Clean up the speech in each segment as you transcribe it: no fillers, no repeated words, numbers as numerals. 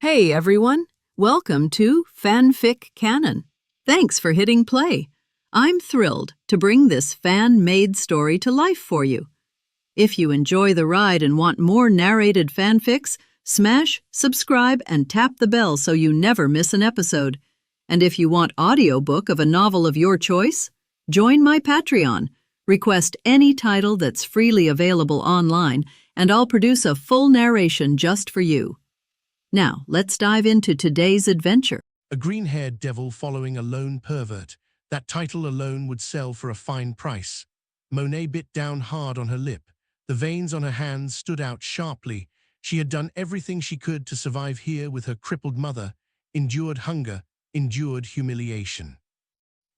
Hey everyone, welcome to FanFic Canon. Thanks for hitting play. I'm thrilled to bring this fan-made story to life for you. If you enjoy the ride and want more narrated fanfics, smash, subscribe, and tap the bell so you never miss an episode. And if you want audiobook of a novel of your choice, join my Patreon. Request any title that's freely available online, and I'll produce a full narration just for you. Now, let's dive into today's adventure. A green-haired devil following a lone pervert. That title alone would sell for a fine price. Monet bit down hard on her lip. The veins on her hands stood out sharply. She had done everything she could to survive here with her crippled mother, endured hunger, endured humiliation.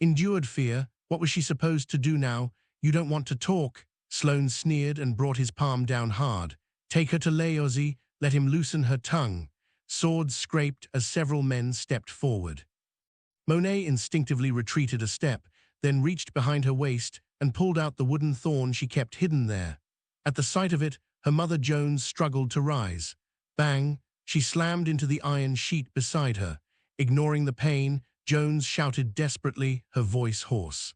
Endured fear. What was she supposed to do now? You don't want to talk. Sloane sneered and brought his palm down hard. Take her to Leozi, let him loosen her tongue. Swords scraped as several men stepped forward. Monet instinctively retreated a step, then reached behind her waist and pulled out the wooden thorn she kept hidden there. At the sight of it, her mother Jones struggled to rise. Bang! She slammed into the iron sheet beside her. Ignoring the pain, Jones shouted desperately, her voice hoarse.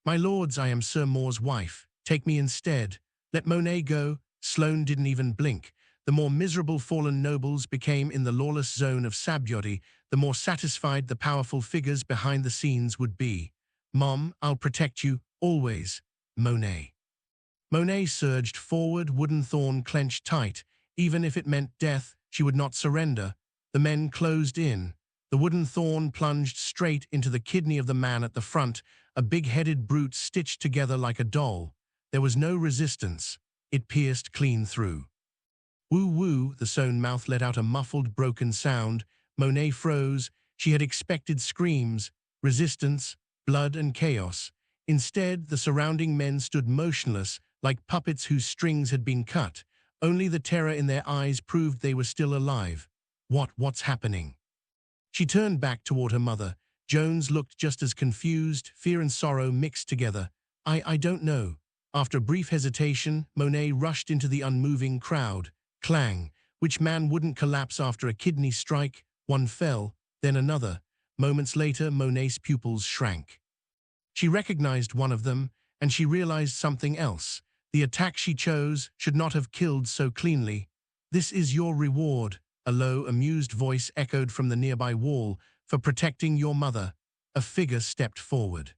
"My lords, I am Sir Moore's wife. Take me instead. Let Monet go." Sloane didn't even blink. The more miserable fallen nobles became in the lawless zone of Sabyoti, the more satisfied the powerful figures behind the scenes would be. "Mom, I'll protect you, always. Monet." Monet surged forward, wooden thorn clenched tight. Even if it meant death, she would not surrender. The men closed in. The wooden thorn plunged straight into the kidney of the man at the front, a big-headed brute stitched together like a doll. There was no resistance. It pierced clean through. Woo-woo, the sewn mouth let out a muffled, broken sound. Monet froze. She had expected screams, resistance, blood and chaos. Instead, the surrounding men stood motionless, like puppets whose strings had been cut. Only the terror in their eyes proved they were still alive. What's happening? She turned back toward her mother. Jones looked just as confused, fear and sorrow mixed together. I don't know." After a brief hesitation, Monet rushed into the unmoving crowd. Clang! Which man wouldn't collapse after a kidney strike? One fell, then another. Moments later, Monet's pupils shrank. She recognized one of them, and she realized something else. The attack she chose should not have killed so cleanly. "This is your reward," a low, amused voice echoed from the nearby wall, "for protecting your mother." A figure stepped forward.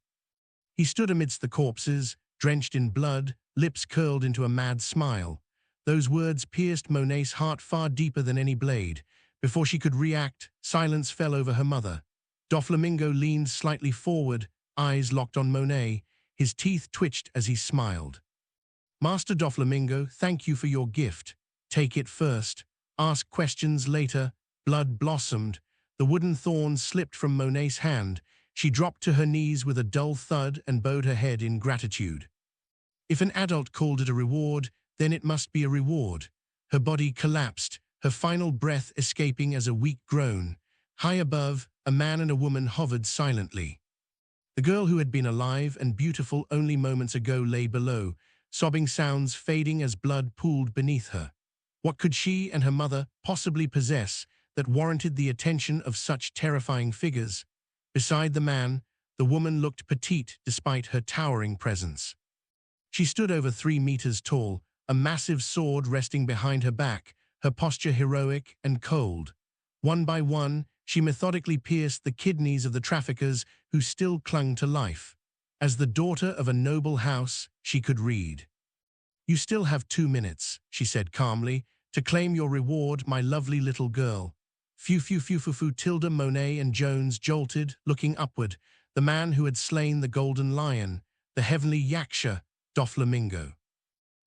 He stood amidst the corpses, drenched in blood, lips curled into a mad smile. Those words pierced Monet's heart far deeper than any blade. Before she could react, silence fell over her mother. Doflamingo leaned slightly forward, eyes locked on Monet. His teeth twitched as he smiled. "Master Doflamingo, thank you for your gift. Take it first. Ask questions later." Blood blossomed. The wooden thorn slipped from Monet's hand. She dropped to her knees with a dull thud and bowed her head in gratitude. If an adult called it a reward, then it must be a reward. Her body collapsed, her final breath escaping as a weak groan. High above, a man and a woman hovered silently. The girl who had been alive and beautiful only moments ago lay below, sobbing sounds fading as blood pooled beneath her. What could she and her mother possibly possess that warranted the attention of such terrifying figures? Beside the man, the woman looked petite despite her towering presence. She stood over 3 meters tall, a massive sword resting behind her back, her posture heroic and cold. One by one, she methodically pierced the kidneys of the traffickers who still clung to life. As the daughter of a noble house, she could read. "You still have 2 minutes," she said calmly, "to claim your reward, my lovely little girl." Phew, Tilda, Monet and Jones jolted, looking upward. The man who had slain the golden lion, the heavenly Yaksha, Doflamingo.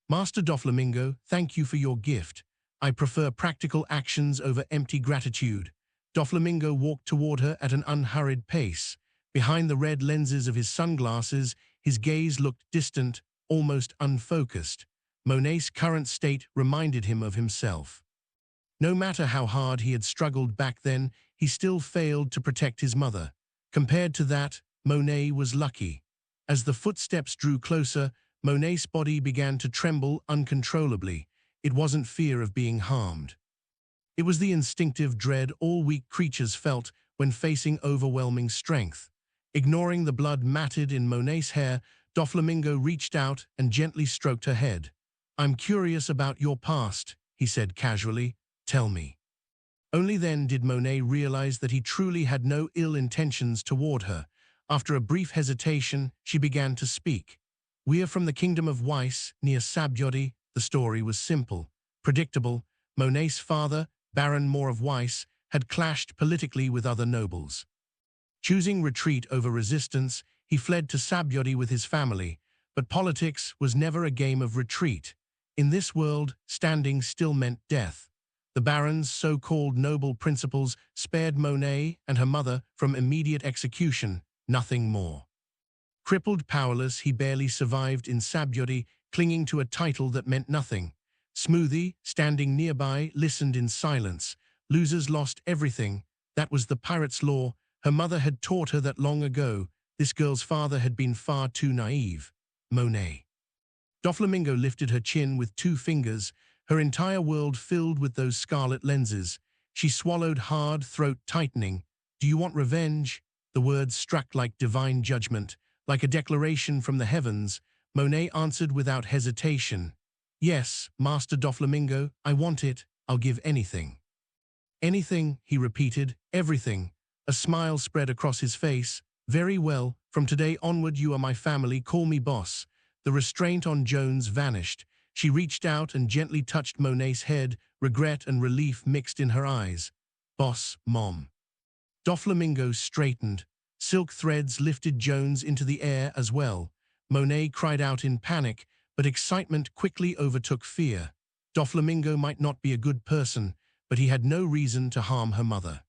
"Master Doflamingo, thank you for your gift. I prefer practical actions over empty gratitude." Doflamingo walked toward her at an unhurried pace. Behind the red lenses of his sunglasses, his gaze looked distant, almost unfocused. Monet's current state reminded him of himself. No matter how hard he had struggled back then, he still failed to protect his mother. Compared to that, Monet was lucky. As the footsteps drew closer, Monet's body began to tremble uncontrollably. It wasn't fear of being harmed. It was the instinctive dread all weak creatures felt when facing overwhelming strength. Ignoring the blood matted in Monet's hair, Doflamingo reached out and gently stroked her head. "I'm curious about your past," he said casually. "Tell me." Only then did Monet realize that he truly had no ill intentions toward her. After a brief hesitation, she began to speak. "We're from the kingdom of Weiss, near Sabyodi." The story was simple, predictable. Monet's father, Baron Moore of Weiss, had clashed politically with other nobles. Choosing retreat over resistance, he fled to Sabyodi with his family, but politics was never a game of retreat. In this world, standing still meant death. The Baron's so-called noble principles spared Monet and her mother from immediate execution, nothing more. Crippled, powerless, he barely survived in Sabyodi, clinging to a title that meant nothing. Smoothie, standing nearby, listened in silence. Losers lost everything. That was the pirate's law. Her mother had taught her that long ago. This girl's father had been far too naive. Monet. Doflamingo lifted her chin with 2 fingers, her entire world filled with those scarlet lenses. She swallowed hard, throat tightening. "Do you want revenge?" The words struck like divine judgment, like a declaration from the heavens. Monet answered without hesitation. "Yes, Master Doflamingo, I want it. I'll give anything." "Anything," he repeated, "everything." A smile spread across his face. "Very well, from today onward you are my family, call me boss." The restraint on Jones vanished. She reached out and gently touched Monet's head, regret and relief mixed in her eyes. "Boss, Mom." Doflamingo straightened. Silk threads lifted Jones into the air as well. Monet cried out in panic, but excitement quickly overtook fear. Doflamingo might not be a good person, but he had no reason to harm her mother.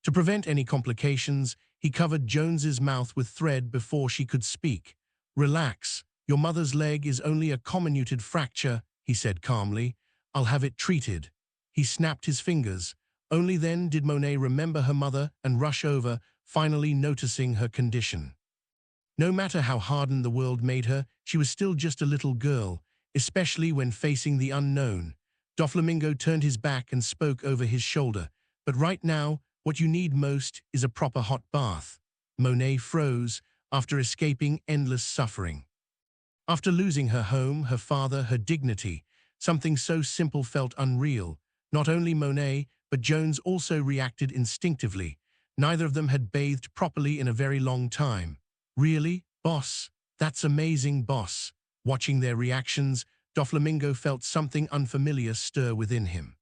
To prevent any complications, he covered Jones's mouth with thread before she could speak. "Relax. Your mother's leg is only a comminuted fracture," he said calmly. "I'll have it treated." He snapped his fingers. Only then did Monet remember her mother and rush over, finally noticing her condition. No matter how hardened the world made her, she was still just a little girl, especially when facing the unknown. Doflamingo turned his back and spoke over his shoulder. "But right now, what you need most is a proper hot bath." Monet froze after escaping endless suffering. After losing her home, her father, her dignity, something so simple felt unreal. Not only Monet, but Jones also reacted instinctively. Neither of them had bathed properly in a very long time. "Really, boss? That's amazing, boss." Watching their reactions, Doflamingo felt something unfamiliar stir within him.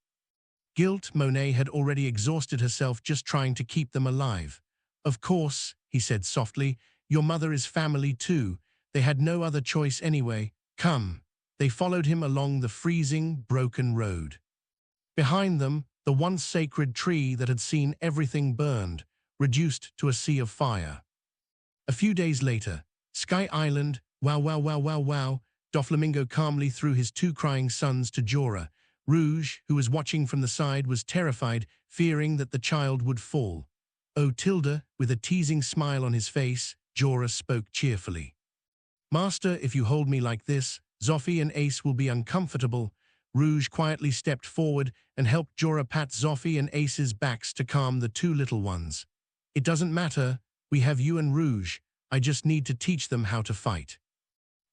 Guilt. Monet had already exhausted herself just trying to keep them alive. "Of course," he said softly, "your mother is family too. They had no other choice anyway. Come." They followed him along the freezing, broken road. Behind them, the once sacred tree that had seen everything burned, reduced to a sea of fire. A few days later, Sky Island, wow, wow, wow, wow, wow. Doflamingo calmly threw his 2 crying sons to Jorah. Rouge, who was watching from the side, was terrified, fearing that the child would fall. "Oh, Tilda," with a teasing smile on his face, Jorah spoke cheerfully. "Master, if you hold me like this, Zophie and Ace will be uncomfortable." Rouge quietly stepped forward and helped Jorah pat Zophie and Ace's backs to calm the 2 little ones. "It doesn't matter. We have you and Rouge. I just need to teach them how to fight."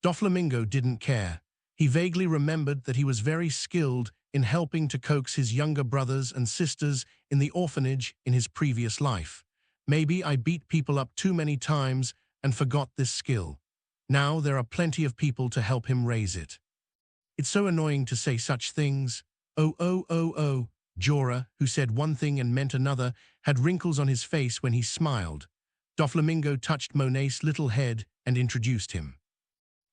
Doflamingo didn't care. He vaguely remembered that he was very skilled in helping to coax his younger brothers and sisters in the orphanage in his previous life. "Maybe I beat people up too many times and forgot this skill. Now there are plenty of people to help him raise it." "It's so annoying to say such things." "Oh, oh, oh, oh." Jorah, who said one thing and meant another, had wrinkles on his face when he smiled. Doflamingo touched Monet's little head and introduced him.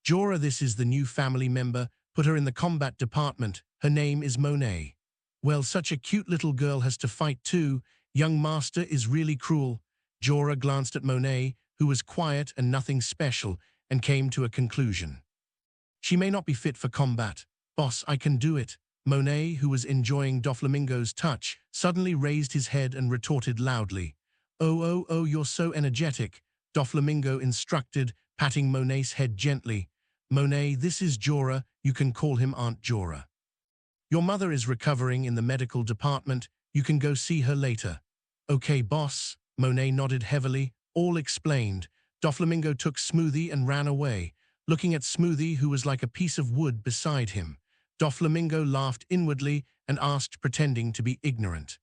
"Jorah, this is the new family member. Put her in the combat department. Her name is Monet." "Well, such a cute little girl has to fight too. Young master is really cruel." Jorah glanced at Monet, who was quiet and nothing special, and came to a conclusion. "She may not be fit for combat. Boss, I can do it." Monet, who was enjoying Doflamingo's touch, suddenly raised his head and retorted loudly. "Oh, oh, oh, you're so energetic," Doflamingo instructed, patting Monet's head gently. "Monet, this is Jorah. You can call him Aunt Jorah." Your mother is recovering in the medical department. You can go see her later. Okay, boss. Monet nodded heavily. All explained. Doflamingo took Smoothie and ran away, looking at Smoothie, who was like a piece of wood beside him. Doflamingo laughed inwardly and asked, pretending to be ignorant.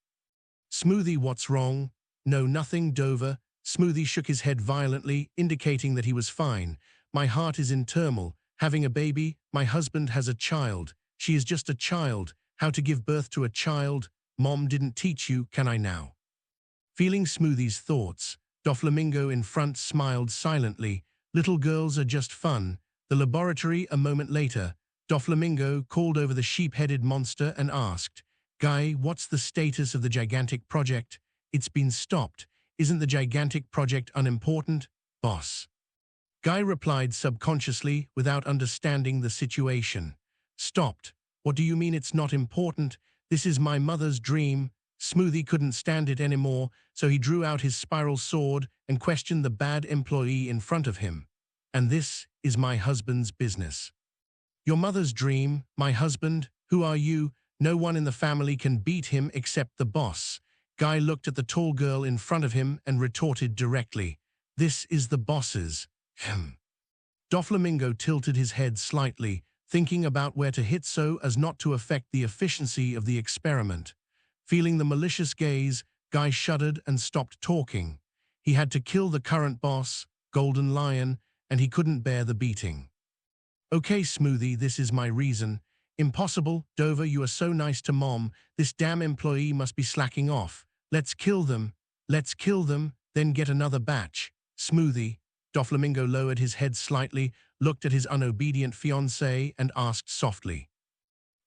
Smoothie, what's wrong? No, nothing, Dover. Smoothie shook his head violently, indicating that he was fine. My heart is in turmoil. Having a baby, my husband has a child. She is just a child. How to give birth to a child? Mom didn't teach you, can I now? Feeling Smoothie's thoughts, Doflamingo in front smiled silently. Little girls are just fun. The laboratory a moment later, Doflamingo called over the sheep-headed monster and asked, Guy, what's the status of the gigantic project? It's been stopped. Isn't the gigantic project unimportant, boss? Guy replied subconsciously without understanding the situation. Stopped? What do you mean it's not important? This is my mother's dream. Smoothie couldn't stand it anymore, so he drew out his spiral sword and questioned the bad employee in front of him. And this is my husband's business. Your mother's dream, my husband? Who are you? No one in the family can beat him except the boss. Guy looked at the tall girl in front of him and retorted directly. This is the boss's. Doflamingo tilted his head slightly, thinking about where to hit so as not to affect the efficiency of the experiment. Feeling the malicious gaze, Guy shuddered and stopped talking. He had to kill the current boss, Golden Lion, and he couldn't bear the beating. Okay, Smoothie, this is my reason. Impossible, Dover, you are so nice to Mom. This damn employee must be slacking off. Let's kill them, then get another batch. Smoothie. Doflamingo lowered his head slightly, looked at his unobedient fiancée, and asked softly,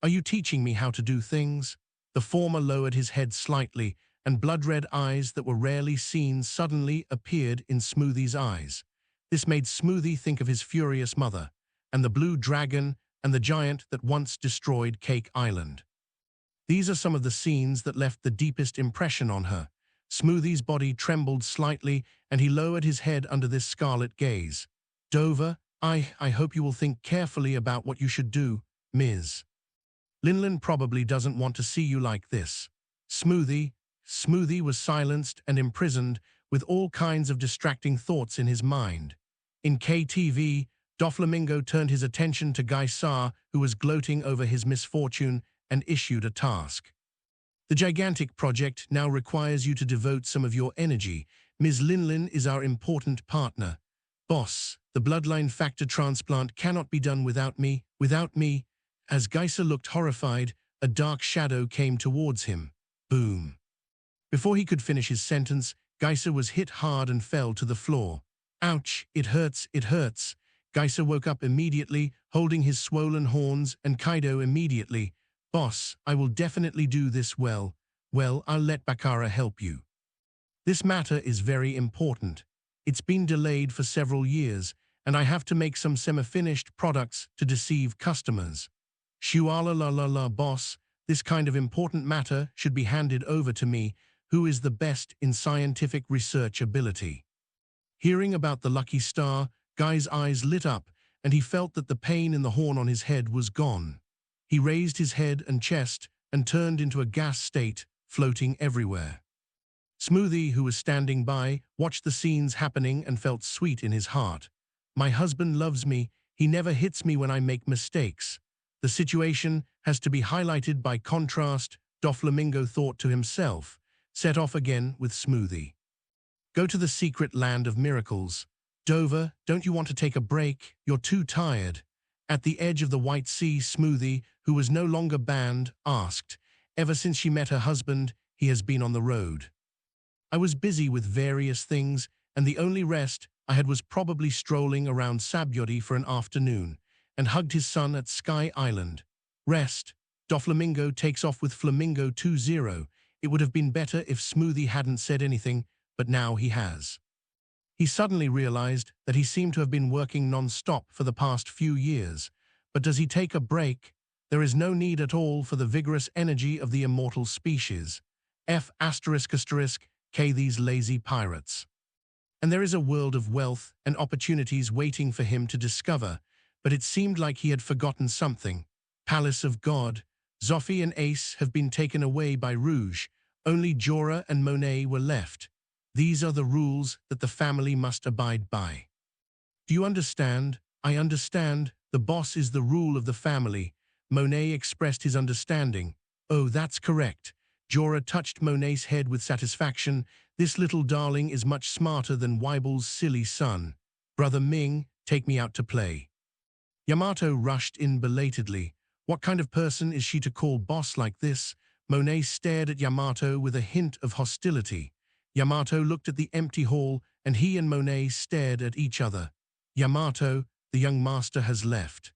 Are you teaching me how to do things? The former lowered his head slightly, and blood-red eyes that were rarely seen suddenly appeared in Smoothie's eyes. This made Smoothie think of his furious mother, and the blue dragon, and the giant that once destroyed Cake Island. These are some of the scenes that left the deepest impression on her. Smoothie's body trembled slightly, and he lowered his head under this scarlet gaze. Dover, I hope you will think carefully about what you should do, Ms. Linlin probably doesn't want to see you like this. Smoothie was silenced and imprisoned with all kinds of distracting thoughts in his mind. In KTV, Doflamingo turned his attention to Guy Sarr, who was gloating over his misfortune, and issued a task. The gigantic project now requires you to devote some of your energy. Ms. Linlin is our important partner. Boss, the bloodline factor transplant cannot be done without me. As Geisser looked horrified, a dark shadow came towards him. Boom. Before he could finish his sentence, Geisser was hit hard and fell to the floor. Ouch, it hurts. Geisser woke up immediately, holding his swollen horns, and Kaido immediately. Boss, I will definitely do this well. Well, I'll let Bakara help you. This matter is very important. It's been delayed for several years, and I have to make some semi-finished products to deceive customers. Shuala boss, this kind of important matter should be handed over to me, who is the best in scientific research ability. Hearing about the lucky star, Guy's eyes lit up, and he felt that the pain in the horn on his head was gone. He raised his head and chest and turned into a gas state, floating everywhere. Smoothie, who was standing by, watched the scenes happening and felt sweet in his heart. My husband loves me. He never hits me when I make mistakes. The situation has to be highlighted by contrast, Doflamingo thought to himself, set off again with Smoothie. Go to the secret land of miracles. Dover, don't you want to take a break? You're too tired. At the edge of the White Sea, Smoothie, who was no longer banned, asked. Ever since she met her husband, he has been on the road. I was busy with various things, and the only rest I had was probably strolling around Sabyori for an afternoon, and hugged his son at Sky Island. Rest. Doflamingo takes off with Flamingo 2-0. It would have been better if Smoothie hadn't said anything, but now he has. He suddenly realized that he seemed to have been working non-stop for the past few years. But does he take a break? There is no need at all for the vigorous energy of the immortal species. K these lazy pirates. And there is a world of wealth and opportunities waiting for him to discover, but it seemed like he had forgotten something. Palace of God. Zophie and Ace have been taken away by Rouge. Only Jorah and Monet were left. These are the rules that the family must abide by. Do you understand? I understand. The boss is the rule of the family. Monet expressed his understanding. Oh, that's correct. Jorah touched Monet's head with satisfaction. This little darling is much smarter than Weibel's silly son. Brother Ming, take me out to play. Yamato rushed in belatedly. What kind of person is she to call boss like this? Monet stared at Yamato with a hint of hostility. Yamato looked at the empty hall, and he and Monet stared at each other. Yamato, the young master has left.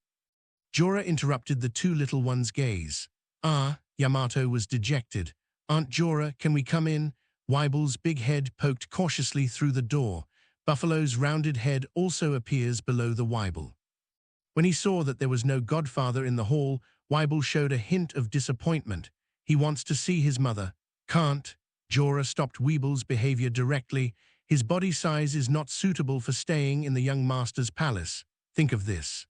Jorah interrupted the two little ones' gaze. Ah, Yamato was dejected. Aunt Jorah, can we come in? Weibel's big head poked cautiously through the door. Buffalo's rounded head also appears below the Weibel. When he saw that there was no godfather in the hall, Weibel showed a hint of disappointment. He wants to see his mother. Can't. Jorah stopped Weibel's behavior directly. His body size is not suitable for staying in the young master's palace. Think of this.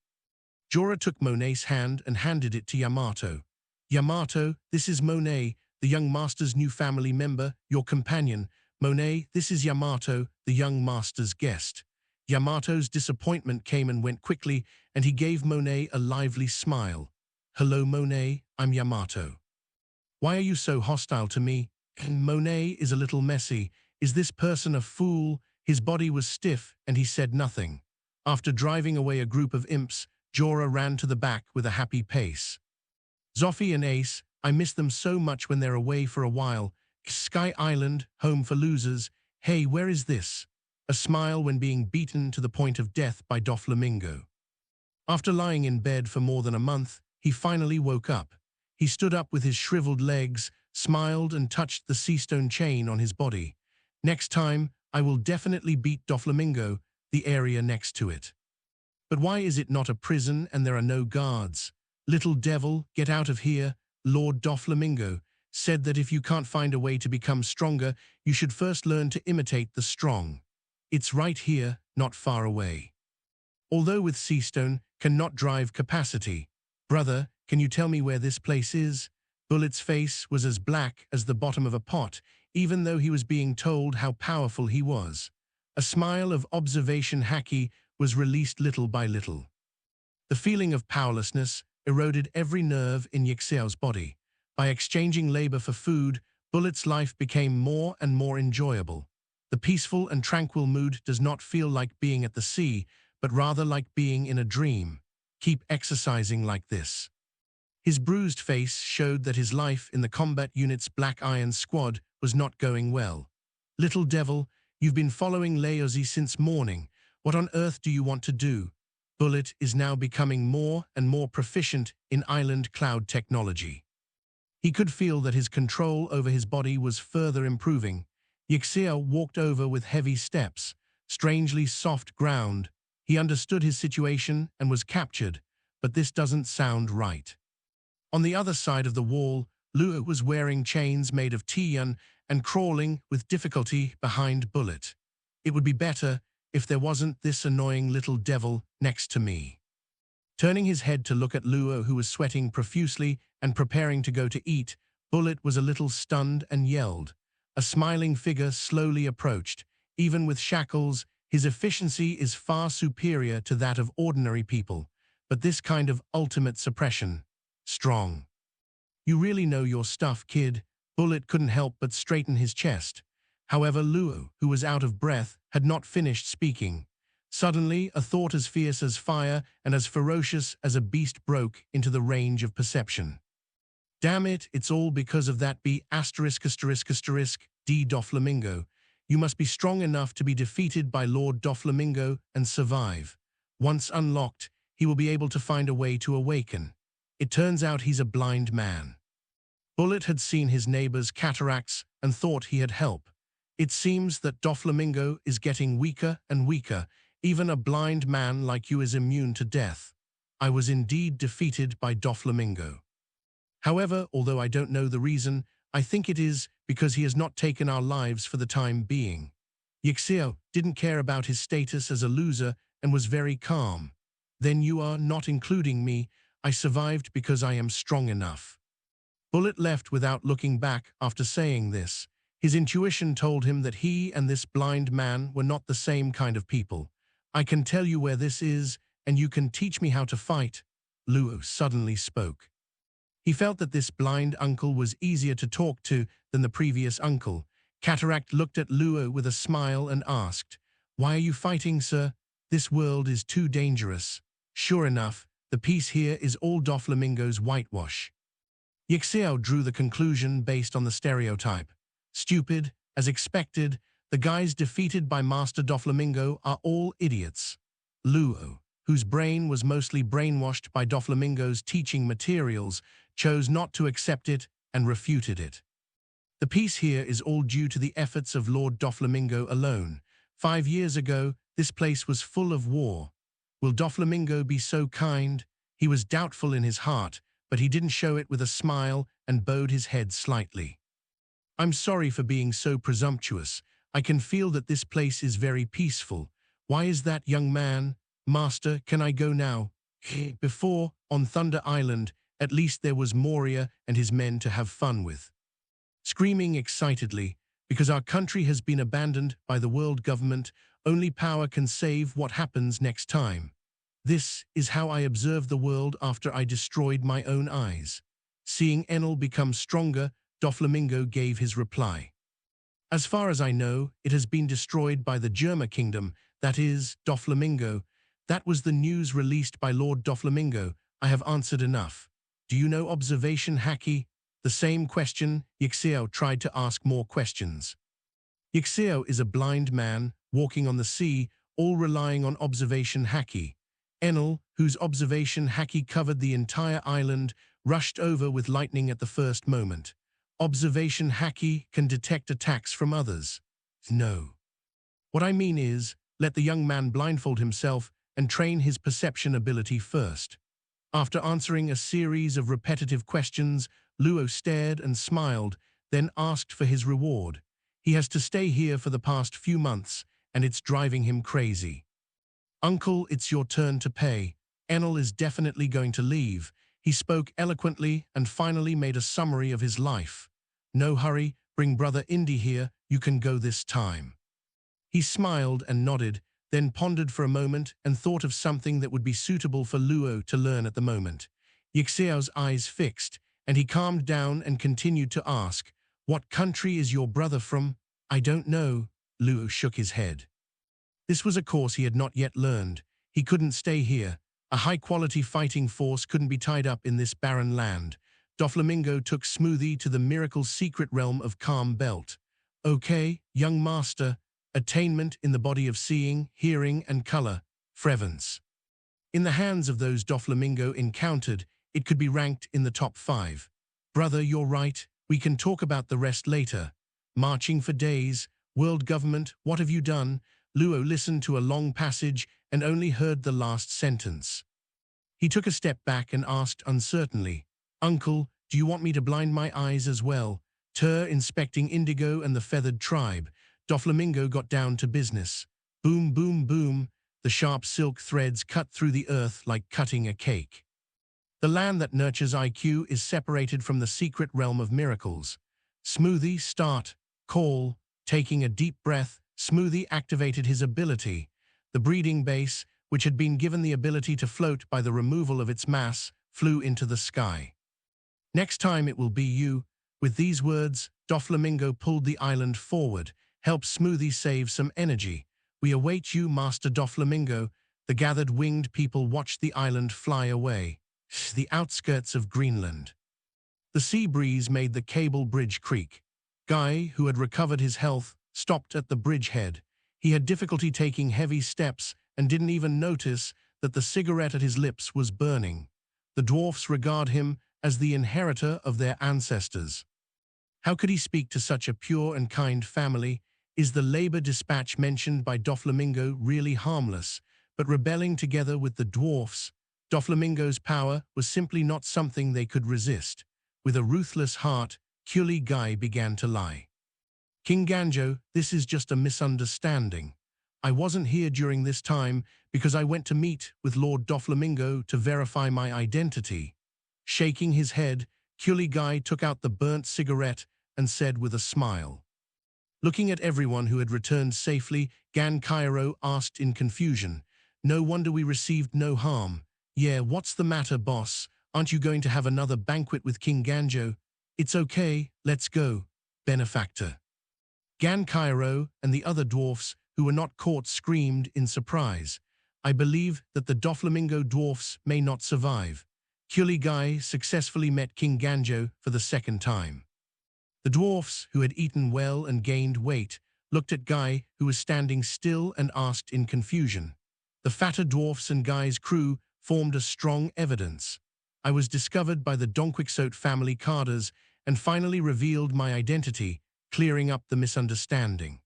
Jorah took Monet's hand and handed it to Yamato. Yamato, this is Monet, the young master's new family member, your companion. Monet, this is Yamato, the young master's guest. Yamato's disappointment came and went quickly, and he gave Monet a lively smile. Hello, Monet, I'm Yamato. Why are you so hostile to me? Monet is a little messy. Is this person a fool? His body was stiff, and he said nothing. After driving away a group of imps, Jorah ran to the back with a happy pace. Zophie and Ace, I miss them so much when they're away for a while. Sky Island, home for losers. Hey, where is this? A smile when being beaten to the point of death by Doflamingo. After lying in bed for more than a month, he finally woke up. He stood up with his shriveled legs, smiled and touched the seastone chain on his body. Next time, I will definitely beat Doflamingo, the area next to it. But why is it not a prison and there are no guards? Little devil, get out of here. Lord Doflamingo said that if you can't find a way to become stronger, you should first learn to imitate the strong. It's right here, not far away. Although with seastone, cannot drive capacity. Brother, can you tell me where this place is? Bullet's face was as black as the bottom of a pot, even though he was being told how powerful he was. A smile of observation haki was released little by little. The feeling of powerlessness eroded every nerve in Yixio's body. By exchanging labor for food, Bullet's life became more and more enjoyable. The peaceful and tranquil mood does not feel like being at the sea, but rather like being in a dream. Keep exercising like this. His bruised face showed that his life in the combat unit's Black Iron Squad was not going well. Little devil, you've been following Laozi since morning. What on earth do you want to do? Bullet is now becoming more and more proficient in island cloud technology. He could feel that his control over his body was further improving. Yixio walked over with heavy steps, strangely soft ground. He understood his situation and was captured, but this doesn't sound right. On the other side of the wall, Luo was wearing chains made of tian and crawling with difficulty behind Bullet. It would be better if there wasn't this annoying little devil next to me. Turning his head to look at Luo, who was sweating profusely and preparing to go to eat, Bullet was a little stunned and yelled. A smiling figure slowly approached. Even with shackles, his efficiency is far superior to that of ordinary people, but this kind of ultimate suppression. Strong. You really know your stuff, kid. Bullet couldn't help but straighten his chest. However, Luo, who was out of breath, had not finished speaking. Suddenly, a thought as fierce as fire and as ferocious as a beast broke into the range of perception. Damn it, it's all because of that D Doflamingo. You must be strong enough to be defeated by Lord Doflamingo and survive. Once unlocked, he will be able to find a way to awaken. It turns out he's a blind man. Bullet had seen his neighbor's cataracts and thought he had help. It seems that Doflamingo is getting weaker and weaker. Even a blind man like you is immune to death. I was indeed defeated by Doflamingo. However, although I don't know the reason, I think it is because he has not taken our lives for the time being. Yixio didn't care about his status as a loser and was very calm. Then you are not including me. I survived because I am strong enough. Bullet left without looking back after saying this. His intuition told him that he and this blind man were not the same kind of people. I can tell you where this is, and you can teach me how to fight, Luo suddenly spoke. He felt that this blind uncle was easier to talk to than the previous uncle. Cataract looked at Luo with a smile and asked, "Why are you fighting, sir? This world is too dangerous." Sure enough, the piece here is all Doflamingo's whitewash. Yixiao drew the conclusion based on the stereotype. Stupid, as expected, the guys defeated by Master Doflamingo are all idiots. Luo, whose brain was mostly brainwashed by Doflamingo's teaching materials, chose not to accept it and refuted it. The peace here is all due to the efforts of Lord Doflamingo alone. 5 years ago, this place was full of war. Will Doflamingo be so kind? He was doubtful in his heart, but he didn't show it with a smile and bowed his head slightly. I'm sorry for being so presumptuous. I can feel that this place is very peaceful. Why is that, young man? Master, can I go now? Before, on Thunder Island, at least there was Moria and his men to have fun with. Screaming excitedly, because our country has been abandoned by the world government, only power can save what happens next time. This is how I observed the world after I destroyed my own eyes. Seeing Enel become stronger, Doflamingo gave his reply. As far as I know, it has been destroyed by the Germa kingdom, that is, Doflamingo. That was the news released by Lord Doflamingo. I have answered enough. Do you know observation haki? The same question, Yixiao tried to ask more questions. Yixiao is a blind man, walking on the sea, all relying on observation haki. Enel, whose observation haki covered the entire island, rushed over with lightning at the first moment. Observation haki can detect attacks from others. No. What I mean is, let the young man blindfold himself and train his perception ability first. After answering a series of repetitive questions, Luo stared and smiled, then asked for his reward. He has to stay here for the past few months, and it's driving him crazy. Uncle, it's your turn to pay. Enel is definitely going to leave. He spoke eloquently and finally made a summary of his life. No hurry, bring Brother Indy here, you can go this time. He smiled and nodded, then pondered for a moment and thought of something that would be suitable for Luo to learn at the moment. Yixiao's eyes fixed, and he calmed down and continued to ask, "What country is your brother from?" "I don't know," Luo shook his head. This was a course he had not yet learned. He couldn't stay here. A high-quality fighting force couldn't be tied up in this barren land. Doflamingo took Smoothie to the miracle secret realm of Calm Belt. Okay, young master, attainment in the body of seeing, hearing, and color, Frevance. In the hands of those Doflamingo encountered, it could be ranked in the top 5. Brother, you're right, we can talk about the rest later. Marching for days, world government, what have you done? Luo listened to a long passage and only heard the last sentence. He took a step back and asked uncertainly, "Uncle, do you want me to blind my eyes as well?" Inspecting Indigo and the feathered tribe, Doflamingo got down to business. Boom, boom, boom, the sharp silk threads cut through the earth like cutting a cake. The land that nurtures IQ is separated from the secret realm of miracles. Smoothie, start, call, taking a deep breath, Smoothie activated his ability. The breeding base, which had been given the ability to float by the removal of its mass, flew into the sky. Next time it will be you. With these words, Doflamingo pulled the island forward, helped Smoothie save some energy. We await you, Master Doflamingo. The gathered winged people watched the island fly away. The outskirts of Greenland. The sea breeze made the cable bridge creak. Guy, who had recovered his health, stopped at the bridgehead. He had difficulty taking heavy steps and didn't even notice that the cigarette at his lips was burning. The dwarfs regard him as the inheritor of their ancestors. How could he speak to such a pure and kind family? Is the labor dispatch mentioned by Doflamingo really harmless, but rebelling together with the dwarfs? Doflamingo's power was simply not something they could resist. With a ruthless heart, Kuli Guy began to lie. King Ganjo, this is just a misunderstanding. I wasn't here during this time because I went to meet with Lord Doflamingo to verify my identity. Shaking his head, Curly Guy took out the burnt cigarette and said with a smile. Looking at everyone who had returned safely, Gan Cairo asked in confusion, "No wonder we received no harm. Yeah, what's the matter, boss? Aren't you going to have another banquet with King Ganjo?" "It's okay, let's go, benefactor." Gan Cairo and the other dwarfs who were not caught screamed in surprise. "I believe that the Doflamingo dwarfs may not survive." Curly Guy successfully met King Ganjo for the second time. The dwarfs, who had eaten well and gained weight, looked at Guy, who was standing still, and asked in confusion. The fatter dwarfs and Guy's crew formed a strong evidence. "I was discovered by the Donquixote family carders and finally revealed my identity, clearing up the misunderstanding."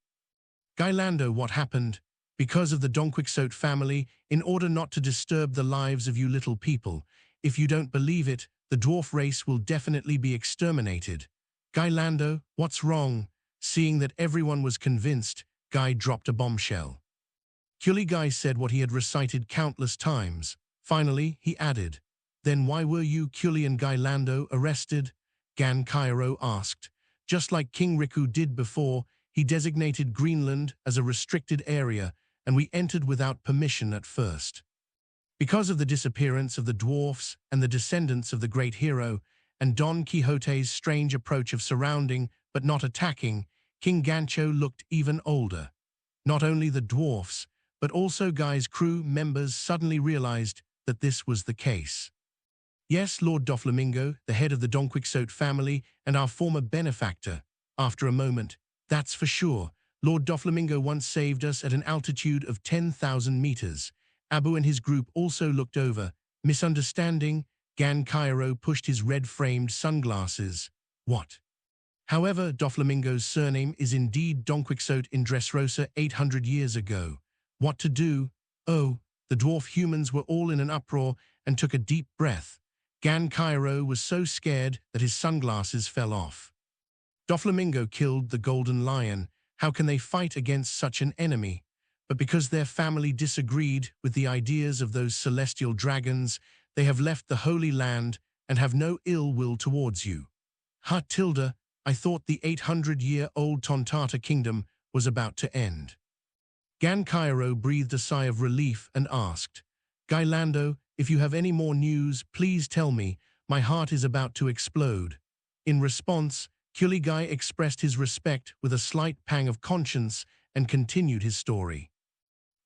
"Guy Lando, what happened?" "Because of the Donquixote family, in order not to disturb the lives of you little people. If you don't believe it, the dwarf race will definitely be exterminated." "Guy Lando, what's wrong?" Seeing that everyone was convinced, Guy dropped a bombshell. Curly Guy said what he had recited countless times. Finally, he added, "Then why were you, Curly and Guy Lando, arrested?" Gan Cairo asked. "Just like King Riku did before, he designated Greenland as a restricted area, and we entered without permission at first. Because of the disappearance of the dwarfs and the descendants of the great hero, and Don Quixote's strange approach of surrounding but not attacking, King Gancho looked even older. Not only the dwarfs, but also Guy's crew members suddenly realized that this was the case. Yes, Lord Doflamingo, the head of the Donquixote family and our former benefactor. After a moment, that's for sure. Lord Doflamingo once saved us at an altitude of 10,000 meters. Abu and his group also looked over. Misunderstanding? Gan Cairo pushed his red-framed sunglasses. What? However, Doflamingo's surname is indeed Donquixote in Dressrosa 800 years ago. What to do? Oh, the dwarf humans were all in an uproar and took a deep breath. Gan Cairo was so scared that his sunglasses fell off. Doflamingo killed the golden lion. How can they fight against such an enemy? But because their family disagreed with the ideas of those celestial dragons, they have left the Holy Land and have no ill will towards you. Ha, Tilda, I thought the 800-year-old Tontata kingdom was about to end. Gan Cairo breathed a sigh of relief and asked, "Guy Lando, if you have any more news, please tell me. My heart is about to explode." In response, Curly Guy expressed his respect with a slight pang of conscience and continued his story.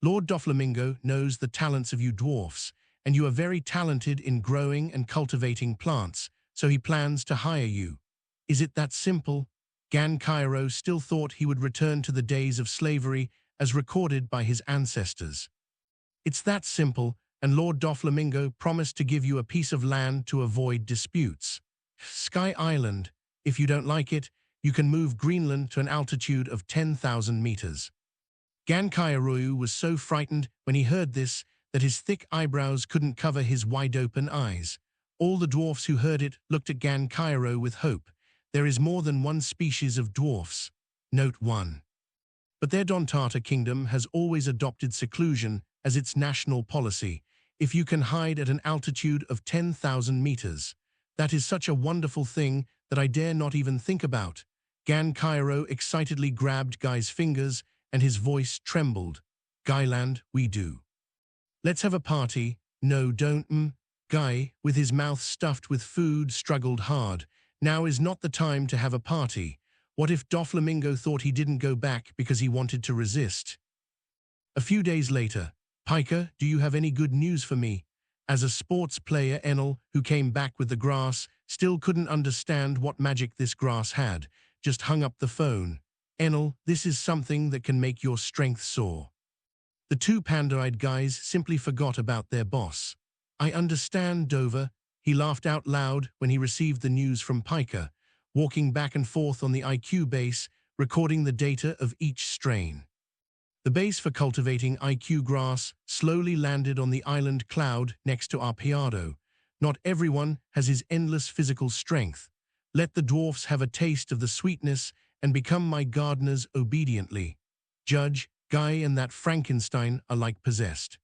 "Lord Doflamingo knows the talents of you dwarfs, and you are very talented in growing and cultivating plants, so he plans to hire you. Is it that simple?" Gan Cairo still thought he would return to the days of slavery as recorded by his ancestors. "It's that simple, and Lord Doflamingo promised to give you a piece of land to avoid disputes. Sky Island. If you don't like it, you can move Greenland to an altitude of 10,000 meters. Gan Cairo was so frightened when he heard this that his thick eyebrows couldn't cover his wide-open eyes. All the dwarfs who heard it looked at Gan Cairo with hope. There is more than one species of dwarfs. Note 1. But their Dontata kingdom has always adopted seclusion as its national policy. If you can hide at an altitude of 10,000 meters, that is such a wonderful thing that I dare not even think about. Gan Cairo excitedly grabbed Guy's fingers and his voice trembled. "Guyland, we do. Let's have a party." "No, don't. Guy, with his mouth stuffed with food, struggled hard. "Now is not the time to have a party. What if Doflamingo thought he didn't go back because he wanted to resist?" A few days later, "Piker, do you have any good news for me?" As a sports player, Enel, who came back with the grass, still couldn't understand what magic this grass had, just hung up the phone. "Enel, this is something that can make your strength soar." The two panda-eyed guys simply forgot about their boss. "I understand, Dover." He laughed out loud when he received the news from Piker, walking back and forth on the IQ base, recording the data of each strain. The base for cultivating IQ grass slowly landed on the island cloud next to Arpeado. Not everyone has his endless physical strength. Let the dwarfs have a taste of the sweetness and become my gardeners obediently. Judge, Guy and that Frankenstein are like possessed.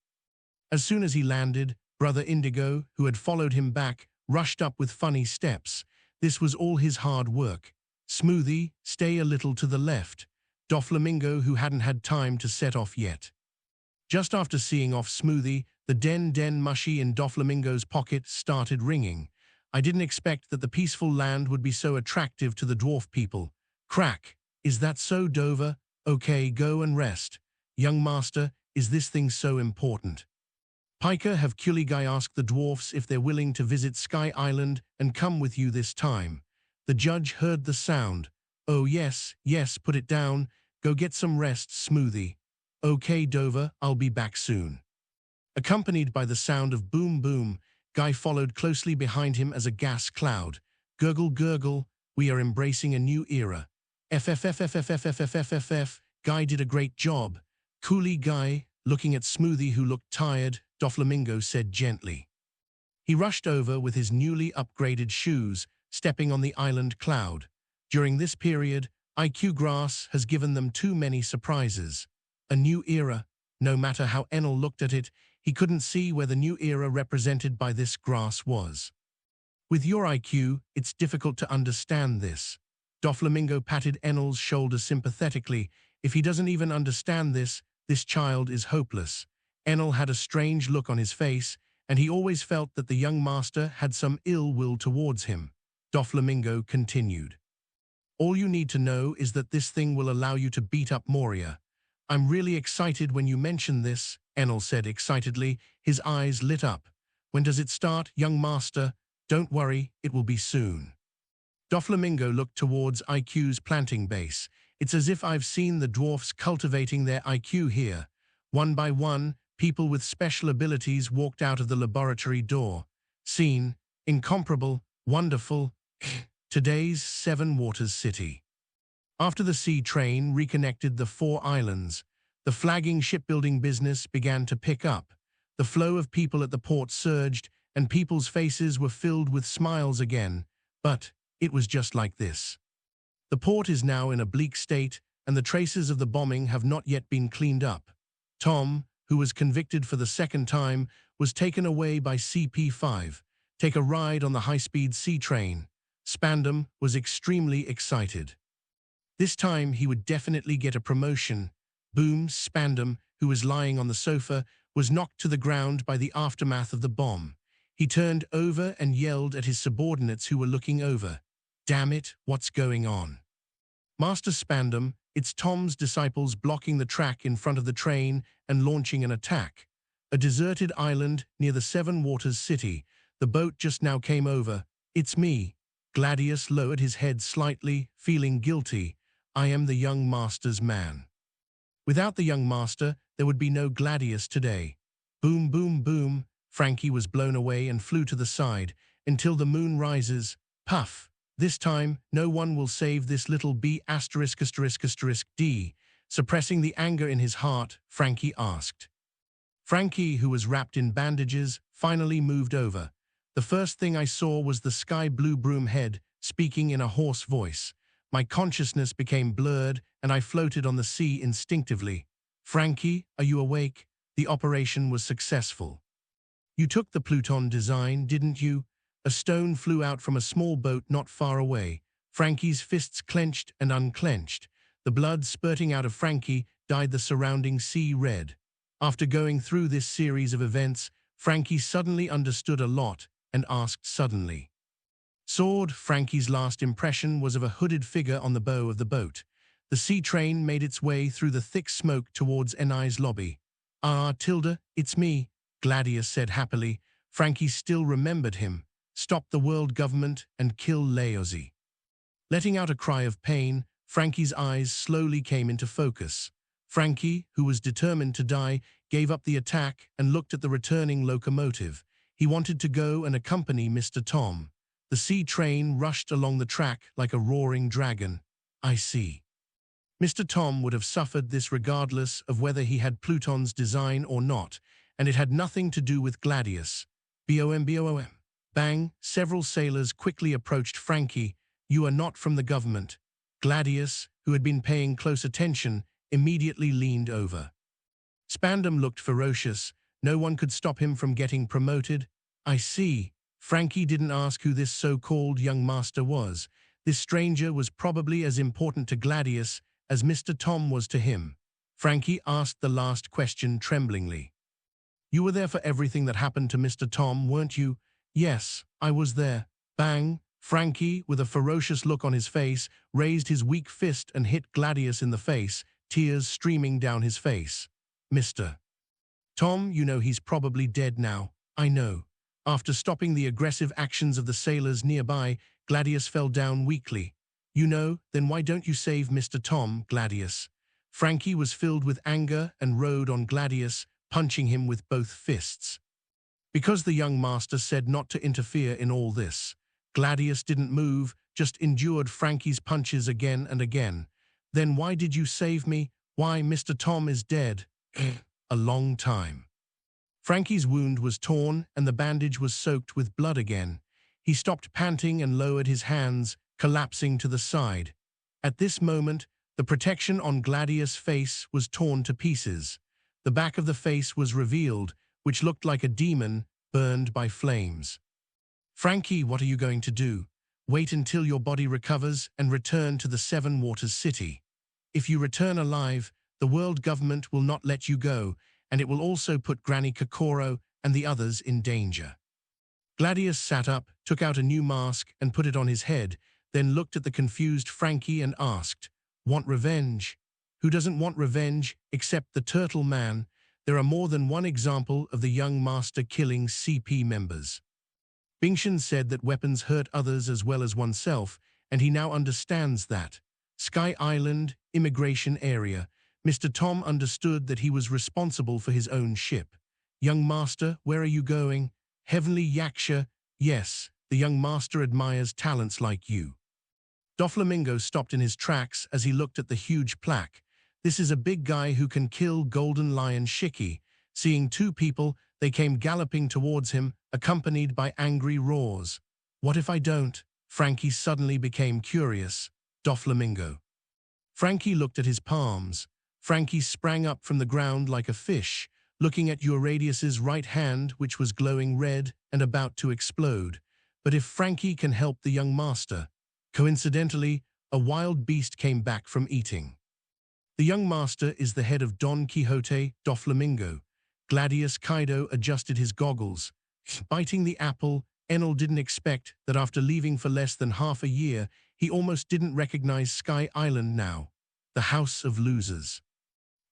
As soon as he landed, Brother Indigo, who had followed him back, rushed up with funny steps. This was all his hard work. Smoothie, stay a little to the left. Doflamingo, who hadn't had time to set off yet. Just after seeing off Smoothie, the den mushy in Doflamingo's pocket started ringing. I didn't expect that the peaceful land would be so attractive to the dwarf people. Crack. Is that so, Dover? Okay, go and rest. Young master, is this thing so important? Piker, have Kuligai asked the dwarfs if they're willing to visit Sky Island and come with you this time. The judge heard the sound. Oh yes, put it down. Go get some rest, Smoothie. Okay, Dover, I'll be back soon. Accompanied by the sound of boom boom, Guy followed closely behind him as a gas cloud. Gurgle gurgle, we are embracing a new era. FFFFFFFFFFF, Guy did a great job. Coolie Guy, looking at Smoothie who looked tired, Doflamingo said gently. He rushed over with his newly upgraded shoes, stepping on the island cloud. During this period, IQ Grass has given them too many surprises. A new era. No matter how Enel looked at it, he couldn't see where the new era represented by this grass was. With your IQ, it's difficult to understand this. Doflamingo patted Enel's shoulder sympathetically. If he doesn't even understand this child is hopeless. Enel had a strange look on his face, and he always felt that the young master had some ill will towards him. Doflamingo continued. All you need to know is that this thing will allow you to beat up Moria. I'm really excited when you mention this, Enel said excitedly, his eyes lit up. When does it start, young master? Don't worry, it will be soon. Doflamingo looked towards IQ's planting base. It's as if I've seen the dwarfs cultivating their IQ here. One by one, people with special abilities walked out of the laboratory door. Scene, incomparable, wonderful. Today's Seven Waters City. After the sea train reconnected the 4 islands, the flagging shipbuilding business began to pick up. The flow of people at the port surged, and people's faces were filled with smiles again. But it was just like this. The port is now in a bleak state, and the traces of the bombing have not yet been cleaned up. Tom, who was convicted for the 2nd time, was taken away by CP5. Take a ride on the high-speed sea train. Spandam was extremely excited. This time he would definitely get a promotion. Boom, Spandam, who was lying on the sofa, was knocked to the ground by the aftermath of the bomb. He turned over and yelled at his subordinates who were looking over. Damn it, what's going on? Master Spandam, it's Tom's disciples blocking the track in front of the train and launching an attack. A deserted island near the Seven Waters City. The boat just now came over. It's me. Gladius lowered his head slightly, feeling guilty. I am the young master's man. Without the young master, there would be no Gladius today. Boom, boom, boom. Frankie was blown away and flew to the side. Until the moon rises. Puff. This time, no one will save this little B********D. Suppressing the anger in his heart, Frankie asked. Frankie, who was wrapped in bandages, finally moved over. The first thing I saw was the sky blue broom head, speaking in a hoarse voice. My consciousness became blurred, and I floated on the sea instinctively. Frankie, are you awake? The operation was successful. You took the Pluton design, didn't you? A stone flew out from a small boat not far away. Frankie's fists clenched and unclenched. The blood spurting out of Frankie dyed the surrounding sea red. After going through this series of events, Frankie suddenly understood a lot and asked suddenly. Sword, Frankie's last impression was of a hooded figure on the bow of the boat. The sea train made its way through the thick smoke towards Enai's lobby. Ah, Tilda, it's me, Gladius said happily. Frankie still remembered him. Stop the world government and kill Laozi. Letting out a cry of pain, Frankie's eyes slowly came into focus. Frankie, who was determined to die, gave up the attack and looked at the returning locomotive. He wanted to go and accompany Mr. Tom. The sea train rushed along the track like a roaring dragon. I see. Mr. Tom would have suffered this regardless of whether he had Pluton's design or not, and it had nothing to do with Gladius. BOM. Bang, several sailors quickly approached Frankie. You are not from the government. Gladius, who had been paying close attention, immediately leaned over. Spandam looked ferocious. No one could stop him from getting promoted. I see. Frankie didn't ask who this so-called young master was. This stranger was probably as important to Gladius as Mr. Tom was to him. Frankie asked the last question tremblingly. "You were there for everything that happened to Mr. Tom, weren't you?" "Yes, I was there." Bang! Frankie, with a ferocious look on his face, raised his weak fist and hit Gladius in the face, tears streaming down his face. "Mr. Tom, you know he's probably dead now." "I know." After stopping the aggressive actions of the sailors nearby, Gladius fell down weakly. "You know, then why don't you save Mr. Tom, Gladius?" Frankie was filled with anger and rode on Gladius, punching him with both fists. Because the young master said not to interfere in all this, Gladius didn't move, just endured Frankie's punches again and again. "Then why did you save me? Why, Mr. Tom is dead." "A long time." Frankie's wound was torn and the bandage was soaked with blood again. He stopped panting and lowered his hands, collapsing to the side. At this moment, the protection on Gladius' face was torn to pieces. The back of the face was revealed, which looked like a demon burned by flames. "Frankie, what are you going to do? Wait until your body recovers and return to the Seven Waters City. If you return alive, the world government will not let you go, and it will also put Granny Kokoro and the others in danger." Gladius sat up, took out a new mask and put it on his head, then looked at the confused Frankie and asked, "Want revenge? Who doesn't want revenge except the Turtle Man? There are more than one example of the young master killing CP members." Bingshan said that weapons hurt others as well as oneself, and he now understands that. Sky Island, immigration area. Mr. Tom understood that he was responsible for his own ship. "Young master, where are you going?" "Heavenly Yaksha." "Yes, the young master admires talents like you." Doflamingo stopped in his tracks as he looked at the huge plaque. "This is a big guy who can kill Golden Lion Shiki." Seeing two people, they came galloping towards him, accompanied by angry roars. "What if I don't?" Frankie suddenly became curious. "Doflamingo." Frankie looked at his palms. Frankie sprang up from the ground like a fish, looking at Euradius's right hand, which was glowing red and about to explode. But if Frankie can help the young master... Coincidentally, a wild beast came back from eating. The young master is the head of Donquixote Doflamingo. Gladius Kaido adjusted his goggles. Biting the apple, Enel didn't expect that after leaving for less than half a year, he almost didn't recognize Sky Island now. The House of Losers.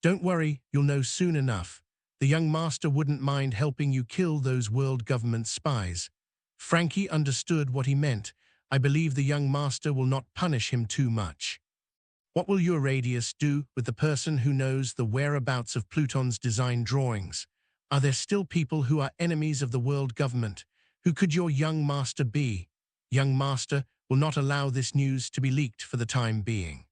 "Don't worry, you'll know soon enough. The young master wouldn't mind helping you kill those world government spies." Frankie understood what he meant. "I believe the young master will not punish him too much." "What will Euradius do with the person who knows the whereabouts of Pluton's design drawings? Are there still people who are enemies of the world government? Who could your young master be?" "Young master will not allow this news to be leaked for the time being."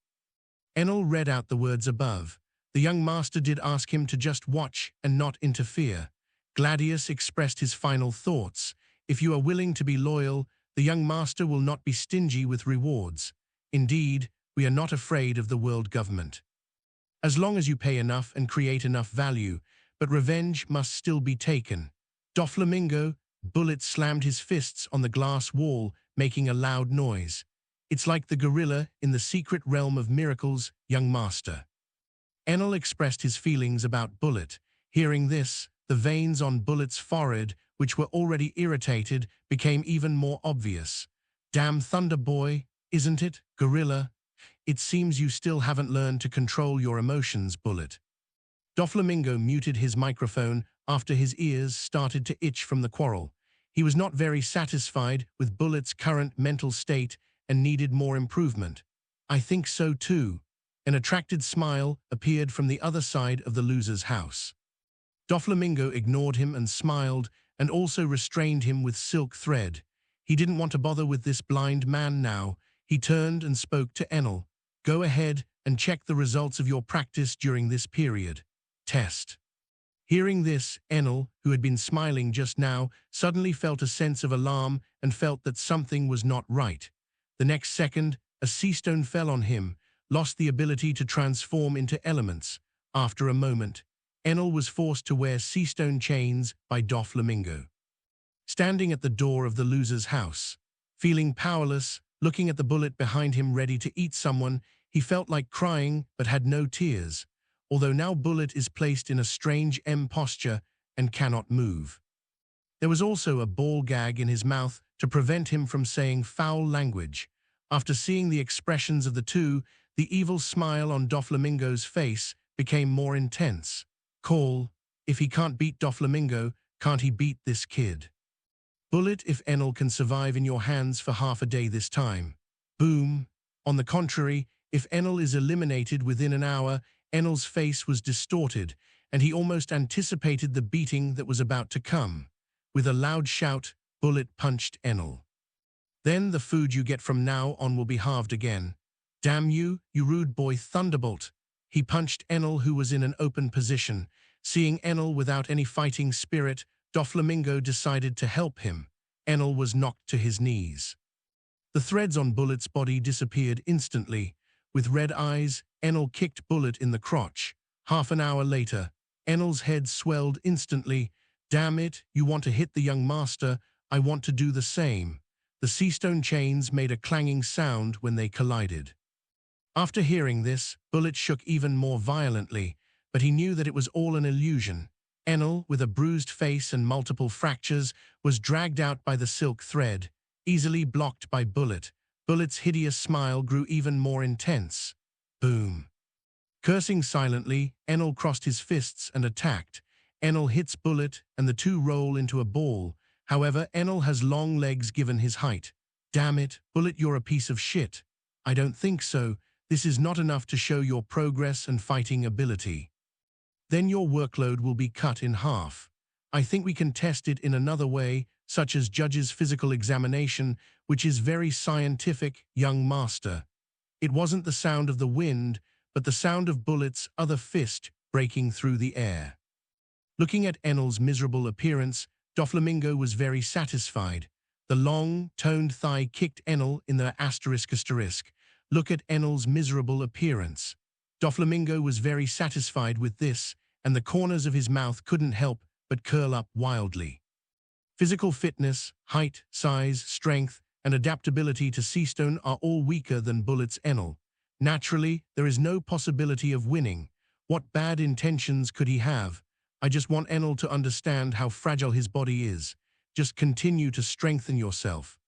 Enel read out the words above. The young master did ask him to just watch and not interfere. Gladius expressed his final thoughts. "If you are willing to be loyal, the young master will not be stingy with rewards. Indeed, we are not afraid of the world government. As long as you pay enough and create enough value, but revenge must still be taken." Doflamingo, Bullet slammed his fists on the glass wall, making a loud noise. "It's like the gorilla in the secret realm of miracles, young master." Enel expressed his feelings about Bullet. Hearing this, the veins on Bullet's forehead, which were already irritated, became even more obvious. "Damn Thunder Boy, isn't it, gorilla? It seems you still haven't learned to control your emotions, Bullet." Doflamingo muted his microphone after his ears started to itch from the quarrel. He was not very satisfied with Bullet's current mental state and needed more improvement. "I think so too." An attracted smile appeared from the other side of the loser's house. Doflamingo ignored him and smiled, and also restrained him with silk thread. He didn't want to bother with this blind man now. He turned and spoke to Enel. "Go ahead and check the results of your practice during this period. Test." Hearing this, Enel, who had been smiling just now, suddenly felt a sense of alarm and felt that something was not right. The next second, a sea stone fell on him, lost the ability to transform into elements. After a moment, Enel was forced to wear sea stone chains by Doflamingo. standing at the door of the loser's house. Feeling powerless, looking at the bullet behind him ready to eat someone, he felt like crying but had no tears, although now Bullet is placed in a strange M posture and cannot move. There was also a ball gag in his mouth to prevent him from saying foul language. After seeing the expressions of the two, the evil smile on Doflamingo's face became more intense. Call, if he can't beat Doflamingo, can't he beat this kid? Bullet, if Enel can survive in your hands for half a day this time. Boom. On the contrary, if Enel is eliminated within an hour, Enel's face was distorted, and he almost anticipated the beating that was about to come. With a loud shout, Bullet punched Enel. Then the food you get from now on will be halved again. Damn you, you rude boy Thunderbolt. He punched Enel, who was in an open position. Seeing Enel without any fighting spirit, Doflamingo decided to help him. Enel was knocked to his knees. The threads on Bullet's body disappeared instantly. With red eyes, Enel kicked Bullet in the crotch. Half an hour later, Enel's head swelled instantly. Damn it, you want to hit the young master, I want to do the same. The seastone chains made a clanging sound when they collided. After hearing this, Bullet shook even more violently, but he knew that it was all an illusion. Enel, with a bruised face and multiple fractures, was dragged out by the silk thread, easily blocked by Bullet. Bullet's hideous smile grew even more intense. Boom. Cursing silently, Enel crossed his fists and attacked. Enel hits Bullet, and the two roll into a ball. However, Enel has long legs given his height. Damn it, Bullet, you're a piece of shit. I don't think so. This is not enough to show your progress and fighting ability. Then your workload will be cut in half. I think we can test it in another way, such as judge's physical examination, which is very scientific, young master. It wasn't the sound of the wind, but the sound of Bullet's other fist breaking through the air. Looking at Enel's miserable appearance, Doflamingo was very satisfied. The long, toned thigh kicked Enel in the asterisk. Look at Enel's miserable appearance. Doflamingo was very satisfied with this, and the corners of his mouth couldn't help but curl up wildly. Physical fitness, height, size, strength, and adaptability to seastone are all weaker than Bullet's Enel. Naturally, there is no possibility of winning. What bad intentions could he have? I just want Enel to understand how fragile his body is. Just continue to strengthen yourself.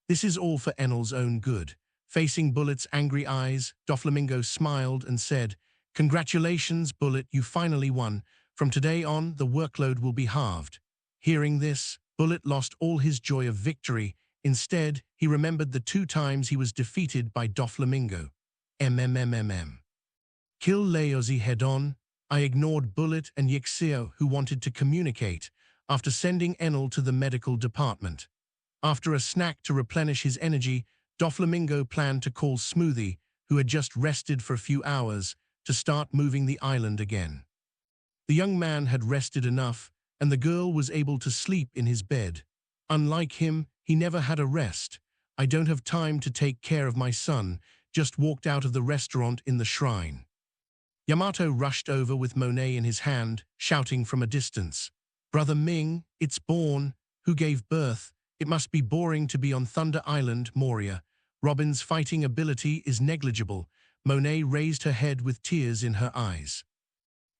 This is all for Enel's own good. Facing Bullet's angry eyes, Doflamingo smiled and said, "Congratulations, Bullet, you finally won. From today on, the workload will be halved." Hearing this, Bullet lost all his joy of victory. Instead, he remembered the 2 times he was defeated by Doflamingo. Kill Leozi head-on. I ignored Bullet and Yixio, who wanted to communicate, after sending Enel to the medical department. After a snack to replenish his energy, Doflamingo planned to call Smoothie, who had just rested for a few hours, to start moving the island again. The young man had rested enough, and the girl was able to sleep in his bed. Unlike him, he never had a rest. I don't have time to take care of my son, just walked out of the restaurant in the shrine. Yamato rushed over with Monet in his hand, shouting from a distance, "Brother Ming, it's born. Who gave birth? It must be boring to be on Thunder Island, Moria. Robin's fighting ability is negligible." Monet raised her head with tears in her eyes.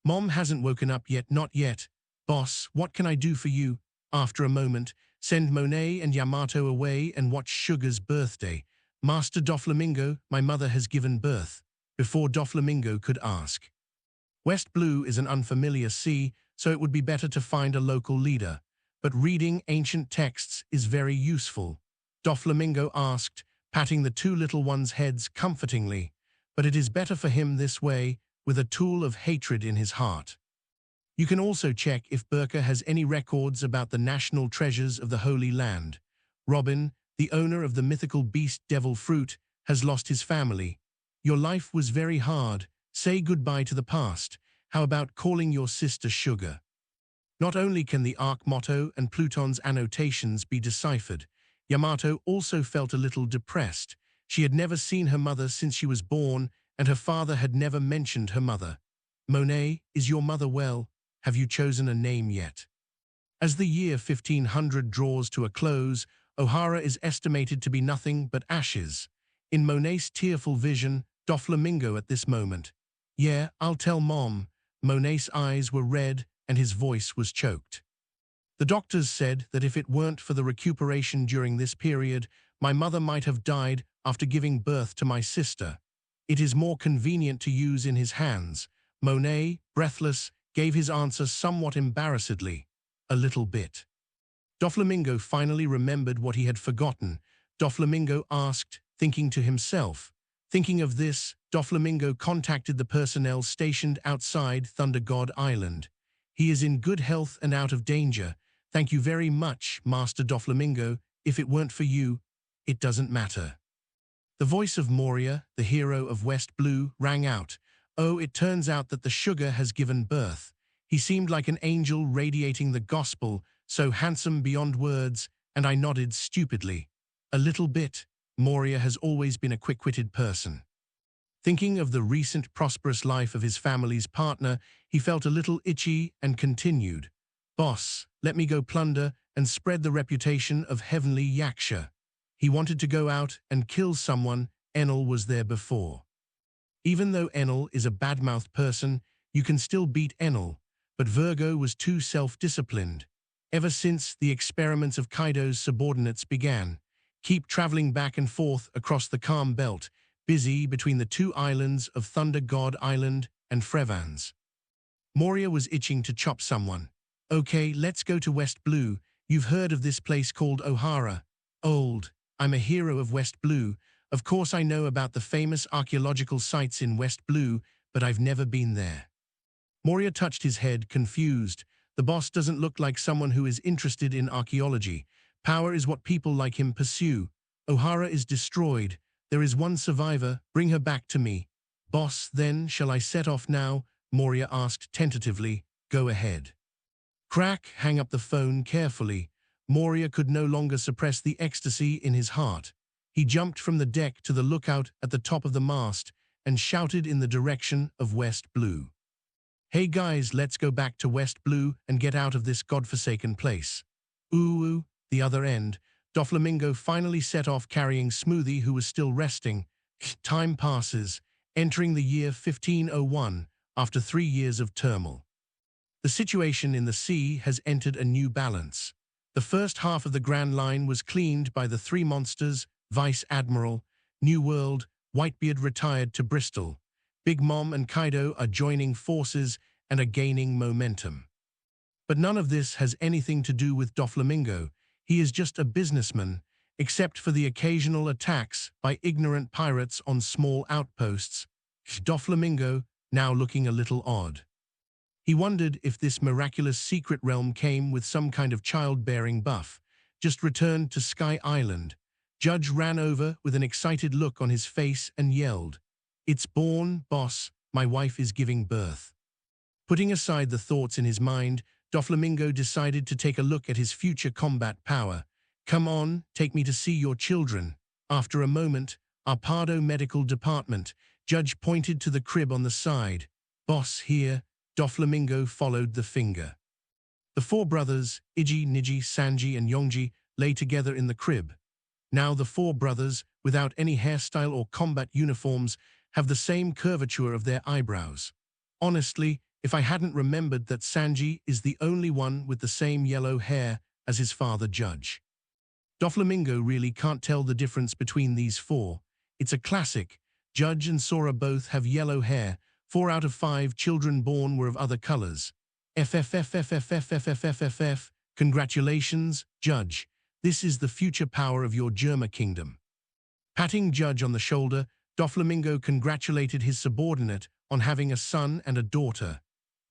"Mom hasn't woken up yet, not yet. Boss, what can I do for you?" After a moment, send Monet and Yamato away and watch Sugar's birthday. "Master Doflamingo, my mother has given birth." Before Doflamingo could ask. West Blue is an unfamiliar sea, so it would be better to find a local leader. But reading ancient texts is very useful. Doflamingo asked, patting the 2 little ones' heads comfortingly. But it is better for him this way, with a tool of hatred in his heart. You can also check if Burka has any records about the national treasures of the Holy Land. Robin, the owner of the mythical beast Devil Fruit, has lost his family. Your life was very hard. Say goodbye to the past. How about calling your sister Sugar? Not only can the Ark motto and Pluton's annotations be deciphered, Yamato also felt a little depressed. She had never seen her mother since she was born, and her father had never mentioned her mother. "Monet, is your mother well? Have you chosen a name yet?" As the year 1500 draws to a close, O'Hara is estimated to be nothing but ashes. In Monet's tearful vision, Doflamingo at this moment. "Yeah, I'll tell Mom." Monet's eyes were red and his voice was choked. "The doctors said that if it weren't for the recuperation during this period, my mother might have died after giving birth to my sister. It is more convenient to use in his hands." Monet, breathless, gave his answer somewhat embarrassedly. "A little bit." Doflamingo finally remembered what he had forgotten. Doflamingo asked, thinking to himself. Thinking of this, Doflamingo contacted the personnel stationed outside Thunder God Island. "He is in good health and out of danger. Thank you very much, Master Doflamingo. If it weren't for you, it doesn't matter." The voice of Moria, the hero of West Blue, rang out. "Oh, it turns out that the sugar has given birth." He seemed like an angel radiating the gospel, so handsome beyond words, and I nodded stupidly. "A little bit." Moria has always been a quick-witted person. Thinking of the recent prosperous life of his family's partner, he felt a little itchy and continued. "Boss, let me go plunder and spread the reputation of heavenly Yaksha." He wanted to go out and kill someone. Enel was there before. Even though Enel is a bad-mouthed person, you can still beat Enel, but Virgo was too self-disciplined. Ever since the experiments of Kaido's subordinates began, keep traveling back and forth across the calm belt, busy between the two islands of Thunder God Island and Frevans. Moria was itching to chop someone. "Okay, let's go to West Blue. You've heard of this place called O'Hara." "Old. I'm a hero of West Blue. Of course I know about the famous archaeological sites in West Blue, but I've never been there." Moria touched his head, confused. The boss doesn't look like someone who is interested in archaeology. Power is what people like him pursue. O'Hara is destroyed. There is one survivor. Bring her back to me. "Boss, then, shall I set off now?" Moria asked tentatively. "Go ahead." Crack, hang up the phone carefully. Moria could no longer suppress the ecstasy in his heart. He jumped from the deck to the lookout at the top of the mast and shouted in the direction of West Blue. "Hey guys, let's go back to West Blue and get out of this godforsaken place." Ooh, the other end. Doflamingo finally set off carrying Smoothie, who was still resting. Time passes, entering the year 1501, after 3 years of turmoil. The situation in the sea has entered a new balance. The first half of the Grand Line was cleaned by the three monsters, Vice Admiral, New World, Whitebeard retired to Bristol. Big Mom and Kaido are joining forces and are gaining momentum. But none of this has anything to do with Doflamingo. He is just a businessman, except for the occasional attacks by ignorant pirates on small outposts. Doflamingo, now looking a little odd. He wondered if this miraculous secret realm came with some kind of childbearing buff. Just returned to Sky Island. Judge ran over with an excited look on his face and yelled, "It's born, boss. My wife is giving birth." Putting aside the thoughts in his mind, Doflamingo decided to take a look at his future combat power. "Come on, take me to see your children." After a moment, Arpado Medical Department. Judge pointed to the crib on the side. "Boss, here." Doflamingo followed the finger. The four brothers, Iji, Niji, Sanji, and Yongji, lay together in the crib. Now the four brothers, without any hairstyle or combat uniforms, have the same curvature of their eyebrows. Honestly, if I hadn't remembered that Sanji is the only one with the same yellow hair as his father Judge. Doflamingo really can't tell the difference between these four. It's a classic. Judge and Sora both have yellow hair. 4 out of 5 children born were of other colors. FFFFFFFFFFF. Congratulations, Judge. This is the future power of your Germa kingdom. Patting Judge on the shoulder, Doflamingo congratulated his subordinate on having a son and a daughter.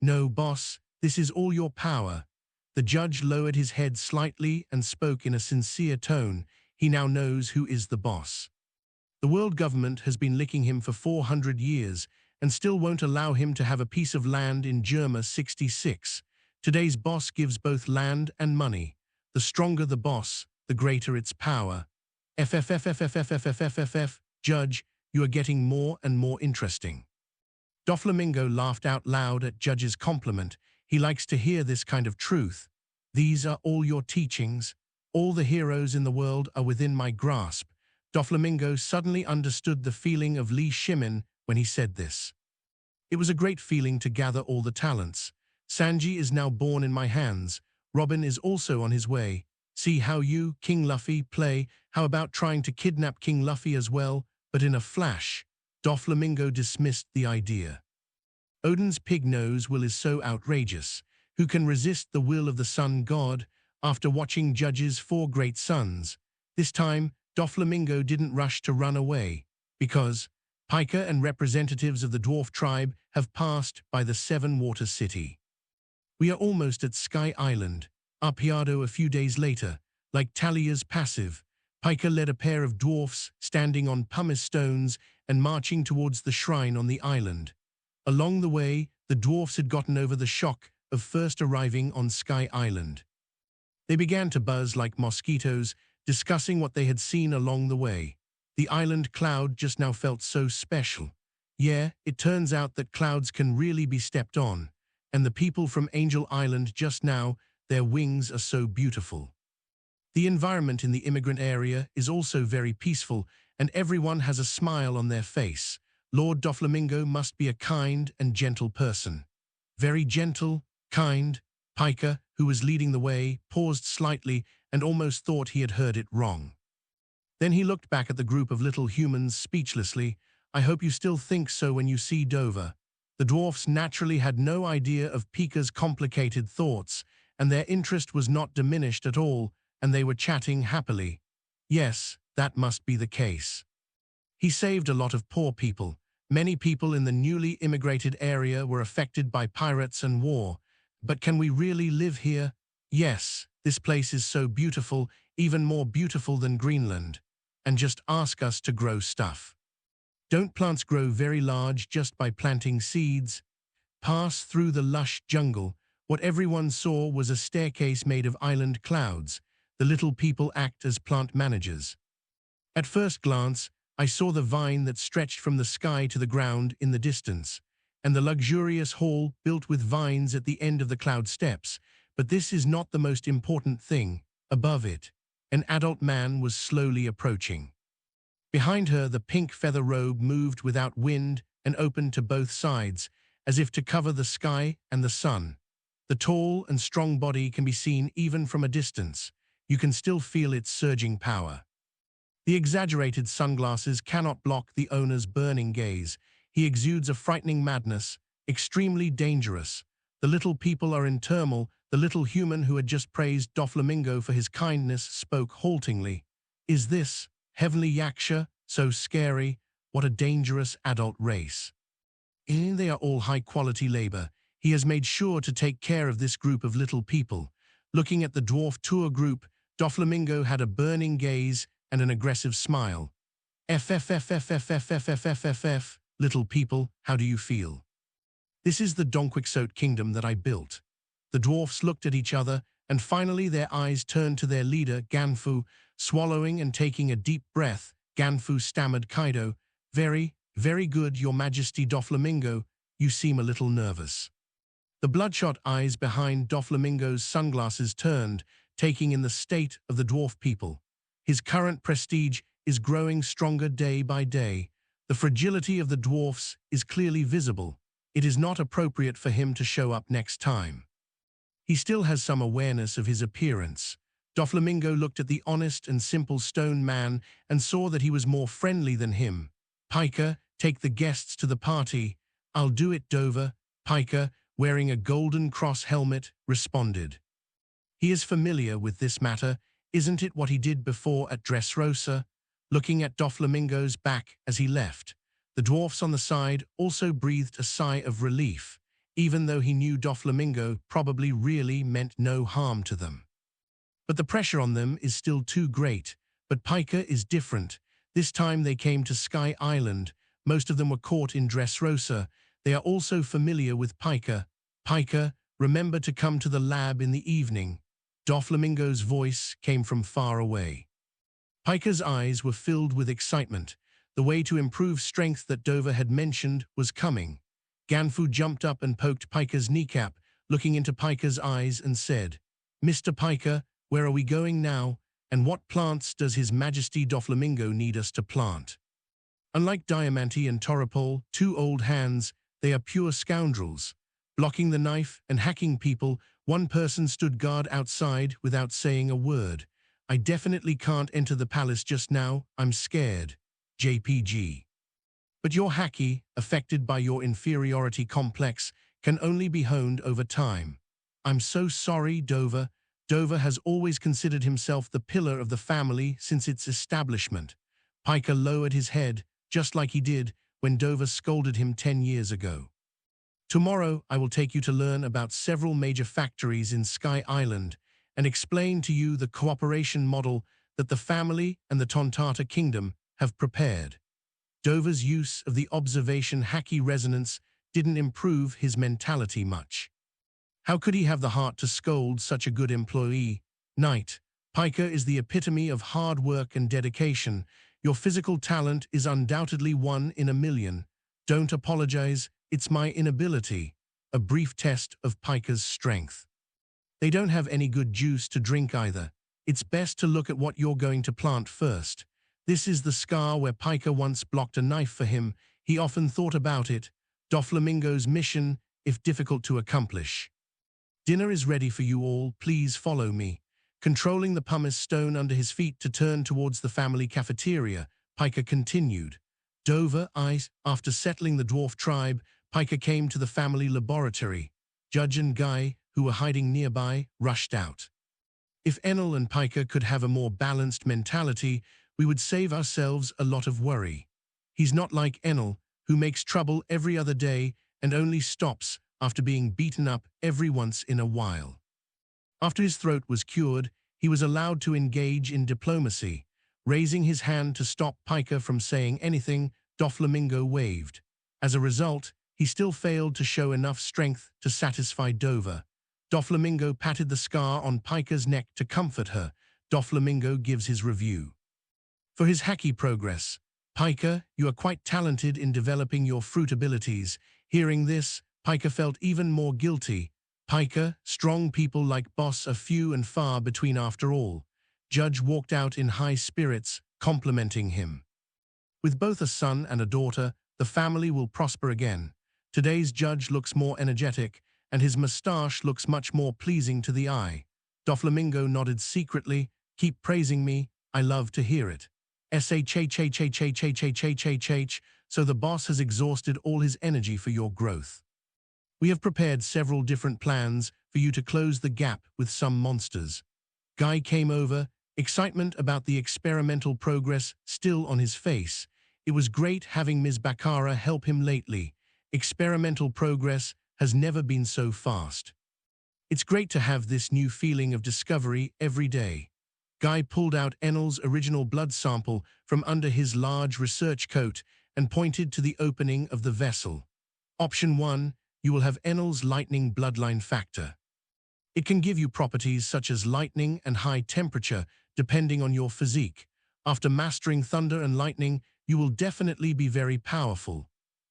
"No, boss, this is all your power." The judge lowered his head slightly and spoke in a sincere tone. He now knows who is the boss. The world government has been licking him for 400 years and still won't allow him to have a piece of land in Germa 66. Today's boss gives both land and money. The stronger the boss, the greater its power. FFFFFFFFFF. Judge, you are getting more and more interesting. Doflamingo laughed out loud at Judge's compliment. He likes to hear this kind of truth. These are all your teachings. All the heroes in the world are within my grasp. Doflamingo suddenly understood the feeling of Li Shimin when he said this. It was a great feeling to gather all the talents. Sanji is now born in my hands. Robin is also on his way. See how you, King Luffy, play. How about trying to kidnap King Luffy as well? But in a flash, Doflamingo dismissed the idea. Odin's pig nose will is so outrageous. Who can resist the will of the sun god? After watching Judge's 4 great sons, this time Doflamingo didn't rush to run away, because Pika and representatives of the dwarf tribe have passed by the 7-water city. We are almost at Sky Island. Arpeado a few days later, like Talia's passive, Pika led a pair of dwarfs standing on pumice stones and marching towards the shrine on the island. Along the way, the dwarfs had gotten over the shock of first arriving on Sky Island. They began to buzz like mosquitoes, discussing what they had seen along the way. The island cloud just now felt so special. Yeah, it turns out that clouds can really be stepped on, and the people from Angel Island just now, their wings are so beautiful. The environment in the immigrant area is also very peaceful, and everyone has a smile on their face. Lord Doflamingo must be a kind and gentle person. Very gentle, kind. Pika, who was leading the way, paused slightly and almost thought he had heard it wrong. Then he looked back at the group of little humans speechlessly. I hope you still think so when you see Dover. The dwarfs naturally had no idea of Pika's complicated thoughts, and their interest was not diminished at all, and they were chatting happily. Yes, that must be the case. He saved a lot of poor people. Many people in the newly immigrated area were affected by pirates and war. But can we really live here? Yes, this place is so beautiful, even more beautiful than Greenland. And just ask us to grow stuff. Don't plants grow very large just by planting seeds? Pass through the lush jungle. What everyone saw was a staircase made of island clouds. The little people act as plant managers. At first glance, I saw the vine that stretched from the sky to the ground in the distance, and the luxurious hall built with vines at the end of the cloud steps. But this is not the most important thing. Above it, an adult man was slowly approaching. Behind her, the pink feather robe moved without wind and opened to both sides, as if to cover the sky and the sun. The tall and strong body can be seen even from a distance. You can still feel its surging power. The exaggerated sunglasses cannot block the owner's burning gaze. He exudes a frightening madness, extremely dangerous. The little people are in turmoil. The little human who had just praised Doflamingo for his kindness spoke haltingly. Is this, heavenly Yaksha, so scary? What a dangerous adult race. They are all high-quality labor. He has made sure to take care of this group of little people. Looking at the dwarf tour group, Doflamingo had a burning gaze and an aggressive smile. FFFFFFFFFFF, little people, how do you feel? This is the Donquixote kingdom that I built. The dwarfs looked at each other, and finally their eyes turned to their leader, Ganfu. Swallowing and taking a deep breath, Ganfu stammered Kaido, Very, very good, Your Majesty Doflamingo. You seem a little nervous. The bloodshot eyes behind Doflamingo's sunglasses turned, taking in the state of the dwarf people. His current prestige is growing stronger day by day. The fragility of the dwarfs is clearly visible. It is not appropriate for him to show up next time. He still has some awareness of his appearance. Doflamingo looked at the honest and simple stone man and saw that he was more friendly than him. Pika, take the guests to the party. I'll do it, Dover. Pika, wearing a golden cross helmet, responded. He is familiar with this matter. Isn't it what he did before at Dressrosa? Looking at Doflamingo's back as he left, the dwarfs on the side also breathed a sigh of relief, even though he knew Doflamingo probably really meant no harm to them. But the pressure on them is still too great. But Pika is different. This time they came to Sky Island. Most of them were caught in Dressrosa. They are also familiar with Pika. Pika, remember to come to the lab in the evening. Doflamingo's voice came from far away. Pika's eyes were filled with excitement. The way to improve strength that Dover had mentioned was coming. Ganfu jumped up and poked Pika's kneecap, looking into Pika's eyes and said, Mr. Piker, where are we going now, and what plants does His Majesty Doflamingo need us to plant? Unlike Diamante and Toropol, two old hands, they are pure scoundrels. Blocking the knife and hacking people, one person stood guard outside without saying a word. I definitely can't enter the palace just now, I'm scared. JPG. But your hacky, affected by your inferiority complex, can only be honed over time. I'm so sorry, Dover. Dover has always considered himself the pillar of the family since its establishment. Piker lowered his head, just like he did when Dover scolded him 10 years ago. Tomorrow, I will take you to learn about several major factories in Sky Island and explain to you the cooperation model that the family and the Tontata Kingdom have prepared. Dover's use of the observation hacky resonance didn't improve his mentality much. How could he have the heart to scold such a good employee? Knight, Piker is the epitome of hard work and dedication. Your physical talent is undoubtedly 1 in a million. Don't apologize, it's my inability. A brief test of Piker's strength. They don't have any good juice to drink either. It's best to look at what you're going to plant first. This is the scar where Piker once blocked a knife for him. He often thought about it. Doflamingo's mission, if difficult to accomplish. Dinner is ready for you all, please follow me. Controlling the pumice stone under his feet to turn towards the family cafeteria, Piker continued. Dover, after settling the dwarf tribe, Piker came to the family laboratory. Judge and Guy, who were hiding nearby, rushed out. If Enel and Piker could have a more balanced mentality, we would save ourselves a lot of worry. He's not like Enel, who makes trouble every other day and only stops after being beaten up every once in a while. After his throat was cured, he was allowed to engage in diplomacy. Raising his hand to stop Piker from saying anything, Doflamingo waved. As a result, he still failed to show enough strength to satisfy Dover. Doflamingo patted the scar on Piker's neck to comfort her. Doflamingo gives his review. For his hacky progress, Piker, you are quite talented in developing your fruit abilities. Hearing this, Piker felt even more guilty. Piker, strong people like Boss are few and far between after all. Judge walked out in high spirits, complimenting him. With both a son and a daughter, the family will prosper again. Today's Judge looks more energetic, and his moustache looks much more pleasing to the eye. Doflamingo nodded secretly. Keep praising me, I love to hear it. So the boss has exhausted all his energy for your growth. We have prepared several different plans for you to close the gap with some monsters. Guy came over, excitement about the experimental progress still on his face. It was great having Ms. Baccara help him lately. Experimental progress has never been so fast. It's great to have this new feeling of discovery every day. Guy pulled out Enel's original blood sample from under his large research coat and pointed to the opening of the vessel. Option 1. You will have Enel's lightning bloodline factor. It can give you properties such as lightning and high temperature, depending on your physique. After mastering thunder and lightning, you will definitely be very powerful.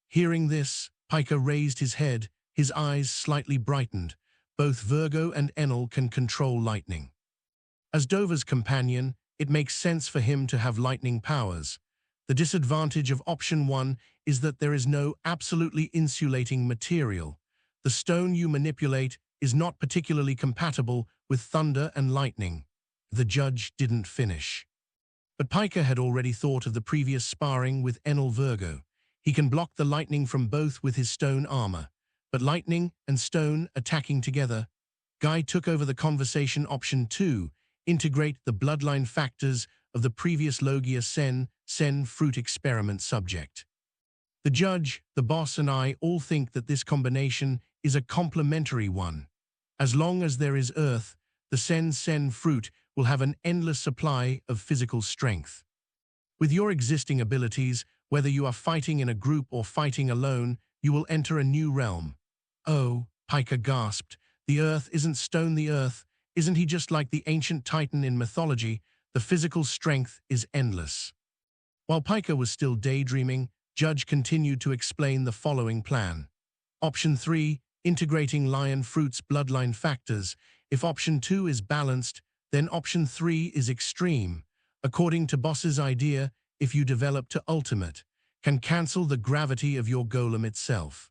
Hearing this, Piker raised his head, his eyes slightly brightened. Both Virgo and Enel can control lightning. As Dover's companion, it makes sense for him to have lightning powers. The disadvantage of option 1 is that there is no absolutely insulating material. The stone you manipulate is not particularly compatible with thunder and lightning. The judge didn't finish. But Piker had already thought of the previous sparring with Enel Virgo. He can block the lightning from both with his stone armor. But lightning and stone attacking together. Guy took over the conversation. Option 2, integrate the bloodline factors of the previous Logia Sen fruit experiment subject. The judge, the boss, and I all think that this combination is a complementary one. As long as there is earth, the Sen fruit will have an endless supply of physical strength. With your existing abilities, whether you are fighting in a group or fighting alone, you will enter a new realm. Oh, Piker gasped, the earth isn't stone. The earth, isn't he just like the ancient Titan in mythology? The physical strength is endless. While Piker was still daydreaming, Judge continued to explain the following plan. Option 3, integrating lion fruit's bloodline factors. If option 2 is balanced, then option 3 is extreme. According to boss's idea, if you develop to ultimate, can cancel the gravity of your golem itself.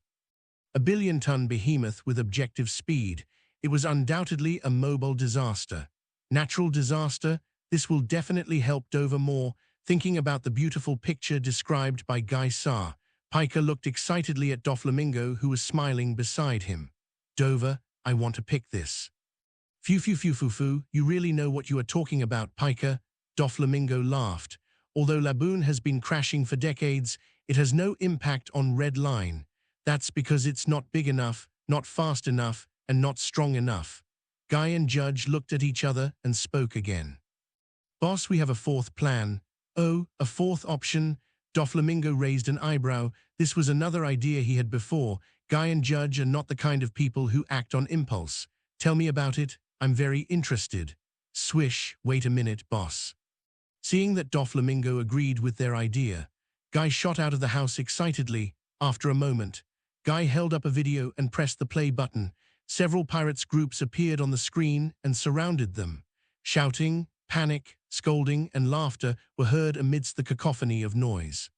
A billion-ton behemoth with objective speed, it was undoubtedly a mobile disaster. Natural disaster, this will definitely help Dover more. Thinking about the beautiful picture described by Guy Sarr, Piker looked excitedly at Doflamingo, who was smiling beside him. Dover, I want to pick this. Phew, phew, phew, phew, phew, you really know what you are talking about, Piker. Doflamingo laughed. Although Laboon has been crashing for decades, it has no impact on Red Line. That's because it's not big enough, not fast enough, and not strong enough. Guy and Judge looked at each other and spoke again. Boss, we have a fourth plan. Oh, a fourth option? Doflamingo raised an eyebrow. This was another idea he had before. Guy and Judge are not the kind of people who act on impulse. Tell me about it. I'm very interested. Swish, wait a minute, boss. Seeing that Doflamingo agreed with their idea, Guy shot out of the house excitedly. After a moment, Guy held up a video and pressed the play button. Several pirates groups appeared on the screen and surrounded them. Shouting, panic, scolding, and laughter were heard amidst the cacophony of noise.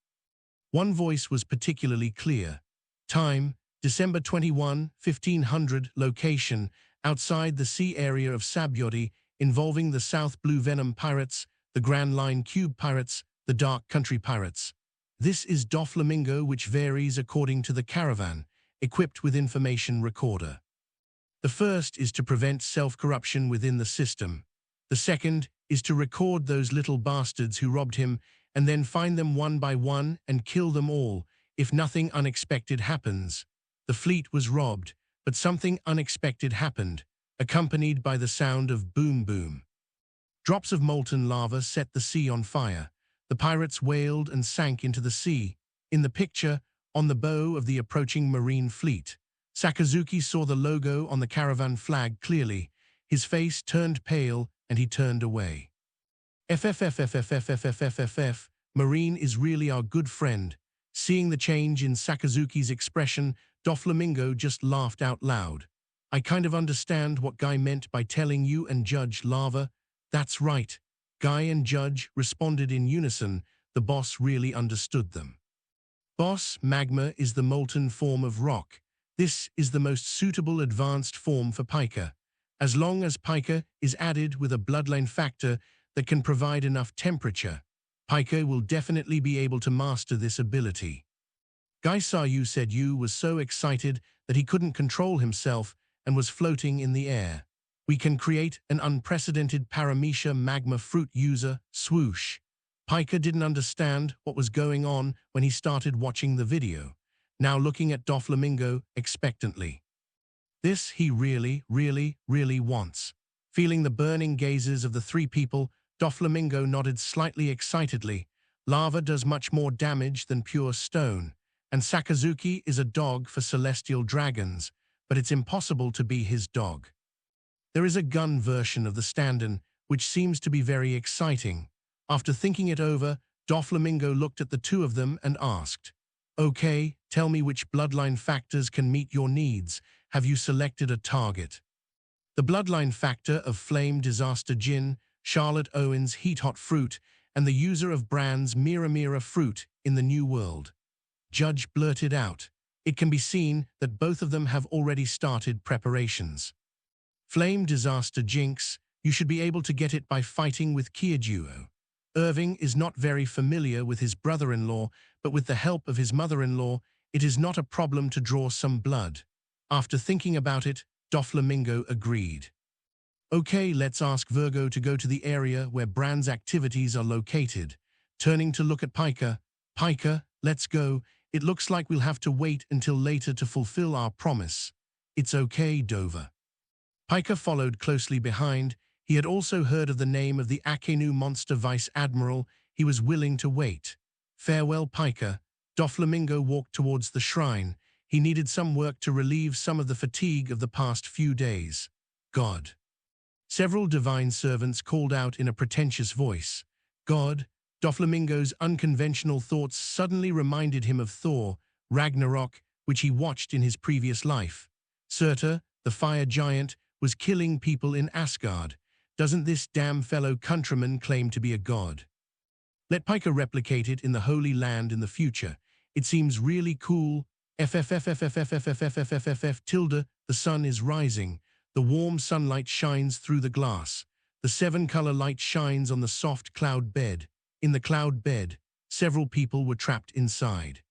One voice was particularly clear. Time, December 21, 1500. Location, outside the sea area of Sabyodi, involving the South Blue Venom Pirates, the Grand Line Cube Pirates, the Dark Country Pirates. This is Doflamingo, which varies according to the caravan, equipped with information recorder. The first is to prevent self-corruption within the system. The second is to record those little bastards who robbed him and then find them one by one and kill them all if nothing unexpected happens. The fleet was robbed, but something unexpected happened, accompanied by the sound of boom boom. Drops of molten lava set the sea on fire. The pirates wailed and sank into the sea. In the picture, on the bow of the approaching marine fleet, Sakazuki saw the logo on the caravan flag clearly. His face turned pale and he turned away. FFFFFFFFFFF, Marine is really our good friend. Seeing the change in Sakazuki's expression, Doflamingo just laughed out loud. I kind of understand what Guy meant by telling you and Judge Lava. That's right. Guy and Judge responded in unison. The boss really understood them. Boss, magma is the molten form of rock. This is the most suitable advanced form for Piker. As long as Piker is added with a bloodline factor that can provide enough temperature, Piker will definitely be able to master this ability. Guy Saryu said you was so excited that he couldn't control himself and was floating in the air. We can create an unprecedented paramecia magma fruit user, swoosh. Piker didn't understand what was going on when he started watching the video, now looking at Doflamingo expectantly. This he really, really, really wants. Feeling the burning gazes of the three people, Doflamingo nodded slightly excitedly. Lava does much more damage than pure stone, and Sakazuki is a dog for celestial dragons, but it's impossible to be his dog. There is a gun version of the stand-in, which seems to be very exciting. After thinking it over, Doflamingo looked at the two of them and asked, Okay, tell me which bloodline factors can meet your needs. Have you selected a target? The bloodline factor of Flame Disaster Gin, Charlotte Owens Heat Hot Fruit, and the user of Brand's Mira Mira Fruit in the New World. Judge blurted out. It can be seen that both of them have already started preparations. Flame Disaster Jinx, you should be able to get it by fighting with Kyojuo. Irving is not very familiar with his brother-in-law, but with the help of his mother-in-law, it is not a problem to draw some blood. After thinking about it, Doflamingo agreed. Okay, let's ask Virgo to go to the area where Brand's activities are located. Turning to look at Piker. Piker, let's go. It looks like we'll have to wait until later to fulfill our promise. It's okay, Dover. Piker followed closely behind. He had also heard of the name of the Akenu monster vice admiral. He was willing to wait. Farewell, Piker. Doflamingo walked towards the shrine. He needed some work to relieve some of the fatigue of the past few days. God. Several divine servants called out in a pretentious voice. God. Doflamingo's unconventional thoughts suddenly reminded him of Thor, Ragnarok, which he watched in his previous life. Surtur, the fire giant, was killing people in Asgard. Doesn't this damn fellow countryman claim to be a god? Let Pika replicate it in the Holy Land in the future. It seems really cool. FFFFFFFFFFFFF tilde, the sun is rising. The warm sunlight shines through the glass. The seven-color light shines on the soft cloud bed. In the cloud bed, several people were trapped inside.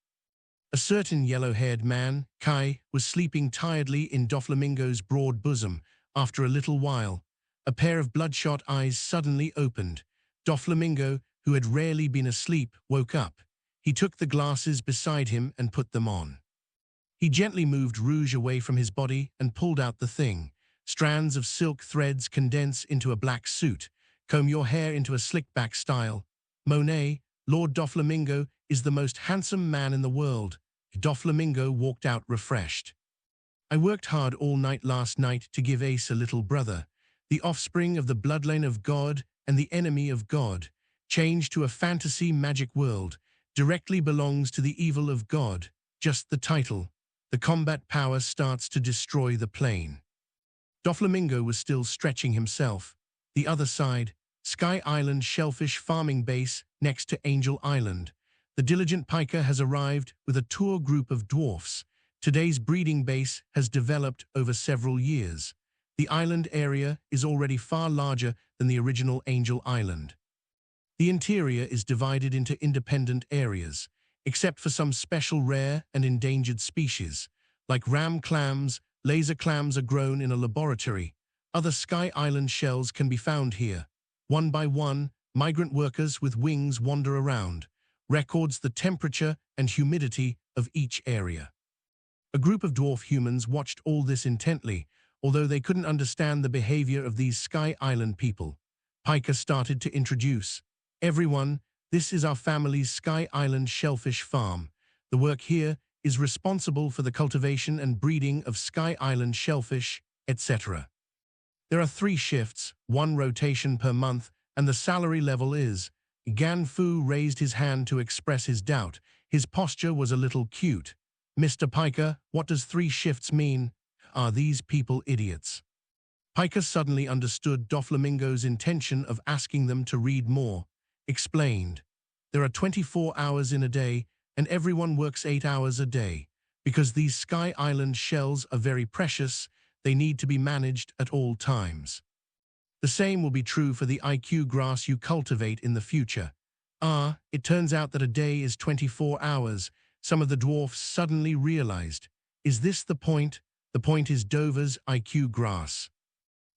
A certain yellow-haired man, Kai, was sleeping tiredly in Doflamingo's broad bosom. After a little while, a pair of bloodshot eyes suddenly opened. Doflamingo, who had rarely been asleep, woke up. He took the glasses beside him and put them on. He gently moved rouge away from his body and pulled out the thing. Strands of silk threads condense into a black suit. Comb your hair into a slick-back style. Monet, Lord Doflamingo, is the most handsome man in the world. Doflamingo walked out refreshed. I worked hard all night last night to give Ace a little brother. The offspring of the bloodline of God and the enemy of God. Changed to a fantasy magic world. Directly belongs to the evil of God. Just the title. The combat power starts to destroy the plane. Doflamingo was still stretching himself. The other side, Sky Island Shellfish Farming Base next to Angel Island. The diligent Pika has arrived with a tour group of dwarfs. Today's breeding base has developed over several years. The island area is already far larger than the original Angel Island. The interior is divided into independent areas, except for some special rare and endangered species. Like ram clams, laser clams are grown in a laboratory. Other Sky Island shells can be found here. One by one, migrant workers with wings wander around, records the temperature and humidity of each area. A group of dwarf humans watched all this intently, although they couldn't understand the behavior of these Sky Island people. Pika started to introduce. Everyone, this is our family's Sky Island shellfish farm. The work here is responsible for the cultivation and breeding of Sky Island shellfish, etc. There are 3 shifts, 1 rotation per month, and the salary level is. Ganfu raised his hand to express his doubt. His posture was a little cute. Mr. Pika, what does 3 shifts mean? Are these people idiots? Pika suddenly understood Doflamingo's intention of asking them to read more. Explained. There are 24 hours in a day, and everyone works 8 hours a day. Because these Sky Island shells are very precious, they need to be managed at all times. The same will be true for the IQ grass you cultivate in the future. It turns out that a day is 24 hours. Some of the dwarfs suddenly realized. Is this the point? The point is Dova's IQ grass.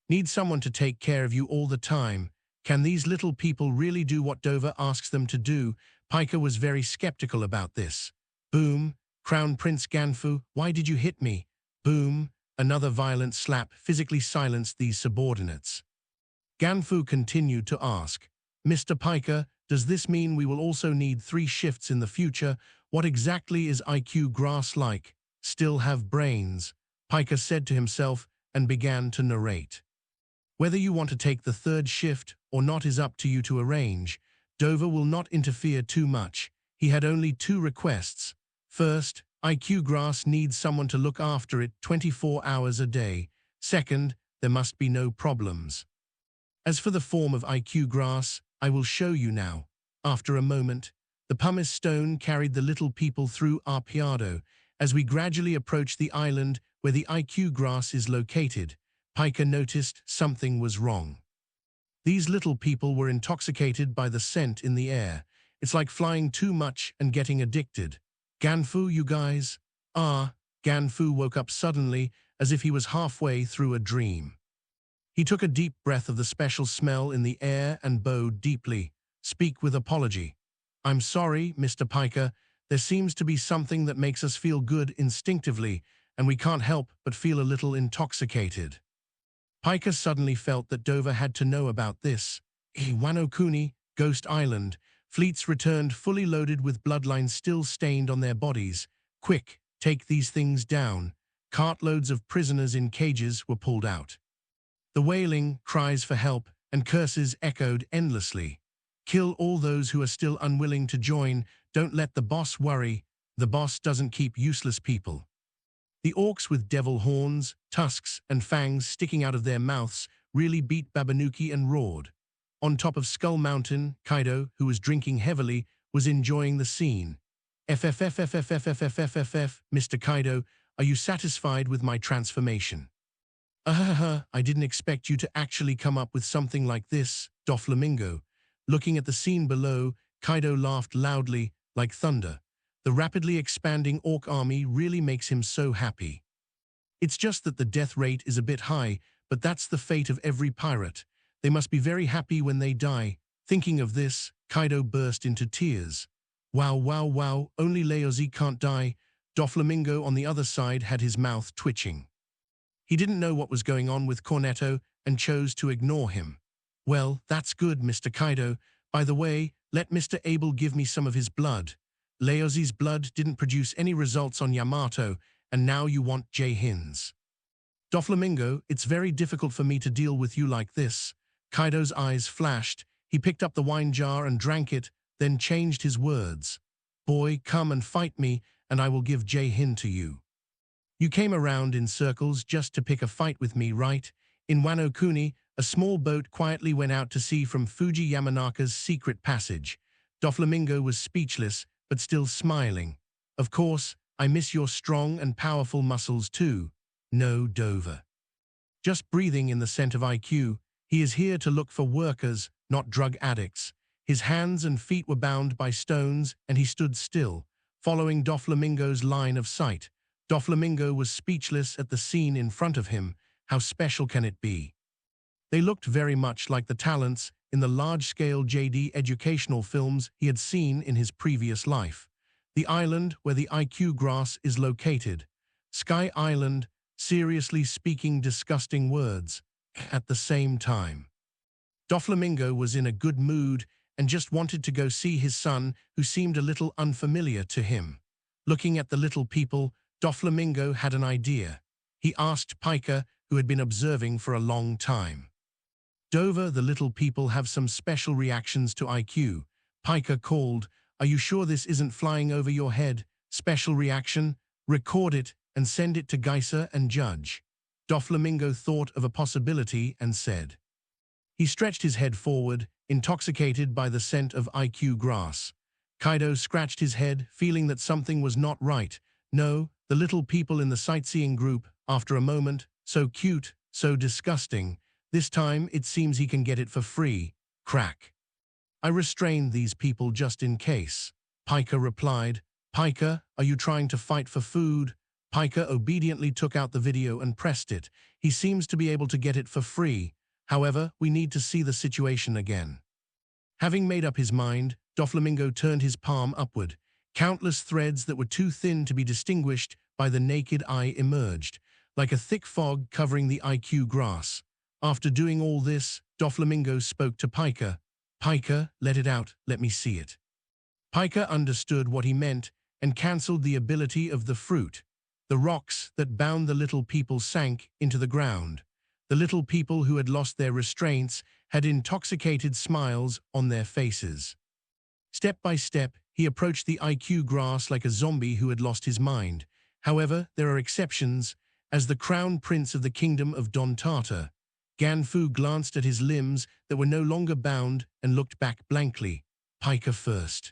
Need someone to take care of you all the time. Can these little people really do what Dova asks them to do? Pika was very skeptical about this. Boom. Crown Prince Ganfu, why did you hit me? Boom. Another violent slap physically silenced these subordinates. Ganfu continued to ask, Mr. Pika, does this mean we will also need 3 shifts in the future? What exactly is IQ grass like? Still have brains, Pika said to himself and began to narrate. Whether you want to take the 3rd shift or not is up to you to arrange. Dova will not interfere too much. He had only 2 requests. First, IQ grass needs someone to look after it 24 hours a day. Second, there must be no problems. As for the form of IQ grass, I will show you now. After a moment, the pumice stone carried the little people through Arpeado. As we gradually approached the island where the IQ grass is located, Pika noticed something was wrong. These little people were intoxicated by the scent in the air. It's like flying too much and getting addicted. Ganfu, you guys? Ganfu woke up suddenly as if he was halfway through a dream. He took a deep breath of the special smell in the air and bowed deeply. Speak with apology. I'm sorry, Mr. Pika. There seems to be something that makes us feel good instinctively, and we can't help but feel a little intoxicated. Pika suddenly felt that Dova had to know about this. Wano-kuni, Ghost Island. Fleets returned fully loaded with bloodlines still stained on their bodies. Quick, take these things down. Cartloads of prisoners in cages were pulled out. The wailing, cries for help, and curses echoed endlessly. Kill all those who are still unwilling to join. Don't let the boss worry. The boss doesn't keep useless people. The orcs with devil horns, tusks, and fangs sticking out of their mouths really beat Babanuki and roared. On top of Skull Mountain, Kaido, who was drinking heavily, was enjoying the scene. FFFFFFFFFFF, Mr. Kaido, are you satisfied with my transformation? I didn't expect you to actually come up with something like this, Doflamingo. Looking at the scene below, Kaido laughed loudly, like thunder. The rapidly expanding orc army really makes him so happy. It's just that the death rate is a bit high, but that's the fate of every pirate. They must be very happy when they die. Thinking of this, Kaido burst into tears. Wow, wow, wow, only Laozi can't die. Doflamingo on the other side had his mouth twitching. He didn't know what was going on with Cornetto and chose to ignore him. Well, that's good, Mr. Kaido. By the way, let Mr. Abel give me some of his blood. Laozi's blood didn't produce any results on Yamato, and now you want J-Hins. Doflamingo, it's very difficult for me to deal with you like this. Kaido's eyes flashed. He picked up the wine jar and drank it, then changed his words. Boy, come and fight me, and I will give J-Hin to you. You came around in circles just to pick a fight with me, right? In Wano Kuni, a small boat quietly went out to sea from Fuji Yamanaka's secret passage. Doflamingo was speechless, but still smiling. Of course, I miss your strong and powerful muscles too. No, Dover. Just breathing in the scent of IQ, he is here to look for workers, not drug addicts. His hands and feet were bound by stones, and he stood still, following Doflamingo's line of sight. Doflamingo was speechless at the scene in front of him. How special can it be? They looked very much like the talents in the large-scale JD educational films he had seen in his previous life. The island where the IQ grass is located. Sky Island, seriously speaking disgusting words, at the same time. Doflamingo was in a good mood and just wanted to go see his son, who seemed a little unfamiliar to him. Looking at the little people, Doflamingo had an idea. He asked Pika, who had been observing for a long time. Dover, the little people have some special reactions to IQ. Pika called, are you sure this isn't flying over your head? Special reaction? Record it and send it to Geyser and Judge. Doflamingo thought of a possibility and said. He stretched his head forward, intoxicated by the scent of IQ grass. Kaido scratched his head, feeling that something was not right. No, the little people in the sightseeing group, after a moment, so cute, so disgusting. This time it seems he can get it for free. Crack. I restrained these people just in case. Pika replied. Pika, are you trying to fight for food? Pika obediently took out the video and pressed it. He seems to be able to get it for free. However, we need to see the situation again. Having made up his mind, Doflamingo turned his palm upward. Countless threads that were too thin to be distinguished by the naked eye emerged, like a thick fog covering the IQ grass. After doing all this, Doflamingo spoke to Pika. Pika, let it out, let me see it. Pika understood what he meant and cancelled the ability of the fruit. The rocks that bound the little people sank into the ground. The little people who had lost their restraints had intoxicated smiles on their faces. Step by step, he approached the IQ grass like a zombie who had lost his mind. However, there are exceptions. As the crown prince of the kingdom of Don Tartar, Ganfu glanced at his limbs that were no longer bound and looked back blankly. Pika first.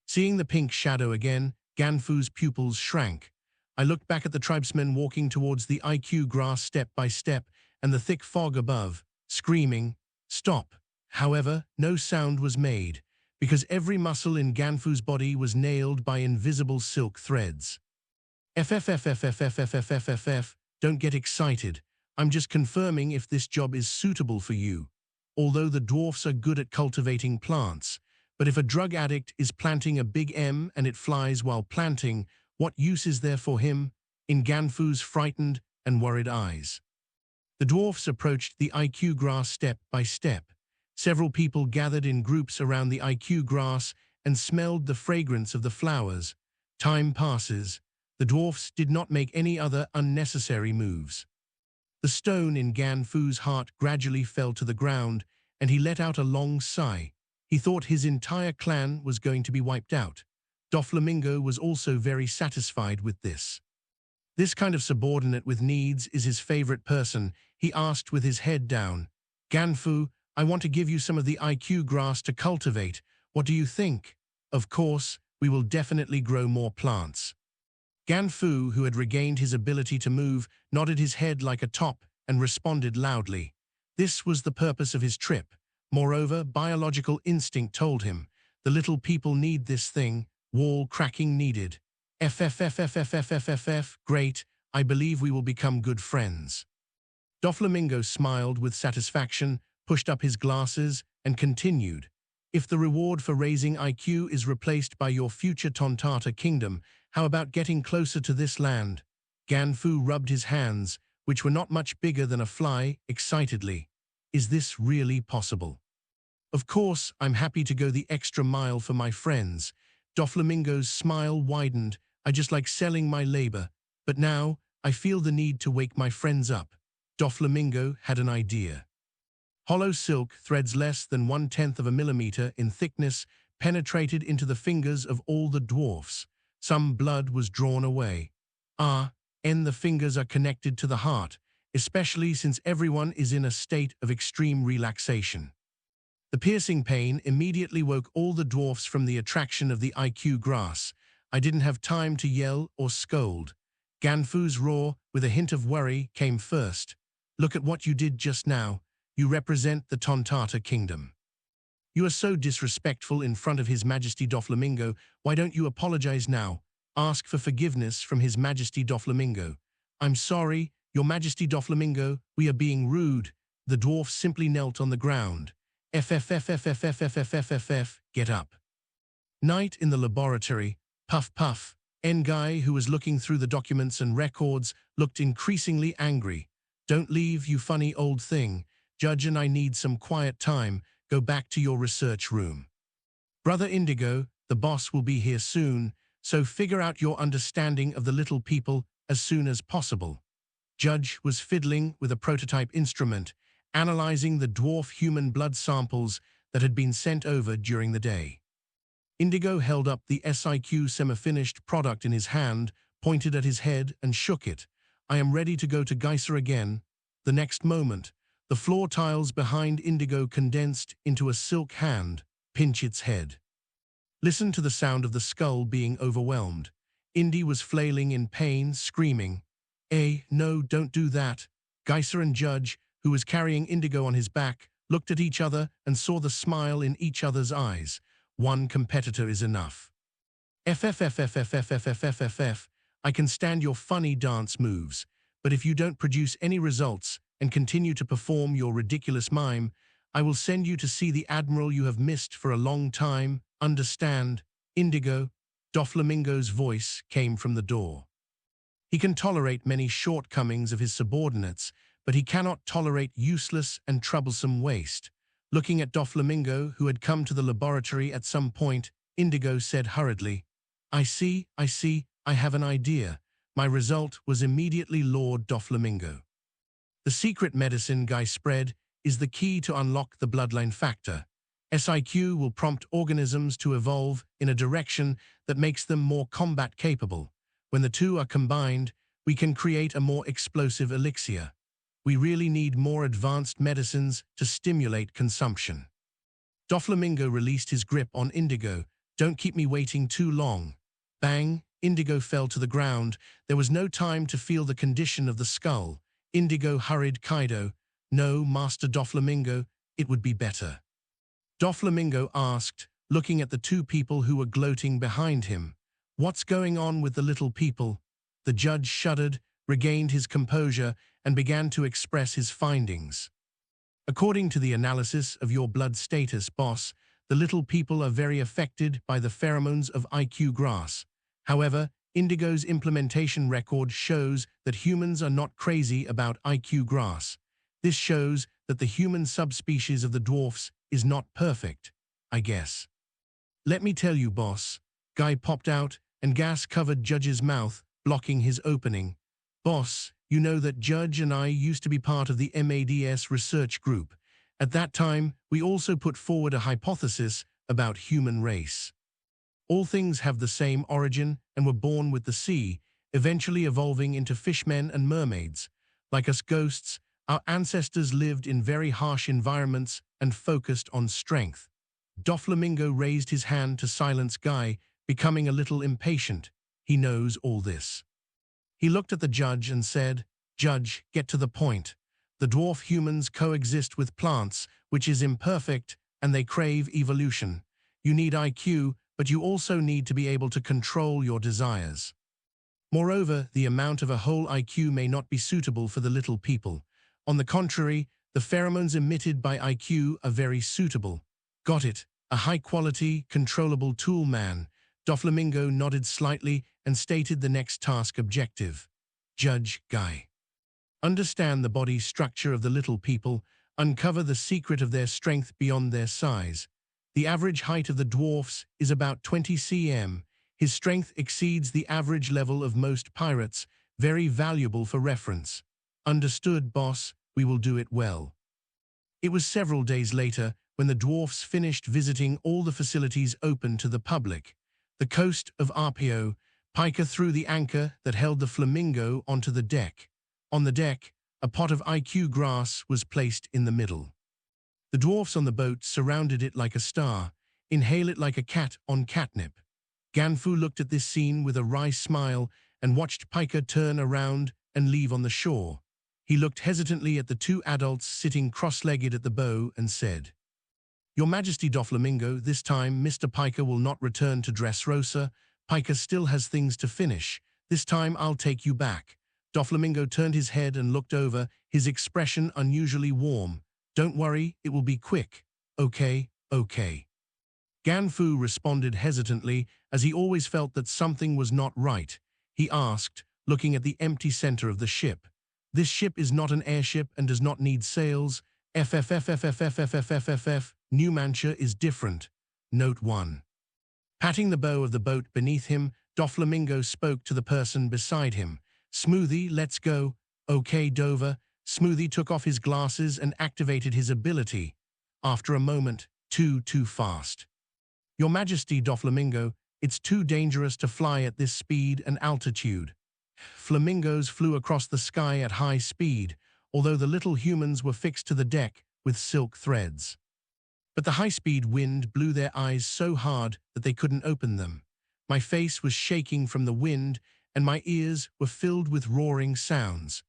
Seeing the pink shadow again, Ganfu's pupils shrank. I looked back at the tribesmen walking towards the IQ grass step by step and the thick fog above, screaming, stop. However, no sound was made, because every muscle in Ganfu's body was nailed by invisible silk threads. FFFFFFFFFFF, don't get excited. I'm just confirming if this job is suitable for you. Although the dwarfs are good at cultivating plants, but if a drug addict is planting a big M and it flies while planting, what use is there for him? In Ganfu's frightened and worried eyes. The dwarfs approached the IQ grass step by step. Several people gathered in groups around the IQ grass and smelled the fragrance of the flowers. Time passes. The dwarfs did not make any other unnecessary moves. The stone in Ganfu's heart gradually fell to the ground, and he let out a long sigh. He thought his entire clan was going to be wiped out. Doflamingo was also very satisfied with this. This kind of subordinate with needs is his favorite person, he asked with his head down. Ganfu, I want to give you some of the IQ grass to cultivate. What do you think? Of course, we will definitely grow more plants. Ganfu, who had regained his ability to move, nodded his head like a top and responded loudly. This was the purpose of his trip. Moreover, biological instinct told him, the little people need this thing, wall cracking needed. FFFFFFFFF, great, I believe we will become good friends. Doflamingo smiled with satisfaction, pushed up his glasses, and continued. If the reward for raising IQ is replaced by your future Tontata kingdom, how about getting closer to this land? Ganfu rubbed his hands, which were not much bigger than a fly, excitedly. Is this really possible? Of course, I'm happy to go the extra mile for my friends. Doflamingo's smile widened. I just like selling my labor. But now, I feel the need to wake my friends up. Doflamingo had an idea. Hollow silk, threads less than 1/10 of a millimeter in thickness, penetrated into the fingers of all the dwarfs. Some blood was drawn away. The fingers are connected to the heart, especially since everyone is in a state of extreme relaxation. The piercing pain immediately woke all the dwarfs from the attraction of the IQ grass. I didn't have time to yell or scold. Ganfu's roar, with a hint of worry, came first. Look at what you did just now. You represent the Tontata kingdom. You are so disrespectful in front of His Majesty Doflamingo. Why don't you apologize now? Ask for forgiveness from His Majesty Doflamingo. I'm sorry, Your Majesty Doflamingo, we are being rude. The dwarf simply knelt on the ground. FFFFFFFFFFF, get up. Night in the laboratory, puff puff. Ngai, who was looking through the documents and records, looked increasingly angry. Don't leave, you funny old thing. Judge and I need some quiet time. Go back to your research room. Brother Indigo, the boss will be here soon, so figure out your understanding of the little people as soon as possible. Judge was fiddling with a prototype instrument, analyzing the dwarf human blood samples that had been sent over during the day. Indigo held up the SIQ semi-finished product in his hand, pointed at his head, and shook it. I am ready to go to Geyser again. The next moment, the floor tiles behind Indigo condensed into a silk hand. Pinch its head. Listen to the sound of the skull being overwhelmed. Indy was flailing in pain, screaming. No, don't do that. Geyser and Judge, who was carrying Indigo on his back, looked at each other and saw the smile in each other's eyes. One competitor is enough. FFFFFFFFFF, I can stand your funny dance moves, but if you don't produce any results and continue to perform your ridiculous mime, I will send you to see the Admiral you have missed for a long time. Understand? Indigo, Doflamingo's voice came from the door. He can tolerate many shortcomings of his subordinates, but he cannot tolerate useless and troublesome waste. Looking at Doflamingo, who had come to the laboratory at some point, Indigo said hurriedly, I see, I have an idea. My result was immediately Lord Doflamingo. The secret medicine Guy spread is the key to unlock the bloodline factor. SIQ will prompt organisms to evolve in a direction that makes them more combat capable. When the two are combined, we can create a more explosive elixir. We really need more advanced medicines to stimulate consumption. Doflamingo released his grip on Indigo. Don't keep me waiting too long. Bang! Indigo fell to the ground. There was no time to feel the condition of the skull. Indigo hurried Kaido. No, Master Doflamingo, it would be better. Doflamingo asked, looking at the two people who were gloating behind him. What's going on with the little people? The judge shuddered, regained his composure, and began to express his findings. According to the analysis of your blood status, boss, the little people are very affected by the pheromones of IQ grass. However, Indigo's implementation record shows that humans are not crazy about IQ grass. This shows that the human subspecies of the dwarfs is not perfect, I guess. Let me tell you, boss. Guy popped out, and gas covered Judge's mouth, blocking his opening. Boss, you know that Judge and I used to be part of the MADS research group. At that time, we also put forward a hypothesis about human race. All things have the same origin and were born with the sea, eventually evolving into fishmen and mermaids. Like us ghosts, our ancestors lived in very harsh environments and focused on strength. Doflamingo raised his hand to silence Guy, becoming a little impatient. He knows all this. He looked at the judge and said, "Judge, get to the point. The dwarf humans coexist with plants, which is imperfect, and they crave evolution. You need IQ, but you also need to be able to control your desires. Moreover, the amount of a whole IQ may not be suitable for the little people. On the contrary, the pheromones emitted by IQ are very suitable." "Got it. A high-quality, controllable tool man." Doflamingo nodded slightly and stated the next task objective. Judge Guy. Understand the body structure of the little people, uncover the secret of their strength beyond their size. The average height of the dwarfs is about 20 cm. His strength exceeds the average level of most pirates, very valuable for reference. Understood, boss, we will do it well. It was several days later when the dwarfs finished visiting all the facilities open to the public. The coast of Arpio, Piker threw the anchor that held the flamingo onto the deck. On the deck, a pot of IQ grass was placed in the middle. The dwarfs on the boat surrounded it like a star, inhale it like a cat on catnip. Ganfu looked at this scene with a wry smile and watched Piker turn around and leave on the shore. He looked hesitantly at the two adults sitting cross-legged at the bow and said, "Your Majesty Doflamingo, this time Mr. Piker will not return to Dressrosa. Piker still has things to finish. This time I'll take you back." Doflamingo turned his head and looked over, his expression unusually warm. "Don't worry, it will be quick." "Okay, okay." Ganfu responded hesitantly, as he always felt that something was not right. He asked, looking at the empty center of the ship, "This ship is not an airship and does not need sails. FFFFFFFFFFF. Numantia is different." Note 1. Patting the bow of the boat beneath him, Doflamingo spoke to the person beside him. "Smoothie, let's go." "Okay, Dover." Smoothie took off his glasses and activated his ability. After a moment, too fast. "Your Majesty Doflamingo, it's too dangerous to fly at this speed and altitude." Flamingos flew across the sky at high speed, although the little humans were fixed to the deck with silk threads. But the high-speed wind blew their eyes so hard that they couldn't open them. My face was shaking from the wind, and my ears were filled with roaring sounds.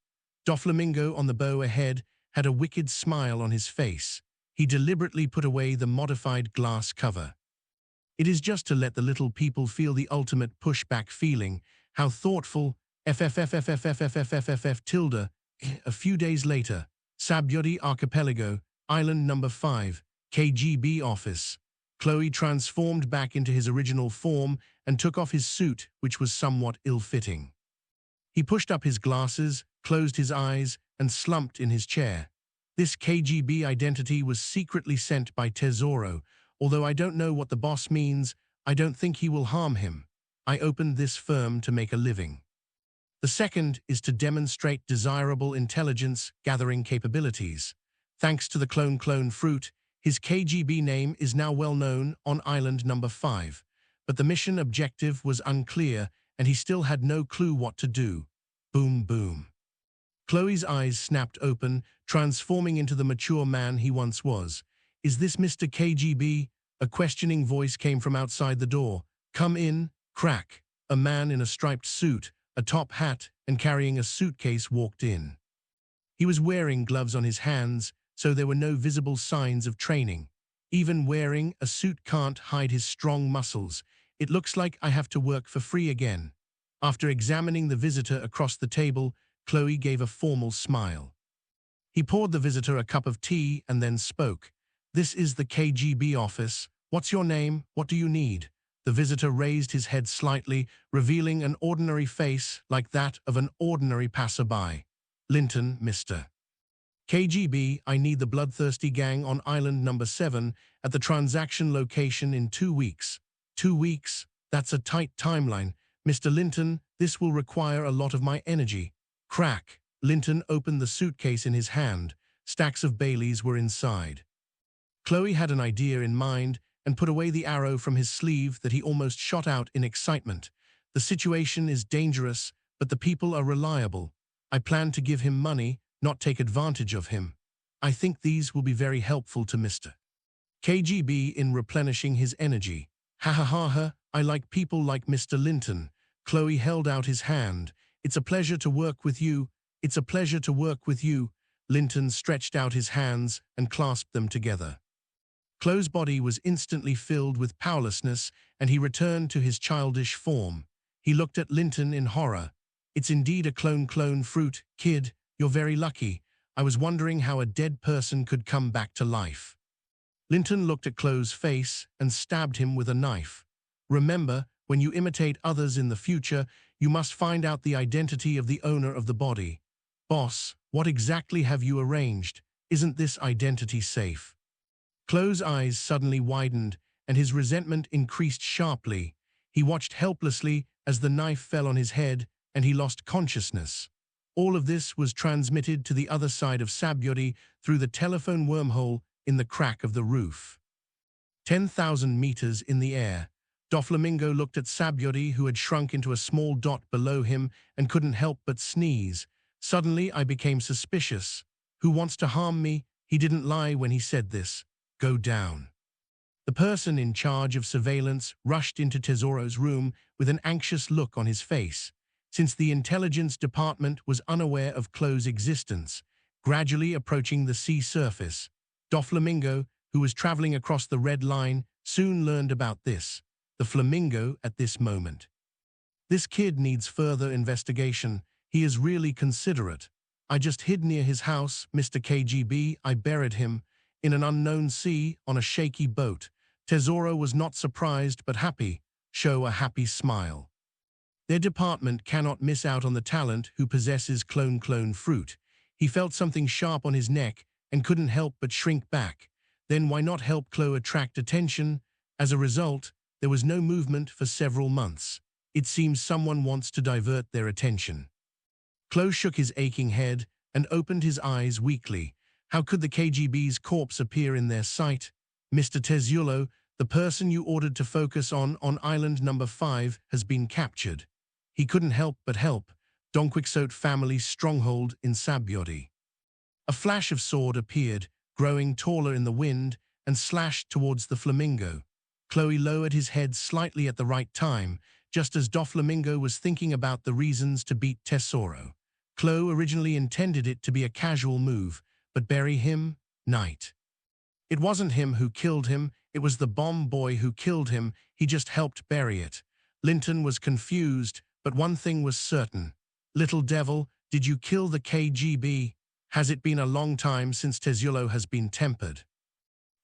Doflamingo on the bow ahead had a wicked smile on his face. He deliberately put away the modified glass cover. "It is just to let the little people feel the ultimate pushback feeling. How thoughtful. FFFFFFFFFF tilde." A few days later, Sabyodi Archipelago, Island number 5, KGB office. Chloe transformed back into his original form and took off his suit, which was somewhat ill-fitting. He pushed up his glasses, closed his eyes, and slumped in his chair. This KGB identity was secretly sent by Tesoro. Although I don't know what the boss means, I don't think he will harm him. I opened this firm to make a living. The second is to demonstrate desirable intelligence-gathering capabilities. Thanks to the clone fruit, his KGB name is now well known on Island number 5. But the mission objective was unclear, and he still had no clue what to do. Boom, boom. Chloe's eyes snapped open, transforming into the mature man he once was. "Is this Mr. KGB?" A questioning voice came from outside the door. "Come in." Crack. A man in a striped suit, a top hat, and carrying a suitcase walked in. He was wearing gloves on his hands, so there were no visible signs of training. Even wearing a suit can't hide his strong muscles. "It looks like I have to work for free again." After examining the visitor across the table, Chloe gave a formal smile. He poured the visitor a cup of tea and then spoke. "This is the KGB office. What's your name? What do you need?" The visitor raised his head slightly, revealing an ordinary face like that of an ordinary passerby. "Linton, Mr. KGB, I need the bloodthirsty gang on Island number 7 at the transaction location in 2 weeks. 2 weeks? That's a tight timeline. Mr. Linton, this will require a lot of my energy." Crack. Linton opened the suitcase in his hand. Stacks of Baileys were inside. Chloe had an idea in mind and put away the arrow from his sleeve that he almost shot out in excitement. "The situation is dangerous, but the people are reliable. I plan to give him money, not take advantage of him. I think these will be very helpful to Mr. KGB in replenishing his energy. Ha ha ha ha, I like people like Mr. Linton. Chloe held out his hand. It's a pleasure to work with you. It's a pleasure to work with you. Linton stretched out his hands and clasped them together. Chloe's body was instantly filled with powerlessness, and he returned to his childish form. He looked at Linton in horror. It's indeed a clone fruit, kid. You're very lucky. I was wondering how a dead person could come back to life. Linton looked at Chloe's face and stabbed him with a knife. Remember, when you imitate others in the future, you must find out the identity of the owner of the body. Boss, what exactly have you arranged? Isn't this identity safe? Chloe's eyes suddenly widened, and his resentment increased sharply. He watched helplessly as the knife fell on his head, and he lost consciousness. All of this was transmitted to the other side of Sabyori through the telephone wormhole in the crack of the roof. 10,000 meters in the air. Doflamingo looked at Sabyori, who had shrunk into a small dot below him and couldn't help but sneeze. Suddenly, I became suspicious. Who wants to harm me? He didn't lie when he said this. Go down. The person in charge of surveillance rushed into Tesoro's room with an anxious look on his face. Since the intelligence department was unaware of Chloe's existence, gradually approaching the sea surface, Doflamingo, who was traveling across the red line, soon learned about this. The flamingo at this moment. This kid needs further investigation. He is really considerate. I just hid near his house, Mr. KGB. I buried him in an unknown sea on a shaky boat. Tesoro was not surprised but happy. Show a happy smile. Their department cannot miss out on the talent who possesses clone fruit. He felt something sharp on his neck and couldn't help but shrink back. Then why not help Chloe attract attention? As a result, there was no movement for several months. It seems someone wants to divert their attention. Chloe shook his aching head and opened his eyes weakly. How could the KGB's corpse appear in their sight? Mr. Tesoro, the person you ordered to focus on island number 5 has been captured. He couldn't help but help. Donquixote family's stronghold in Sabyori. A flash of sword appeared, growing taller in the wind, and slashed towards the flamingo. Chloe lowered his head slightly at the right time, just as Doflamingo was thinking about the reasons to beat Tesoro. Chloe originally intended it to be a casual move, but bury him? Night. It wasn't him who killed him, it was the bomb boy who killed him. He just helped bury it. Linton was confused, but one thing was certain. Little devil, did you kill the KGB? Has it been a long time since Tesoro has been tempered?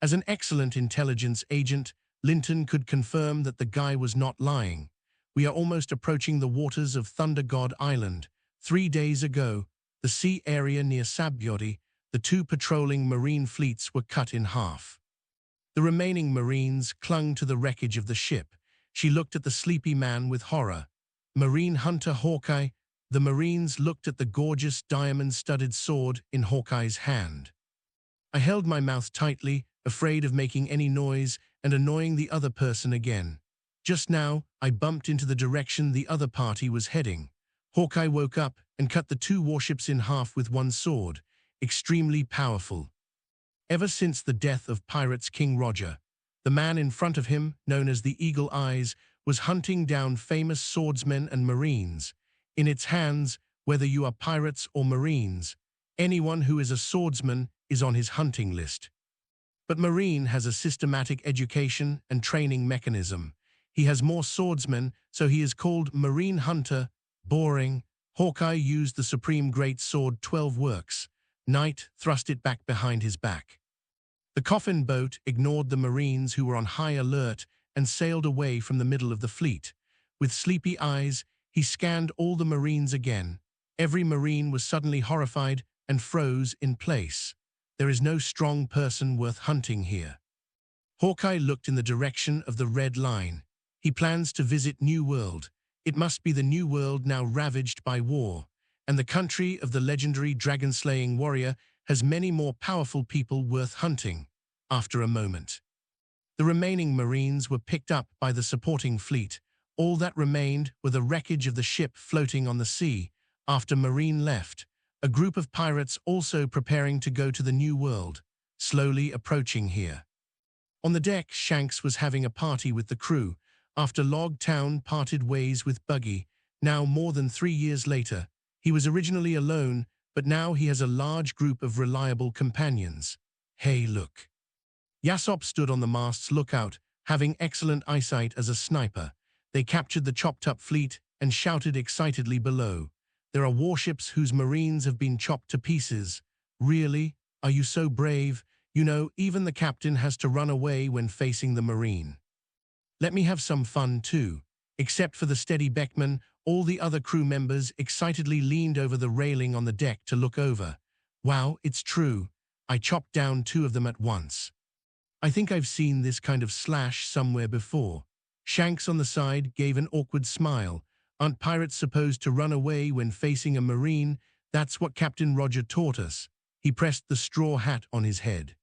As an excellent intelligence agent, Linton could confirm that the guy was not lying. We are almost approaching the waters of Thunder God Island. 3 days ago, the sea area near Sabyori, the 2 patrolling marine fleets were cut in half. The remaining marines clung to the wreckage of the ship. She looked at the sleepy man with horror. Marine hunter Hawkeye. The marines looked at the gorgeous diamond-studded sword in Hawkeye's hand. I held my mouth tightly, afraid of making any noise and annoying the other person again. Just now, I bumped into the direction the other party was heading. Hawkeye woke up and cut the 2 warships in half with one sword. Extremely powerful. Ever since the death of Pirates King Roger, the man in front of him, known as the Eagle Eyes, was hunting down famous swordsmen and marines. In its hands, whether you are pirates or marines, anyone who is a swordsman is on his hunting list. But Marine has a systematic education and training mechanism. He has more swordsmen, so he is called Marine Hunter. Boring. Hawkeye used the Supreme Great Sword 12 works. Knight thrust it back behind his back. The coffin boat ignored the Marines who were on high alert and sailed away from the middle of the fleet. With sleepy eyes, he scanned all the Marines again. Every Marine was suddenly horrified and froze in place. There is no strong person worth hunting here. Hawkeye looked in the direction of the red line. He plans to visit New World. It must be the New World now ravaged by war, and the country of the legendary dragon-slaying warrior has many more powerful people worth hunting. After a moment, the remaining Marines were picked up by the supporting fleet. All that remained were the wreckage of the ship floating on the sea. After Marine left, a group of pirates also preparing to go to the New World, slowly approaching here. On the deck, Shanks was having a party with the crew. After Log Town parted ways with Buggy, now more than 3 years later, he was originally alone, but now he has a large group of reliable companions. Hey, look. Yasopp stood on the mast's lookout, having excellent eyesight as a sniper. They captured the chopped-up fleet and shouted excitedly below. There are warships whose marines have been chopped to pieces. Really? Are you so brave? You know, even the captain has to run away when facing the marine. Let me have some fun too. Except for the steady Beckman, all the other crew members excitedly leaned over the railing on the deck to look over. Wow, it's true. I chopped down 2 of them at once. I think I've seen this kind of slash somewhere before. Shanks on the side gave an awkward smile. Aren't pirates supposed to run away when facing a marine? That's what Captain Roger taught us. He pressed the straw hat on his head.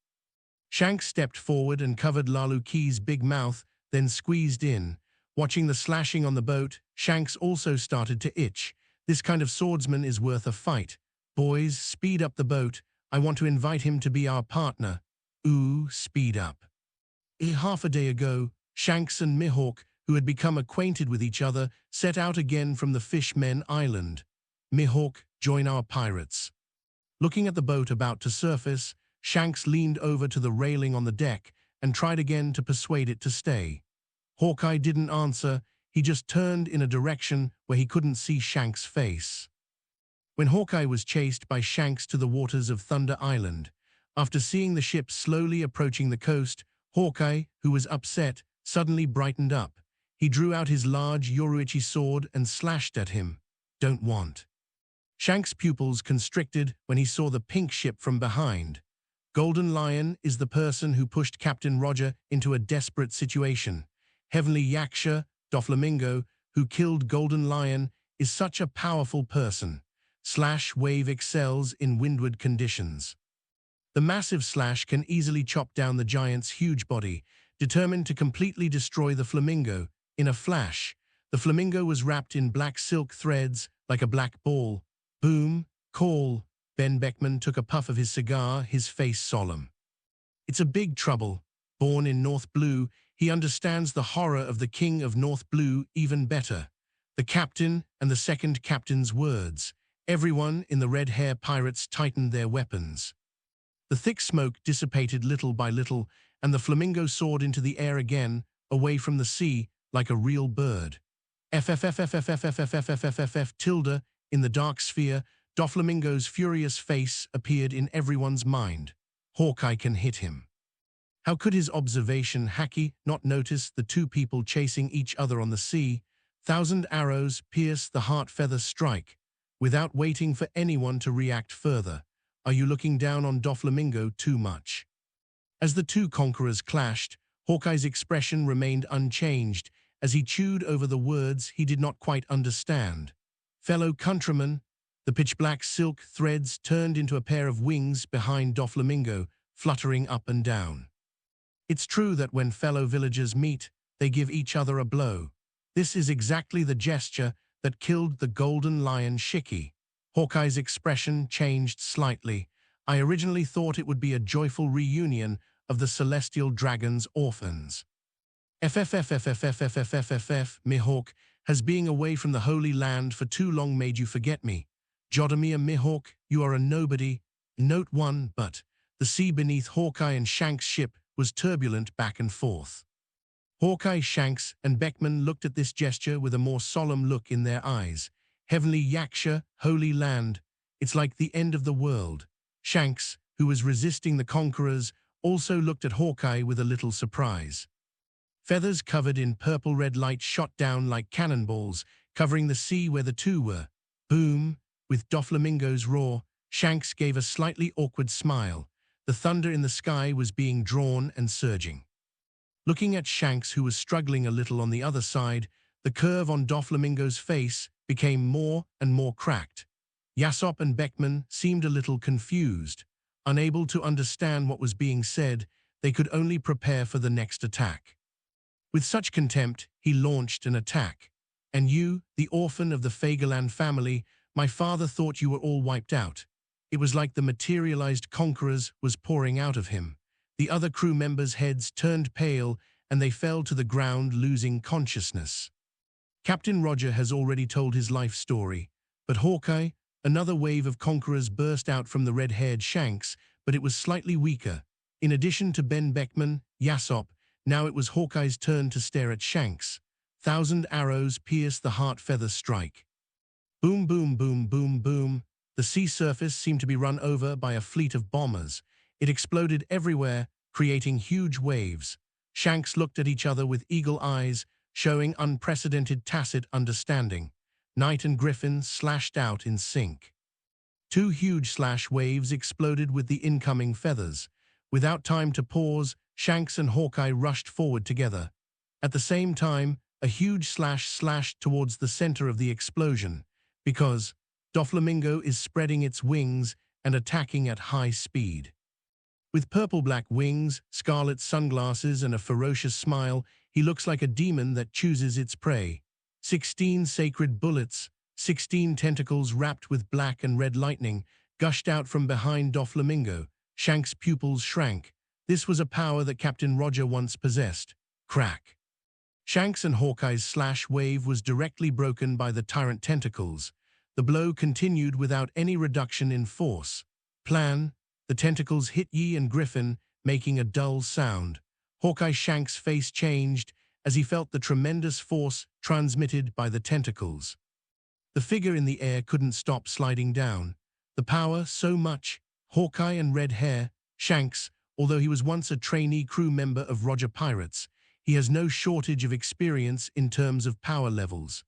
Shanks stepped forward and covered Lalu Key's big mouth, then squeezed in. Watching the slashing on the boat, Shanks also started to itch. This kind of swordsman is worth a fight. Boys, speed up the boat. I want to invite him to be our partner. Ooh, speed up. Half a day ago, Shanks and Mihawk, who had become acquainted with each other, set out again from the Fishmen Island. Mihawk, join our pirates. Looking at the boat about to surface, Shanks leaned over to the railing on the deck and tried again to persuade it to stay. Hawkeye didn't answer, he just turned in a direction where he couldn't see Shanks' face. When Hawkeye was chased by Shanks to the waters of Thunder Island, after seeing the ship slowly approaching the coast, Hawkeye, who was upset, suddenly brightened up. He drew out his large Yoruichi sword and slashed at him. Don't want. Shanks' pupils constricted when he saw the pink ship from behind. Golden Lion is the person who pushed Captain Roger into a desperate situation. Heavenly Yaksha, Doflamingo, who killed Golden Lion, is such a powerful person. Slash Wave excels in windward conditions. The massive Slash can easily chop down the giant's huge body, determined to completely destroy the Flamingo. In a flash, the Flamingo was wrapped in black silk threads like a black ball. Boom, call. Ben Beckman took a puff of his cigar, his face solemn. It's a big trouble. Born in North Blue, he understands the horror of the King of North Blue even better. The captain and the second captain's words. Everyone in the Red Hair Pirates tightened their weapons. The thick smoke dissipated little by little, and the Flamingo soared into the air again, away from the sea, like a real bird. FFFFFFFFFFFF tilde, in the dark sphere, Doflamingo's furious face appeared in everyone's mind. Hawkeye can hit him. How could his observation hacky not notice the 2 people chasing each other on the sea? 1,000 arrows pierce the heart feather strike, without waiting for anyone to react further. Are you looking down on Doflamingo too much? As the 2 conquerors clashed, Hawkeye's expression remained unchanged as he chewed over the words he did not quite understand. Fellow countrymen, the pitch-black silk threads turned into a pair of wings behind Doflamingo, fluttering up and down. It's true that when fellow villagers meet, they give each other a blow. This is exactly the gesture that killed the Golden Lion Shiki. Hawkeye's expression changed slightly. I originally thought it would be a joyful reunion of the Celestial Dragon's orphans. FFFFFFFFFF, Mihawk, has being away from the Holy Land for too long made you forget me. Jodamir Mihawk, you are a nobody. Note 1, but the sea beneath Hawkeye and Shanks' ship was turbulent back and forth. Hawkeye, Shanks, and Beckman looked at this gesture with a more solemn look in their eyes. Heavenly Yaksha, Holy Land, it's like the end of the world. Shanks, who was resisting the conquerors, also looked at Hawkeye with a little surprise. Feathers covered in purple-red light shot down like cannonballs, covering the sea where the 2 were. Boom! With Doflamingo's roar, Shanks gave a slightly awkward smile. The thunder in the sky was being drawn and surging. Looking at Shanks, who was struggling a little on the other side, the curve on Doflamingo's face became more and more cracked. Yasopp and Beckman seemed a little confused. Unable to understand what was being said, they could only prepare for the next attack. With such contempt, he launched an attack. And you, the orphan of the Fagerland family, my father thought you were all wiped out. It was like the materialized conquerors was pouring out of him. The other crew members' heads turned pale and they fell to the ground, losing consciousness. Captain Roger has already told his life story, but Hawkeye, another wave of conquerors burst out from the red-haired Shanks, but it was slightly weaker. In addition to Ben Beckman, Yassop, now it was Hawkeye's turn to stare at Shanks. 1,000 arrows pierced the heart feather strike. Boom, boom, boom, boom, boom. The sea surface seemed to be run over by a fleet of bombers. It exploded everywhere, creating huge waves. Shanks looked at each other with eagle eyes, showing unprecedented tacit understanding. Knight and Griffin slashed out in sync. Two huge slash waves exploded with the incoming feathers. Without time to pause, Shanks and Hawkeye rushed forward together. At the same time, a huge slash slashed towards the center of the explosion, because Doflamingo is spreading its wings and attacking at high speed. With purple-black wings, scarlet sunglasses, and a ferocious smile, he looks like a demon that chooses its prey. 16 sacred bullets, 16 tentacles wrapped with black and red lightning, gushed out from behind Doflamingo. Shanks' pupils shrank. This was a power that Captain Roger once possessed. Crack. Shanks and Hawkeye's slash wave was directly broken by the tyrant tentacles. The blow continued without any reduction in force. Plan. The tentacles hit Yi and Griffin, making a dull sound. Hawkeye Shanks' face changed as he felt the tremendous force transmitted by the tentacles. The figure in the air couldn't stop sliding down. The power so much. Hawkeye and red hair, Shanks, although he was once a trainee crew member of Roger Pirates, he has no shortage of experience in terms of power levels.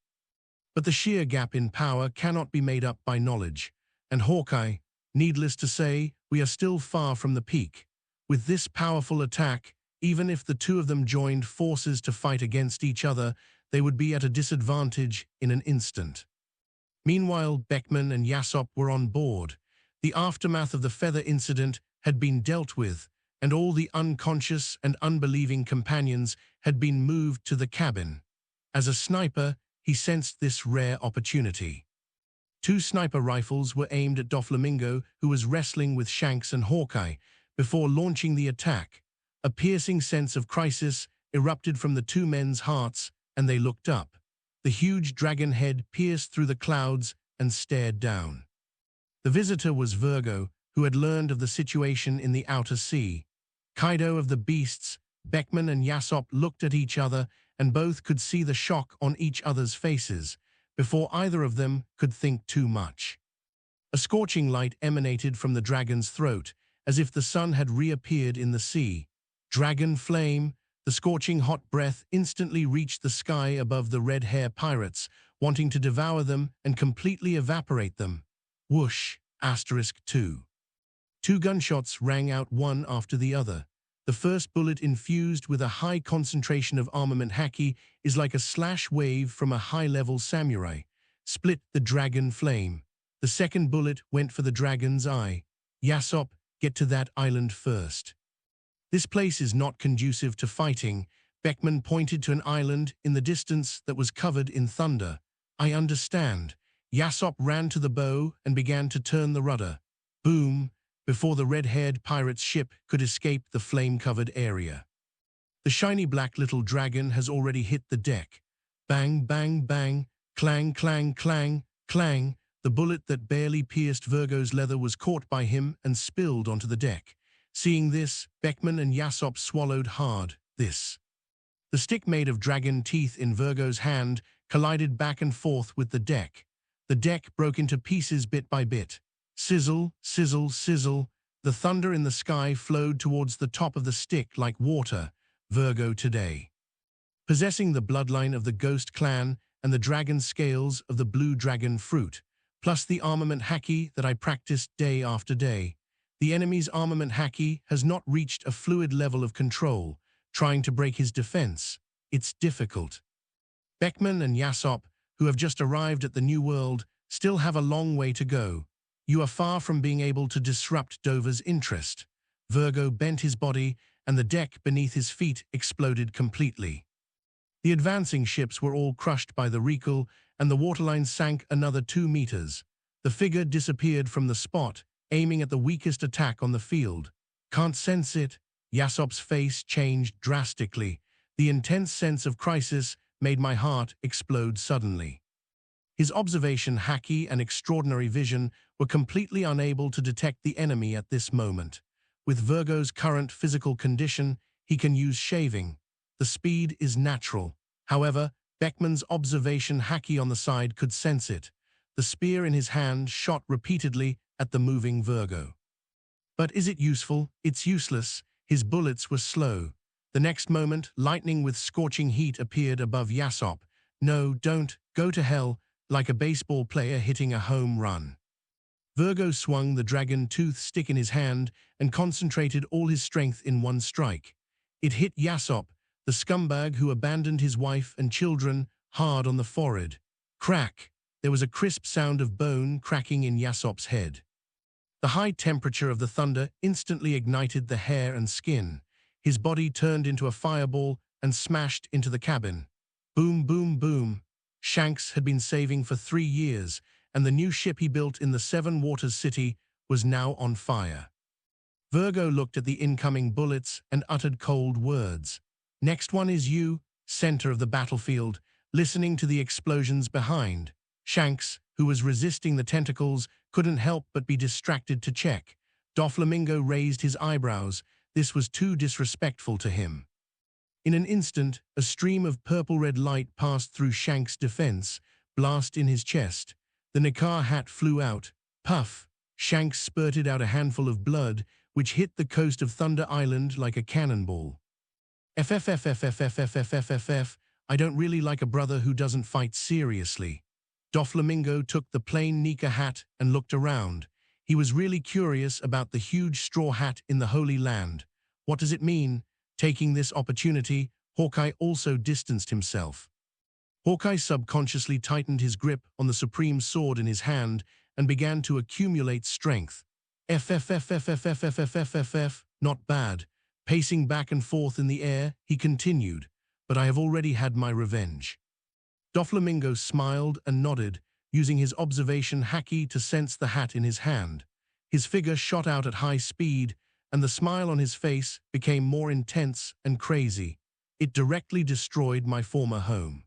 But the sheer gap in power cannot be made up by knowledge. And Hawkeye, needless to say, we are still far from the peak. With this powerful attack, even if the two of them joined forces to fight against each other, they would be at a disadvantage in an instant. Meanwhile, Beckman and Yassop were on board. The aftermath of the feather incident had been dealt with, and all the unconscious and unbelieving companions had been moved to the cabin. As a sniper, he sensed this rare opportunity. 2 sniper rifles were aimed at Doflamingo, who was wrestling with Shanks and Hawkeye, before launching the attack. A piercing sense of crisis erupted from the two men's hearts, and they looked up. The huge dragon head pierced through the clouds and stared down. The visitor was Virgo, who had learned of the situation in the outer sea. Kaido of the beasts, Beckman and Yassop looked at each other, and both could see the shock on each other's faces, before either of them could think too much. A scorching light emanated from the dragon's throat, as if the sun had reappeared in the sea. Dragon flame, the scorching hot breath instantly reached the sky above the red hair pirates, wanting to devour them and completely evaporate them. Whoosh, *2. 2 gunshots rang out one after the other. The first bullet, infused with a high concentration of armament haki, is like a slash wave from a high-level samurai. Split the dragon flame. The second bullet went for the dragon's eye. Yassop, get to that island first. This place is not conducive to fighting. Beckman pointed to an island in the distance that was covered in thunder. I understand. Yassop ran to the bow and began to turn the rudder. Boom! Before the red-haired pirate's ship could escape the flame-covered area. The shiny black little dragon has already hit the deck. Bang, bang, bang, clang, clang, clang, clang. The bullet that barely pierced Virgo's leather was caught by him and spilled onto the deck. Seeing this, Beckman and Yassop swallowed hard. The stick made of dragon teeth in Virgo's hand collided back and forth with the deck. The deck broke into pieces bit by bit. Sizzle, sizzle, sizzle. The thunder in the sky flowed towards the top of the stick like water. Virgo today. Possessing the bloodline of the Ghost Clan and the dragon scales of the blue dragon fruit, plus the armament haki that I practiced day after day. The enemy's armament haki has not reached a fluid level of control. Trying to break his defense, it's difficult. Beckman and Yassop, who have just arrived at the New World, still have a long way to go. You are far from being able to disrupt Dover's interest. Virgo bent his body, and the deck beneath his feet exploded completely. The advancing ships were all crushed by the recoil, and the waterline sank another 2 meters. The figure disappeared from the spot, aiming at the weakest attack on the field. Can't sense it. Yasop's face changed drastically. The intense sense of crisis made my heart explode suddenly. His observation haki and extraordinary vision were completely unable to detect the enemy at this moment. With Virgo's current physical condition, he can use shaving. The speed is natural. However, Beckman's observation haki on the side could sense it. The spear in his hand shot repeatedly at the moving Virgo. But is it useful? It's useless. His bullets were slow. The next moment, lightning with scorching heat appeared above Yasop. No, don't, go to hell, like a baseball player hitting a home run. Virgo swung the dragon-tooth stick in his hand and concentrated all his strength in one strike. It hit Yasop, the scumbag who abandoned his wife and children, hard on the forehead. Crack! There was a crisp sound of bone cracking in Yasop's head. The high temperature of the thunder instantly ignited the hair and skin. His body turned into a fireball and smashed into the cabin. Boom, boom, boom. Shanks had been saving for 3 years, and the new ship he built in the Seven Waters City was now on fire. Virgo looked at the incoming bullets and uttered cold words. Next one is you, center of the battlefield, listening to the explosions behind. Shanks, who was resisting the tentacles, couldn't help but be distracted to check. Doflamingo raised his eyebrows. This was too disrespectful to him. In an instant, a stream of purple-red light passed through Shank's defense, blast in his chest. The Nikar hat flew out. Puff! Shanks spurted out a handful of blood, which hit the coast of Thunder Island like a cannonball. FFFFFFFFFFF, I don't really like a brother who doesn't fight seriously. Doflamingo took the plain Nika hat and looked around. He was really curious about the huge straw hat in the Holy Land. What does it mean? Taking this opportunity, Hawkeye also distanced himself. Hawkeye subconsciously tightened his grip on the supreme sword in his hand and began to accumulate strength. FFFFFFFFFF, not bad. Pacing back and forth in the air, he continued, but I have already had my revenge. Doflamingo smiled and nodded, using his observation haki to sense the hat in his hand. His figure shot out at high speed, and the smile on his face became more intense and crazy. It directly destroyed my former home.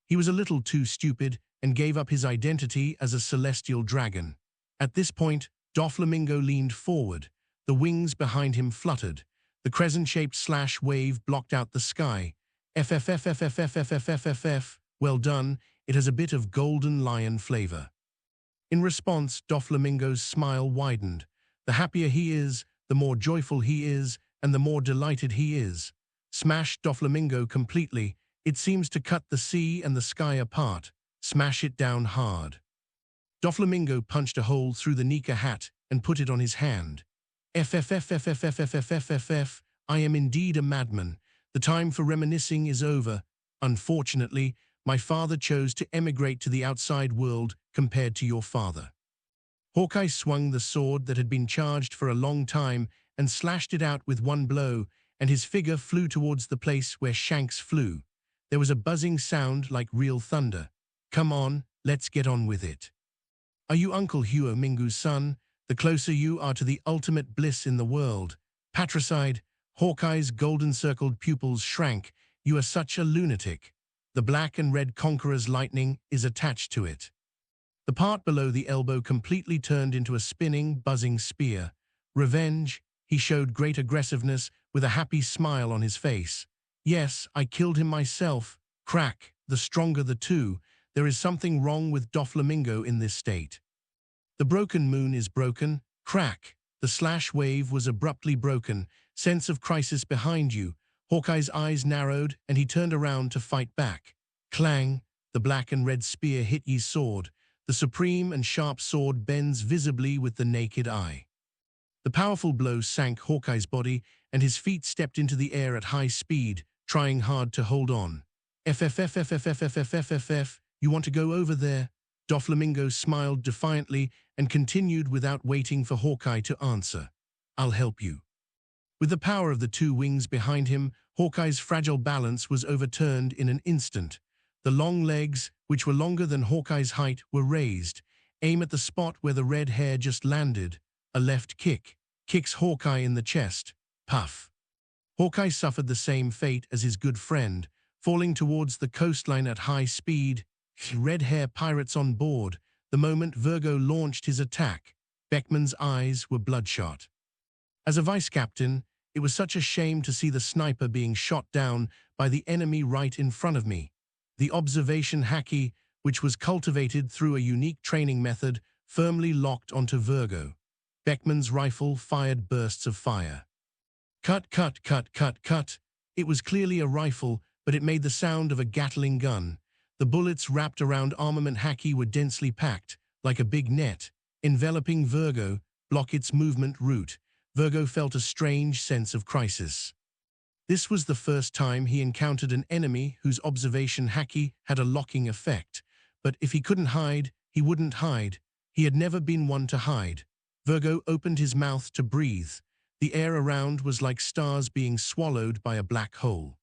He was a little too stupid and gave up his identity as a celestial dragon. At this point, Doflamingo leaned forward. The wings behind him fluttered. The crescent-shaped slash wave blocked out the sky. FFFFFFFFFFF, well done, it has a bit of golden lion flavor. In response, Doflamingo's smile widened. The happier he is, the more joyful he is, and the more delighted he is. Smash Doflamingo completely. It seems to cut the sea and the sky apart. Smash it down hard. Doflamingo punched a hole through the Nika hat and put it on his hand. FFFFFFFFFFF, I am indeed a madman. The time for reminiscing is over. Unfortunately, my father chose to emigrate to the outside world compared to your father. Hawkeye swung the sword that had been charged for a long time and slashed it out with one blow, and his figure flew towards the place where Shanks flew. There was a buzzing sound like real thunder. Come on, let's get on with it. Are you Uncle Huo Mingu's son? The closer you are to the ultimate bliss in the world. Patricide, Hawkeye's golden-circled pupils shrank. You are such a lunatic. The black and red conqueror's lightning is attached to it. The part below the elbow completely turned into a spinning, buzzing spear. Revenge, he showed great aggressiveness with a happy smile on his face. Yes, I killed him myself. Crack, the stronger the two. There is something wrong with Doflamingo in this state. The broken moon is broken. Crack, the slash wave was abruptly broken. Sense of crisis behind you. Hawkeye's eyes narrowed and he turned around to fight back. Clang, the black and red spear hit Yi's sword. The supreme and sharp sword bends visibly with the naked eye. The powerful blow sank Hawkeye's body, and his feet stepped into the air at high speed, trying hard to hold on. FFFFFFFFFFF, you want to go over there? Doflamingo smiled defiantly and continued without waiting for Hawkeye to answer. I'll help you. With the power of the two wings behind him, Hawkeye's fragile balance was overturned in an instant. The long legs, which were longer than Hawkeye's height, were raised. Aim at the spot where the red hair just landed. A left kick. Kicks Hawkeye in the chest. Puff. Hawkeye suffered the same fate as his good friend, falling towards the coastline at high speed. Red hair pirates on board. The moment Virgo launched his attack, Beckman's eyes were bloodshot. As a vice-captain, it was such a shame to see the sniper being shot down by the enemy right in front of me. The observation haki, which was cultivated through a unique training method, firmly locked onto Virgo. Beckman's rifle fired bursts of fire. Cut, cut, cut, cut, cut. It was clearly a rifle, but it made the sound of a Gatling gun. The bullets wrapped around armament haki were densely packed, like a big net, enveloping Virgo, block its movement route. Virgo felt a strange sense of crisis. This was the first time he encountered an enemy whose observation haki had a locking effect. But if he couldn't hide, he wouldn't hide. He had never been one to hide. Virgo opened his mouth to breathe. The air around was like stars being swallowed by a black hole.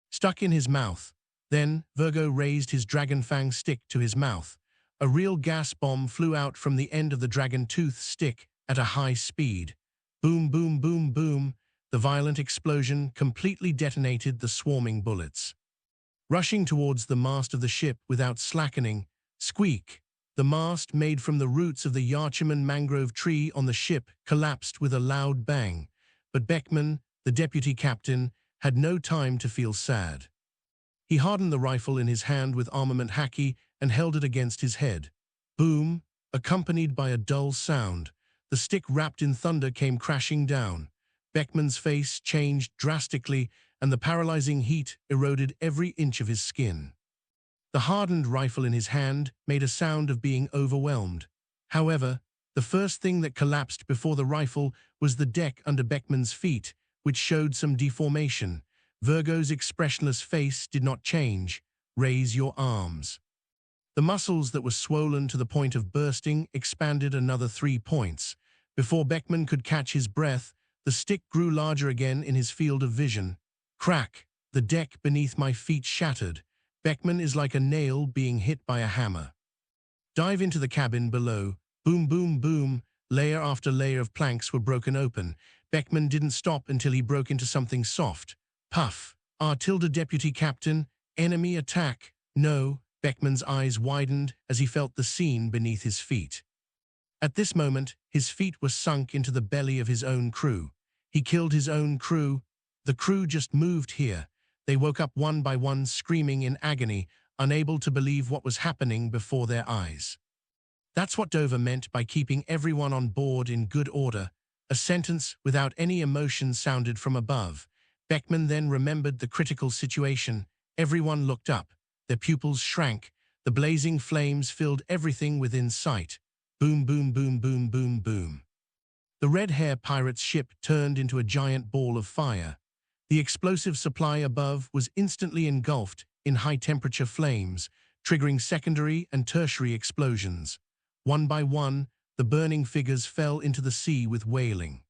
Stuck in his mouth. Then, Virgo raised his dragon fang stick to his mouth. A real gas bomb flew out from the end of the dragon tooth stick at a high speed. Boom, boom, boom, boom. The violent explosion completely detonated the swarming bullets. Rushing towards the mast of the ship without slackening, squeak. The mast, made from the roots of the Yarchiman mangrove tree on the ship, collapsed with a loud bang. But Beckman, the deputy captain, had no time to feel sad. He hardened the rifle in his hand with armament haki and held it against his head. Boom, accompanied by a dull sound. The stick wrapped in thunder came crashing down. Beckman's face changed drastically, and the paralyzing heat eroded every inch of his skin. The hardened rifle in his hand made a sound of being overwhelmed. However, the first thing that collapsed before the rifle was the deck under Beckman's feet, which showed some deformation. Virgo's expressionless face did not change. Raise your arms. The muscles that were swollen to the point of bursting expanded another 3 points. Before Beckman could catch his breath, the stick grew larger again in his field of vision. Crack! The deck beneath my feet shattered. Beckman is like a nail being hit by a hammer. Dive into the cabin below. Boom, boom, boom. Layer after layer of planks were broken open. Beckman didn't stop until he broke into something soft. Puff. Deputy Captain. Enemy attack. No. Beckman's eyes widened as he felt the scene beneath his feet. At this moment, his feet were sunk into the belly of his own crew. He killed his own crew. The crew just moved here. They woke up one by one, screaming in agony, unable to believe what was happening before their eyes. That's what Dover meant by keeping everyone on board in good order. A sentence without any emotion sounded from above. Beckman then remembered the critical situation. Everyone looked up. Their pupils shrank. The blazing flames filled everything within sight. Boom, boom, boom, boom, boom, boom. The red hair pirate's ship turned into a giant ball of fire. The explosive supply above was instantly engulfed in high-temperature flames, triggering secondary and tertiary explosions. One by one, the burning figures fell into the sea with wailing.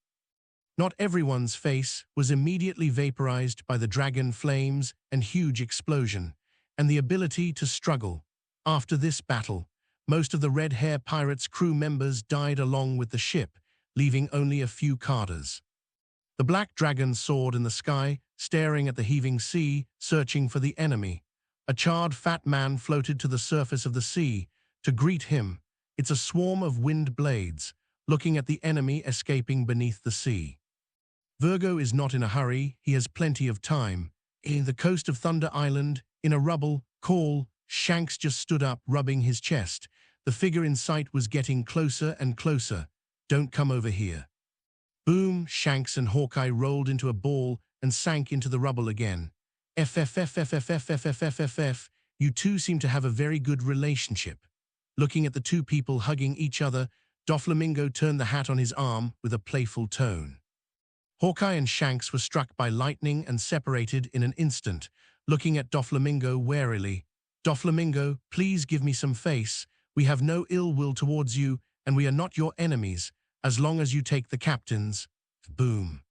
Not everyone's face was immediately vaporized by the dragon flames and huge explosion, and the ability to struggle. After this battle, most of the Red Hair Pirates' crew members died along with the ship, leaving only a few cadres. The black dragon soared in the sky, staring at the heaving sea, searching for the enemy. A charred fat man floated to the surface of the sea. To greet him, it's a swarm of wind blades, looking at the enemy escaping beneath the sea. Virgo is not in a hurry, he has plenty of time. In the coast of Thunder Island, in a rubble, call, Shanks just stood up, rubbing his chest. The figure in sight was getting closer and closer. Don't come over here. Boom, Shanks and Hawkeye rolled into a ball and sank into the rubble again. FFFFFFFFFFF, you two seem to have a very good relationship. Looking at the two people hugging each other, Doflamingo turned the hat on his arm with a playful tone. Hawkeye and Shanks were struck by lightning and separated in an instant, looking at Doflamingo warily. Doflamingo, please give me some face. We have no ill will towards you, and we are not your enemies, as long as you take the captains. Boom.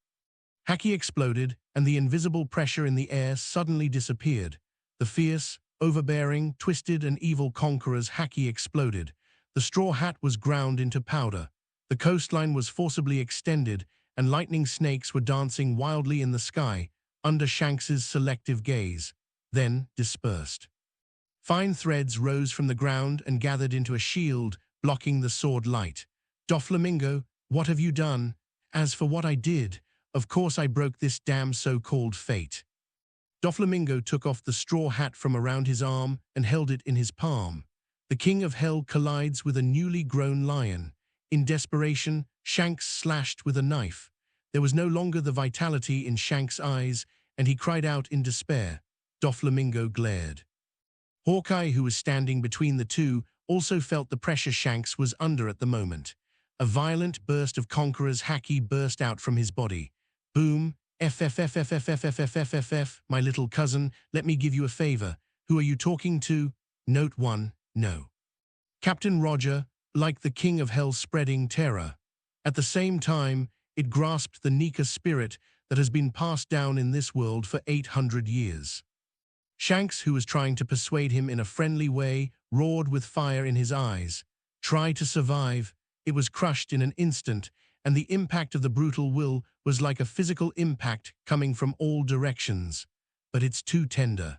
Haki exploded, and the invisible pressure in the air suddenly disappeared. The fierce, overbearing, twisted, and evil conqueror's Haki exploded. The straw hat was ground into powder. The coastline was forcibly extended, and lightning snakes were dancing wildly in the sky, under Shanks's selective gaze, then dispersed. Fine threads rose from the ground and gathered into a shield, blocking the sword light. Doflamingo, what have you done? As for what I did, of course I broke this damn so-called fate. Doflamingo took off the straw hat from around his arm and held it in his palm. The king of hell collides with a newly grown lion. In desperation, Shanks slashed with a knife. There was no longer the vitality in Shanks' eyes, and he cried out in despair. Doflamingo glared. Hawkeye, who was standing between the two, also felt the pressure Shanks was under at the moment. A violent burst of Conqueror's Haki burst out from his body. Boom, FFFFFFFFFFF, my little cousin, let me give you a favor. Who are you talking to? Note 1, no. Captain Roger, like the king of hell spreading terror. At the same time, it grasped the Nika spirit that has been passed down in this world for 800 years. Shanks, who was trying to persuade him in a friendly way, roared with fire in his eyes. Try to survive. It was crushed in an instant, and the impact of the brutal will was like a physical impact coming from all directions. But it's too tender.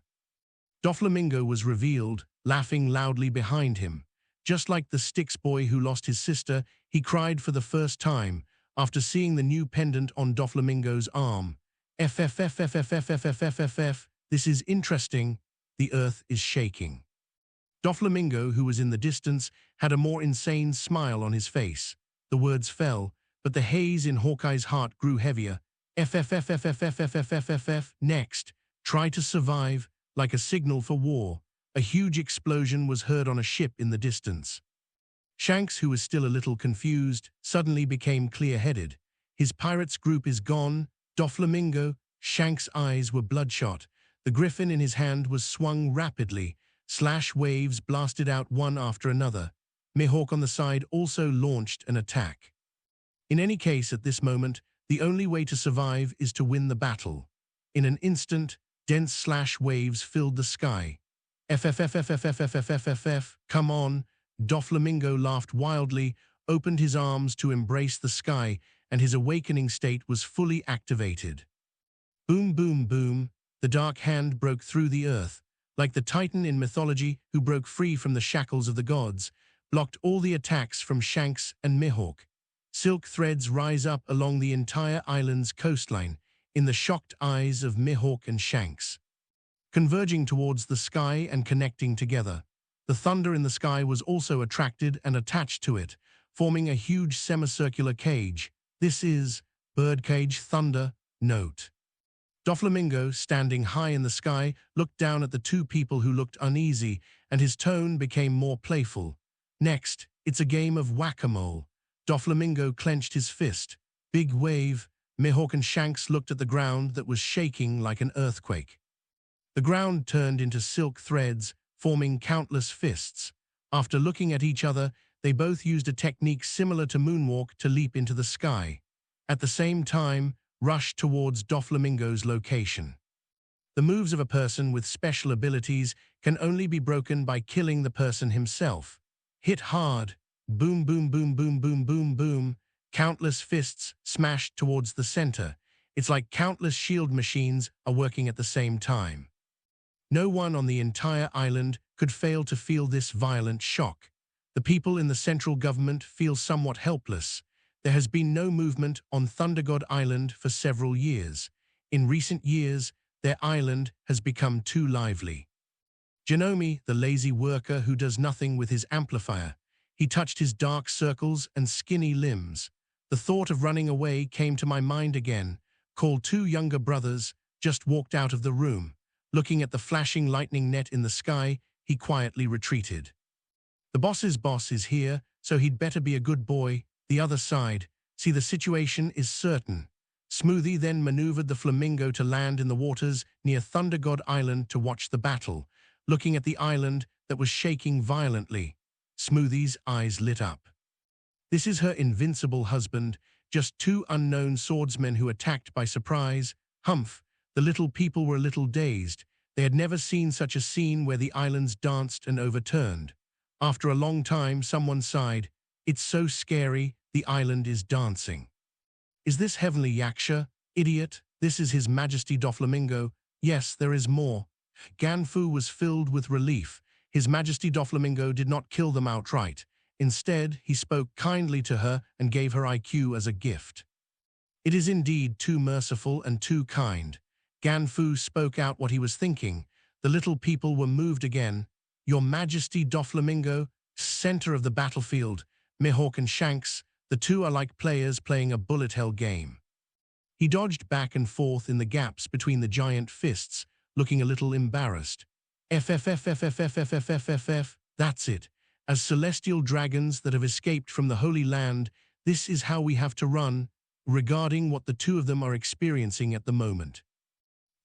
Doflamingo was revealed, laughing loudly behind him. Just like the Styx boy who lost his sister, he cried for the first time, after seeing the new pendant on Doflamingo's arm. FFFFFFFFFFF, this is interesting. The earth is shaking. Doflamingo, who was in the distance, had a more insane smile on his face. The words fell, but the haze in Hawkeye's heart grew heavier. FFFFFFFFFFF, next, try to survive, like a signal for war. A huge explosion was heard on a ship in the distance. Shanks, who was still a little confused, suddenly became clear-headed. His pirates group is gone. Doflamingo, Shanks' eyes were bloodshot. The griffin in his hand was swung rapidly. Slash waves blasted out one after another. Mihawk on the side also launched an attack. In any case, at this moment, the only way to survive is to win the battle. In an instant, dense slash waves filled the sky. FFFFFFFFFF, come on. Doflamingo laughed wildly, opened his arms to embrace the sky, and his awakening state was fully activated. Boom, boom, boom. The dark hand broke through the earth, like the Titan in mythology who broke free from the shackles of the gods, blocked all the attacks from Shanks and Mihawk. Silk threads rise up along the entire island's coastline, in the shocked eyes of Mihawk and Shanks. Converging towards the sky and connecting together. The thunder in the sky was also attracted and attached to it, forming a huge semicircular cage. This is birdcage thunder, note. Doflamingo, standing high in the sky, looked down at the two people who looked uneasy, and his tone became more playful. Next, it's a game of whack-a-mole. Doflamingo clenched his fist. Big wave. Mihawk and Shanks looked at the ground that was shaking like an earthquake. The ground turned into silk threads, forming countless fists. After looking at each other, they both used a technique similar to moonwalk to leap into the sky. At the same time, rushed towards Doflamingo's location. The moves of a person with special abilities can only be broken by killing the person himself. Hit hard. Boom, boom, boom, boom, boom, boom, boom. Countless fists smashed towards the center. It's like countless shield machines are working at the same time. No one on the entire island could fail to feel this violent shock. The people in the central government feel somewhat helpless. There has been no movement on Thunder God Island for several years. In recent years, their island has become too lively. Genomi, the lazy worker who does nothing with his amplifier. He touched his dark circles and skinny limbs. The thought of running away came to my mind again. Called two younger brothers, just walked out of the room. Looking at the flashing lightning net in the sky, he quietly retreated. The boss's boss is here, so he'd better be a good boy. The other side. See, the situation is certain. Smoothie then maneuvered the flamingo to land in the waters near Thunder God Island to watch the battle, looking at the island that was shaking violently. Smoothie's eyes lit up. This is her invincible husband, just two unknown swordsmen who attacked by surprise. Humph! The little people were a little dazed. They had never seen such a scene where the islands danced and overturned. After a long time, someone sighed. It's so scary, the island is dancing. Is this heavenly Yaksha? Idiot, this is His Majesty Doflamingo. Yes, there is more. Ganfu was filled with relief. His Majesty Doflamingo did not kill them outright. Instead, he spoke kindly to her and gave her IQ as a gift. It is indeed too merciful and too kind. Ganfu spoke out what he was thinking. The little people were moved again. Your Majesty Doflamingo, center of the battlefield, Mihawk and Shanks, the two are like players playing a bullet hell game. He dodged back and forth in the gaps between the giant fists, looking a little embarrassed. FFFFFFFFFF, that's it. As celestial dragons that have escaped from the Holy Land, this is how we have to run, regarding what the two of them are experiencing at the moment.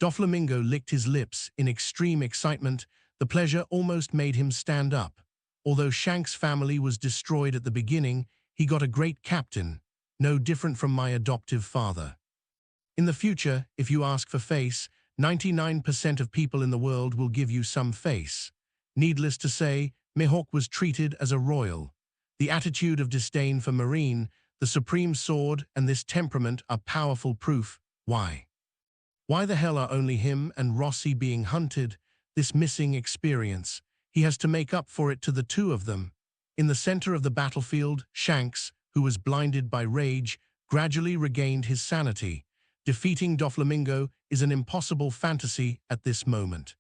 Doflamingo licked his lips in extreme excitement. The pleasure almost made him stand up. Although Shanks' family was destroyed at the beginning, he got a great captain, no different from my adoptive father. In the future, if you ask for face, 99% of people in the world will give you some face. Needless to say, Mihawk was treated as a royal. The attitude of disdain for Marine, the supreme sword, and this temperament are powerful proof. Why? Why the hell are only him and Rossi being hunted? This missing experience. He has to make up for it to the two of them. In the center of the battlefield, Shanks, who was blinded by rage, gradually regained his sanity. Defeating Doflamingo is an impossible fantasy at this moment.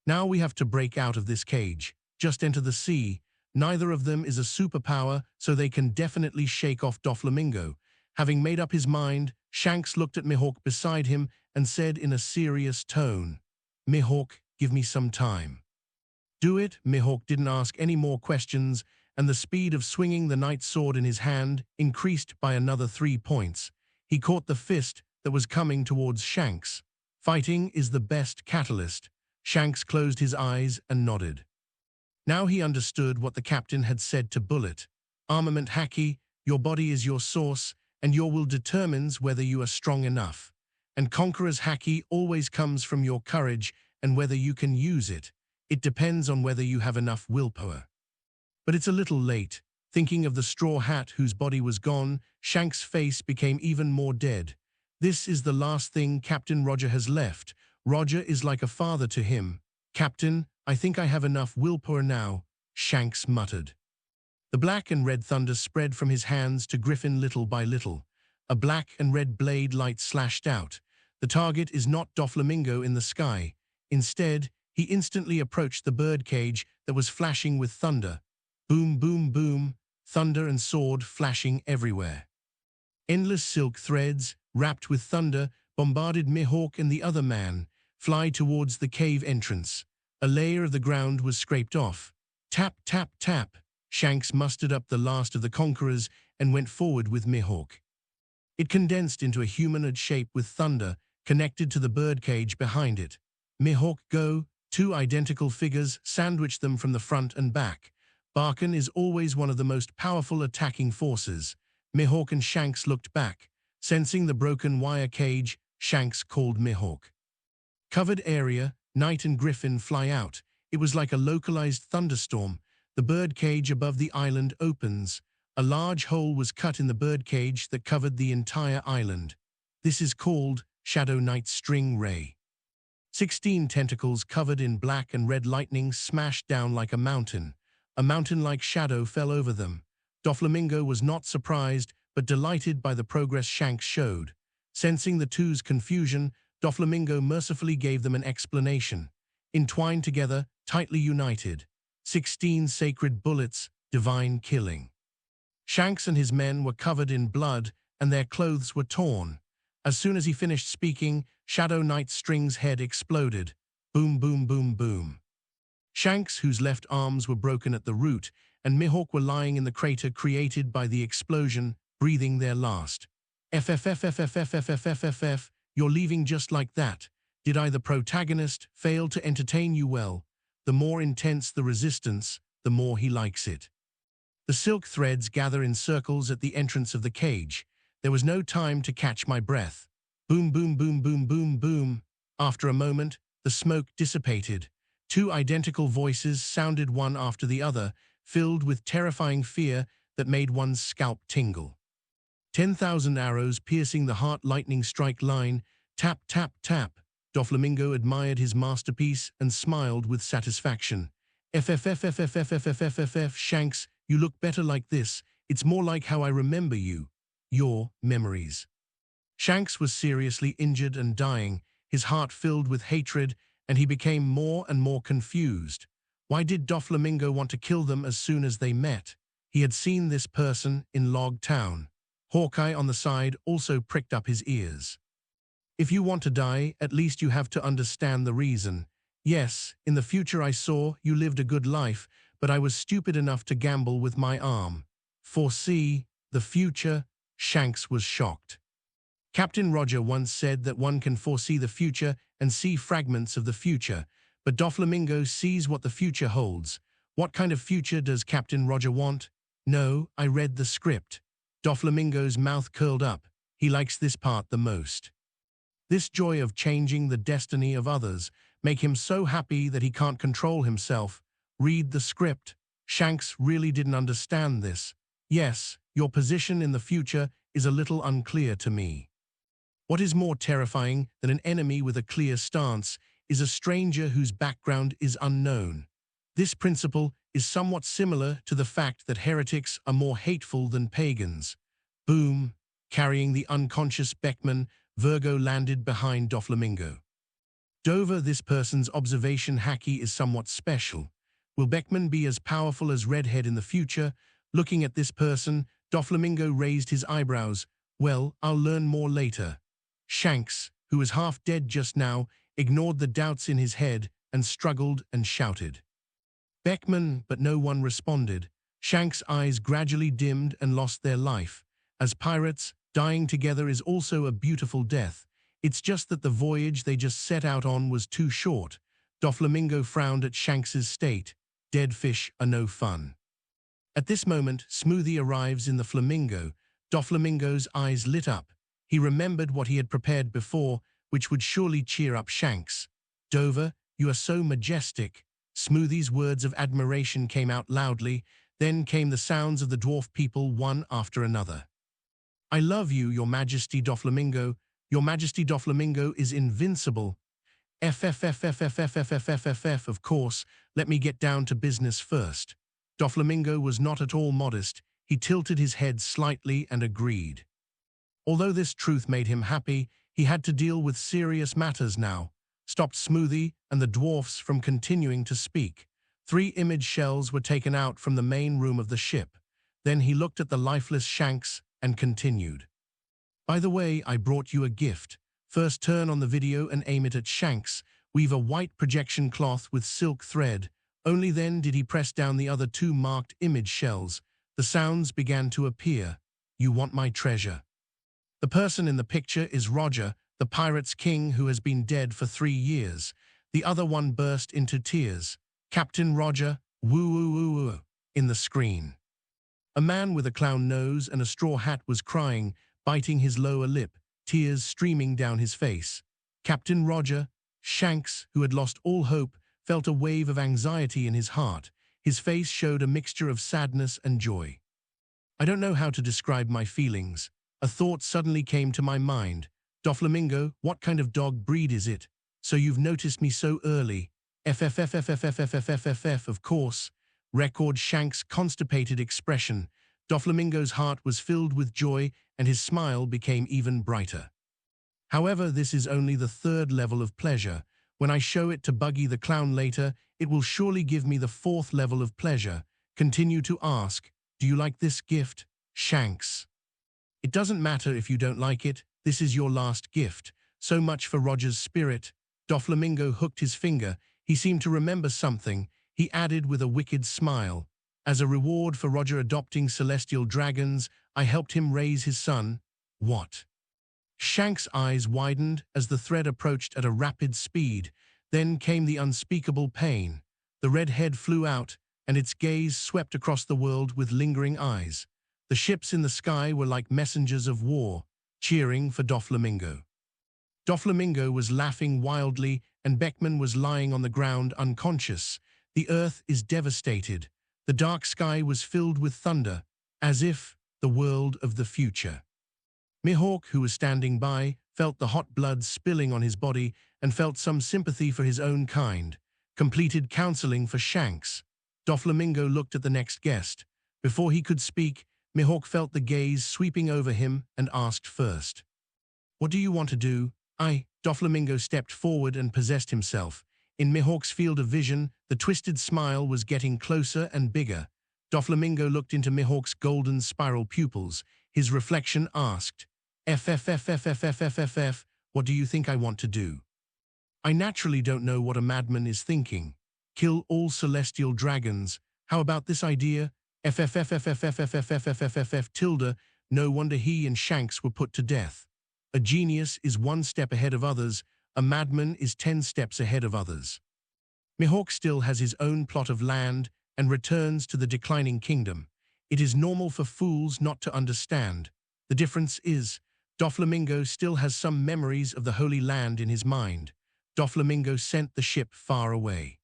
Now we have to break out of this cage. Just enter the sea. Neither of them is a superpower, so they can definitely shake off Doflamingo. Having made up his mind, Shanks looked at Mihawk beside him and said in a serious tone, "Mihawk, give me some time." Do it. Mihawk didn't ask any more questions, and the speed of swinging the knight's sword in his hand increased by another 3 points. He caught the fist that was coming towards Shanks. Fighting is the best catalyst. Shanks closed his eyes and nodded. Now he understood what the captain had said to Bullet. Armament Haki, your body is your source, and your will determines whether you are strong enough. And Conqueror's Haki always comes from your courage and whether you can use it. It depends on whether you have enough willpower. But it's a little late. Thinking of the straw hat whose body was gone, Shanks' face became even more dead. This is the last thing Captain Roger has left. Roger is like a father to him. Captain, I think I have enough willpower now, Shanks muttered. The black and red thunder spread from his hands to Griffin little by little. A black and red blade light slashed out. The target is not Doflamingo in the sky. Instead, he instantly approached the birdcage that was flashing with thunder. Boom, boom, boom, thunder and sword flashing everywhere. Endless silk threads, wrapped with thunder, bombarded Mihawk and the other man, fly towards the cave entrance. A layer of the ground was scraped off. Tap, tap, tap. Shanks mustered up the last of the conquerors and went forward with Mihawk. It condensed into a humanoid shape with thunder, connected to the birdcage behind it. Mihawk go, two identical figures sandwiched them from the front and back. Barkan is always one of the most powerful attacking forces. Mihawk and Shanks looked back. Sensing the broken wire cage, Shanks called Mihawk. Covered area, Knight and Griffin fly out. It was like a localized thunderstorm. The birdcage above the island opens. A large hole was cut in the birdcage that covered the entire island. This is called Shadow Knight's String Ray. 16 tentacles covered in black and red lightning smashed down like a mountain. A mountain-like shadow fell over them. Doflamingo was not surprised, but delighted by the progress Shanks showed. Sensing the two's confusion, Doflamingo mercifully gave them an explanation. Entwined together, tightly united. 16 sacred bullets, divine killing. Shanks and his men were covered in blood, and their clothes were torn. As soon as he finished speaking, Shadow Knight's string's head exploded. Boom, boom, boom, boom. Shanks, whose left arms were broken at the root, and Mihawk were lying in the crater created by the explosion, breathing their last. FFFFFFFFFFF, you're leaving just like that. Did I, the protagonist, fail to entertain you well? The more intense the resistance, the more he likes it. The silk threads gather in circles at the entrance of the cage. There was no time to catch my breath. Boom, boom, boom, boom, boom, boom. After a moment, the smoke dissipated. Two identical voices sounded one after the other, filled with terrifying fear that made one's scalp tingle. 10,000 arrows piercing the heart lightning strike line. Tap, tap, tap. Doflamingo admired his masterpiece and smiled with satisfaction. FFFFFFFFFFF, Shanks, you look better like this. It's more like how I remember you. Your memories. Shanks was seriously injured and dying, his heart filled with hatred, and he became more and more confused. Why did Doflamingo want to kill them as soon as they met? He had seen this person in Log Town. Hawkeye on the side also pricked up his ears. If you want to die, at least you have to understand the reason. Yes, in the future I saw you lived a good life, but I was stupid enough to gamble with my arm. Foresee the future? Shanks was shocked. Captain Roger once said that one can foresee the future and see fragments of the future, but Doflamingo sees what the future holds. What kind of future does Captain Roger want? No, I read the script. Doflamingo's mouth curled up. He likes this part the most. This joy of changing the destiny of others make him so happy that he can't control himself. Read the script. Shanks really didn't understand this. Yes, your position in the future is a little unclear to me. What is more terrifying than an enemy with a clear stance is a stranger whose background is unknown. This principle is somewhat similar to the fact that heretics are more hateful than pagans. Boom! Carrying the unconscious Beckman, Virgo landed behind Doflamingo. Dover, this person's observation hacky is somewhat special. Will Beckman be as powerful as Redhead in the future? Looking at this person, Doflamingo raised his eyebrows. Well, I'll learn more later. Shanks, who was half dead just now, ignored the doubts in his head and struggled and shouted. Beckman, but no one responded. Shanks' eyes gradually dimmed and lost their life. As pirates, dying together is also a beautiful death. It's just that the voyage they just set out on was too short. Doflamingo frowned at Shanks's state. Dead fish are no fun. At this moment, Smoothie arrives in the Flamingo. Doflamingo's eyes lit up. He remembered what he had prepared before, which would surely cheer up Shanks. Dover, you are so majestic. Smoothie's words of admiration came out loudly. Then came the sounds of the dwarf people one after another. I love you, Your Majesty Doflamingo. Your Majesty Doflamingo is invincible. FFFFFFFFFF, of course, let me get down to business first. Doflamingo was not at all modest. He tilted his head slightly and agreed. Although this truth made him happy, he had to deal with serious matters now. Stopped Smoothie and the dwarfs from continuing to speak. 3 image shells were taken out from the main room of the ship. Then he looked at the lifeless Shanks and continued. By the way, I brought you a gift. First turn on the video and aim it at Shanks. Weave a white projection cloth with silk thread. Only then did he press down the other 2 marked image shells. The sounds began to appear. You want my treasure. The person in the picture is Roger, the pirate's king who has been dead for 3 years. The other one burst into tears. Captain Roger, woo woo woo woo, in the screen. A man with a clown nose and a straw hat was crying, biting his lower lip, tears streaming down his face. Captain Roger, Shanks, who had lost all hope, felt a wave of anxiety in his heart. His face showed a mixture of sadness and joy. I don't know how to describe my feelings. A thought suddenly came to my mind. Doflamingo, what kind of dog breed is it? So you've noticed me so early. FFFFFFFFFF, of course. Record Shanks' constipated expression. Doflamingo's heart was filled with joy and his smile became even brighter. However, this is only the 3rd level of pleasure. When I show it to Buggy the Clown later, it will surely give me the 4th level of pleasure. Continue to ask, do you like this gift, Shanks? It doesn't matter if you don't like it, this is your last gift. So much for Roger's spirit. Doflamingo hooked his finger. He seemed to remember something. He added with a wicked smile. As a reward for Roger adopting celestial dragons, I helped him raise his son. What? Shanks' eyes widened as the thread approached at a rapid speed. Then came the unspeakable pain. The red head flew out, and its gaze swept across the world with lingering eyes. The ships in the sky were like messengers of war, cheering for Doflamingo. Doflamingo was laughing wildly, and Beckman was lying on the ground unconscious. The earth is devastated. The dark sky was filled with thunder, as if the world of the future. Mihawk, who was standing by, felt the hot blood spilling on his body and felt some sympathy for his own kind. Completed counseling for Shanks. Doflamingo looked at the next guest. Before he could speak, Mihawk felt the gaze sweeping over him and asked first. "What do you want to do?" Doflamingo stepped forward and possessed himself. In Mihawk's field of vision, the twisted smile was getting closer and bigger. Doflamingo looked into Mihawk's golden spiral pupils. His reflection asked, "FFFFFFFFF, what do you think I want to do?" "I naturally don't know what a madman is thinking. Kill all celestial dragons. How about this idea? FFFFFFFFFFFF tilde." No wonder he and Shanks were put to death. A genius is 1 step ahead of others. A madman is 10 steps ahead of others. Mihawk still has his own plot of land and returns to the declining kingdom. It is normal for fools not to understand. The difference is, Doflamingo still has some memories of the Holy Land in his mind. Doflamingo sent the ship far away.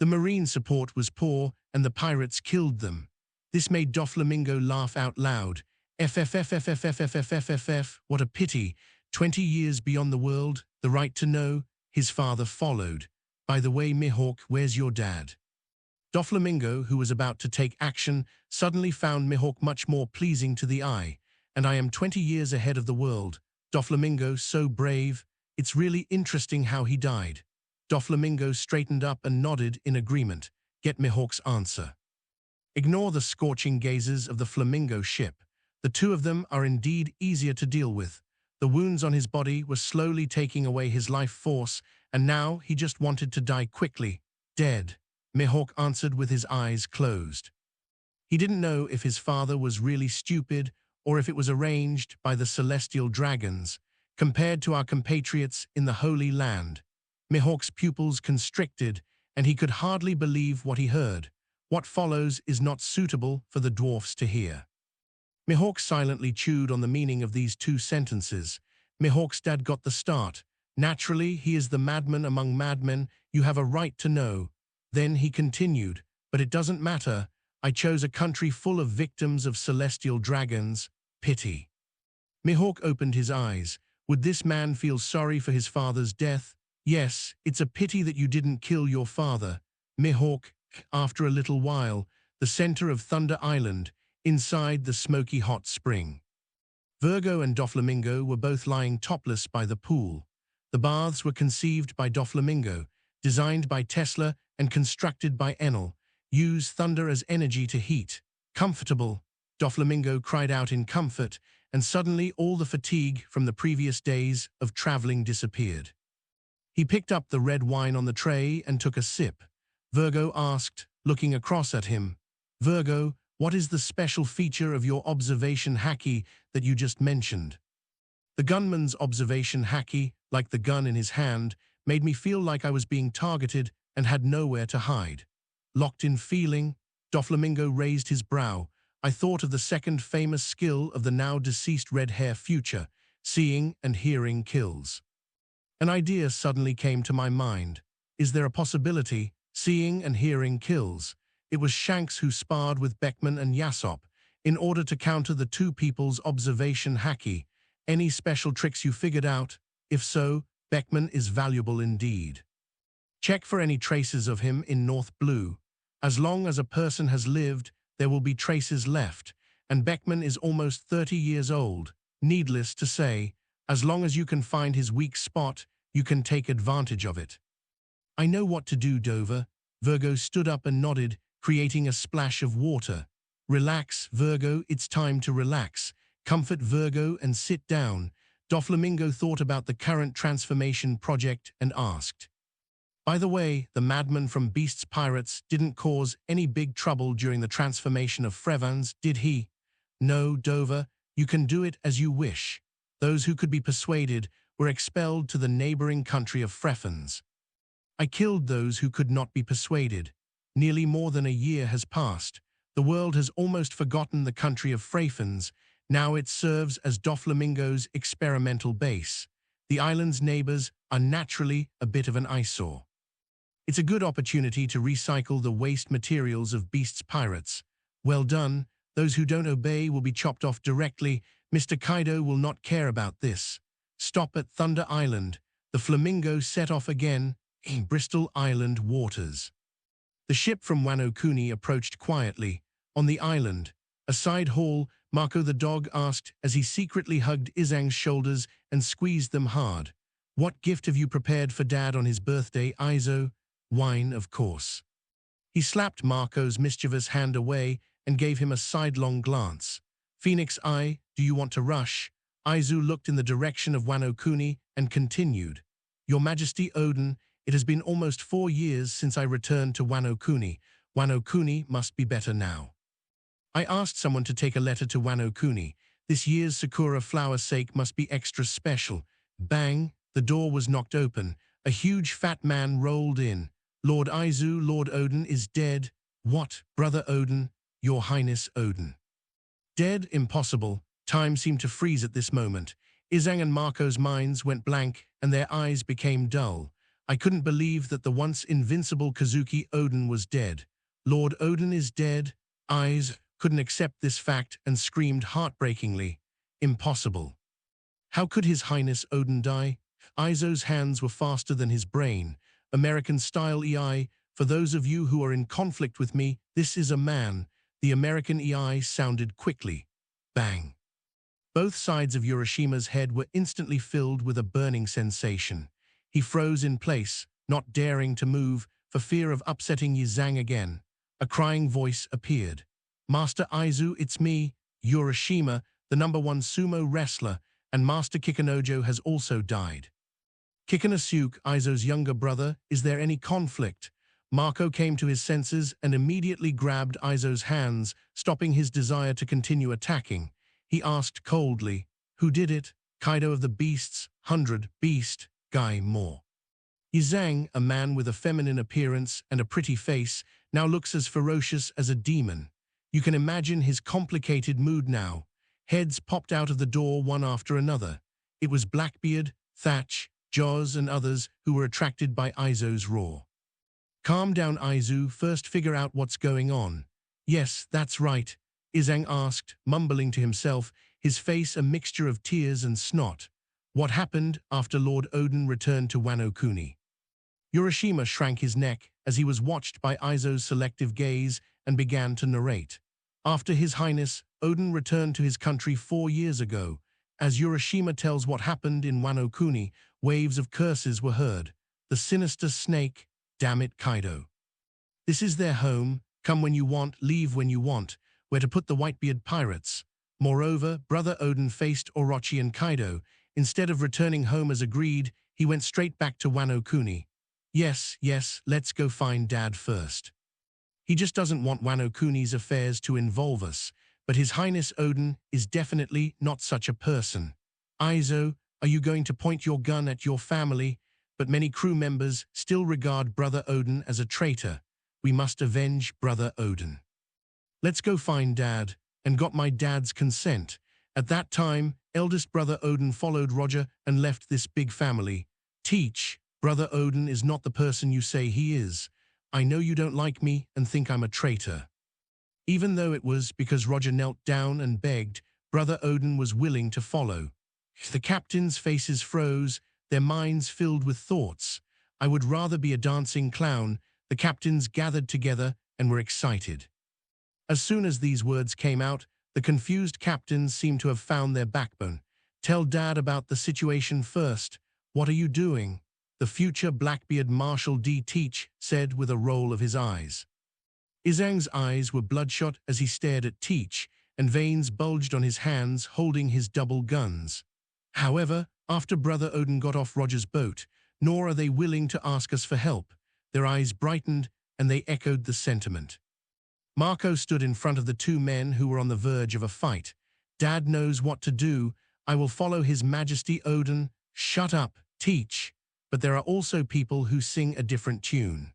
The marine support was poor, and the pirates killed them. This made Doflamingo laugh out loud. FFFFFFFFFF, what a pity. 20 years beyond the world, the right to know, his father followed. "By the way, Mihawk, where's your dad?" Doflamingo, who was about to take action, suddenly found Mihawk much more pleasing to the eye. "And I am 20 years ahead of the world. Doflamingo, so brave. It's really interesting how he died." Doflamingo straightened up and nodded in agreement. "Get Mihawk's answer." Ignore the scorching gazes of the flamingo ship. The two of them are indeed easier to deal with. The wounds on his body were slowly taking away his life force, and now he just wanted to die quickly. "Dead," Mihawk answered with his eyes closed. He didn't know if his father was really stupid or if it was arranged by the celestial dragons. Compared to our compatriots in the Holy Land, Mihawk's pupils constricted, and he could hardly believe what he heard. What follows is not suitable for the dwarfs to hear. Mihawk silently chewed on the meaning of these 2 sentences. Mihawk's dad got the start. "Naturally, he is the madman among madmen. You have a right to know." Then he continued, "But it doesn't matter. I chose a country full of victims of celestial dragons. Pity." Mihawk opened his eyes. Would this man feel sorry for his father's death? "Yes, it's a pity that you didn't kill your father." Mihawk, after a little while, the center of Thunder Island, inside the smoky hot spring. Virgo and Doflamingo were both lying topless by the pool. The baths were conceived by Doflamingo, designed by Tesla and constructed by Enel. Use thunder as energy to heat. "Comfortable." Doflamingo cried out in comfort, and suddenly all the fatigue from the previous days of traveling disappeared. He picked up the red wine on the tray and took a sip. Virgo asked, looking across at him, "Virgo, what is the special feature of your observation haki that you just mentioned?" The gunman's observation haki, like the gun in his hand, made me feel like I was being targeted and had nowhere to hide. Locked in feeling, Doflamingo raised his brow. I thought of the second famous skill of the now-deceased red hair future, seeing and hearing kills. An idea suddenly came to my mind. Is there a possibility, seeing and hearing kills? It was Shanks who sparred with Beckman and Yasopp in order to counter the 2 people's observation haki. Any special tricks you figured out? If so, Beckman is valuable indeed. Check for any traces of him in North Blue. As long as a person has lived, there will be traces left, and Beckman is almost 30 years old. Needless to say, as long as you can find his weak spot, you can take advantage of it. "I know what to do, Dover." Virgo stood up and nodded, creating a splash of water. "Relax, Virgo, it's time to relax. Comfort Virgo and sit down." Doflamingo thought about the current transformation project and asked, "By the way, the madman from Beast's Pirates didn't cause any big trouble during the transformation of Frevans, did he?" "No, Dover, you can do it as you wish." Those who could be persuaded were expelled to the neighboring country of Frefans. I killed those who could not be persuaded. Nearly more than a year has passed. The world has almost forgotten the country of Freyfins. Now it serves as Doflamingo's experimental base. The island's neighbors are naturally a bit of an eyesore. It's a good opportunity to recycle the waste materials of Beast's pirates. Well done. Those who don't obey will be chopped off directly. Mr. Kaido will not care about this. Stop at Thunder Island. The Flamingo set off again in Bristol Island waters. The ship from Wano Kuni approached quietly. On the island, a side hall, Marco the dog asked as he secretly hugged Izang's shoulders and squeezed them hard. "What gift have you prepared for Dad on his birthday, Izo?" "Wine, of course." He slapped Marco's mischievous hand away and gave him a sidelong glance. "Phoenix Eye, do you want to rush?" Izu looked in the direction of Wano Kuni and continued. "Your Majesty Odin, it has been almost 4 years since I returned to Wano Kuni. Wano Kuni must be better now. I asked someone to take a letter to Wano Kuni. This year's Sakura flower sake must be extra special." Bang! The door was knocked open. A huge fat man rolled in. "Lord Izu, Lord Odin is dead." "What, Brother Odin? Your Highness Odin." Dead? Impossible. Time seemed to freeze at this moment. Izang and Marco's minds went blank and their eyes became dull. I couldn't believe that the once invincible Kazuki Odin was dead. Lord Odin is dead? Eyes couldn't accept this fact and screamed heartbreakingly. Impossible. How could His Highness Odin die? Izo's hands were faster than his brain. American-style EI, for those of you who are in conflict with me, this is a man. The American EI sounded quickly. Bang. Both sides of Urashima's head were instantly filled with a burning sensation. He froze in place, not daring to move, for fear of upsetting Yizang again. A crying voice appeared. "Master Izu, it's me, Urashima, the #1 sumo wrestler, and Master Kikunojo has also died." "Kikunosuke, Izu's younger brother, is there any conflict?" Marco came to his senses and immediately grabbed Izu's hands, stopping his desire to continue attacking. He asked coldly, "Who did it?" "Kaido of the Beasts, 100, Beast, Guy Moore." Yizang, a man with a feminine appearance and a pretty face, now looks as ferocious as a demon. You can imagine his complicated mood now. Heads popped out of the door one after another. It was Blackbeard, Thatch, Jaws and others who were attracted by Izu's roar. "Calm down, Izu, first figure out what's going on." "Yes, that's right," Izang asked, mumbling to himself, his face a mixture of tears and snot. "What happened after Lord Odin returned to Wano Kuni?" Urashima shrank his neck as he was watched by Izu's selective gaze and began to narrate. "After His Highness Odin returned to his country 4 years ago. As Urashima tells what happened in Wano Kuni, waves of curses were heard. The sinister snake, damn it, Kaido. This is their home, come when you want, leave when you want, where to put the Whitebeard pirates." Moreover, Brother Odin faced Orochi and Kaido. Instead of returning home as agreed, he went straight back to Wano Kuni. Yes, let's go find Dad first. He just doesn't want Wano Kuni's affairs to involve us, but His Highness Odin is definitely not such a person. Izo, are you going to point your gun at your family? But many crew members still regard Brother Odin as a traitor. We must avenge Brother Odin. Let's go find Dad, and got my dad's consent. At that time, eldest Brother Odin followed Roger and left this big family. Teach, Brother Odin is not the person you say he is. I know you don't like me and think I'm a traitor. Even though it was because Roger knelt down and begged, Brother Odin was willing to follow. The captains' faces froze, their minds filled with thoughts. I would rather be a dancing clown. The captains gathered together and were excited. As soon as these words came out, the confused captains seemed to have found their backbone. Tell Dad about the situation first. What are you doing? The future Blackbeard Marshal D. Teach said with a roll of his eyes. Izang's eyes were bloodshot as he stared at Teach, and veins bulged on his hands holding his double guns. However, after Brother Odin got off Roger's boat, nor are they willing to ask us for help. Their eyes brightened, and they echoed the sentiment. Marco stood in front of the two men who were on the verge of a fight. Dad knows what to do. I will follow His Majesty Odin. Shut up, Teach. But there are also people who sing a different tune.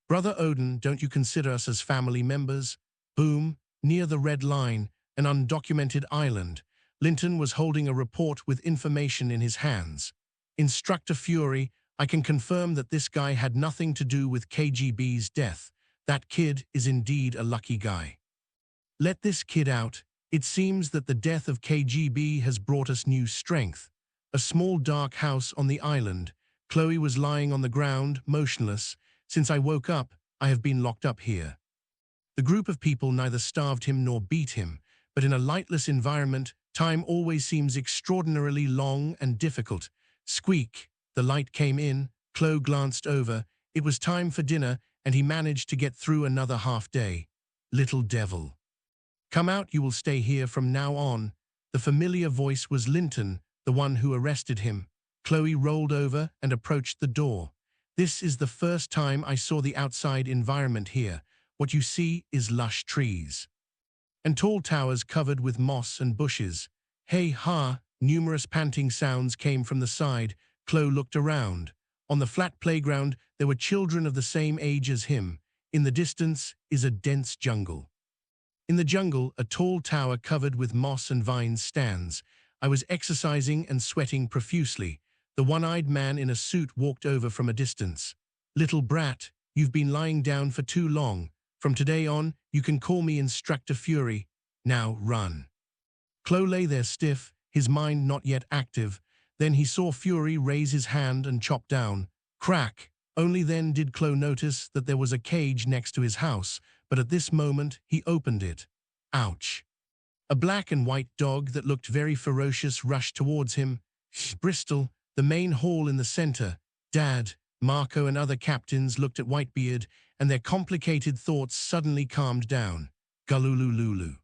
Brother Odin, don't you consider us as family members? Boom, near the red line, an undocumented island. Linton was holding a report with information in his hands. Instructor Fury, I can confirm that this guy had nothing to do with KGB's death. That kid is indeed a lucky guy. Let this kid out. It seems that the death of KGB has brought us new strength. A small dark house on the island. Chloe was lying on the ground, motionless. Since I woke up, I have been locked up here. The group of people neither starved him nor beat him, but in a lightless environment, time always seems extraordinarily long and difficult. Squeak. The light came in. Chloe glanced over. It was time for dinner, and he managed to get through another half day. Little devil. Come out, you will stay here from now on. The familiar voice was Linton, the one who arrested him. Chloe rolled over and approached the door. This is the first time I saw the outside environment here. What you see is lush trees and tall towers covered with moss and bushes. Hey ha, numerous panting sounds came from the side. Chloe looked around. On the flat playground, there were children of the same age as him. In the distance is a dense jungle. In the jungle, a tall tower covered with moss and vines stands. I was exercising and sweating profusely. The one-eyed man in a suit walked over from a distance. Little brat, you've been lying down for too long. From today on, you can call me Instructor Fury. Now run. Chloe lay there stiff, his mind not yet active. Then he saw Fury raise his hand and chop down. Crack. Only then did Chloe notice that there was a cage next to his house, but at this moment he opened it. Ouch. A black and white dog that looked very ferocious rushed towards him. Bristol, the main hall in the center. Dad, Marco and other captains looked at Whitebeard, and their complicated thoughts suddenly calmed down. Gululululu.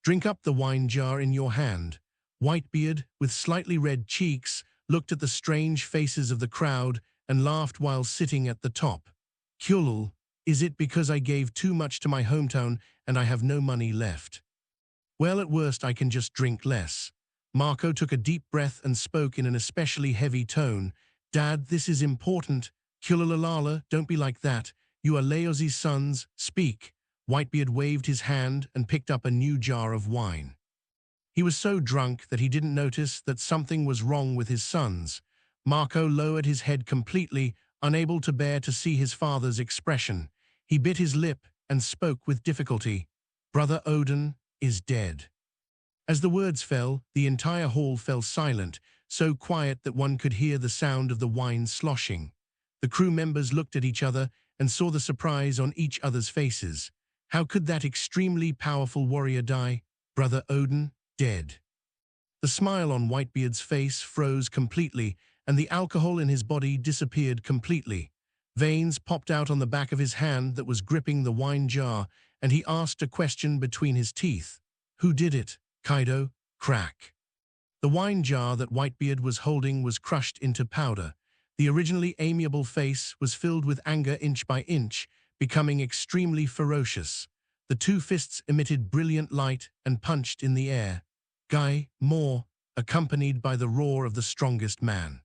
Drink up the wine jar in your hand. Whitebeard, with slightly red cheeks, looked at the strange faces of the crowd and laughed while sitting at the top. Kulul, is it because I gave too much to my hometown and I have no money left? Well, at worst I can just drink less. Marco took a deep breath and spoke in an especially heavy tone. Dad, this is important. Kulalalala, don't be like that. You are Leozi's sons. Speak. Whitebeard waved his hand and picked up a new jar of wine. He was so drunk that he didn't notice that something was wrong with his sons. Marco lowered his head completely, unable to bear to see his father's expression. He bit his lip and spoke with difficulty. Brother Odin is dead. As the words fell, the entire hall fell silent, so quiet that one could hear the sound of the wine sloshing. The crew members looked at each other and saw the surprise on each other's faces. How could that extremely powerful warrior die? Brother Odin, dead. The smile on Whitebeard's face froze completely, and the alcohol in his body disappeared completely. Veins popped out on the back of his hand that was gripping the wine jar, and he asked a question between his teeth. Who did it? Kaido? Crack. The wine jar that Whitebeard was holding was crushed into powder. The originally amiable face was filled with anger inch by inch, becoming extremely ferocious. The two fists emitted brilliant light and punched in the air. Guy, more, accompanied by the roar of the strongest man.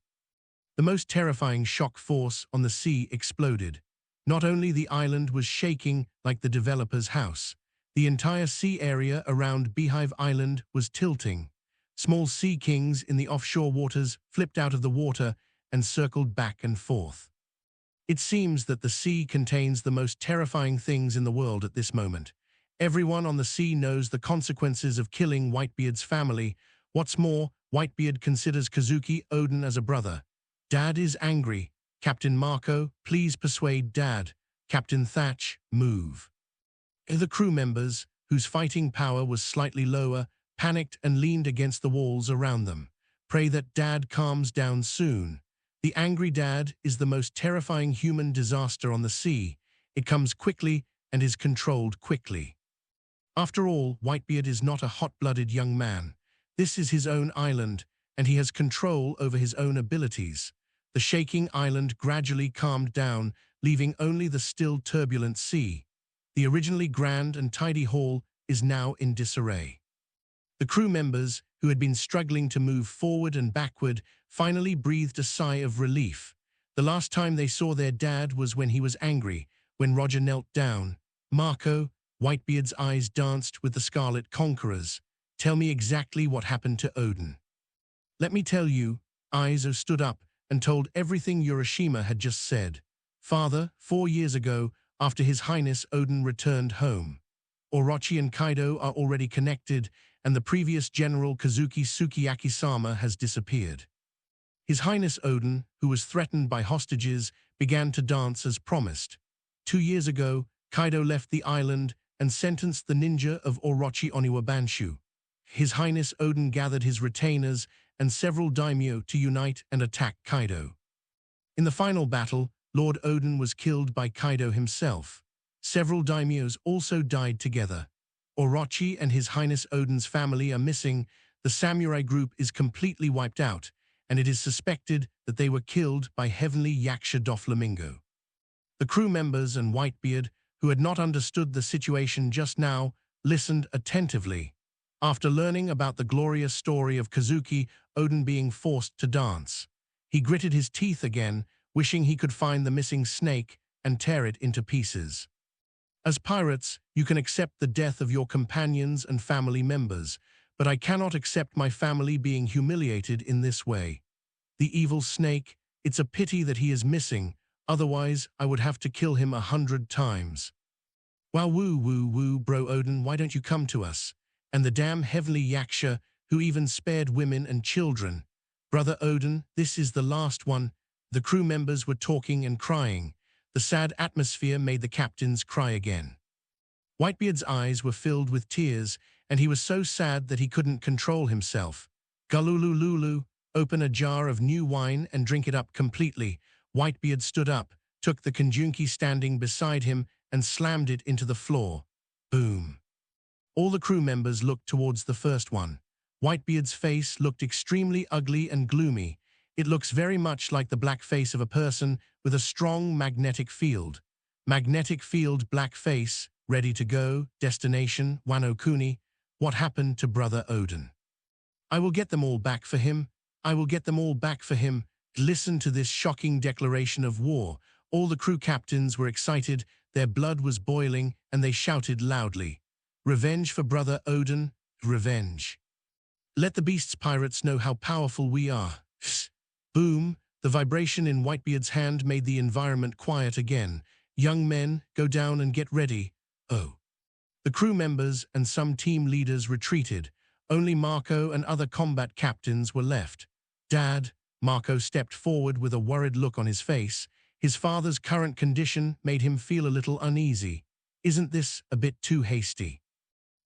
The most terrifying shock force on the sea exploded. Not only the island was shaking like the developer's house, the entire sea area around Beehive Island was tilting. Small sea kings in the offshore waters flipped out of the water and circled back and forth. It seems that the sea contains the most terrifying things in the world at this moment. Everyone on the sea knows the consequences of killing Whitebeard's family. What's more, Whitebeard considers Kazuki Odin as a brother. Dad is angry. Captain Marco, please persuade Dad. Captain Thatch, move. The crew members, whose fighting power was slightly lower, panicked and leaned against the walls around them. Pray that Dad calms down soon. The angry dad is the most terrifying human disaster on the sea. It comes quickly and is controlled quickly. After all, Whitebeard is not a hot-blooded young man. This is his own island, and he has control over his own abilities. The shaking island gradually calmed down, leaving only the still turbulent sea. The originally grand and tidy hall is now in disarray. The crew members, who had been struggling to move forward and backward, finally breathed a sigh of relief. The last time they saw their dad was when he was angry, when Roger knelt down. Marco, Whitebeard's eyes danced with the Scarlet Conquerors. Tell me exactly what happened to Odin. Let me tell you, Aizo stood up and told everything Urashima had just said. Father, 4 years ago, after His Highness Odin returned home. Orochi and Kaido are already connected, and the previous General Kazuki Sukiyaki-sama has disappeared. His Highness Odin, who was threatened by hostages, began to dance as promised. 2 years ago, Kaido left the island and sentenced the ninja of Orochi Oniwa Banshu. His Highness Odin gathered his retainers and several daimyo to unite and attack Kaido. In the final battle, Lord Odin was killed by Kaido himself. Several daimyos also died together. Orochi and His Highness Odin's family are missing, the samurai group is completely wiped out, and it is suspected that they were killed by Heavenly Yaksha Doflamingo. The crew members and Whitebeard, who had not understood the situation just now, listened attentively. After learning about the glorious story of Kazuki Odin being forced to dance, he gritted his teeth again, wishing he could find the missing snake and tear it into pieces. As pirates, you can accept the death of your companions and family members, but I cannot accept my family being humiliated in this way. The evil snake, it's a pity that he is missing, otherwise I would have to kill him 100 times. Wow, woo, bro Odin, why don't you come to us? And the damn Heavenly Yaksha, who even spared women and children. Brother Odin, this is the last one. The crew members were talking and crying. The sad atmosphere made the captains cry again. Whitebeard's eyes were filled with tears, and he was so sad that he couldn't control himself. Gululululu, open a jar of new wine and drink it up completely. Whitebeard stood up, took the kanjunki standing beside him, and slammed it into the floor. Boom. All the crew members looked towards the first one. Whitebeard's face looked extremely ugly and gloomy. It looks very much like the black face of a person with a strong magnetic field. Magnetic field, black face, ready to go, destination, Wano Kuni. What happened to Brother Odin? I will get them all back for him. I will get them all back for him. Listen to this shocking declaration of war. All the crew captains were excited, their blood was boiling, and they shouted loudly. Revenge for Brother Odin, revenge. Let the beasts pirates know how powerful we are. Boom, the vibration in Whitebeard's hand made the environment quiet again. Young men, go down and get ready. Oh. The crew members and some team leaders retreated. Only Marco and other combat captains were left. Dad, Marco stepped forward with a worried look on his face. His father's current condition made him feel a little uneasy. Isn't this a bit too hasty?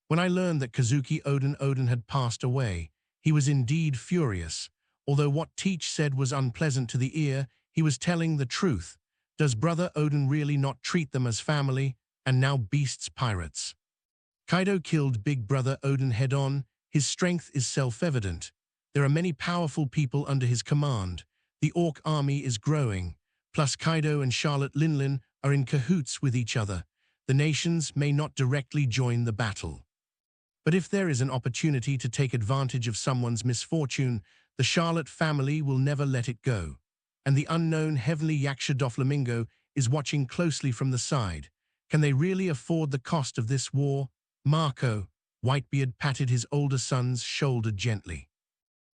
When I learned that Kazuki Odin had passed away, he was indeed furious. Although what Teach said was unpleasant to the ear, he was telling the truth. Does Brother Odin really not treat them as family, and now beasts pirates? Kaido killed Big Brother Odin head-on. His strength is self-evident. There are many powerful people under his command. The Orc army is growing. Plus Kaido and Charlotte Linlin are in cahoots with each other. The nations may not directly join the battle. But if there is an opportunity to take advantage of someone's misfortune, the Charlotte family will never let it go. And the unknown Heavenly Yaksha Doflamingo is watching closely from the side. Can they really afford the cost of this war? Marco, Whitebeard patted his older son's shoulder gently.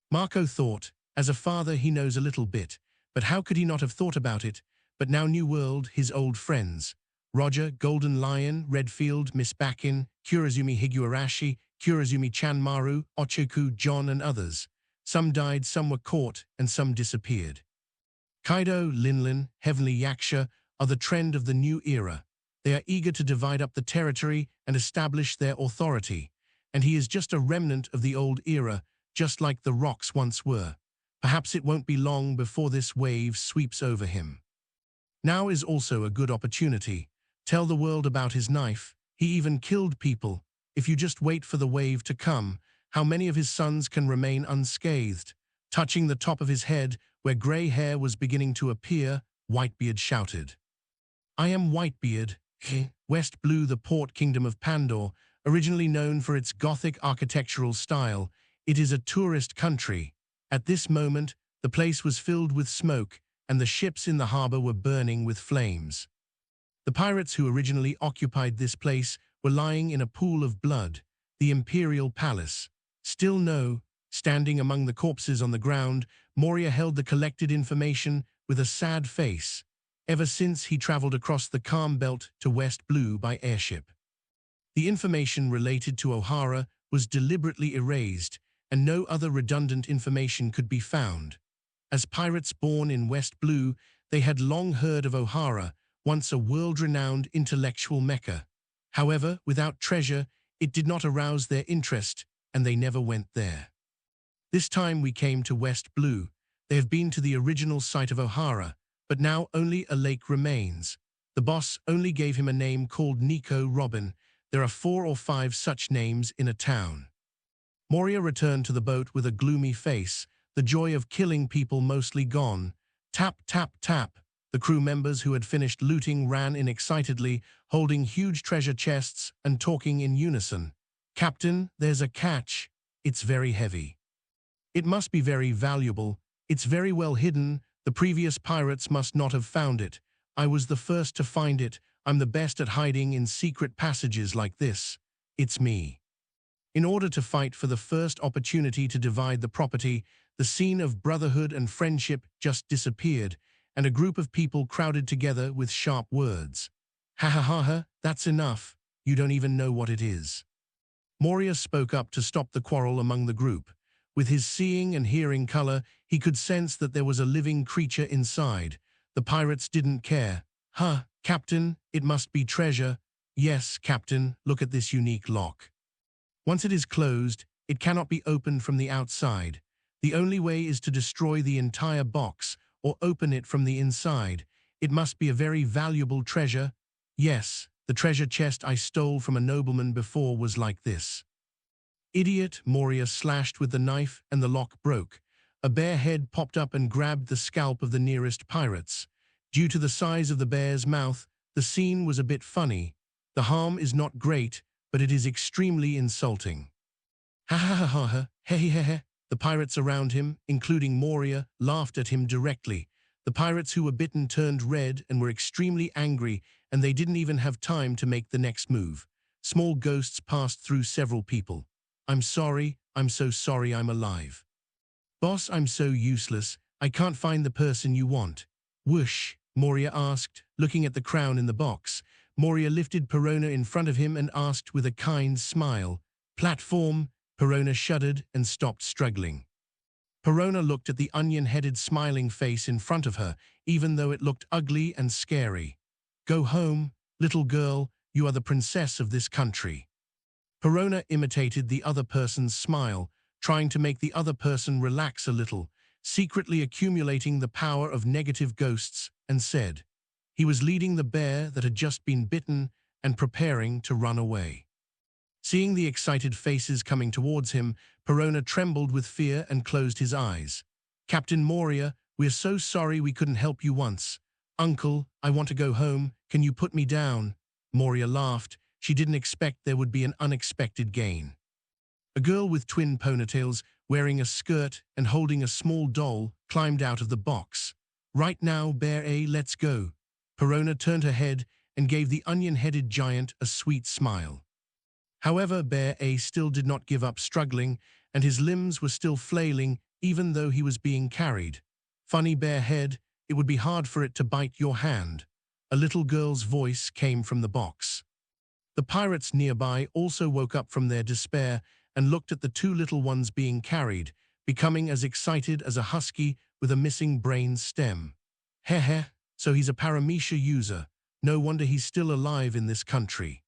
Marco thought, as a father he knows a little bit, but how could he not have thought about it? But now New World, his old friends. Roger, Golden Lion, Redfield, Miss Bakin, Kurazumi Higuarashi, Kurazumi Chanmaru, Ochoku, John and others. Some died, some were caught, and some disappeared. Kaido, Linlin, Heavenly Yaksha are the trend of the new era. They are eager to divide up the territory and establish their authority. And he is just a remnant of the old era, just like the rocks once were. Perhaps it won't be long before this wave sweeps over him. Now is also a good opportunity. Tell the world about his knife. He even killed people. If you just wait for the wave to come, how many of his sons can remain unscathed? Touching the top of his head, where grey hair was beginning to appear, Whitebeard shouted. I am Whitebeard. West Blue, the port kingdom of Pandor, originally known for its Gothic architectural style. It is a tourist country. At this moment, the place was filled with smoke, and the ships in the harbor were burning with flames. The pirates who originally occupied this place were lying in a pool of blood, the imperial palace. Still no. Standing among the corpses on the ground, Moria held the collected information with a sad face, ever since he traveled across the calm belt to West Blue by airship. The information related to O'Hara was deliberately erased, and no other redundant information could be found. As pirates born in West Blue, they had long heard of O'Hara, once a world-renowned intellectual mecca. However, without treasure, it did not arouse their interest, and they never went there. This time we came to West Blue. They have been to the original site of O'Hara, but now only a lake remains. The boss only gave him a name called Nico Robin. There are 4 or 5 such names in a town. Moria returned to the boat with a gloomy face, the joy of killing people mostly gone. Tap, tap, tap. The crew members who had finished looting ran in excitedly, holding huge treasure chests and talking in unison. "Captain, there's a catch. It's very heavy. It must be very valuable. It's very well hidden. The previous pirates must not have found it. I was the first to find it. I'm the best at hiding in secret passages like this. It's me." In order to fight for the first opportunity to divide the property, the scene of brotherhood and friendship just disappeared, and a group of people crowded together with sharp words. "Ha ha ha ha, that's enough. You don't even know what it is." Moria spoke up to stop the quarrel among the group. With his seeing and hearing color, he could sense that there was a living creature inside. The pirates didn't care. "Huh, Captain, it must be treasure." "Yes, Captain, look at this unique lock. Once it is closed, it cannot be opened from the outside. The only way is to destroy the entire box or open it from the inside. It must be a very valuable treasure." "Yes, the treasure chest I stole from a nobleman before was like this." "Idiot," Moria slashed with the knife and the lock broke. A bear head popped up and grabbed the scalp of the nearest pirates. Due to the size of the bear's mouth, the scene was a bit funny. The harm is not great, but it is extremely insulting. "Ha ha ha ha ha, he he he he." The pirates around him, including Moria, laughed at him directly. The pirates who were bitten turned red and were extremely angry, and they didn't even have time to make the next move. Small ghosts passed through several people. I'm so sorry I'm alive." "Boss, I'm so useless, I can't find the person you want." "Whoosh," Moria asked, looking at the crown in the box. Moria lifted Perona in front of him and asked with a kind smile. "Platform." Perona shuddered and stopped struggling. Perona looked at the onion-headed smiling face in front of her, even though it looked ugly and scary. "Go home, little girl, you are the princess of this country." Perona imitated the other person's smile, trying to make the other person relax a little, secretly accumulating the power of negative ghosts, and said. He was leading the bear that had just been bitten and preparing to run away. Seeing the excited faces coming towards him, Perona trembled with fear and closed his eyes. "Captain Moria, we're so sorry we couldn't help you once. Uncle, I want to go home. Can you put me down?" Moria laughed. She didn't expect there would be an unexpected gain. A girl with twin ponytails, wearing a skirt and holding a small doll, climbed out of the box. "Right now, Bear A, let's go." Perona turned her head and gave the onion-headed giant a sweet smile. However, Bear A still did not give up struggling, and his limbs were still flailing even though he was being carried. "Funny bear head, it would be hard for it to bite your hand." A little girl's voice came from the box. The pirates nearby also woke up from their despair and looked at the 2 little ones being carried, becoming as excited as a husky with a missing brain stem. "Heh heh, so he's a paramecia user. No wonder he's still alive in this country."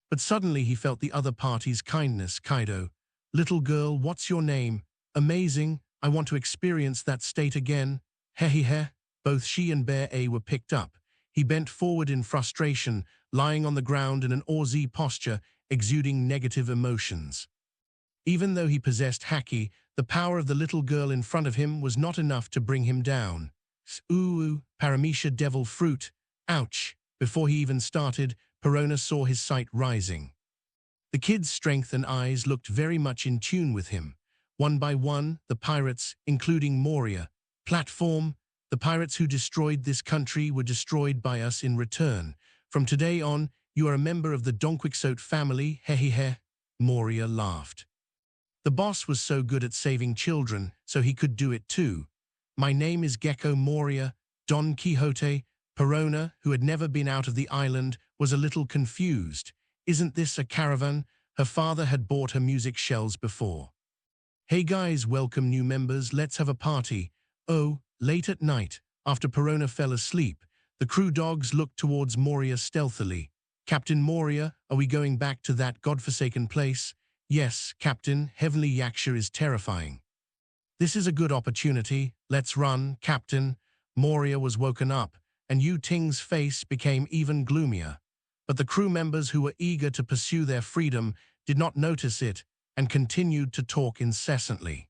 But suddenly he felt the other party's kindness. "Kaido, little girl, what's your name? Amazing, I want to experience that state again." "Heh heh heh." Both she and Bear A were picked up. He bent forward in frustration, lying on the ground in an Aussie posture, exuding negative emotions. Even though he possessed Haki, the power of the little girl in front of him was not enough to bring him down. "Ooh, paramecia devil fruit. Ouch." Before he even started, Perona saw his sight rising. The kid's strength and eyes looked very much in tune with him. One by one, the pirates, including Moria, "Platform, the pirates who destroyed this country were destroyed by us in return. From today on, You are a member of the Donquixote family, hehehe. Moria laughed. The boss was so good at saving children, so he could do it too. My name is Gecko Moria. Don Quixote. Perona, who had never been out of the island, was a little confused. Isn't this a caravan? Her father had bought her music shells before. Hey guys, welcome new members, let's have a party. Oh, late at night, after Perona fell asleep, the crew dogs looked towards Moria stealthily. Captain Moria, are we going back to that godforsaken place? Yes, Captain, Heavenly Yaksha is terrifying. This is a good opportunity, let's run, Captain. Moria was woken up, and Yu Ting's face became even gloomier. But the crew members who were eager to pursue their freedom did not notice it and continued to talk incessantly.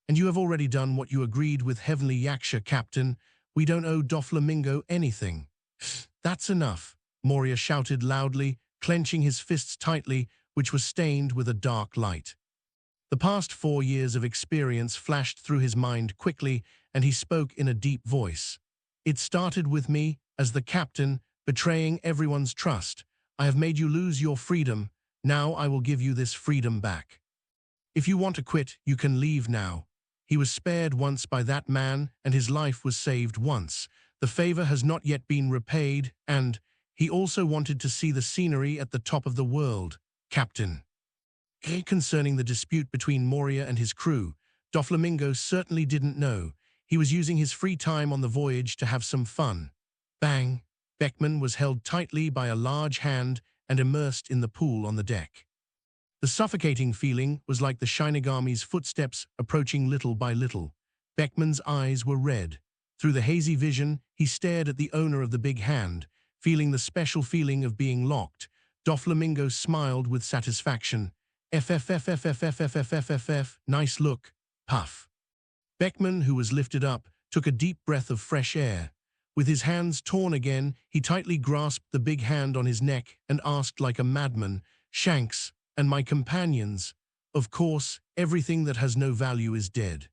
And you have already done what you agreed with Heavenly Yaksha, Captain. We don't owe Doflamingo anything. That's enough, Moria shouted loudly, clenching his fists tightly, which was stained with a dark light. The past 4 years of experience flashed through his mind quickly, and he spoke in a deep voice. It started with me, as the captain, betraying everyone's trust. I have made you lose your freedom. Now I will give you this freedom back. If you want to quit, you can leave now. He was spared once by that man, and his life was saved once. The favor has not yet been repaid, and he also wanted to see the scenery at the top of the world, Captain. Concerning the dispute between Moria and his crew, Doflamingo certainly didn't know. He was using his free time on the voyage to have some fun. Bang! Beckman was held tightly by a large hand and immersed in the pool on the deck. The suffocating feeling was like the Shinigami's footsteps approaching little by little. Beckman's eyes were red. Through the hazy vision, he stared at the owner of the big hand, feeling the special feeling of being locked. Doflamingo smiled with satisfaction. FFFFFFFFFF, nice look. Puff. Beckman, who was lifted up, took a deep breath of fresh air. With his hands torn again, he tightly grasped the big hand on his neck and asked like a madman, Shanks, and my companions? Of course, everything that has no value is dead.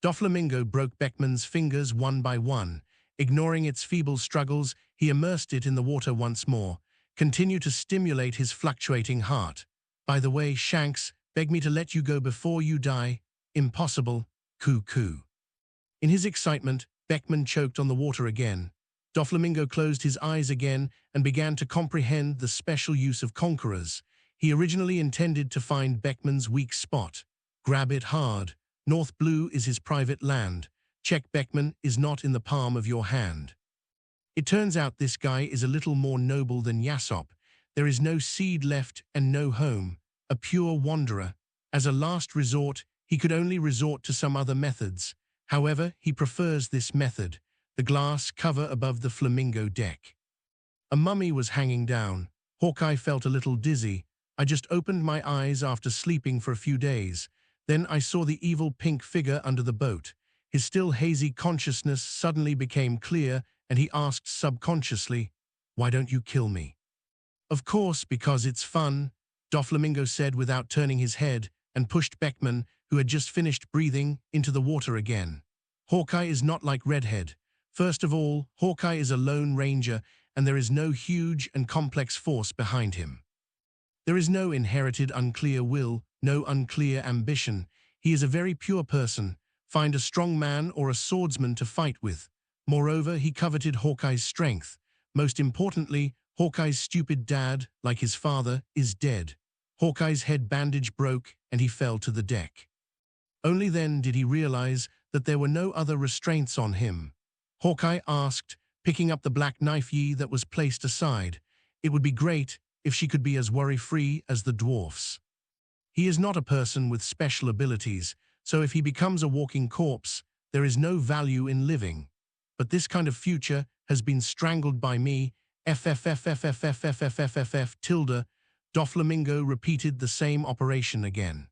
Doflamingo broke Beckman's fingers one by one. Ignoring its feeble struggles, he immersed it in the water once more, continued to stimulate his fluctuating heart. By the way, Shanks, beg me to let you go before you die. Impossible. Coo-coo. In his excitement, Beckman choked on the water again. Doflamingo closed his eyes again and began to comprehend the special use of conquerors. He originally intended to find Beckman's weak spot. Grab it hard. North Blue is his private land. Check Beckman is not in the palm of your hand. It turns out this guy is a little more noble than Yasop. There is no seed left and no home. A pure wanderer. As a last resort, he could only resort to some other methods. However, he prefers this method, the glass cover above the flamingo deck. A mummy was hanging down. Hawkeye felt a little dizzy. I just opened my eyes after sleeping for a few days. Then I saw the evil pink figure under the boat. His still hazy consciousness suddenly became clear, and he asked subconsciously, "Why don't you kill me?" "Of course, because it's fun," Doflamingo said without turning his head, and pushed Beckman, who had just finished breathing, into the water again. Hawkeye is not like Redhead. First of all, Hawkeye is a lone ranger, and there is no huge and complex force behind him. There is no inherited unclear will, no unclear ambition. He is a very pure person. Find a strong man or a swordsman to fight with. Moreover, he coveted Hawkeye's strength. Most importantly, Hawkeye's stupid dad, like his father, is dead. Hawkeye's head bandage broke, and he fell to the deck. Only then did he realize that there were no other restraints on him. Hawkeye asked, picking up the black knife that was placed aside. It would be great if she could be as worry-free as the dwarfs. He is not a person with special abilities, so if he becomes a walking corpse, there is no value in living. But this kind of future has been strangled by me. FFFFFFFFFF tilde. Doflamingo repeated the same operation again.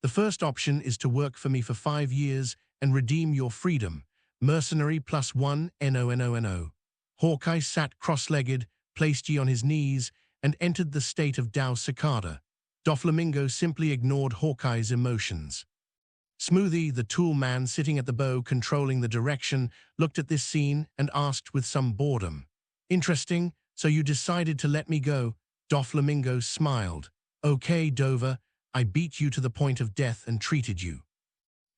The first option is to work for me for 5 years and redeem your freedom. Mercenary +1 NONONO. Hawkeye sat cross-legged, placed ye on his knees, and entered the state of Dao Cicada. Doflamingo simply ignored Hawkeye's emotions. Smoothie, the tool man sitting at the bow controlling the direction, looked at this scene and asked with some boredom, "Interesting, So you decided to let me go? Doflamingo smiled. Okay, Dover, I beat you to the point of death and treated you.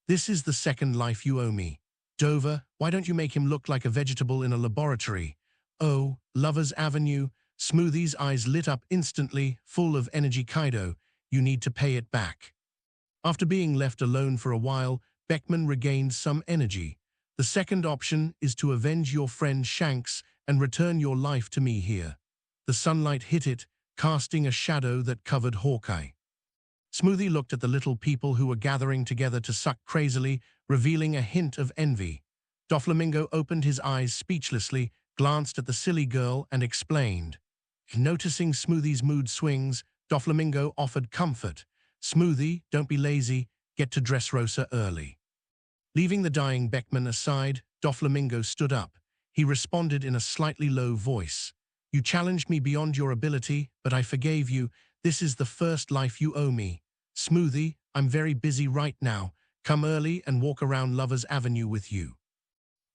This is the second life you owe me. Dover, why don't you make him look like a vegetable in a laboratory? Oh, Lover's Avenue. Smoothie's eyes lit up instantly, full of energy. Kaido, you need to pay it back. After being left alone for a while, Beckman regained some energy. The second option is to avenge your friend Shanks and return your life to me here. The sunlight hit it, casting a shadow that covered Hawkeye. Smoothie looked at the little people who were gathering together to suck crazily, revealing a hint of envy. Doflamingo opened his eyes speechlessly, glanced at the silly girl, and explained. Noticing Smoothie's mood swings, Doflamingo offered comfort. Smoothie, don't be lazy, get to Dressrosa early. Leaving the dying Beckman aside, Doflamingo stood up. He responded in a slightly low voice. You challenged me beyond your ability, but I forgave you. This is the first life you owe me. Smoothie, I'm very busy right now. Come early and walk around Lover's Avenue with you.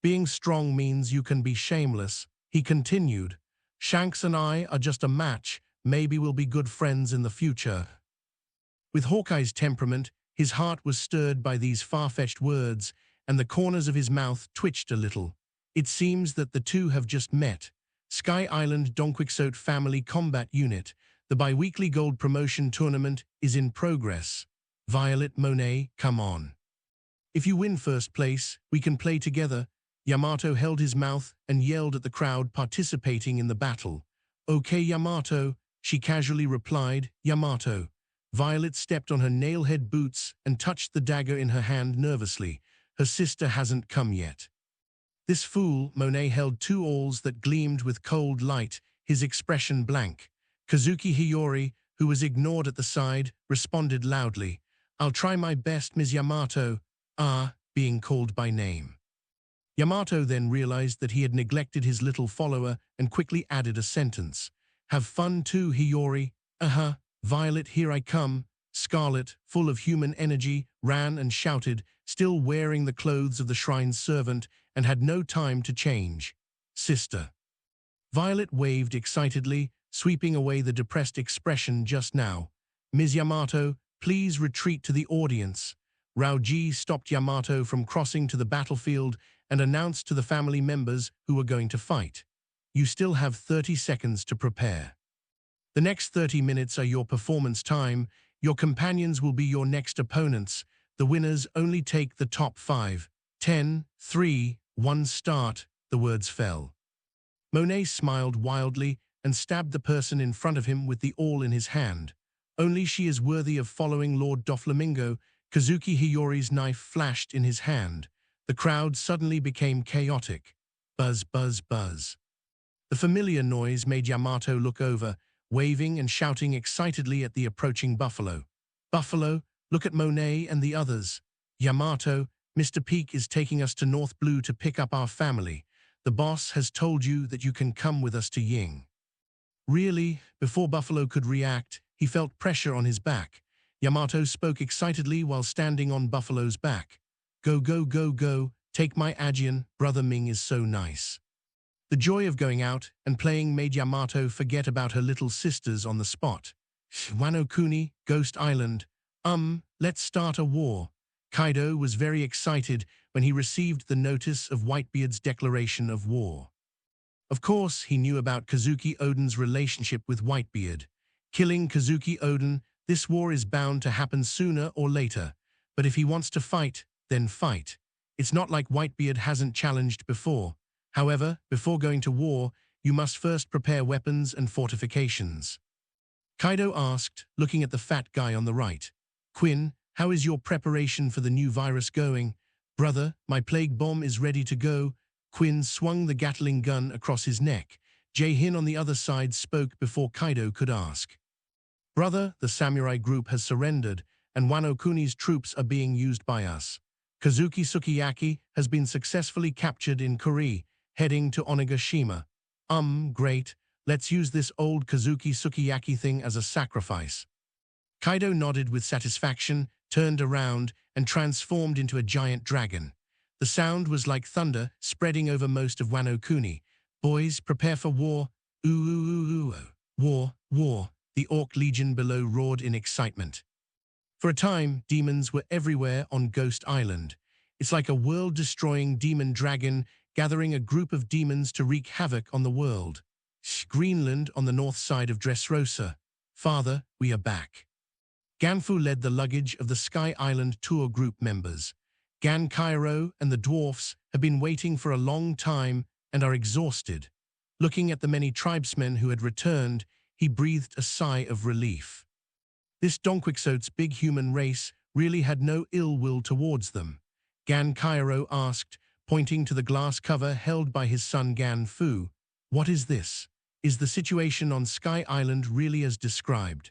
Being strong means you can be shameless, he continued. Shanks and I are just a match. Maybe we'll be good friends in the future. With Hawkeye's temperament, his heart was stirred by these far-fetched words, and the corners of his mouth twitched a little. It seems that the two have just met. Sky Island Donquixote Family Combat Unit. The bi-weekly gold promotion tournament is in progress. Violet, Monet, come on. If you win first place, we can play together. Yamato held his mouth and yelled at the crowd participating in the battle. Okay, Yamato, she casually replied. Yamato. Violet stepped on her nail-head boots and touched the dagger in her hand nervously. Her sister hasn't come yet. This fool, Monet held two awls that gleamed with cold light, his expression blank. Kazuki Hiyori, who was ignored at the side, responded loudly. I'll try my best, Ms. Yamato. Being called by name. Yamato then realized that he had neglected his little follower and quickly added a sentence. Have fun too, Hiyori. Violet, here I come. Scarlet, full of human energy, ran and shouted, still wearing the clothes of the shrine's servant, and had no time to change. Sister. Violet waved excitedly, sweeping away the depressed expression just now. Ms. Yamato, please retreat to the audience. Raoji stopped Yamato from crossing to the battlefield and announced to the family members who were going to fight. You still have 30 seconds to prepare. The next 30 minutes are your performance time. Your companions will be your next opponents. The winners only take the top 5. 10, 3, 1 start, the words fell. Monet smiled wildly and stabbed the person in front of him with the awl in his hand. Only she is worthy of following Lord Doflamingo. Kazuki Hiyori's knife flashed in his hand. The crowd suddenly became chaotic. Buzz, buzz, buzz. The familiar noise made Yamato look over, waving and shouting excitedly at the approaching Buffalo. Buffalo, look at Monet and the others. Yamato, Mr. Peak is taking us to North Blue to pick up our family. The boss has told you that you can come with us to Ying. Really? Before Buffalo could react, he felt pressure on his back. Yamato spoke excitedly while standing on Buffalo's back. Go, go, go, go, take my Ajian, Brother Ming is so nice. The joy of going out and playing made Yamato forget about her little sisters on the spot. Wano Kuni, Ghost Island. Let's start a war. Kaido was very excited when he received the notice of Whitebeard's declaration of war. Of course, he knew about Kazuki Oden's relationship with Whitebeard. Killing Kazuki Oden, this war is bound to happen sooner or later. But if he wants to fight, then fight. It's not like Whitebeard hasn't challenged before. However, before going to war, you must first prepare weapons and fortifications. Kaido asked, looking at the fat guy on the right. Quinn, how is your preparation for the new virus going? Brother, my plague bomb is ready to go. Quinn swung the Gatling gun across his neck. Jae-hin on the other side spoke before Kaido could ask. Brother, the samurai group has surrendered, and Wano Kuni's troops are being used by us. Kazuki Sukiyaki has been successfully captured in Kuri, heading to Onigashima. Great. Let's use this old Kazuki Sukiyaki thing as a sacrifice. Kaido nodded with satisfaction, turned around, and transformed into a giant dragon. The sound was like thunder, spreading over most of Wano Kuni. Boys, prepare for war. Ooh, ooh, ooh, ooh. War, war, the Orc Legion below roared in excitement. For a time, demons were everywhere on Ghost Island. It's like a world-destroying demon dragon gathering a group of demons to wreak havoc on the world. Greenland on the north side of Dressrosa. Father, we are back. Ganfu led the luggage of the Sky Island tour group members. Gan Cairo and the dwarfs have been waiting for a long time and are exhausted. Looking at the many tribesmen who had returned, he breathed a sigh of relief. This Donquixote's big human race really had no ill will towards them. Gan Cairo asked, pointing to the glass cover held by his son Gan Fu. What is this? Is the situation on Sky Island really as described?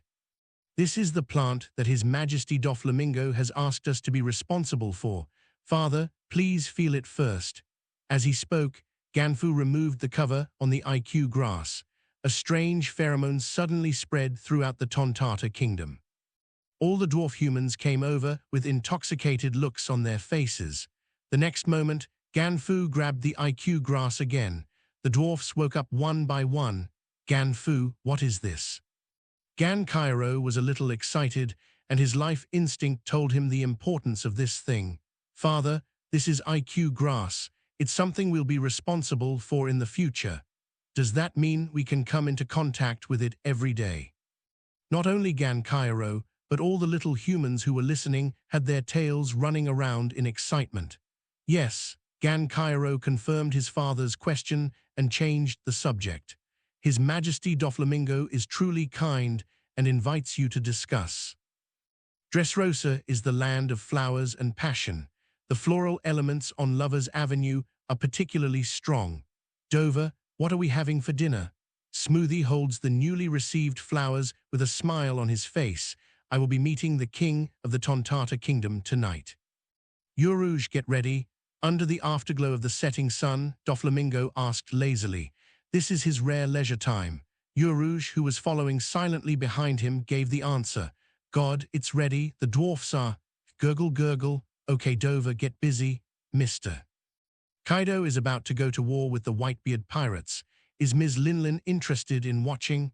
This is the plant that His Majesty Doflamingo has asked us to be responsible for. Father, please feel it first. As he spoke, Ganfu removed the cover on the IQ grass. A strange pheromone suddenly spread throughout the Tontata kingdom. All the dwarf humans came over with intoxicated looks on their faces. The next moment, Ganfu grabbed the IQ grass again. The dwarfs woke up one by one. Ganfu, what is this? Gan Cairo was a little excited, and his life instinct told him the importance of this thing. Father, this is IQ grass. It's something we'll be responsible for in the future. Does that mean we can come into contact with it every day? Not only Gan Cairo, but all the little humans who were listening had their tails running around in excitement. Yes, Gan Cairo confirmed his father's question and changed the subject. His Majesty Doflamingo is truly kind and invites you to discuss. Dressrosa is the land of flowers and passion. The floral elements on Lover's Avenue are particularly strong. Dover, what are we having for dinner? Smoothie holds the newly received flowers with a smile on his face. I will be meeting the king of the Tontata kingdom tonight. Urouge, get ready. Under the afterglow of the setting sun, Doflamingo asked lazily. This is his rare leisure time. Urouge, who was following silently behind him, gave the answer. God, it's ready. The dwarfs are. Gurgle, gurgle. Okay, Dover, get busy. Mister. Kaido is about to go to war with the Whitebeard pirates. Is Ms. Linlin interested in watching?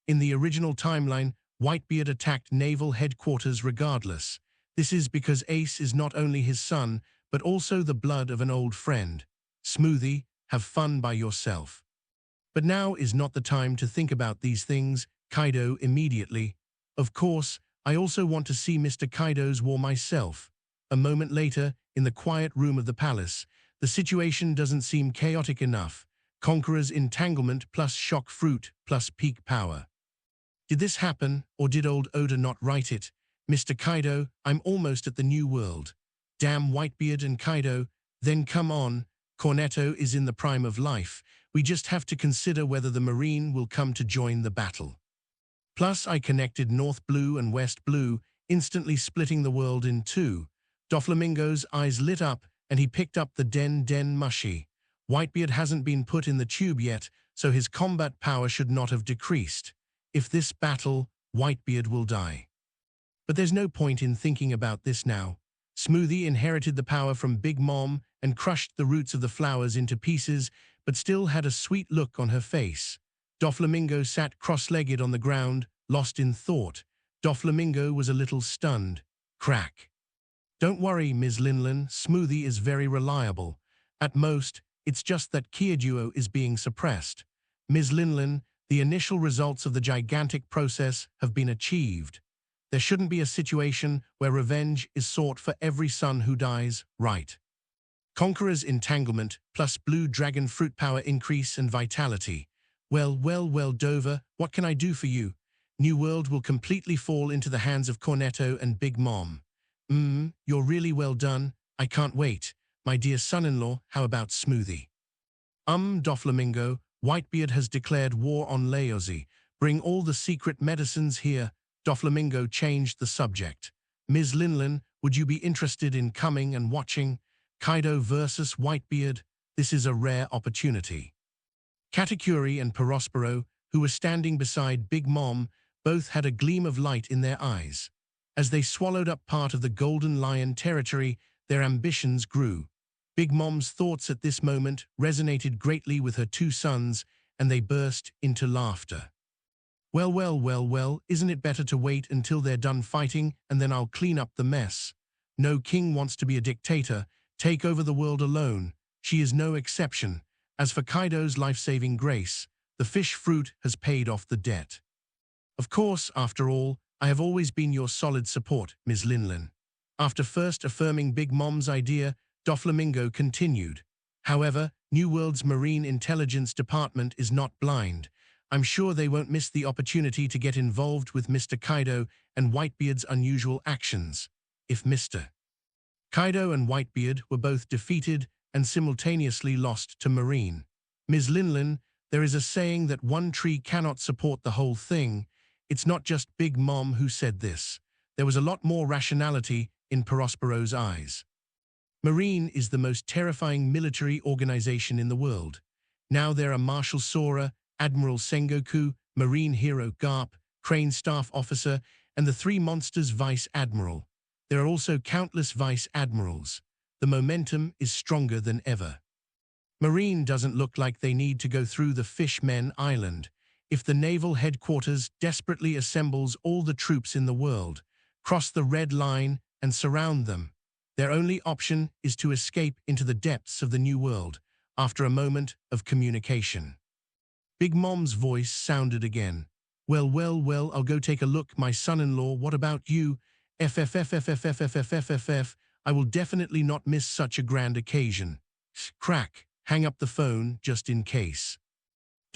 In the original timeline, Whitebeard attacked naval headquarters regardless. This is because Ace is not only his son, but also the blood of an old friend. Smoothie, have fun by yourself. But now is not the time to think about these things, Kaido immediately. Of course, I also want to see Mr. Kaido's war myself. A moment later, in the quiet room of the palace, the situation doesn't seem chaotic enough. Conqueror's entanglement plus shock fruit plus peak power. Did this happen, or did old Oda not write it? Mr. Kaido, I'm almost at the new world. Damn Whitebeard and Kaido, then come on. Cornetto is in the prime of life. We just have to consider whether the Marine will come to join the battle. Plus, I connected North Blue and West Blue, instantly splitting the world in two. Doflamingo's eyes lit up, and he picked up the Den Mushi. Whitebeard hasn't been put in the tube yet, so his combat power should not have decreased. If this battle, Whitebeard will die. But there's no point in thinking about this now. Smoothie inherited the power from Big Mom and crushed the roots of the flowers into pieces, but still had a sweet look on her face. Doflamingo sat cross-legged on the ground, lost in thought. Doflamingo was a little stunned. Crack. Don't worry, Ms. Linlin, Smoothie is very reliable. At most, it's just that Kyojuo is being suppressed. Ms. Linlin, the initial results of the gigantic process have been achieved. There shouldn't be a situation where revenge is sought for every son who dies, right? Conqueror's entanglement plus blue dragon fruit power increase and vitality. Well, Dover, what can I do for you? New World will completely fall into the hands of Cornetto and Big Mom. You're really well done. I can't wait. My dear son-in-law, how about Smoothie? Doflamingo, Whitebeard has declared war on Laozi. Bring all the secret medicines here. Doflamingo changed the subject. Ms. Linlin, would you be interested in coming and watching? Kaido versus Whitebeard, this is a rare opportunity. Katakuri and Perospero, who were standing beside Big Mom, both had a gleam of light in their eyes. As they swallowed up part of the Golden Lion territory, their ambitions grew. Big Mom's thoughts at this moment resonated greatly with her two sons, and they burst into laughter. Well, well, well, well, isn't it better to wait until they're done fighting and then I'll clean up the mess? No king wants to be a dictator, take over the world alone. She is no exception. As for Kaido's life-saving grace, the fish fruit has paid off the debt. Of course, after all, I have always been your solid support, Ms. Linlin. After first affirming Big Mom's idea, Doflamingo continued. However, New World's Marine Intelligence Department is not blind. I'm sure they won't miss the opportunity to get involved with Mr. Kaido and Whitebeard's unusual actions. If Mr. Kaido and Whitebeard were both defeated and simultaneously lost to Marine. Ms. Linlin, there is a saying that one tree cannot support the whole thing. It's not just Big Mom who said this. There was a lot more rationality in Prospero's eyes. Marine is the most terrifying military organization in the world. Now there are Marshal Sora, Admiral Sengoku, Marine Hero Garp, Crane Staff Officer, and the Three Monsters Vice Admiral. There are also countless Vice Admirals. The momentum is stronger than ever. Marine doesn't look like they need to go through the Fishmen Island. If the naval headquarters desperately assembles all the troops in the world, cross the red line, and surround them, their only option is to escape into the depths of the New World after a moment of communication. Big Mom's voice sounded again. Well, well, well, I'll go take a look, my son-in-law. What about you? FFFFFFFFFFF. I will definitely not miss such a grand occasion. Crack. Hang up the phone, just in case.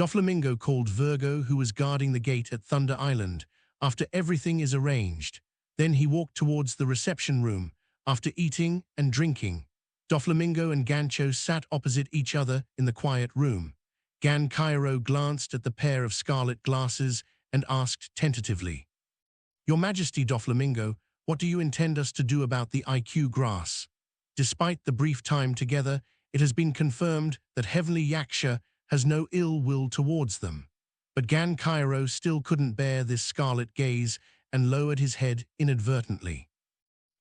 Doflamingo called Virgo, who was guarding the gate at Thunder Island, after everything is arranged. Then he walked towards the reception room. After eating and drinking, Doflamingo and Gancho sat opposite each other in the quiet room. Gan Cairo glanced at the pair of scarlet glasses and asked tentatively, Your Majesty Doflamingo, what do you intend us to do about the IQ grass? Despite the brief time together, it has been confirmed that Heavenly Yaksha has no ill will towards them. But Gan Cairo still couldn't bear this scarlet gaze and lowered his head inadvertently.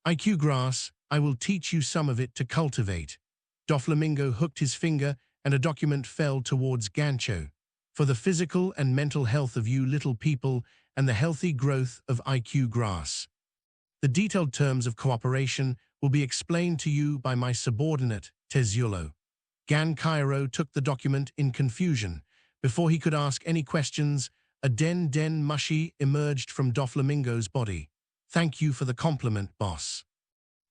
IQ grass, I will teach you some of it to cultivate. Doflamingo hooked his finger and a document fell towards Gancho. For the physical and mental health of you little people and the healthy growth of IQ grass. The detailed terms of cooperation will be explained to you by my subordinate, Tezulo. Gan Cairo took the document in confusion. Before he could ask any questions, a den mushy emerged from Doflamingo's body. Thank you for the compliment, boss.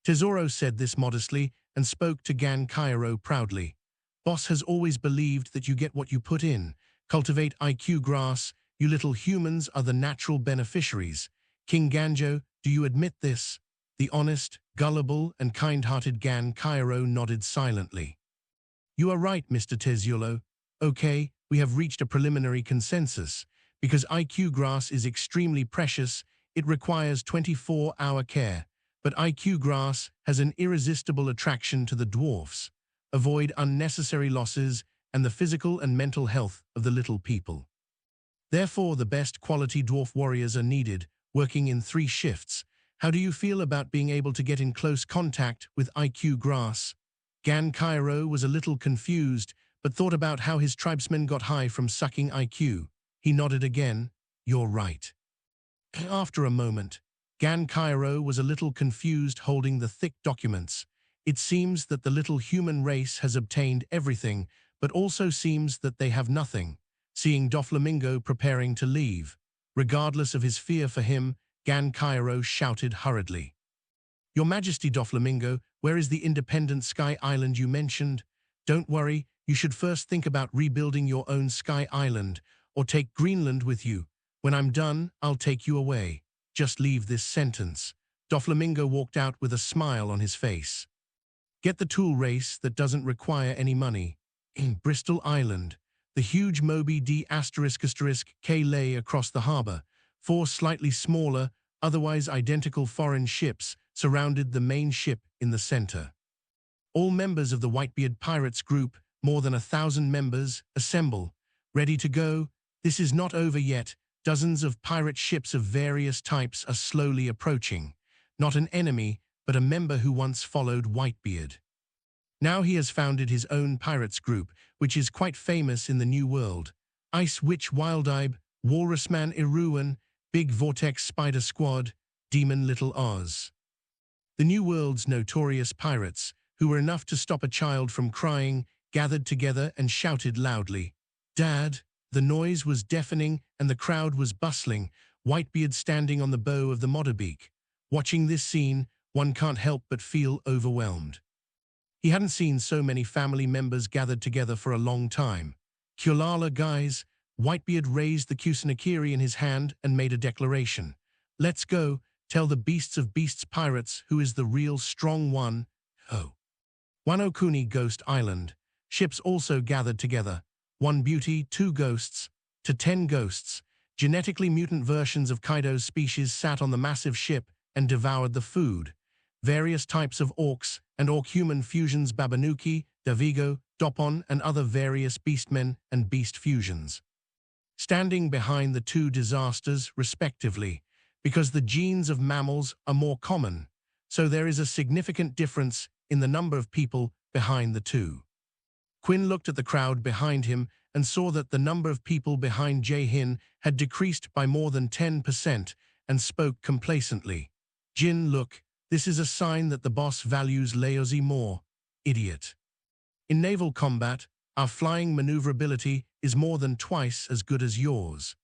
Tesoro said this modestly and spoke to Gan Cairo proudly. Boss has always believed that you get what you put in. Cultivate IQ grass. You little humans are the natural beneficiaries. King Ganjo, do you admit this? The honest, gullible, and kind-hearted Gan Cairo nodded silently. You are right, Mr. Tezulo. Okay, we have reached a preliminary consensus. Because IQ grass is extremely precious, it requires 24-hour care. But IQ grass has an irresistible attraction to the dwarfs. Avoid unnecessary losses and the physical and mental health of the little people. Therefore, the best quality dwarf warriors are needed, working in 3 shifts. How do you feel about being able to get in close contact with IQ grass? Gan Cairo was a little confused, but thought about how his tribesmen got high from sucking IQ. He nodded again. You're right. After a moment, Gan Cairo was a little confused holding the thick documents. It seems that the little human race has obtained everything, but also seems that they have nothing. Seeing Doflamingo preparing to leave, regardless of his fear for him, Gan Cairo shouted hurriedly. Your Majesty Doflamingo, where is the independent Sky Island you mentioned? Don't worry, you should first think about rebuilding your own Sky Island, or take Greenland with you. When I'm done, I'll take you away. Just leave this sentence. Doflamingo walked out with a smile on his face. Get the tool race that doesn't require any money. In Bristol Island, the huge Moby D**K lay across the harbor. 4 slightly smaller, otherwise identical foreign ships surrounded the main ship in the center. All members of the Whitebeard Pirates group, more than 1,000 members, assemble. Ready to go? This is not over yet. Dozens of pirate ships of various types are slowly approaching. Not an enemy, but a member who once followed Whitebeard. Now he has founded his own pirates group, which is quite famous in the New World. Ice Witch Wildibe, Walrusman Iruan, Big Vortex Spider Squad, Demon Little Oz. The New World's notorious pirates, who were enough to stop a child from crying, gathered together and shouted loudly, "Dad!" The noise was deafening and the crowd was bustling, Whitebeard standing on the bow of the Motobeak. Watching this scene, one can't help but feel overwhelmed. He hadn't seen so many family members gathered together for a long time. "Kulala, guys!" Whitebeard raised the Kusanakiri in his hand and made a declaration. "Let's go, tell the beasts of beasts pirates who is the real strong one." Oh. Wano Kuni Ghost Island. Ships also gathered together. One beauty, 2 ghosts, to 10 ghosts. Genetically mutant versions of Kaido's species sat on the massive ship and devoured the food. Various types of orcs and orc-human fusions, Babanuki, Davigo, Dopon, and other various beastmen and beast fusions. Standing behind the 2 disasters, respectively, because the genes of mammals are more common, so there is a significant difference in the number of people behind the 2. Quinn looked at the crowd behind him and saw that the number of people behind Jae-hin had decreased by more than 10% and spoke complacently. "Jin, look, this is a sign that the boss values Laozi more, idiot. In naval combat, our flying maneuverability is more than twice as good as yours."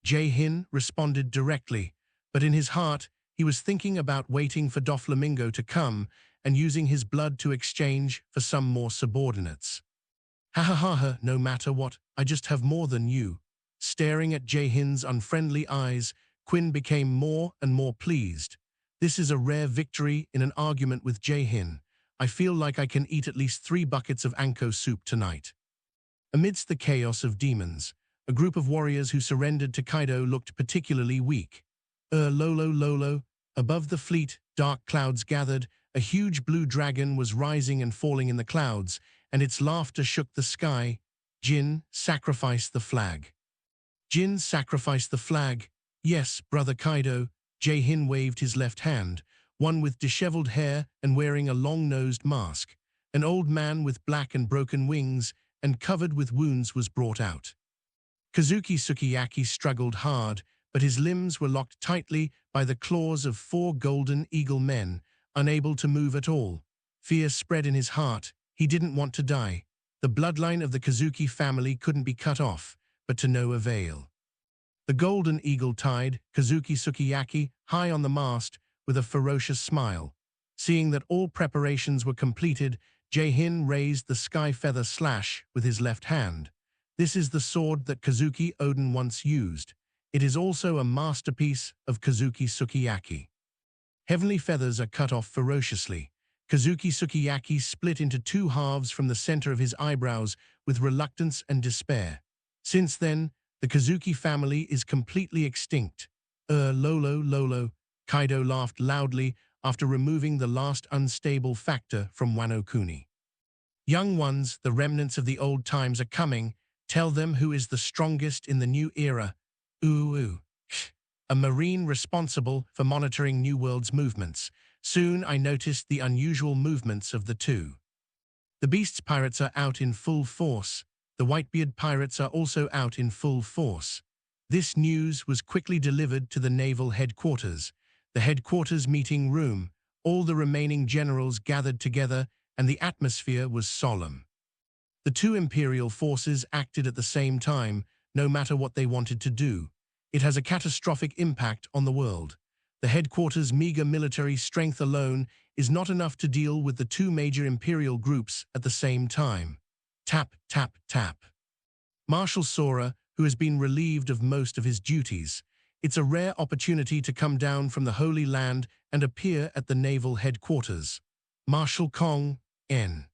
Jae-hin responded directly, but in his heart he was thinking about waiting for Doflamingo to come and using his blood to exchange for some more subordinates. "Ha ha ha ha, no matter what, I just have more than you." Staring at Jae-hin's unfriendly eyes, Quinn became more and more pleased. "This is a rare victory in an argument with Jae-hin. I feel like I can eat at least 3 buckets of anko soup tonight." Amidst the chaos of demons, a group of warriors who surrendered to Kaido looked particularly weak. Lolo. Above the fleet, dark clouds gathered. A huge blue dragon was rising and falling in the clouds, and its laughter shook the sky. "Jin, sacrifice the flag." "Jin, sacrifice the flag." "Yes, brother Kaido." Jae-hin waved his left hand, one with disheveled hair and wearing a long-nosed mask. An old man with black and broken wings and covered with wounds was brought out. Kazuki Sukiyaki struggled hard, but his limbs were locked tightly by the claws of 4 golden eagle men, unable to move at all. Fear spread in his heart. He didn't want to die. The bloodline of the Kazuki family couldn't be cut off, but to no avail. The golden eagle tied Kazuki Sukiyaki high on the mast with a ferocious smile. Seeing that all preparations were completed, Jae-hin raised the sky feather slash with his left hand. This is the sword that Kazuki Oden once used. It is also a masterpiece of Kazuki Sukiyaki. Heavenly feathers are cut off ferociously. Kazuki Sukiyaki split into 2 halves from the center of his eyebrows with reluctance and despair. Since then, the Kazuki family is completely extinct. Lolo. Kaido laughed loudly after removing the last unstable factor from Wano Kuni. "Young ones, the remnants of the old times are coming. Tell them who is the strongest in the new era." Ooh. A marine responsible for monitoring New World's movements. Soon I noticed the unusual movements of the 2. The Beasts pirates are out in full force. The Whitebeard pirates are also out in full force. This news was quickly delivered to the naval headquarters. The headquarters meeting room, all the remaining generals gathered together, and the atmosphere was solemn. The 2 imperial forces acted at the same time, no matter what they wanted to do. It has a catastrophic impact on the world. The headquarters' meager military strength alone is not enough to deal with the 2 major imperial groups at the same time. Tap, tap, tap. Marshal Sora, who has been relieved of most of his duties. It's a rare opportunity to come down from the Holy Land and appear at the naval headquarters. Marshal Kong, N.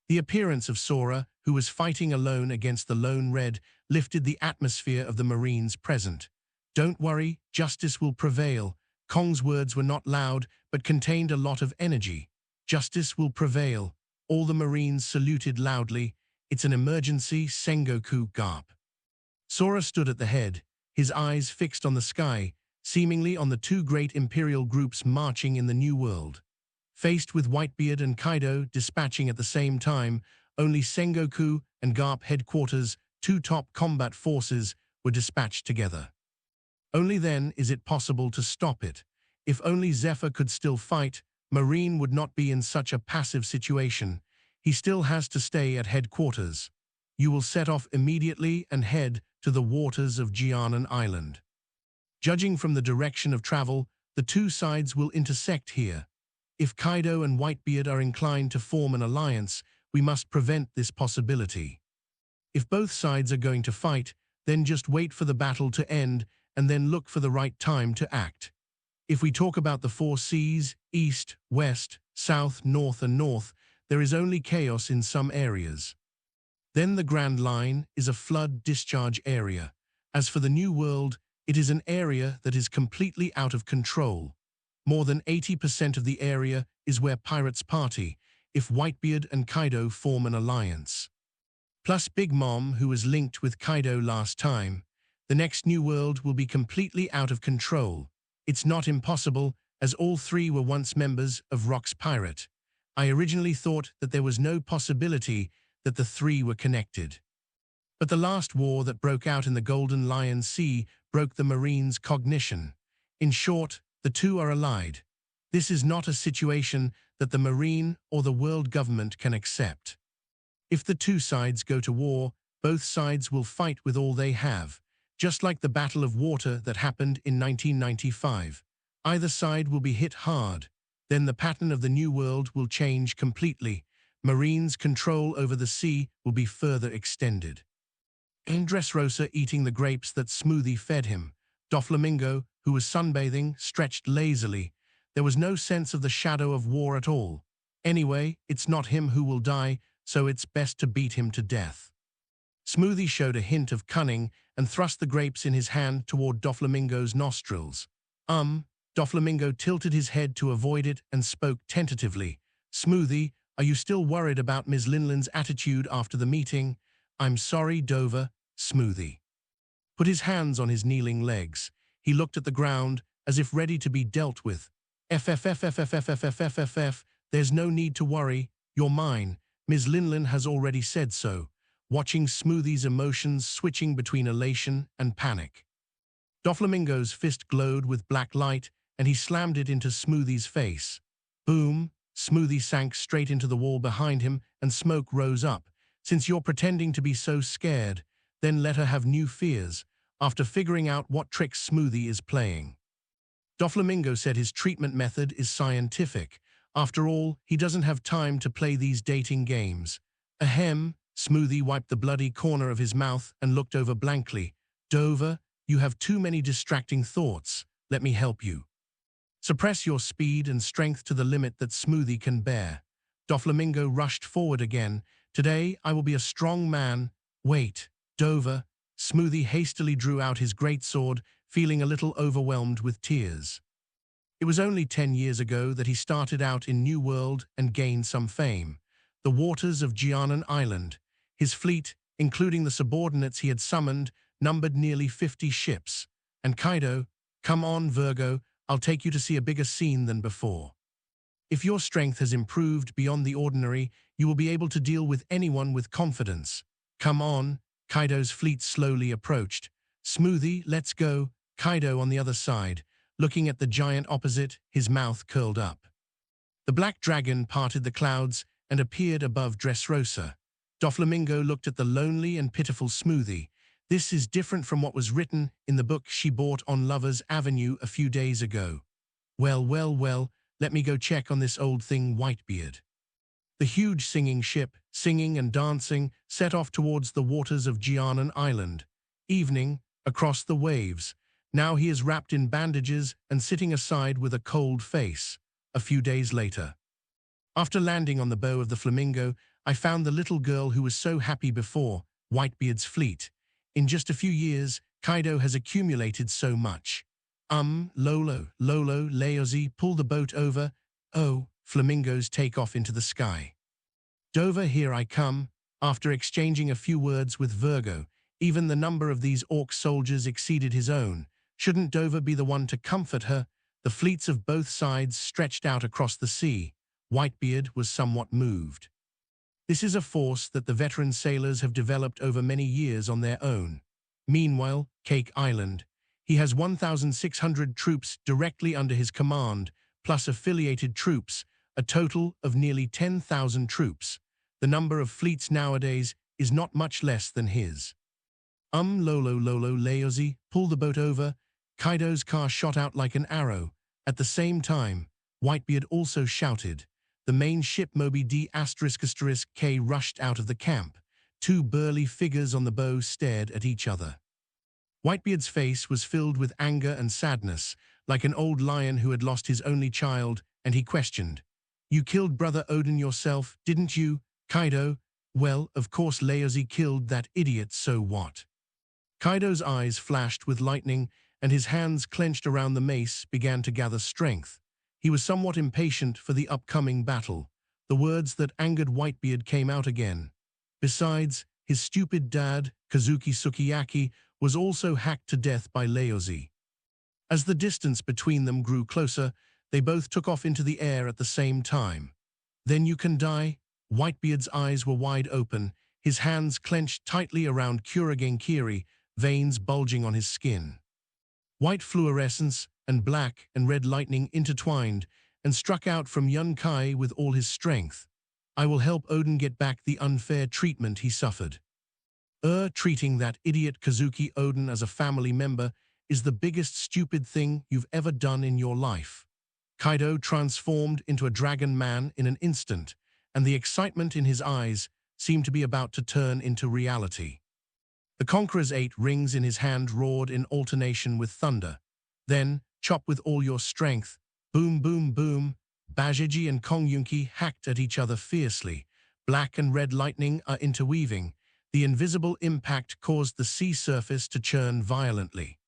The appearance of Sora, who was fighting alone against the Lone Red, lifted the atmosphere of the Marines present. "Don't worry, justice will prevail." Kong's words were not loud, but contained a lot of energy. "Justice will prevail." All the Marines saluted loudly. "It's an emergency, Sengoku Garp." Sora stood at the head, his eyes fixed on the sky, seemingly on the 2 great imperial groups marching in the New World. Faced with Whitebeard and Kaido dispatching at the same time, only Sengoku and Garp headquarters two top combat forces were dispatched together. Only then is it possible to stop it. If only Zephyr could still fight, Marine would not be in such a passive situation. He still has to stay at headquarters. You will set off immediately and head to the waters of Jianan Island. Judging from the direction of travel, the two sides will intersect here. If Kaido and Whitebeard are inclined to form an alliance, we must prevent this possibility. If both sides are going to fight, then just wait for the battle to end and then look for the right time to act. If we talk about the four seas, east, west, south, north and north, there is only chaos in some areas. Then the Grand Line is a flood discharge area. As for the New World, it is an area that is completely out of control. More than 80% of the area is where pirates party, if Whitebeard and Kaido form an alliance. Plus Big Mom, who was linked with Kaido last time. The next New World will be completely out of control. It's not impossible, as all three were once members of Rock's Pirate. I originally thought that there was no possibility that the three were connected. But the last war that broke out in the Golden Lion Sea broke the Marines' cognition. In short, the two are allied. This is not a situation that the Marine or the world government can accept. If the two sides go to war, both sides will fight with all they have, just like the Battle of Water that happened in 1995. Either side will be hit hard. Then the pattern of the New World will change completely. Marines' control over the sea will be further extended. Dressrosa eating the grapes that Smoothie fed him. Doflamingo, who was sunbathing, stretched lazily. There was no sense of the shadow of war at all. Anyway, it's not him who will die, so it's best to beat him to death. Smoothie showed a hint of cunning and thrust the grapes in his hand toward Doflamingo's nostrils. Doflamingo tilted his head to avoid it and spoke tentatively. Smoothie, are you still worried about Ms. Linlin's attitude after the meeting? I'm sorry, Dover. Smoothie put his hands on his kneeling legs. He looked at the ground as if ready to be dealt with. FFFFFFFFFFF, there's no need to worry. You're mine. Ms. Linlin has already said so. Watching Smoothie's emotions switching between elation and panic. Doflamingo's fist glowed with black light, and he slammed it into Smoothie's face. Boom! Smoothie sank straight into the wall behind him, and smoke rose up. Since you're pretending to be so scared, then let her have new fears, after figuring out what tricks Smoothie is playing. Doflamingo said his treatment method is scientific. After all, he doesn't have time to play these dating games. Ahem. Smoothie wiped the bloody corner of his mouth and looked over blankly. Dover, you have too many distracting thoughts. Let me help you. Suppress your speed and strength to the limit that Smoothie can bear. Doflamingo rushed forward again. Today, I will be a strong man. Wait, Dover. Smoothie hastily drew out his greatsword, feeling a little overwhelmed with tears. It was only 10 years ago that he started out in New World and gained some fame. The waters of Jianan Island. His fleet, including the subordinates he had summoned, numbered nearly 50 ships. And Kaido, come on, Virgo, I'll take you to see a bigger scene than before. If your strength has improved beyond the ordinary, you will be able to deal with anyone with confidence. Come on. Kaido's fleet slowly approached. Smoothie, let's go. Kaido on the other side, looking at the giant opposite, his mouth curled up. The black dragon parted the clouds and appeared above Dressrosa. Doflamingo looked at the lonely and pitiful Smoothie. This is different from what was written in the book she bought on Lover's Avenue a few days ago. Well, let me go check on this old thing, Whitebeard. The huge singing ship, singing and dancing, set off towards the waters of Jianan Island. Evening, across the waves. Now he is wrapped in bandages and sitting aside with a cold face. A few days later. After landing on the bow of the Flamingo, I found the little girl who was so happy before, Whitebeard's fleet. In just a few years, Kaido has accumulated so much. Lolo, Leozi, pull the boat over. Oh, flamingos take off into the sky. Dover, here I come. After exchanging a few words with Virgo, even the number of these orc soldiers exceeded his own. Shouldn't Dover be the one to comfort her? The fleets of both sides stretched out across the sea. Whitebeard was somewhat moved. This is a force that the veteran sailors have developed over many years on their own. Meanwhile, Cake Island. He has 1,600 troops directly under his command, plus affiliated troops, a total of nearly 10,000 troops. The number of fleets nowadays is not much less than his. Lolo Laozi, pull the boat over. Kaido's car shot out like an arrow. At the same time, Whitebeard also shouted. The main ship Moby D***K rushed out of the camp. Two burly figures on the bow stared at each other. Whitebeard's face was filled with anger and sadness, like an old lion who had lost his only child, and he questioned. You killed Brother Odin yourself, didn't you, Kaido? Well, of course Laozi killed that idiot, so what? Kaido's eyes flashed with lightning, and his hands clenched around the mace began to gather strength. He was somewhat impatient for the upcoming battle. The words that angered Whitebeard came out again. Besides, his stupid dad, Kazuki Sukiyaki, was also hacked to death by Laozi. As the distance between them grew closer, they both took off into the air at the same time. Then you can die? Whitebeard's eyes were wide open, his hands clenched tightly around Kirigenkiri, veins bulging on his skin. White fluorescence and black and red lightning intertwined and struck out from Yunkai with all his strength. I will help Odin get back the unfair treatment he suffered. Treating that idiot Kazuki Odin as a family member is the biggest stupid thing you've ever done in your life. Kaido transformed into a dragon man in an instant, and the excitement in his eyes seemed to be about to turn into reality. The Conqueror's 8 rings in his hand roared in alternation with thunder. Then, chop with all your strength, boom boom boom, Bajiji and Kongyunki hacked at each other fiercely. Black and red lightning are interweaving. The invisible impact caused the sea surface to churn violently.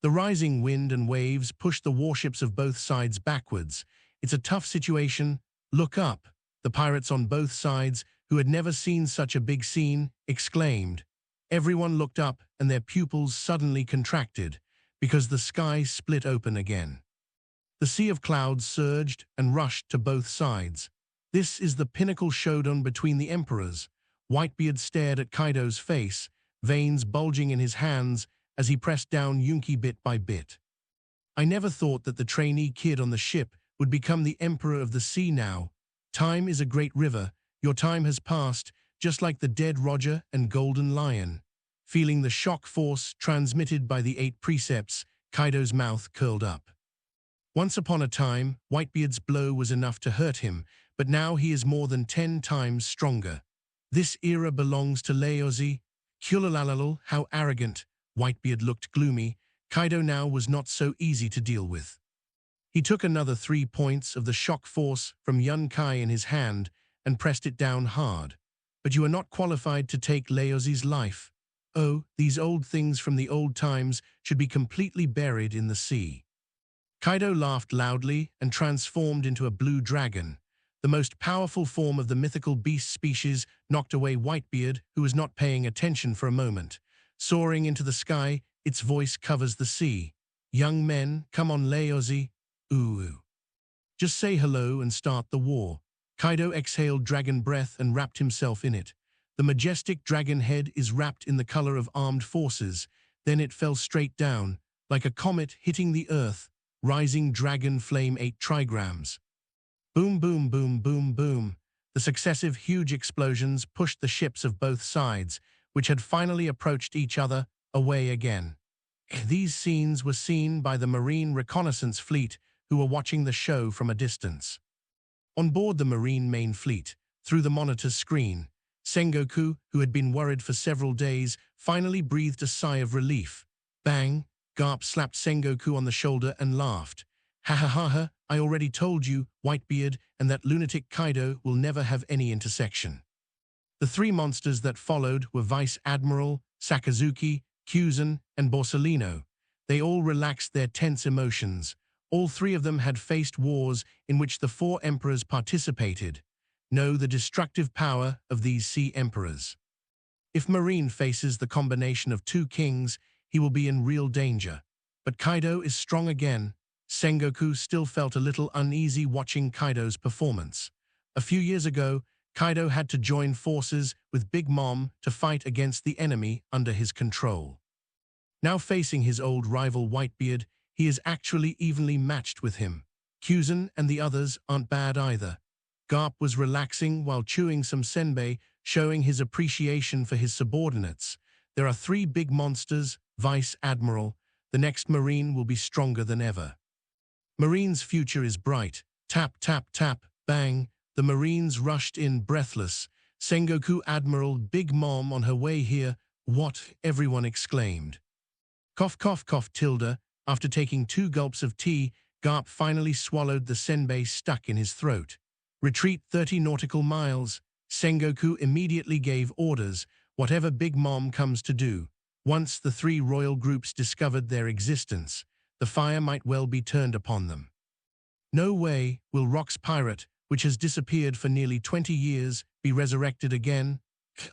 The rising wind and waves pushed the warships of both sides backwards. It's a tough situation. Look up. The pirates on both sides, who had never seen such a big scene, exclaimed. Everyone looked up and their pupils suddenly contracted, because the sky split open again. The sea of clouds surged and rushed to both sides. This is the pinnacle showdown between the emperors. Whitebeard stared at Kaido's face, veins bulging in his hands as he pressed down Yunki bit by bit. I never thought that the trainee kid on the ship would become the emperor of the sea now. Time is a great river. Your time has passed, just like the dead Roger and Golden Lion. Feeling the shock force transmitted by the 8 precepts, Kaido's mouth curled up. Once upon a time, Whitebeard's blow was enough to hurt him, but now he is more than 10 times stronger. This era belongs to Laozi. Kulalalal, how arrogant. Whitebeard looked gloomy. Kaido now was not so easy to deal with. He took another 3 points of the shock force from Yunkai in his hand and pressed it down hard. But you are not qualified to take Laozi's life. Oh, these old things from the old times should be completely buried in the sea. Kaido laughed loudly and transformed into a blue dragon. The most powerful form of the mythical beast species knocked away Whitebeard, who was not paying attention for a moment. Soaring into the sky, its voice covers the sea. Young men, come on Laozi. Ooh. Just say hello and start the war. Kaido exhaled dragon breath and wrapped himself in it. The majestic dragon head is wrapped in the color of armed forces. Then it fell straight down, like a comet hitting the earth. Rising dragon flame 8 trigrams. Boom, boom, boom, boom, boom. The successive huge explosions pushed the ships of both sides, which had finally approached each other, away again. These scenes were seen by the Marine Reconnaissance Fleet, who were watching the show from a distance. On board the Marine Main Fleet, through the monitor screen, Sengoku, who had been worried for several days, finally breathed a sigh of relief. Bang! Garp slapped Sengoku on the shoulder and laughed. Ha ha ha ha, I already told you, Whitebeard, and that lunatic Kaido will never have any intersection. The 3 monsters that followed were Vice Admiral, Sakazuki, Kyuzen, and Borsalino. They all relaxed their tense emotions. All 3 of them had faced wars in which the 4 emperors participated. Know the destructive power of these sea emperors. If Marine faces the combination of 2 kings, he will be in real danger. But Kaido is strong again. Sengoku still felt a little uneasy watching Kaido's performance. A few years ago, Kaido had to join forces with Big Mom to fight against the enemy under his control. Now facing his old rival Whitebeard, he is actually evenly matched with him. Kuzan and the others aren't bad either. Garp was relaxing while chewing some senbei, showing his appreciation for his subordinates. There are 3 big monsters, Vice Admiral. The next Marine will be stronger than ever. Marine's future is bright. Tap, tap, tap, bang. The Marines rushed in breathless. Sengoku Admiral Big Mom on her way here. What? Everyone exclaimed. Cough, cough, cough, tilde. After taking 2 gulps of tea, Garp finally swallowed the senbei stuck in his throat. Retreat 30 nautical miles. Sengoku immediately gave orders, whatever Big Mom comes to do. Once the 3 royal groups discovered their existence, the fire might well be turned upon them. No way will Rock's pirate, which has disappeared for nearly 20 years, be resurrected again.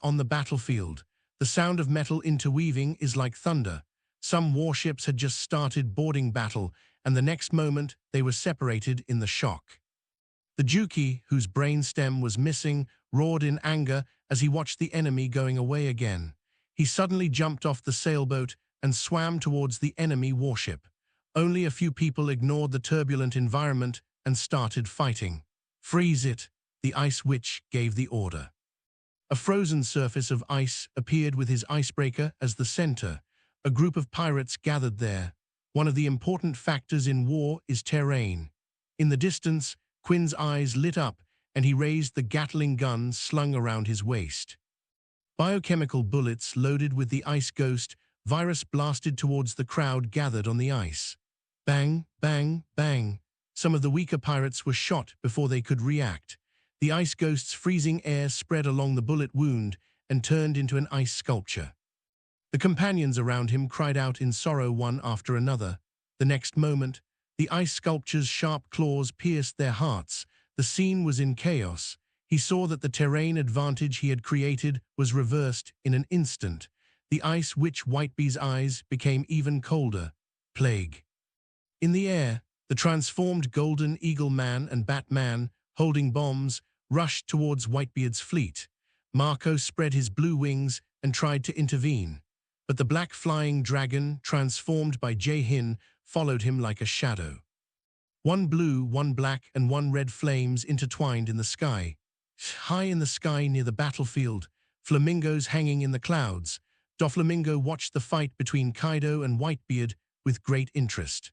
On the battlefield, the sound of metal interweaving is like thunder. Some warships had just started boarding battle, and the next moment they were separated in the shock. The Juki, whose brainstem was missing, roared in anger as he watched the enemy going away again. He suddenly jumped off the sailboat and swam towards the enemy warship. Only a few people ignored the turbulent environment and started fighting. Freeze it, the Ice Witch gave the order. A frozen surface of ice appeared with his icebreaker as the center. A group of pirates gathered there. One of the important factors in war is terrain. In the distance, Quinn's eyes lit up and he raised the Gatling gun slung around his waist. Biochemical bullets loaded with the Ice Ghost virus blasted towards the crowd gathered on the ice. Bang, bang, bang. Some of the weaker pirates were shot before they could react. The Ice Ghost's freezing air spread along the bullet wound and turned into an ice sculpture. The companions around him cried out in sorrow one after another. The next moment, the ice sculpture's sharp claws pierced their hearts. The scene was in chaos. He saw that the terrain advantage he had created was reversed in an instant. The Ice Witch Whitebee's eyes became even colder. Plague. In the air, the transformed Golden Eagle Man and Batman, holding bombs, rushed towards Whitebeard's fleet. Marco spread his blue wings and tried to intervene, but the black flying dragon, transformed by Jae-hin, followed him like a shadow. 1 blue, 1 black, and 1 red flames intertwined in the sky. High in the sky near the battlefield, flamingos hanging in the clouds, Doflamingo watched the fight between Kaido and Whitebeard with great interest.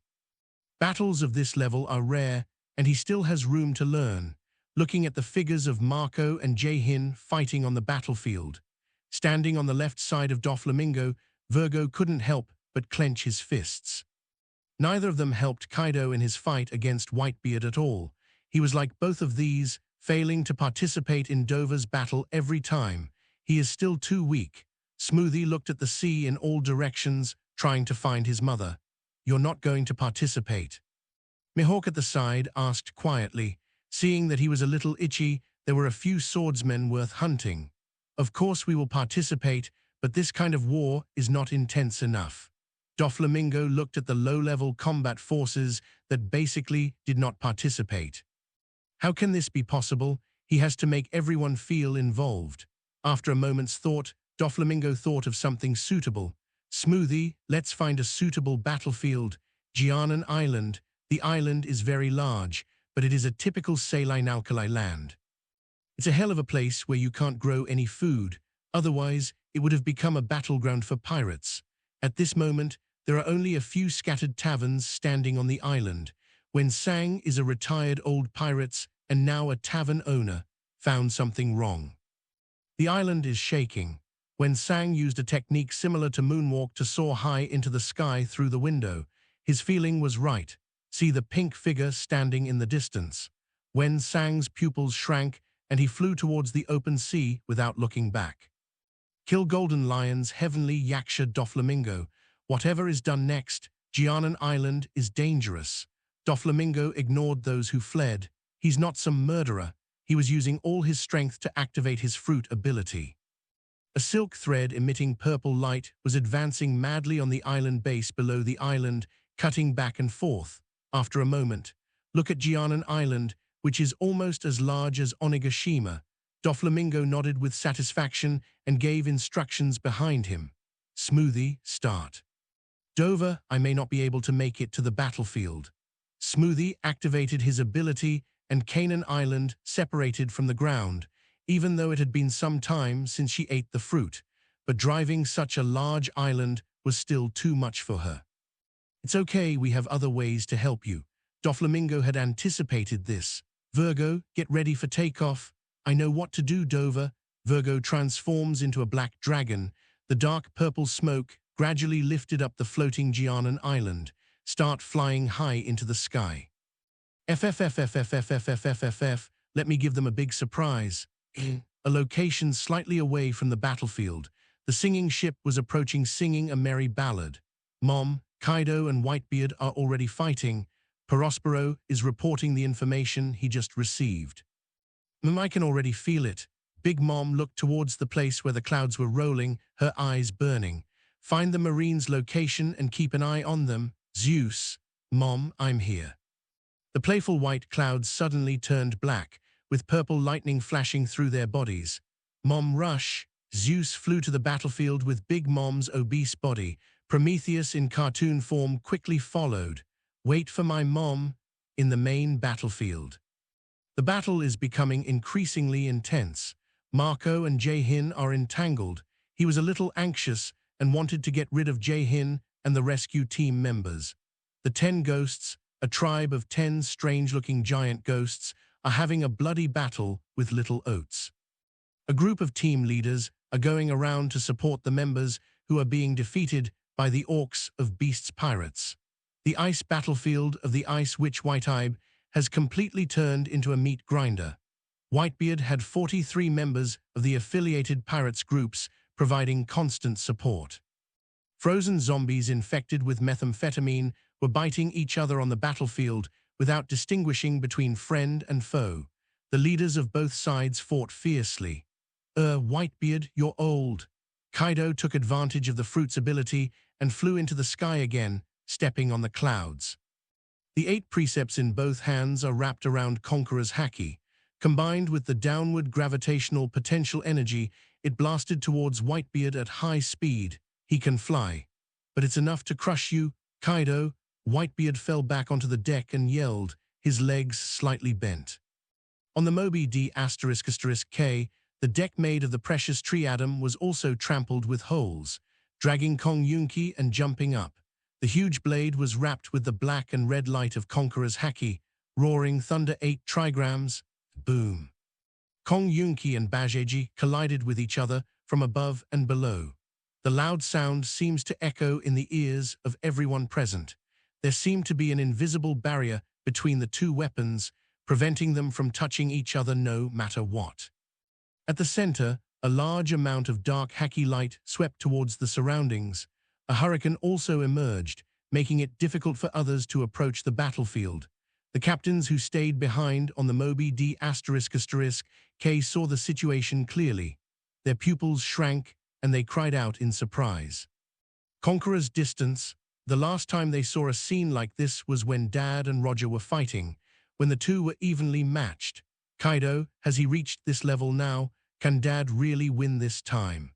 Battles of this level are rare, and he still has room to learn. Looking at the figures of Marco and Jae-hin fighting on the battlefield. Standing on the left side of Doflamingo, Virgo couldn't help but clench his fists. Neither of them helped Kaido in his fight against Whitebeard at all. He was like both of these, failing to participate in Dover's battle every time. He is still too weak. Smoothie looked at the sea in all directions, trying to find his mother. You're not going to participate? Mihawk at the side asked quietly. Seeing that he was a little itchy, there were a few swordsmen worth hunting. Of course we will participate, but this kind of war is not intense enough. Doflamingo looked at the low-level combat forces that basically did not participate. How can this be possible? He has to make everyone feel involved. After a moment's thought, Doflamingo thought of something suitable. Smoothie, let's find a suitable battlefield. Jianan Island. The island is very large, but it is a typical saline alkali land. It's a hell of a place where you can't grow any food. Otherwise, it would have become a battleground for pirates. At this moment, there are only a few scattered taverns standing on the island. When Sang is a retired old pirate and now a tavern owner, found something wrong. The island is shaking. When Sang used a technique similar to moonwalk to soar high into the sky through the window, his feeling was right. See the pink figure standing in the distance. When Sang's pupils shrank and he flew towards the open sea without looking back. Kill Golden Lion's heavenly Yaksha Doflamingo. Whatever is done next, Jianan Island is dangerous. Doflamingo ignored those who fled. He's not some murderer. He was using all his strength to activate his fruit ability. A silk thread emitting purple light was advancing madly on the island base below the island, cutting back and forth. After a moment, look at Jianan Island, which is almost as large as Onigashima. Doflamingo nodded with satisfaction and gave instructions behind him. Smoothie, start. Dover, I may not be able to make it to the battlefield. Smoothie activated his ability and Canaan Island separated from the ground, even though it had been some time since she ate the fruit. But driving such a large island was still too much for her. It's okay, we have other ways to help you. Doflamingo had anticipated this. Virgo, get ready for takeoff. I know what to do, Dover. Virgo transforms into a black dragon. The dark purple smoke gradually lifted up the floating Gianan Island, start flying high into the sky. FFFFFFFFFFF, let me give them a big surprise. A location slightly away from the battlefield, the singing ship was approaching singing a merry ballad. Mom, Kaido and Whitebeard are already fighting. Prospero is reporting the information he just received. I can already feel it. Big Mom looked towards the place where the clouds were rolling, her eyes burning. Find the Marines' location and keep an eye on them. Zeus. Mom, I'm here. The playful white clouds suddenly turned black, with purple lightning flashing through their bodies. Mom, rush. Zeus flew to the battlefield with Big Mom's obese body. Prometheus in cartoon form quickly followed. Wait for my mom. In the main battlefield. The battle is becoming increasingly intense. Marco and Jae-hin are entangled. He was a little anxious and wanted to get rid of Jae-hin and the rescue team members. The 10 ghosts, a tribe of 10 strange-looking giant ghosts, are having a bloody battle with Little Oats. A group of team leaders are going around to support the members who are being defeated by the orcs of Beast's pirates. The ice battlefield of the Ice Witch Whitehibe has completely turned into a meat grinder. Whitebeard had 43 members of the affiliated pirates groups providing constant support. Frozen zombies infected with methamphetamine were biting each other on the battlefield without distinguishing between friend and foe. The leaders of both sides fought fiercely. Whitebeard, you're old. Kaido took advantage of the fruit's ability and flew into the sky again, stepping on the clouds. The 8 precepts in both hands are wrapped around Conqueror's haki. Combined with the downward gravitational potential energy, it blasted towards Whitebeard at high speed. He can fly. But it's enough to crush you, Kaido. Whitebeard fell back onto the deck and yelled, his legs slightly bent. On the Moby D***K, the deck made of the precious tree atom was also trampled with holes, dragging Kong Yunki and jumping up. The huge blade was wrapped with the black and red light of Conqueror's haki, roaring thunder 8 trigrams. Boom. Kong Yunki and Bajeji collided with each other from above and below. The loud sound seems to echo in the ears of everyone present. There seemed to be an invisible barrier between the two weapons, preventing them from touching each other no matter what. At the center, a large amount of dark haki light swept towards the surroundings. A hurricane also emerged, making it difficult for others to approach the battlefield. The captains who stayed behind on the Moby D***K saw the situation clearly. Their pupils shrank and they cried out in surprise. Conqueror's distance. The last time they saw a scene like this was when Dad and Roger were fighting, when the two were evenly matched. Kaido, has he reached this level now? Can Dad really win this time?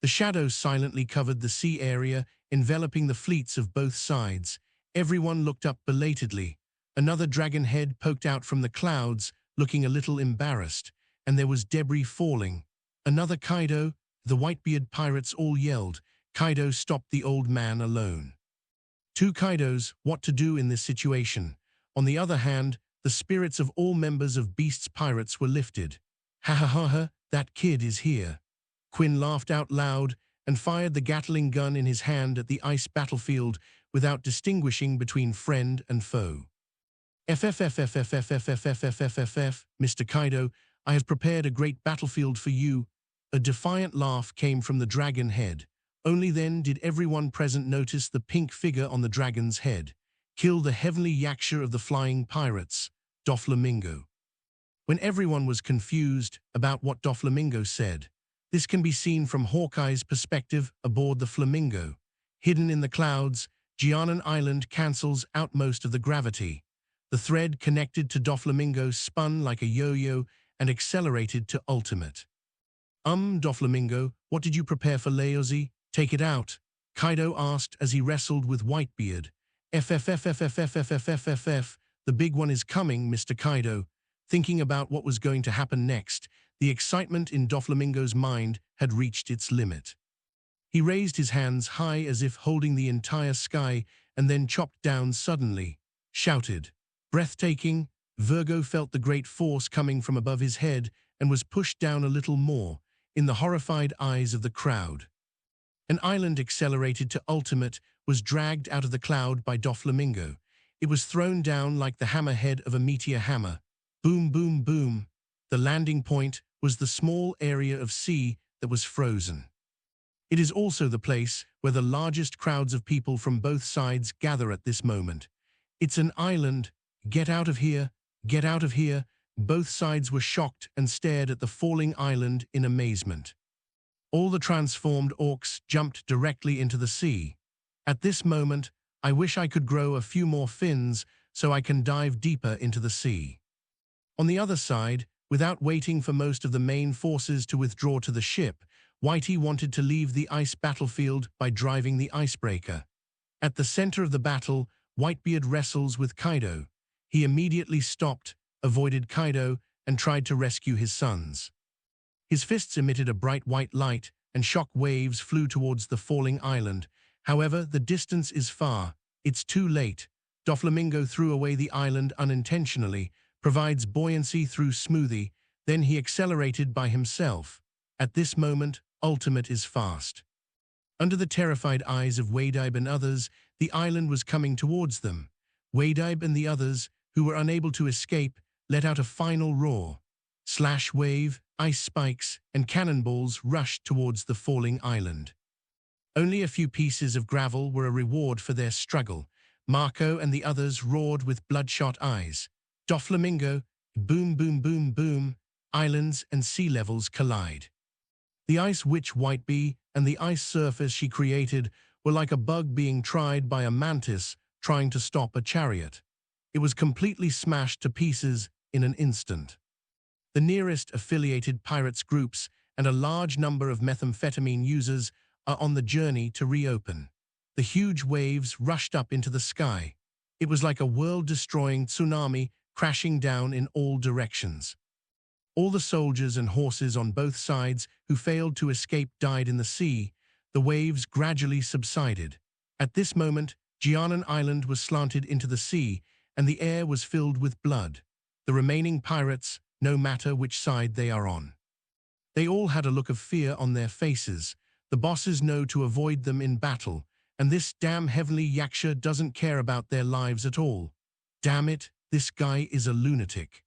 The shadows silently covered the sea area, enveloping the fleets of both sides. Everyone looked up belatedly. Another dragon head poked out from the clouds, looking a little embarrassed, and there was debris falling. Another Kaido. The Whitebeard pirates all yelled. Kaido stopped the old man alone. 2 Kaidos, what to do in this situation? On the other hand, the spirits of all members of Beast's pirates were lifted. Ha ha ha ha, that kid is here. Quinn laughed out loud and fired the Gatling gun in his hand at the ice battlefield without distinguishing between friend and foe. FFFFFFFFFFFFF, Mr. Kaido, I have prepared a great battlefield for you. A defiant laugh came from the dragon head. Only then did everyone present notice the pink figure on the dragon's head. Kill the heavenly yaksha of the flying pirates, Doflamingo. When everyone was confused about what Doflamingo said, this can be seen from Hawkeye's perspective aboard the Flamingo. Hidden in the clouds, Gianan Island cancels out most of the gravity. The thread connected to Doflamingo spun like a yo-yo and accelerated to ultimate. Doflamingo, what did you prepare for Laozi? Take it out, Kaido asked as he wrestled with Whitebeard. FFFFFFFFFFF, the big one is coming, Mr. Kaido. Thinking about what was going to happen next, the excitement in Doflamingo's mind had reached its limit. He raised his hands high as if holding the entire sky and then chopped down suddenly, shouted. Breathtaking, Virgo felt the great force coming from above his head and was pushed down a little more, in the horrified eyes of the crowd. An island accelerated to ultimate was dragged out of the cloud by Doflamingo. It was thrown down like the hammerhead of a meteor hammer. Boom, boom, boom. The landing point was the small area of sea that was frozen. It is also the place where the largest crowds of people from both sides gather at this moment. It's an island. Get out of here. Get out of here. Both sides were shocked and stared at the falling island in amazement. All the transformed orcs jumped directly into the sea. At this moment, I wish I could grow a few more fins so I can dive deeper into the sea. On the other side, without waiting for most of the main forces to withdraw to the ship, Whitey wanted to leave the ice battlefield by driving the icebreaker. At the center of the battle, Whitebeard wrestles with Kaido. He immediately stopped, avoided Kaido, and tried to rescue his sons. His fists emitted a bright white light, and shock waves flew towards the falling island. However, the distance is far. It's too late. Doflamingo threw away the island unintentionally, provides buoyancy through smoothie, then he accelerated by himself. At this moment, ultimate is fast. Under the terrified eyes of Wadib and others, the island was coming towards them. Wadib and the others, who were unable to escape, let out a final roar. Slash wave, ice spikes, and cannonballs rushed towards the falling island. Only a few pieces of gravel were a reward for their struggle. Marco and the others roared with bloodshot eyes. Doflamingo, boom, boom, boom, boom, islands and sea levels collide. The ice witch Whitebee and the ice surface she created were like a bug being tried by a mantis trying to stop a chariot. It was completely smashed to pieces in an instant. The nearest affiliated pirates groups and a large number of methamphetamine users are on the journey to reopen. The huge waves rushed up into the sky. It was like a world-destroying tsunami crashing down in all directions. All the soldiers and horses on both sides who failed to escape died in the sea. The waves gradually subsided. At this moment, Jianan Island was slanted into the sea, and the air was filled with blood. The remaining pirates, no matter which side they are on. They all had a look of fear on their faces. The bosses know to avoid them in battle, and this damn heavenly yaksha doesn't care about their lives at all. Damn it, this guy is a lunatic.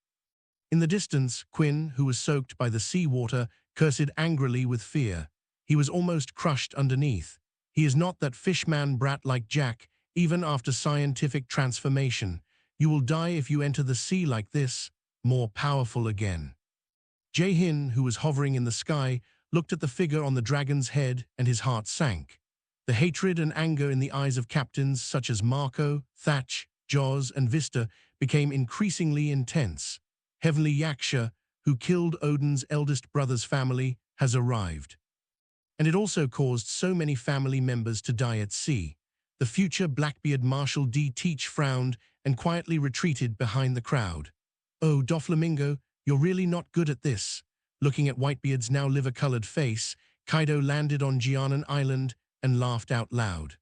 In the distance, Quinn, who was soaked by the seawater, cursed angrily with fear. He was almost crushed underneath. He is not that fishman brat like Jack, even after scientific transformation. You will die if you enter the sea like this, more powerful again. Jaehin, who was hovering in the sky, looked at the figure on the dragon's head and his heart sank. The hatred and anger in the eyes of captains such as Marco, Thatch, Jaws, and Vista became increasingly intense. Heavenly Yaksha, who killed Odin's eldest brother's family, has arrived. And it also caused so many family members to die at sea. The future Blackbeard Marshal D. Teach frowned and quietly retreated behind the crowd. Oh, Doflamingo, you're really not good at this. Looking at Whitebeard's now liver-colored face, Kaido landed on Jianan Island and laughed out loud.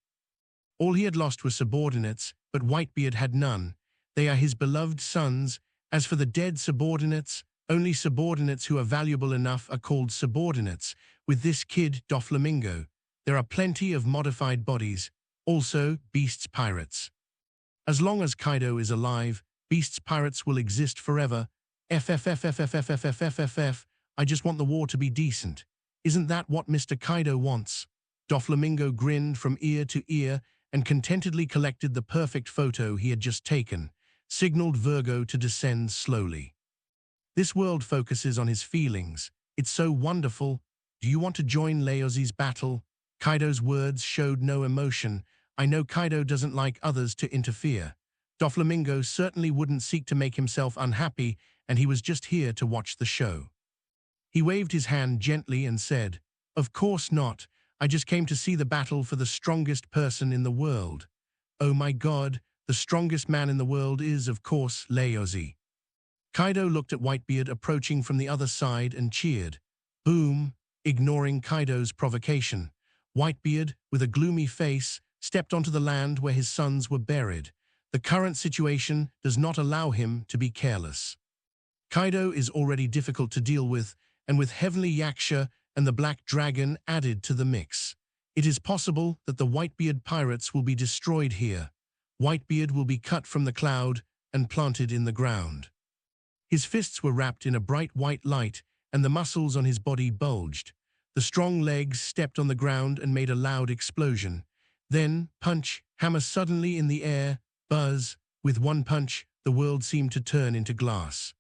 All he had lost were subordinates, but Whitebeard had none. They are his beloved sons. As for the dead subordinates, only subordinates who are valuable enough are called subordinates. With this kid, Doflamingo, there are plenty of modified bodies, also beasts pirates. As long as Kaido is alive, beasts pirates will exist forever. FFFFFFFFFFF, I just want the war to be decent. Isn't that what Mr. Kaido wants? Doflamingo grinned from ear to ear and contentedly collected the perfect photo he had just taken, signaled Virgo to descend slowly. This world focuses on his feelings. It's so wonderful. Do you want to join Laozi's battle? Kaido's words showed no emotion. I know Kaido doesn't like others to interfere. Doflamingo certainly wouldn't seek to make himself unhappy, and he was just here to watch the show. He waved his hand gently and said, "Of course not. I just came to see the battle for the strongest person in the world. Oh my God, the strongest man in the world is, of course, Laozi." Kaido looked at Whitebeard approaching from the other side and cheered. Boom! Ignoring Kaido's provocation, Whitebeard, with a gloomy face, stepped onto the land where his sons were buried. The current situation does not allow him to be careless. Kaido is already difficult to deal with, and with Heavenly Yaksha and the Black Dragon added to the mix, it is possible that the Whitebeard pirates will be destroyed here. Whitebeard will be cut from the cloud and planted in the ground. His fists were wrapped in a bright white light, and the muscles on his body bulged. The strong legs stepped on the ground and made a loud explosion. Then, punch, hammer suddenly in the air, buzz. With one punch, the world seemed to turn into glass.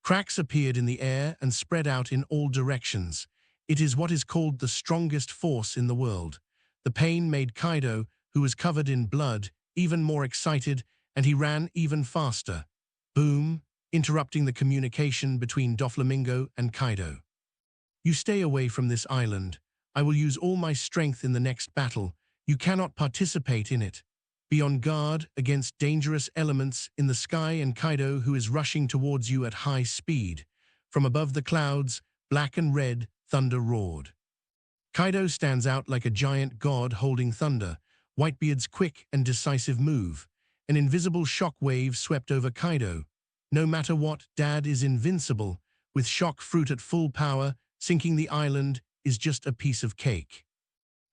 Cracks appeared in the air and spread out in all directions. It is what is called the strongest force in the world. The pain made Kaido, who was covered in blood, even more excited, and he ran even faster. Boom! Interrupting the communication between Doflamingo and Kaido. "You stay away from this island. I will use all my strength in the next battle. You cannot participate in it. Be on guard against dangerous elements in the sky," and Kaido, who is rushing towards you at high speed. From above the clouds, black and red, thunder roared. Kaido stands out like a giant god holding thunder. Whitebeard's quick and decisive move. An invisible shock wave swept over Kaido. No matter what, Dad is invincible. With shock fruit at full power, sinking the island is just a piece of cake.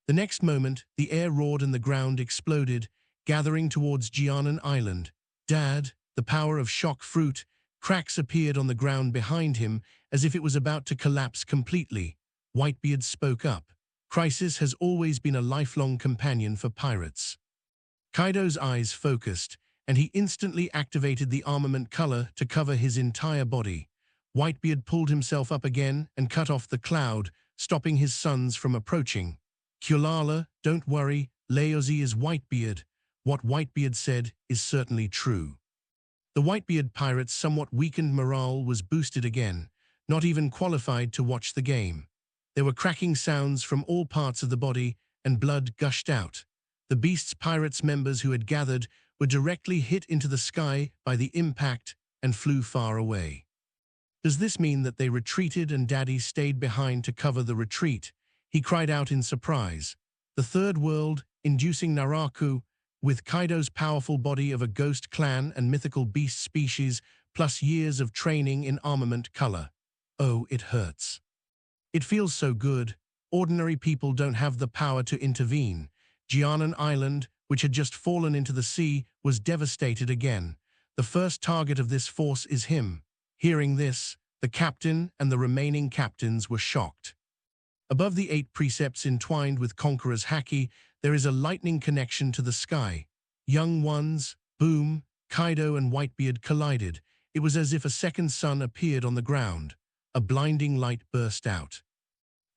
The next moment, the air roared and the ground exploded, gathering towards Jianan Island. "Dad, the power of shock fruit." Cracks appeared on the ground behind him, as if it was about to collapse completely. Whitebeard spoke up. Crisis has always been a lifelong companion for pirates. Kaido's eyes focused, and he instantly activated the armament color to cover his entire body. Whitebeard pulled himself up again and cut off the cloud, stopping his sons from approaching. "Kulala, don't worry, Laozi is Whitebeard." What Whitebeard said is certainly true. The Whitebeard pirates' somewhat weakened morale was boosted again, not even qualified to watch the game. There were cracking sounds from all parts of the body, and blood gushed out. The Beast's pirates members who had gathered were directly hit into the sky by the impact and flew far away. Does this mean that they retreated and Daddy stayed behind to cover the retreat? He cried out in surprise. The third world, inducing Naraku, with Kaido's powerful body of a ghost clan and mythical beast species, plus years of training in armament color. Oh, it hurts. It feels so good. Ordinary people don't have the power to intervene. Jianan Island, which had just fallen into the sea, was devastated again. The first target of this force is him. Hearing this, the captain and the remaining captains were shocked. Above the 8 precepts entwined with Conqueror's haki, there is a lightning connection to the sky. Young ones, boom, Kaido and Whitebeard collided. It was as if a second sun appeared on the ground. A blinding light burst out.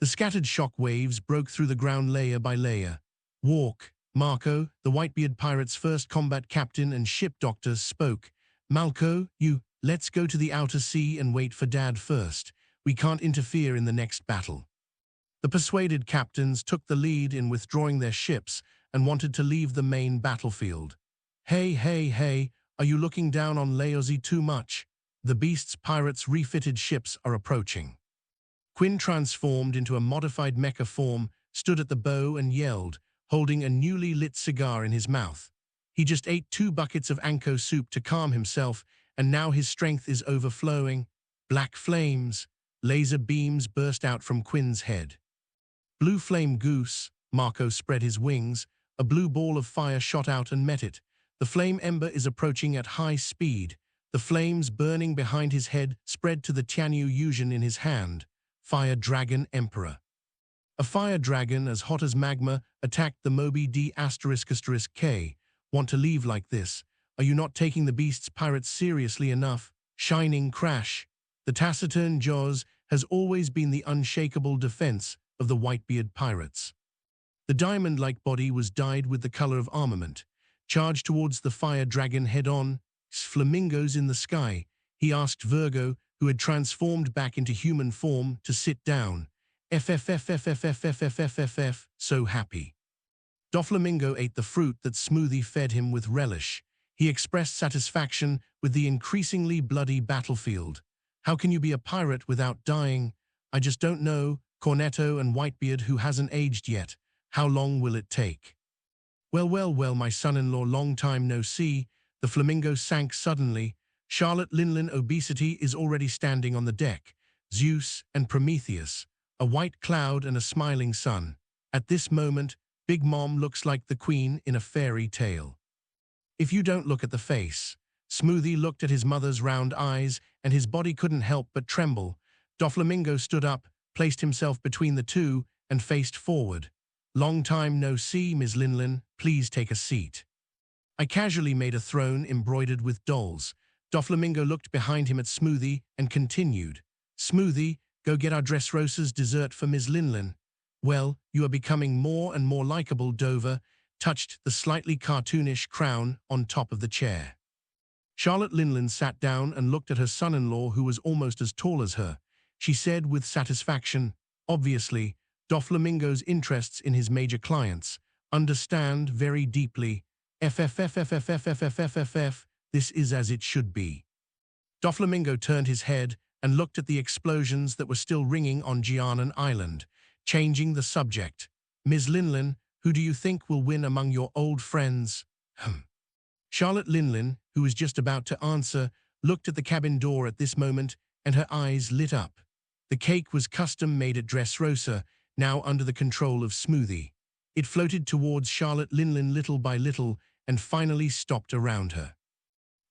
The scattered shock waves broke through the ground layer by layer. Walk, Marco, the Whitebeard pirate's first combat captain and ship doctor, spoke. "Malco, let's go to the outer sea and wait for Dad first. We can't interfere in the next battle." The persuaded captains took the lead in withdrawing their ships and wanted to leave the main battlefield. Hey, are you looking down on Laozi too much? The Beast's pirates' refitted ships are approaching. Quinn, transformed into a modified mecha form, stood at the bow and yelled, holding a newly lit cigar in his mouth. He just ate 2 buckets of Anko soup to calm himself, and now his strength is overflowing. Black flames, laser beams burst out from Quinn's head. Blue flame goose, Marco spread his wings. A blue ball of fire shot out and met it. The flame ember is approaching at high speed. The flames burning behind his head spread to the Tianyu Yuzhen in his hand. Fire Dragon Emperor. A fire dragon as hot as magma attacked the Moby D***K. Want to leave like this? Are you not taking the Beast's pirates seriously enough? Shining crash. The taciturn Jaws has always been the unshakable defense of the Whitebeard pirates. The diamond-like body was dyed with the color of armament. Charged towards the fire dragon head-on, flamingos in the sky. he asked Virgo, who had transformed back into human form, to sit down. FFFFFFFFFFF, so happy. Doflamingo ate the fruit that Smoothie fed him with relish. He expressed satisfaction with the increasingly bloody battlefield. How can you be a pirate without dying? I just don't know. Cornetto and Whitebeard, who hasn't aged yet. How long will it take? Well, well, well, my son-in-law, long time no see. The flamingo sank suddenly. Charlotte Linlin obesity is already standing on the deck. Zeus and Prometheus, a white cloud and a smiling sun. At this moment, Big Mom looks like the queen in a fairy tale. If you don't look at the face. Smoothie looked at his mother's round eyes, and his body couldn't help but tremble. Doflamingo stood up, placed himself between the two, and faced forward. Long time no see, Ms. Linlin. Please take a seat. I casually made a throne embroidered with dolls. Doflamingo looked behind him at Smoothie and continued. Smoothie, go get our Dressrosa's dessert for Ms. Linlin. Well, you are becoming more and more likable, Dover touched the slightly cartoonish crown on top of the chair. Charlotte Linlin sat down and looked at her son-in-law, who was almost as tall as her. She said with satisfaction, obviously, Doflamingo's interests in his major clients. Understand very deeply. FFFFFFFFFFF, this is as it should be. Doflamingo turned his head and looked at the explosions that were still ringing on Gianan Island, changing the subject. Ms. Linlin, who do you think will win among your old friends? Charlotte Linlin, who was just about to answer, looked at the cabin door at this moment, and her eyes lit up. The cake was custom-made at Dressrosa, now under the control of Smoothie. It floated towards Charlotte Linlin little by little and finally stopped around her.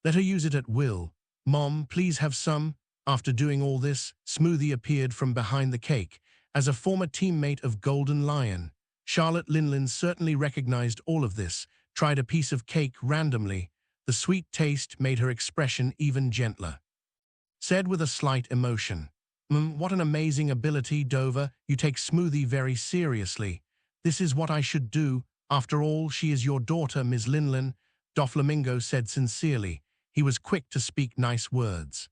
Let her use it at will. Mom, please have some. After doing all this, Smoothie appeared from behind the cake. As a former teammate of Golden Lion, Charlotte Linlin certainly recognized all of this, tried a piece of cake randomly. The sweet taste made her expression even gentler. Said with a slight emotion, what an amazing ability, Dover. You take Smoothie very seriously. This is what I should do. After all, she is your daughter, Ms. Linlin, Doflamingo said sincerely. He was quick to speak nice words.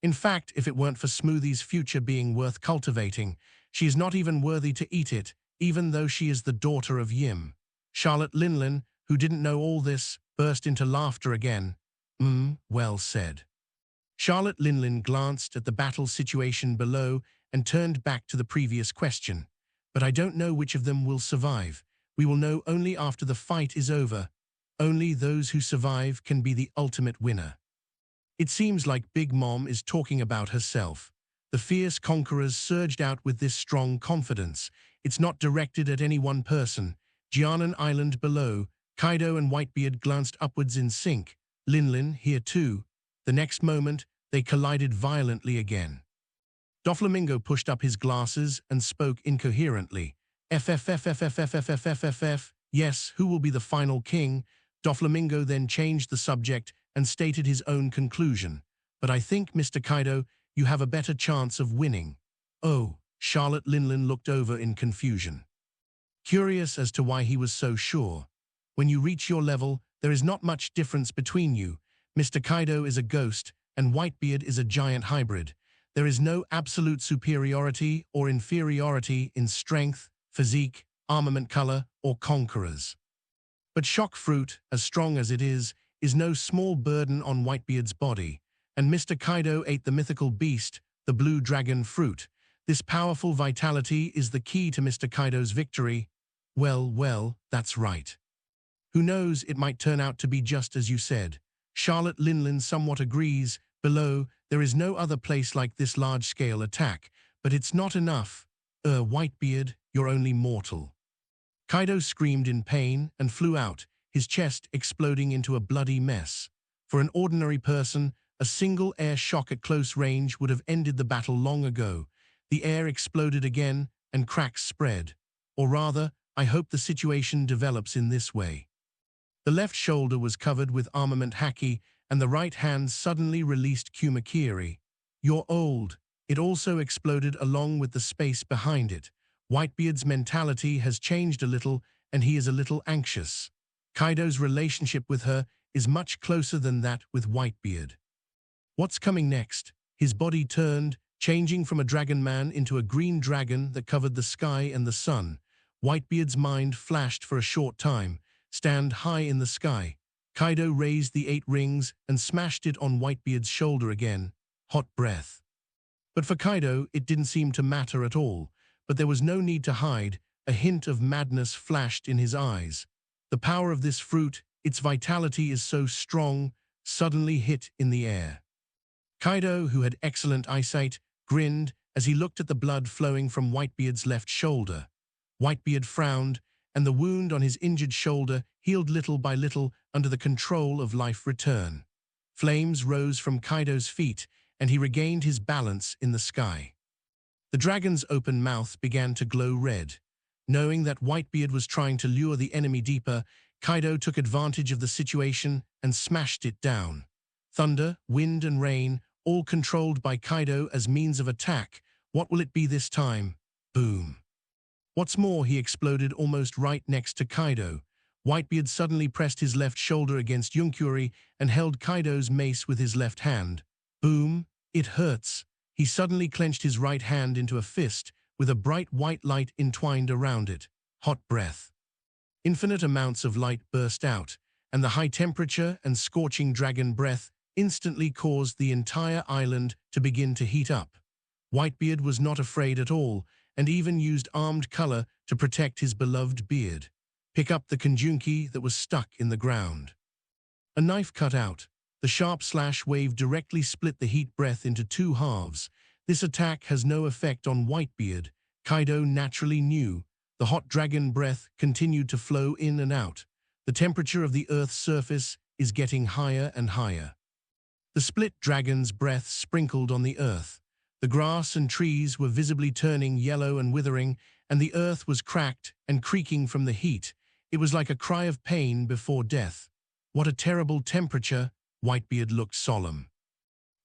In fact, if it weren't for Smoothie's future being worth cultivating, she is not even worthy to eat it, even though she is the daughter of Yim. Charlotte Linlin, who didn't know all this, burst into laughter again. Well said. Charlotte Linlin glanced at the battle situation below and turned back to the previous question. But I don't know which of them will survive. We will know only after the fight is over. Only those who survive can be the ultimate winner. It seems like Big Mom is talking about herself. The fierce conquerors surged out with this strong confidence. It's not directed at any one person. Gianan Island below, Kaido and Whitebeard glanced upwards in sync. Linlin here too. The next moment, they collided violently again. Doflamingo pushed up his glasses and spoke incoherently. FFFFFFFFFF, yes, who will be the final king? Doflamingo then changed the subject and stated his own conclusion. But I think, Mr. Kaido, you have a better chance of winning. Oh, Charlotte Linlin looked over in confusion. Curious as to why he was so sure. When you reach your level, there is not much difference between you. Mr. Kaido is a ghost, and Whitebeard is a giant hybrid. There is no absolute superiority or inferiority in strength, physique, armament color, or conquerors. But shock fruit, as strong as it is no small burden on Whitebeard's body, and Mr. Kaido ate the mythical beast, the blue dragon fruit. This powerful vitality is the key to Mr. Kaido's victory. Well, that's right. Who knows, it might turn out to be just as you said. Charlotte Linlin somewhat agrees. Below, there is no other place like this large-scale attack, but it's not enough. Whitebeard, you're only mortal. Kaido screamed in pain and flew out, his chest exploding into a bloody mess. For an ordinary person, a single air shock at close range would have ended the battle long ago. The air exploded again, and cracks spread. Or rather, I hope the situation develops in this way. The left shoulder was covered with armament haki, and the right hand suddenly released Kumakiri. You're old. It also exploded along with the space behind it. Whitebeard's mentality has changed a little, and he is a little anxious. Kaido's relationship with her is much closer than that with Whitebeard. What's coming next? His body turned, changing from a dragon man into a green dragon that covered the sky and the sun. Whitebeard's mind flashed for a short time. Stand high in the sky. Kaido raised the 8 rings and smashed it on Whitebeard's shoulder again. Hot breath. But for Kaido, it didn't seem to matter at all. But there was no need to hide. A hint of madness flashed in his eyes. The power of this fruit, its vitality is so strong, suddenly hit in the air. Kaido, who had excellent eyesight, grinned as he looked at the blood flowing from Whitebeard's left shoulder. Whitebeard frowned, and the wound on his injured shoulder healed little by little under the control of life return. Flames rose from Kaido's feet, and he regained his balance in the sky. The dragon's open mouth began to glow red. Knowing that Whitebeard was trying to lure the enemy deeper, Kaido took advantage of the situation and smashed it down. Thunder, wind, and rain, all controlled by Kaido as means of attack. What will it be this time? Boom. What's more, he exploded almost right next to Kaido. Whitebeard suddenly pressed his left shoulder against Yunkuri and held Kaido's mace with his left hand. Boom. It hurts. He suddenly clenched his right hand into a fist, with a bright white light entwined around it. Hot breath. Infinite amounts of light burst out, and the high temperature and scorching dragon breath instantly caused the entire island to begin to heat up. Whitebeard was not afraid at all, and even used armed color to protect his beloved beard. Pick up the conjunki that was stuck in the ground. A knife cut out. The sharp slash wave directly split the heat breath into 2 halves. This attack has no effect on Whitebeard. Kaido naturally knew. The hot dragon breath continued to flow in and out. The temperature of the Earth's surface is getting higher and higher. The split dragon's breath sprinkled on the earth. The grass and trees were visibly turning yellow and withering, and the earth was cracked and creaking from the heat. It was like a cry of pain before death. What a terrible temperature! Whitebeard looked solemn.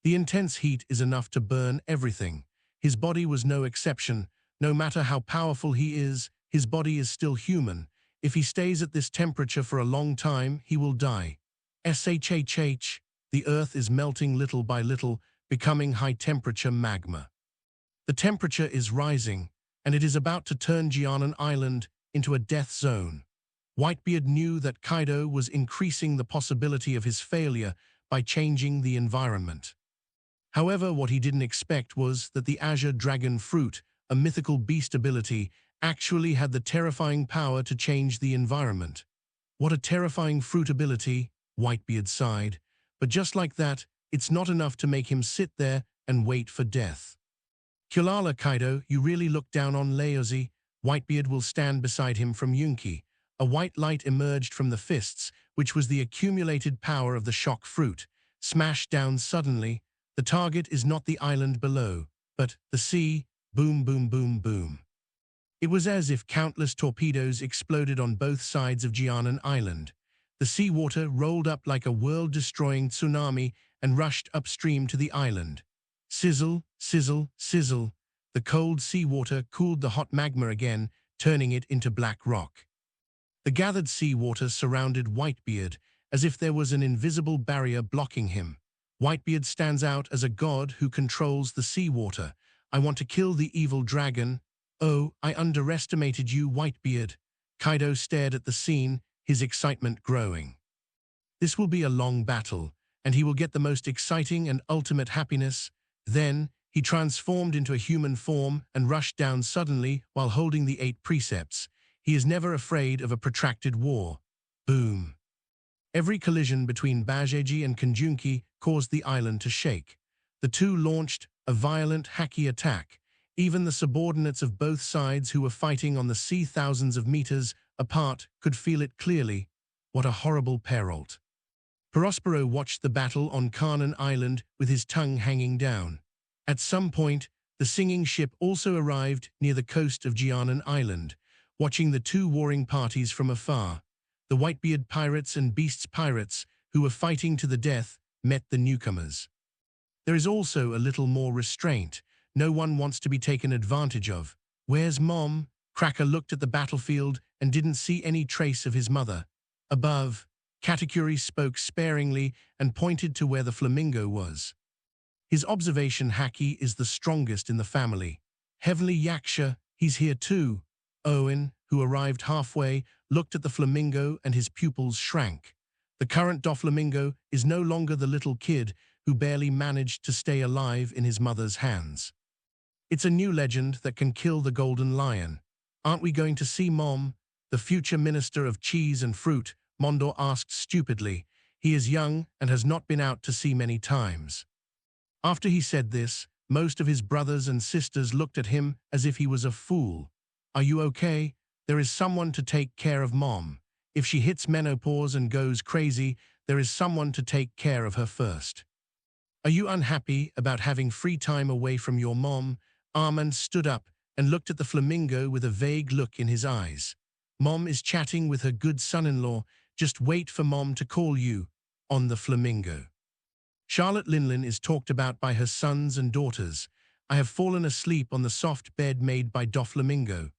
The intense heat is enough to burn everything. His body was no exception. No matter how powerful he is, his body is still human. If he stays at this temperature for a long time, he will die. Shhh. The earth is melting little by little, becoming high-temperature magma. The temperature is rising, and it is about to turn Jianan Island into a death zone. Whitebeard knew that Kaido was increasing the possibility of his failure by changing the environment. However, what he didn't expect was that the Azure Dragon Fruit, a mythical beast ability, actually had the terrifying power to change the environment. What a terrifying fruit ability, Whitebeard sighed. But just like that, it's not enough to make him sit there and wait for death. Kulala, Kaido, you really look down on Laozi. Whitebeard will stand beside him from Yunki. A white light emerged from the fists, which was the accumulated power of the shock fruit. Smashed down suddenly. The target is not the island below, but the sea. Boom, boom, boom, boom. It was as if countless torpedoes exploded on both sides of Jianan Island. The seawater rolled up like a world-destroying tsunami and rushed upstream to the island. Sizzle, sizzle, sizzle. The cold seawater cooled the hot magma again, turning it into black rock. The gathered seawater surrounded Whitebeard, as if there was an invisible barrier blocking him. Whitebeard stands out as a god who controls the seawater. I want to kill the evil dragon. Oh, I underestimated you, Whitebeard. Kaido stared at the scene, his excitement growing. This will be a long battle, and he will get the most exciting and ultimate happiness. Then, he transformed into a human form and rushed down suddenly while holding the 8 precepts. He is never afraid of a protracted war. Boom. Every collision between Bajeji and Kanjunki caused the island to shake. The two launched a violent haki attack. Even the subordinates of both sides who were fighting on the sea thousands of meters apart could feel it clearly. What a horrible peralt. Prospero watched the battle on Kanan Island with his tongue hanging down. At some point, the singing ship also arrived near the coast of Jianan Island. Watching the two warring parties from afar, the Whitebeard pirates and Beasts pirates, who were fighting to the death, met the newcomers. There is also a little more restraint. No one wants to be taken advantage of. Where's Mom? Cracker looked at the battlefield and didn't see any trace of his mother. Above, Katakuri spoke sparingly and pointed to where the flamingo was. His observation haki is the strongest in the family. Heavenly Yaksha, he's here too. Owen, who arrived halfway, looked at the flamingo and his pupils shrank. The current Doflamingo is no longer the little kid who barely managed to stay alive in his mother's hands. It's a new legend that can kill the golden lion. Aren't we going to see Mom? The future minister of cheese and fruit, Mondor asked stupidly. He is young and has not been out to sea many times. After he said this, most of his brothers and sisters looked at him as if he was a fool. Are you okay? There is someone to take care of Mom. If she hits menopause and goes crazy, there is someone to take care of her first. Are you unhappy about having free time away from your mom? Armand stood up and looked at the flamingo with a vague look in his eyes. Mom is chatting with her good son-in-law. Just wait for Mom to call you. On the flamingo. Charlotte Linlin is talked about by her sons and daughters. I have fallen asleep on the soft bed made by Doflamingo.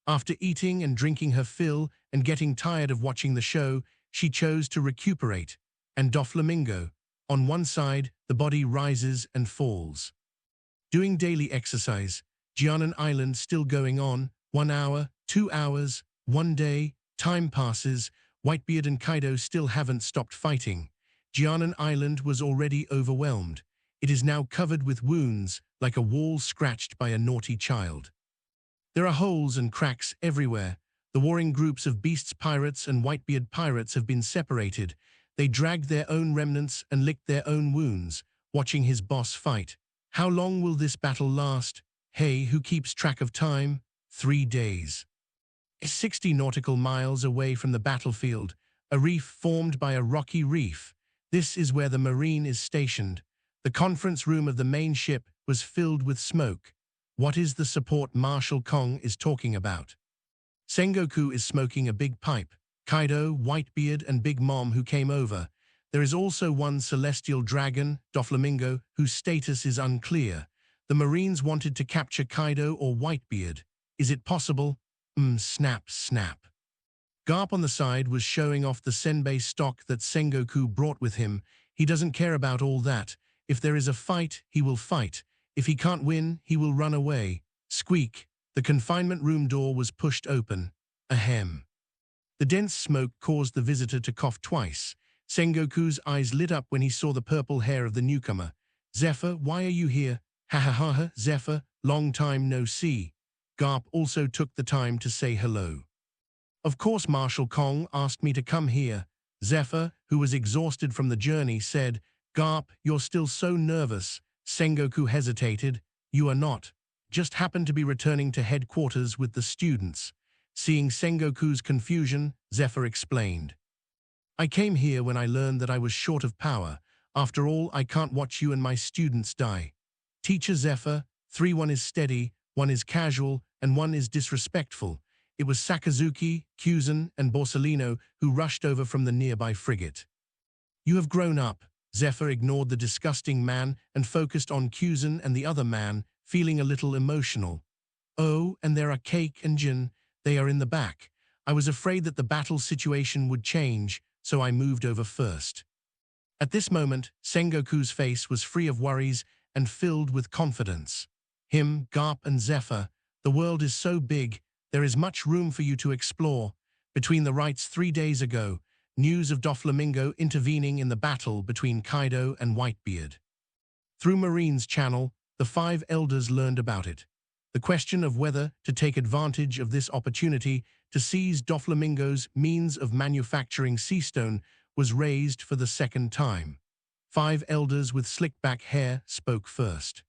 After eating and drinking her fill and getting tired of watching the show, she chose to recuperate. And Doflamingo. On one side, the body rises and falls. Doing daily exercise. Jianan Island still going on. 1 hour, 2 hours, 1 day. Time passes. Whitebeard and Kaido still haven't stopped fighting. Jianan Island was already overwhelmed. It is now covered with wounds, like a wall scratched by a naughty child. There are holes and cracks everywhere. The warring groups of Beasts pirates and Whitebeard pirates have been separated. They dragged their own remnants and licked their own wounds, watching his boss fight. How long will this battle last? Hey, who keeps track of time? 3 days. 60 nautical miles away from the battlefield, a reef formed by a rocky reef. This is where the Marine is stationed. The conference room of the main ship was filled with smoke. What is the support Marshal Kong is talking about? Sengoku is smoking a big pipe. Kaido, Whitebeard, and Big Mom who came over. There is also one celestial dragon, Doflamingo, whose status is unclear. The Marines wanted to capture Kaido or Whitebeard. Is it possible? Snap, snap. Garp on the side was showing off the senbei stock that Sengoku brought with him. He doesn't care about all that. If there is a fight, he will fight. If he can't win, he will run away. Squeak. The confinement room door was pushed open. Ahem. The dense smoke caused the visitor to cough twice. Sengoku's eyes lit up when he saw the purple hair of the newcomer. Zephyr, why are you here? Ha ha ha ha, Zephyr, long time no see. Garp also took the time to say hello. Of course Marshal Kong asked me to come here. Zephyr, who was exhausted from the journey, said, Garp, you're still so nervous. Sengoku hesitated. You are not. Just happened to be returning to headquarters with the students. Seeing Sengoku's confusion, Zephyr explained. I came here when I learned that I was short of power. After all, I can't watch you and my students die. Teacher Zephyr, 1 is steady, 1 is casual, and 1 is disrespectful. It was Sakazuki, Kuzan, and Borsellino who rushed over from the nearby frigate. You have grown up. Zephyr ignored the disgusting man and focused on Kuzan and the other man, feeling a little emotional. Oh, and there are Cake and Jin. They are in the back. I was afraid that the battle situation would change, so I moved over first. At this moment, Sengoku's face was free of worries and filled with confidence. Him, Garp, and Zephyr, the world is so big, there is much room for you to explore. Between the rites 3 days ago, news of Doflamingo intervening in the battle between Kaido and Whitebeard. Through Marine's channel, the 5 elders learned about it. The question of whether to take advantage of this opportunity to seize Doflamingo's means of manufacturing seastone was raised for the second time. 5 elders with slick-back hair spoke first.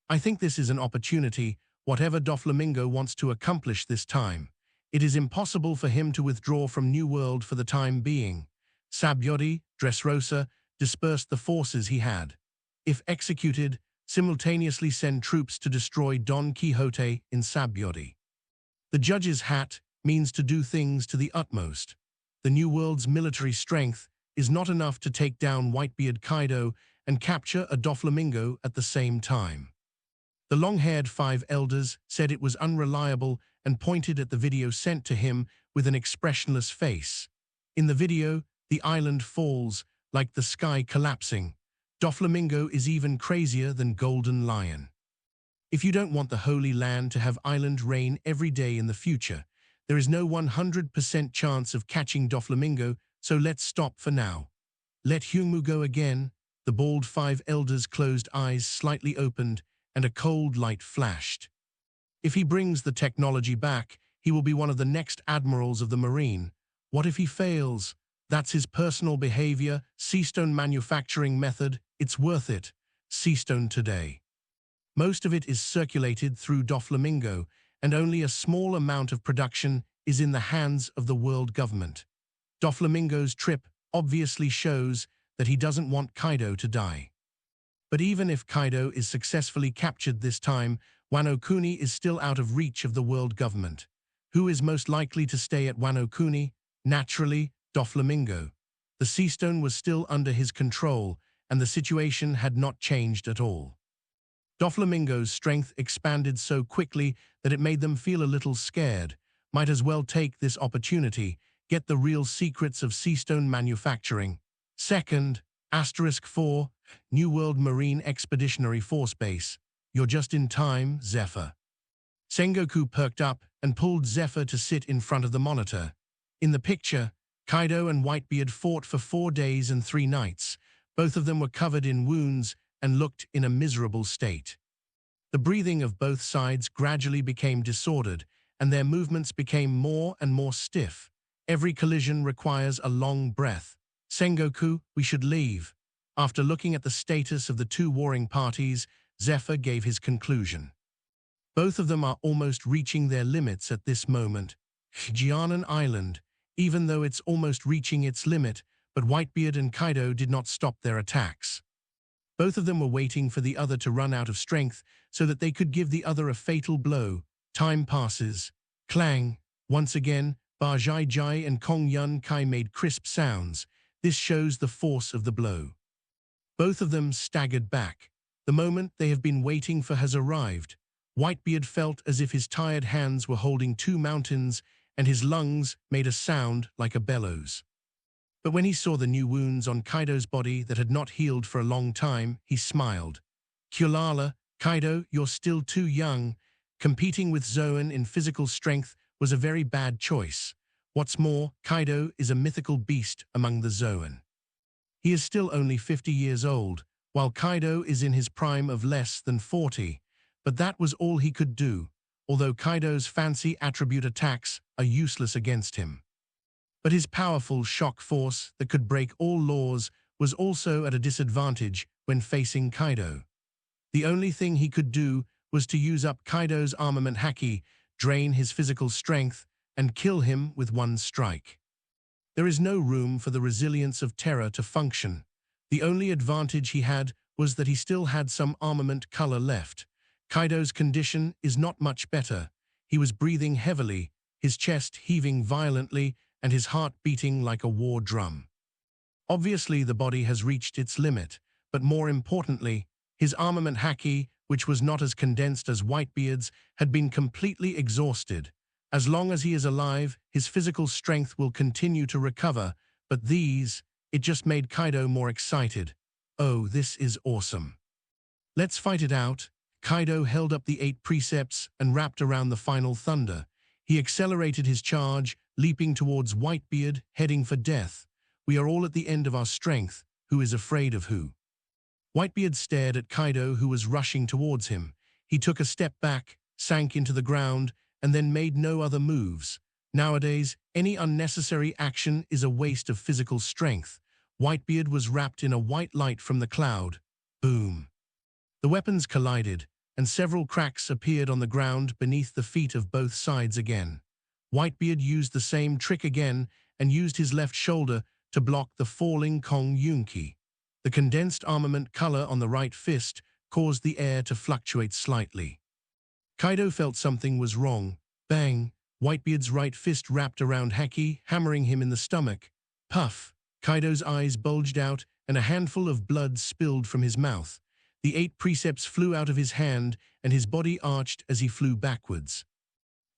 I think this is an opportunity, whatever Doflamingo wants to accomplish this time. It is impossible for him to withdraw from New World for the time being. Sabyodi, Dressrosa, dispersed the forces he had. If executed, simultaneously send troops to destroy Don Quixote in Sabyodi. The judge's hat means to do things to the utmost. The New World's military strength is not enough to take down Whitebeard Kaido and capture a Doflamingo at the same time. The long-haired 5 elders said it was unreliable and pointed at the video sent to him with an expressionless face. In the video, the island falls, like the sky collapsing. Doflamingo is even crazier than Golden Lion. If you don't want the Holy Land to have island rain every day in the future, there is no 100% chance of catching Doflamingo, so let's stop for now. Let Hyungmu go again. The bald five elders' closed eyes slightly opened, and a cold light flashed. If he brings the technology back, he will be one of the next admirals of the Marine. What if he fails? That's his personal behavior, seastone manufacturing method. It's worth it. Seastone today. Most of it is circulated through Doflamingo, and only a small amount of production is in the hands of the world government. Doflamingo's trip obviously shows that he doesn't want Kaido to die. But even if Kaido is successfully captured this time, Wano Kuni is still out of reach of the world government. Who is most likely to stay at Wano Kuni? Naturally, Doflamingo. The Seastone was still under his control, and the situation had not changed at all. Doflamingo's strength expanded so quickly that it made them feel a little scared. Might as well take this opportunity, get the real secrets of Seastone manufacturing. Second, *4, New World Marine Expeditionary Force Base. You're just in time, Zephyr. Sengoku perked up and pulled Zephyr to sit in front of the monitor. In the picture, Kaido and Whitebeard fought for 4 days and 3 nights. Both of them were covered in wounds and looked in a miserable state. The breathing of both sides gradually became disordered, and their movements became more and more stiff. Every collision requires a long breath. Sengoku, we should leave. After looking at the status of the 2 warring parties, Zephyr gave his conclusion. Both of them are almost reaching their limits at this moment. Jianan Island, even though it's almost reaching its limit, but Whitebeard and Kaido did not stop their attacks. Both of them were waiting for the other to run out of strength so that they could give the other a fatal blow. Time passes. Clang. Once again, Ba Jai Jai and Kong Yun Kai made crisp sounds. This shows the force of the blow. Both of them staggered back. The moment they have been waiting for has arrived. Whitebeard felt as if his tired hands were holding 2 mountains, and his lungs made a sound like a bellows. But when he saw the new wounds on Kaido's body that had not healed for a long time, he smiled. Kulala, Kaido, you're still too young. Competing with Zoan in physical strength was a very bad choice. What's more, Kaido is a mythical beast among the Zoan. He is still only 50 years old, while Kaido is in his prime of less than 40. But that was all he could do, although Kaido's fancy attribute attacks are useless against him. But his powerful shock force that could break all laws was also at a disadvantage when facing Kaido. The only thing he could do was to use up Kaido's armament haki, drain his physical strength, and kill him with one strike. There is no room for the resilience of Terra to function. The only advantage he had was that he still had some armament color left. Kaido's condition is not much better. He was breathing heavily, his chest heaving violently, and his heart beating like a war drum. Obviously, the body has reached its limit, but more importantly, his armament haki, which was not as condensed as Whitebeard's, had been completely exhausted. As long as he is alive, his physical strength will continue to recover, but it just made Kaido more excited. Oh, this is awesome. Let's fight it out. Kaido held up the 8 precepts and wrapped around the final thunder. He accelerated his charge, leaping towards Whitebeard, heading for death. We are all at the end of our strength. Who is afraid of who? Whitebeard stared at Kaido, who was rushing towards him. He took a step back, sank into the ground, and then made no other moves. Nowadays, any unnecessary action is a waste of physical strength. Whitebeard was wrapped in a white light from the cloud. Boom. The weapons collided, and several cracks appeared on the ground beneath the feet of both sides again. Whitebeard used the same trick again and used his left shoulder to block the falling Kong Yunki. The condensed armament color on the right fist caused the air to fluctuate slightly. Kaido felt something was wrong. Bang! Whitebeard's right fist wrapped around haki, hammering him in the stomach. Puff! Kaido's eyes bulged out and a handful of blood spilled from his mouth. The 8 precepts flew out of his hand and his body arched as he flew backwards.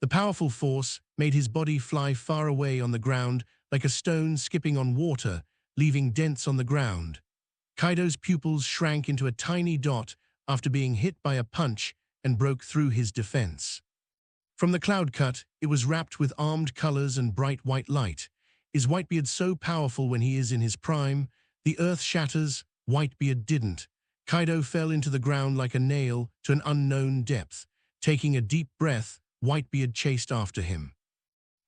The powerful force made his body fly far away on the ground like a stone skipping on water, leaving dents on the ground. Kaido's pupils shrank into a tiny dot after being hit by a punch and broke through his defense. From the cloud cut, it was wrapped with armed colors and bright white light. Is Whitebeard so powerful when he is in his prime? The earth shatters, Whitebeard didn't. Kaido fell into the ground like a nail to an unknown depth. Taking a deep breath, Whitebeard chased after him.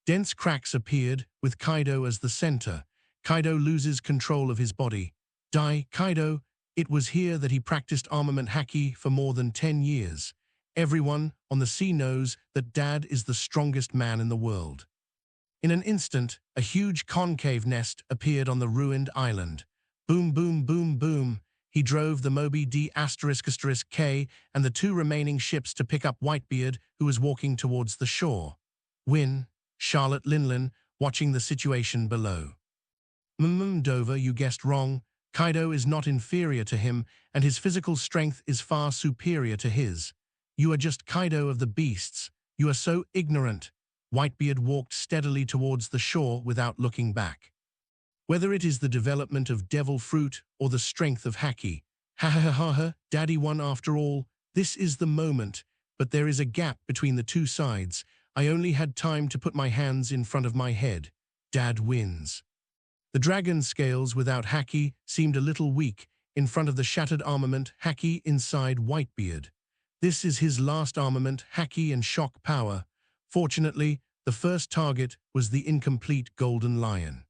Dense cracks appeared, with Kaido as the center. Kaido loses control of his body. Die, Kaido. It was here that he practiced armament haki for more than 10 years. Everyone on the sea knows that Dad is the strongest man in the world. In an instant, a huge concave nest appeared on the ruined island. Boom, boom, boom, boom. He drove the Moby D***K and the 2 remaining ships to pick up Whitebeard, who was walking towards the shore. Win. Charlotte Linlin, watching the situation below. Dover, you guessed wrong. Kaido is not inferior to him, and his physical strength is far superior to his. You are just Kaido of the beasts. You are so ignorant. Whitebeard walked steadily towards the shore without looking back. Whether it is the development of devil fruit or the strength of haki, ha ha ha ha ha, Daddy won after all. This is the moment, but there is a gap between the 2 sides. I only had time to put my hands in front of my head. Dad wins. The dragon scales without haki seemed a little weak in front of the shattered armament haki inside Whitebeard. This is his last armament, haki and shock power. Fortunately, the first target was the incomplete golden lion.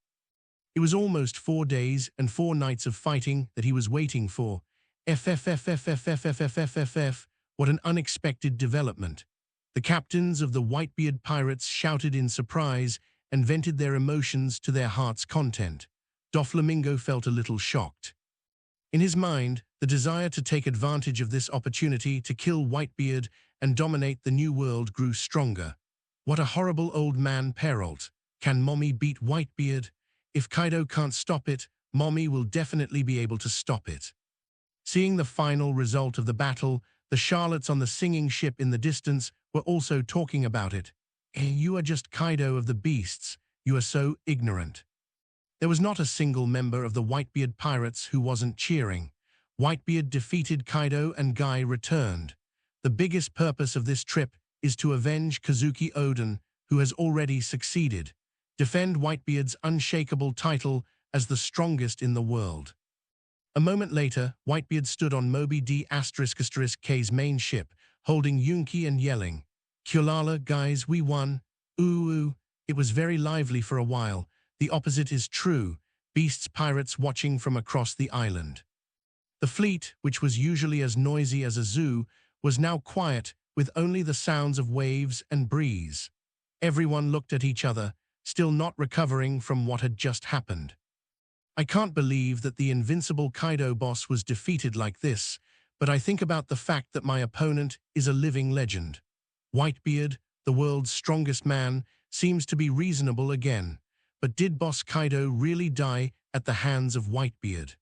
It was almost 4 days and 4 nights of fighting that he was waiting for. FFFFFFFFFFF, what an unexpected development. The captains of the Whitebeard pirates shouted in surprise and vented their emotions to their heart's content. Doflamingo felt a little shocked. In his mind, the desire to take advantage of this opportunity to kill Whitebeard and dominate the new world grew stronger. What a horrible old man, Perrault. Can Mommy beat Whitebeard? If Kaido can't stop it, Mommy will definitely be able to stop it. Seeing the final result of the battle, the Charlottes on the singing ship in the distance were also talking about it. You are just Kaido of the beasts. You are so ignorant. There was not a single member of the Whitebeard pirates who wasn't cheering. Whitebeard defeated Kaido and Guy returned. The biggest purpose of this trip is to avenge Kazuki Oden, who has already succeeded. Defend Whitebeard's unshakable title as the strongest in the world. A moment later, Whitebeard stood on Moby D***K's main ship, holding Yunki and yelling, "Kulala, guys, we won. Ooh, it was very lively for a while. The opposite is true. Beasts pirates watching from across the island." The fleet, which was usually as noisy as a zoo, was now quiet with only the sounds of waves and breeze. Everyone looked at each other, still not recovering from what had just happened. I can't believe that the invincible Kaido boss was defeated like this, but I think about the fact that my opponent is a living legend. Whitebeard, the world's strongest man, seems to be reasonable again. But did Boss Kaido really die at the hands of Whitebeard?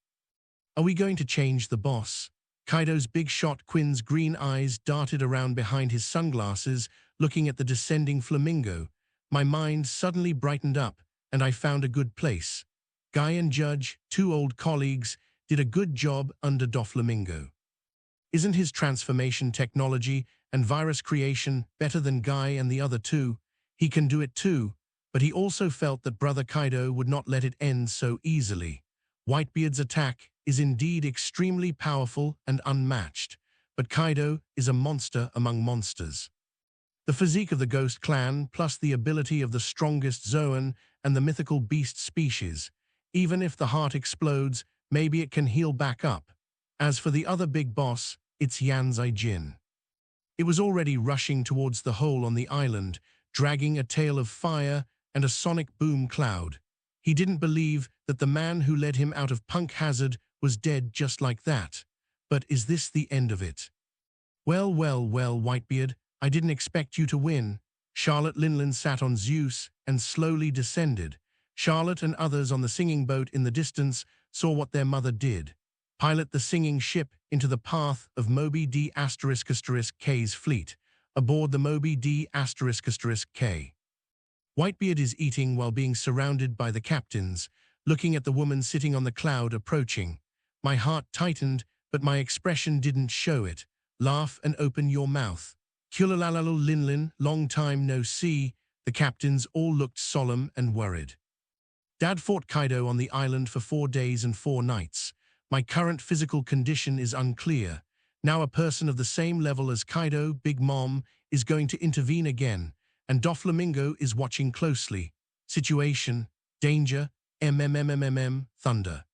Are we going to change the boss? Kaido's big shot Quinn's green eyes darted around behind his sunglasses, looking at the descending flamingo. My mind suddenly brightened up, and I found a good place. Guy and Judge, 2 old colleagues, did a good job under Doflamingo. Isn't his transformation technology and virus creation better than Guy and the other 2? He can do it too, but he also felt that Brother Kaido would not let it end so easily. Whitebeard's attack is indeed extremely powerful and unmatched, but Kaido is a monster among monsters. The physique of the Ghost Clan, plus the ability of the strongest Zoan and the mythical beast species. Even if the heart explodes, maybe it can heal back up. As for the other big boss, it's Yanzai Jin. It was already rushing towards the hole on the island, dragging a tail of fire and a sonic boom cloud. He didn't believe that the man who led him out of Punk Hazard was dead just like that. But is this the end of it? Well, Whitebeard, I didn't expect you to win. Charlotte Linlin sat on Zeus and slowly descended. Charlotte and others on the singing boat in the distance saw what their mother did. Pilot the singing ship into the path of Moby D***K's fleet, aboard the Moby D***K. Whitebeard is eating while being surrounded by the captains, looking at the woman sitting on the cloud approaching. My heart tightened, but my expression didn't show it. Laugh and open your mouth. Kulalalalu Linlin, long time no see. The captains all looked solemn and worried. Dad fought Kaido on the island for 4 days and 4 nights. My current physical condition is unclear. Now a person of the same level as Kaido, Big Mom, is going to intervene again, and Doflamingo is watching closely. Situation, danger, thunder.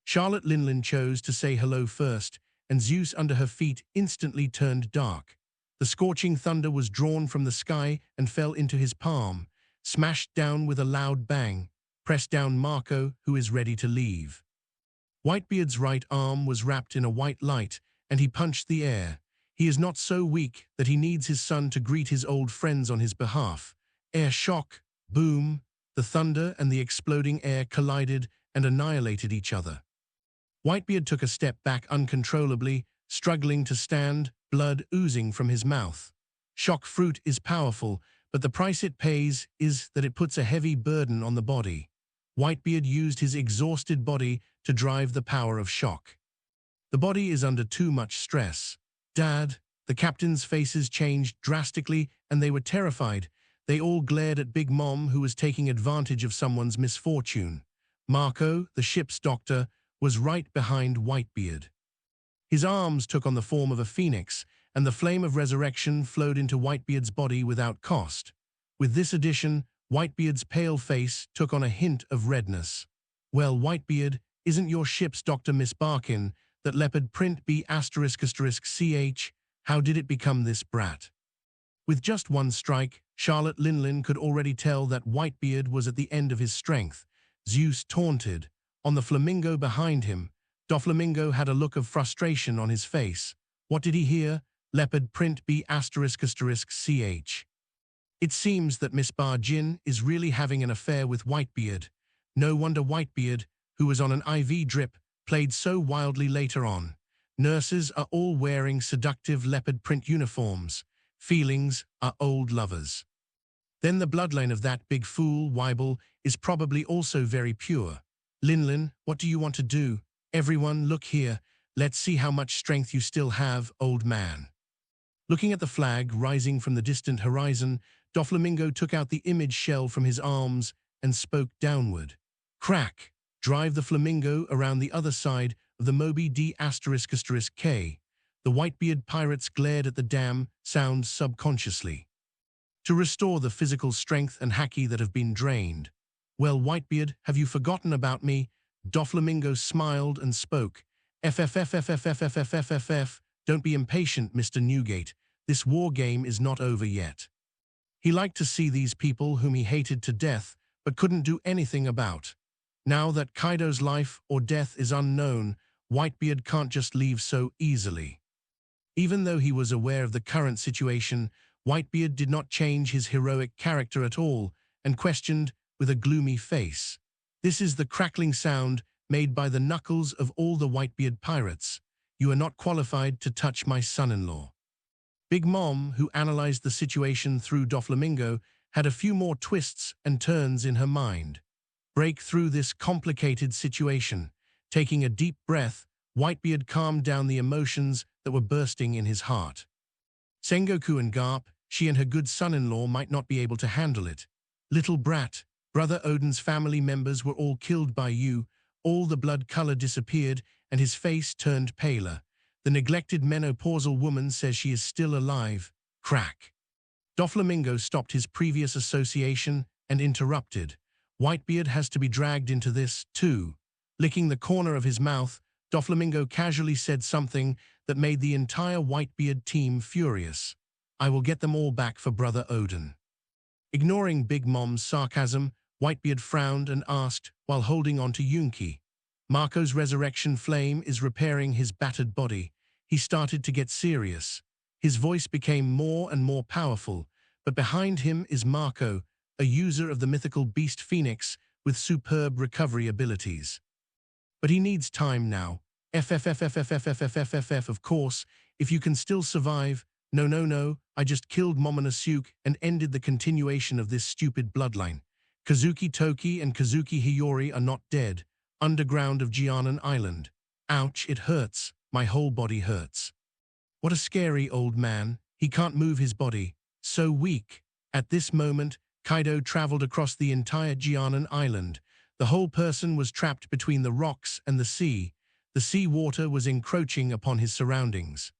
Charlotte Linlin chose to say hello first, and Zeus under her feet instantly turned dark. The scorching thunder was drawn from the sky and fell into his palm, smashed down with a loud bang, pressed down Marco, who is ready to leave. Whitebeard's right arm was wrapped in a white light, and he punched the air. He is not so weak that he needs his son to greet his old friends on his behalf. Air shock, boom, the thunder and the exploding air collided and annihilated each other. Whitebeard took a step back uncontrollably, struggling to stand, blood oozing from his mouth. Shock fruit is powerful, but the price it pays is that it puts a heavy burden on the body. Whitebeard used his exhausted body to drive the power of shock. The body is under too much stress. Dad, the captains' faces changed drastically and they were terrified. They all glared at Big Mom, who was taking advantage of someone's misfortune. Marco, the ship's doctor, was right behind Whitebeard. His arms took on the form of a phoenix, and the flame of resurrection flowed into Whitebeard's body without cost. With this addition, Whitebeard's pale face took on a hint of redness. Well, Whitebeard, isn't your ship's doctor Miss Barkin, that leopard print B******ch, how did it become this brat? With just one strike, Charlotte Linlin could already tell that Whitebeard was at the end of his strength. Zeus taunted. On the flamingo behind him, Doflamingo had a look of frustration on his face. What did he hear? Leopard print B******ch. It seems that Miss Barkin is really having an affair with Whitebeard. No wonder Whitebeard, who was on an IV drip, played so wildly later on. Nurses are all wearing seductive leopard print uniforms. Feelings are old lovers. Then the bloodline of that big fool, Weibel, is probably also very pure. Linlin, what do you want to do? Everyone, look here. Let's see how much strength you still have, old man. Looking at the flag rising from the distant horizon, Doflamingo took out the image shell from his arms and spoke downward. Crack! Drive the flamingo around the other side of the Moby D******K. The Whitebeard pirates glared at the damn sound subconsciously. To restore the physical strength and haki that have been drained. Well, Whitebeard, have you forgotten about me? Doflamingo smiled and spoke. FFFFFFFFFFF. Don't be impatient, Mr. Newgate. This war game is not over yet. He liked to see these people whom he hated to death, but couldn't do anything about. Now that Kaido's life or death is unknown, Whitebeard can't just leave so easily. Even though he was aware of the current situation, Whitebeard did not change his heroic character at all and questioned with a gloomy face. This is the crackling sound made by the knuckles of all the Whitebeard pirates. You are not qualified to touch my son-in-law. Big Mom, who analyzed the situation through Doflamingo, had a few more twists and turns in her mind. Break through this complicated situation. Taking a deep breath, Whitebeard calmed down the emotions that were bursting in his heart. Sengoku and Garp, she and her good son-in-law might not be able to handle it. Little brat, Brother Odin's family members were all killed by you. All the blood color disappeared and his face turned paler. The neglected menopausal woman says she is still alive. Crack. Doflamingo stopped his previous association and interrupted. Whitebeard has to be dragged into this, too. Licking the corner of his mouth, Doflamingo casually said something that made the entire Whitebeard team furious. I will get them all back for Brother Odin. Ignoring Big Mom's sarcasm, Whitebeard frowned and asked, while holding on to Yunki. Marco's resurrection flame is repairing his battered body. He started to get serious. His voice became more and more powerful, but behind him is Marco, a user of the mythical beast Phoenix with superb recovery abilities. But he needs time now. FFFFFFFFFF, of course, if you can still survive. No, I just killed Momonosuke and ended the continuation of this stupid bloodline. Kazuki Toki and Kazuki Hiyori are not dead. Underground of Jianan Island. Ouch, it hurts. My whole body hurts. What a scary old man. He can't move his body. So weak. At this moment, Kaido traveled across the entire Jianan island. The whole person was trapped between the rocks and the sea. The sea water was encroaching upon his surroundings.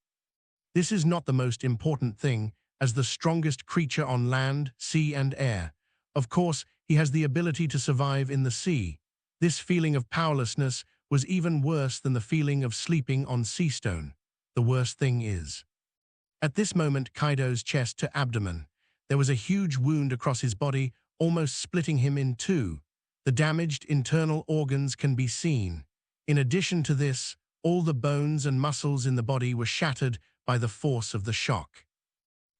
This is not the most important thing, as the strongest creature on land, sea and air. Of course, he has the ability to survive in the sea. This feeling of powerlessness was even worse than the feeling of sleeping on sea stone. The worst thing is. At this moment, Kaido's chest to abdomen. There was a huge wound across his body, almost splitting him in two. The damaged internal organs can be seen. In addition to this, all the bones and muscles in the body were shattered by the force of the shock.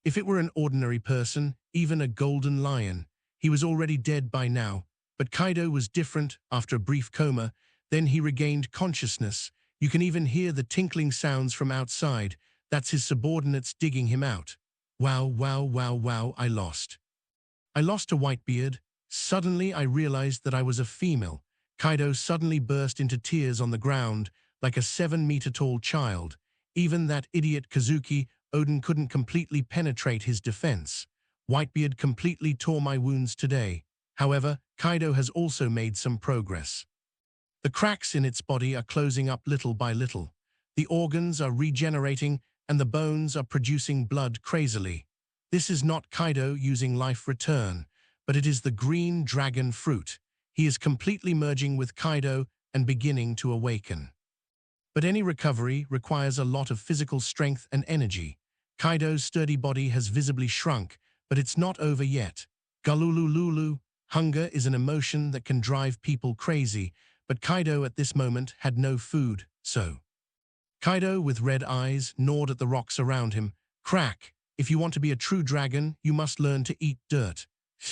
If it were an ordinary person, even a golden lion, he was already dead by now. But Kaido was different. After a brief coma, then he regained consciousness. You can even hear the tinkling sounds from outside. That's his subordinates digging him out. Wow, wow, wow, wow, I lost. I lost to Whitebeard. Suddenly I realized that I was a female. Kaido suddenly burst into tears on the ground, like a 7-meter-tall child. Even that idiot Kazuki Oden couldn't completely penetrate his defense. Whitebeard completely tore my wounds today. However, Kaido has also made some progress. The cracks in its body are closing up little by little. The organs are regenerating and the bones are producing blood crazily. This is not Kaido using life return, but it is the green dragon fruit. He is completely merging with Kaido and beginning to awaken. But any recovery requires a lot of physical strength and energy. Kaido's sturdy body has visibly shrunk, but it's not over yet. Galulululu, hunger is an emotion that can drive people crazy, but Kaido at this moment had no food, so. Kaido, with red eyes, gnawed at the rocks around him. Crack! If you want to be a true dragon, you must learn to eat dirt.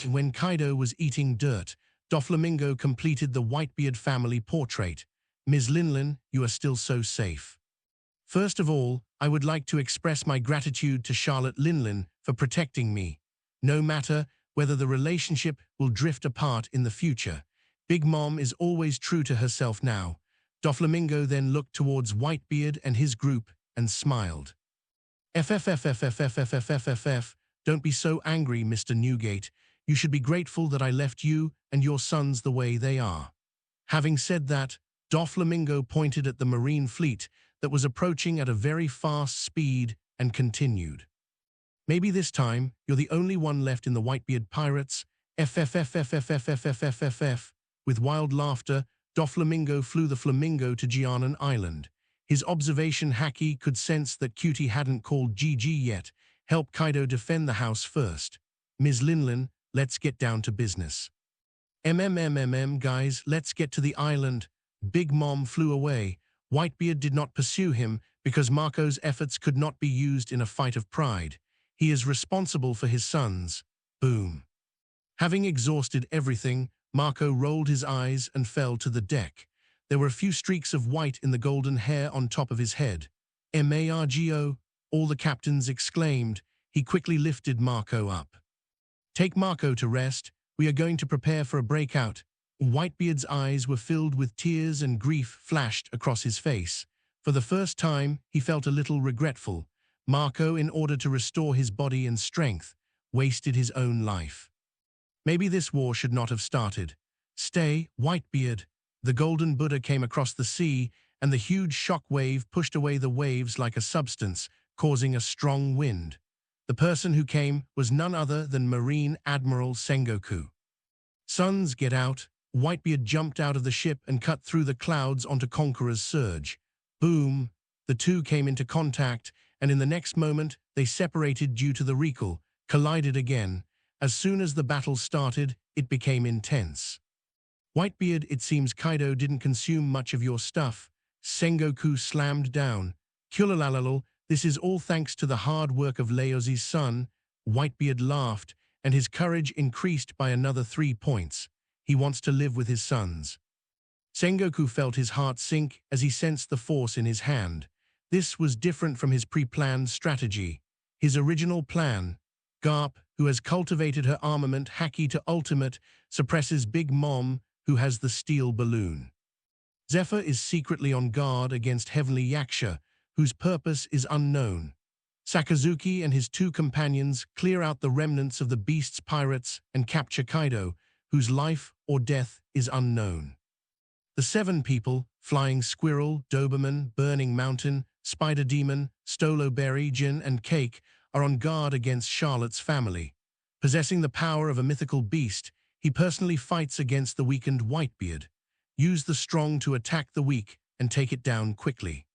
When Kaido was eating dirt, Doflamingo completed the Whitebeard family portrait. Ms. Linlin, you are still so safe. First of all, I would like to express my gratitude to Charlotte Linlin for protecting me. No matter whether the relationship will drift apart in the future, Big Mom is always true to herself now. Doflamingo then looked towards Whitebeard and his group and smiled. FFFFFFFFFFF, don't be so angry, Mr. Newgate. You should be grateful that I left you and your sons the way they are. Having said that, Doflamingo pointed at the marine fleet that was approaching at a very fast speed and continued. Maybe this time, you're the only one left in the Whitebeard pirates. FFFFFFFFFFF. With wild laughter, Doflamingo flew the flamingo to Jianan Island. His observation Haki could sense that Cutie hadn't called GG yet. Help Kaido defend the house first. Ms. Linlin, let's get down to business. Guys, let's get to the island. Big Mom flew away. Whitebeard did not pursue him because Marco's efforts could not be used in a fight of pride. He is responsible for his sons. Boom. Having exhausted everything, Marco rolled his eyes and fell to the deck. There were a few streaks of white in the golden hair on top of his head. Margo, all the captains exclaimed. He quickly lifted Marco up. Take Marco to rest. We are going to prepare for a breakout. Whitebeard's eyes were filled with tears and grief flashed across his face. For the first time, he felt a little regretful. Marco, in order to restore his body and strength, wasted his own life. Maybe this war should not have started. Stay, Whitebeard. The golden Buddha came across the sea, and the huge shock wave pushed away the waves like a substance, causing a strong wind. The person who came was none other than Marine Admiral Sengoku. Sons, get out. Whitebeard jumped out of the ship and cut through the clouds onto Conqueror's surge. Boom! The two came into contact, and in the next moment, they separated due to the recoil, collided again. As soon as the battle started, it became intense. Whitebeard, it seems Kaido didn't consume much of your stuff. Sengoku slammed down. Kulalalal, this is all thanks to the hard work of Laozi's son. Whitebeard laughed, and his courage increased by another 3 points. He wants to live with his sons. Sengoku felt his heart sink as he sensed the force in his hand. This was different from his pre-planned strategy. His original plan, Garp, who has cultivated her armament Haki to ultimate, suppresses Big Mom, who has the steel balloon. Zephyr is secretly on guard against Heavenly Yaksha, whose purpose is unknown. Sakazuki and his two companions clear out the remnants of the beast's pirates and capture Kaido, whose life or death is unknown. The seven people, Flying Squirrel, Doberman, Burning Mountain, Spider Demon, Stolo Berry, Jin, and Cake, are on guard against Charlotte's family. Possessing the power of a mythical beast, he personally fights against the weakened Whitebeard. Use the strong to attack the weak and take it down quickly.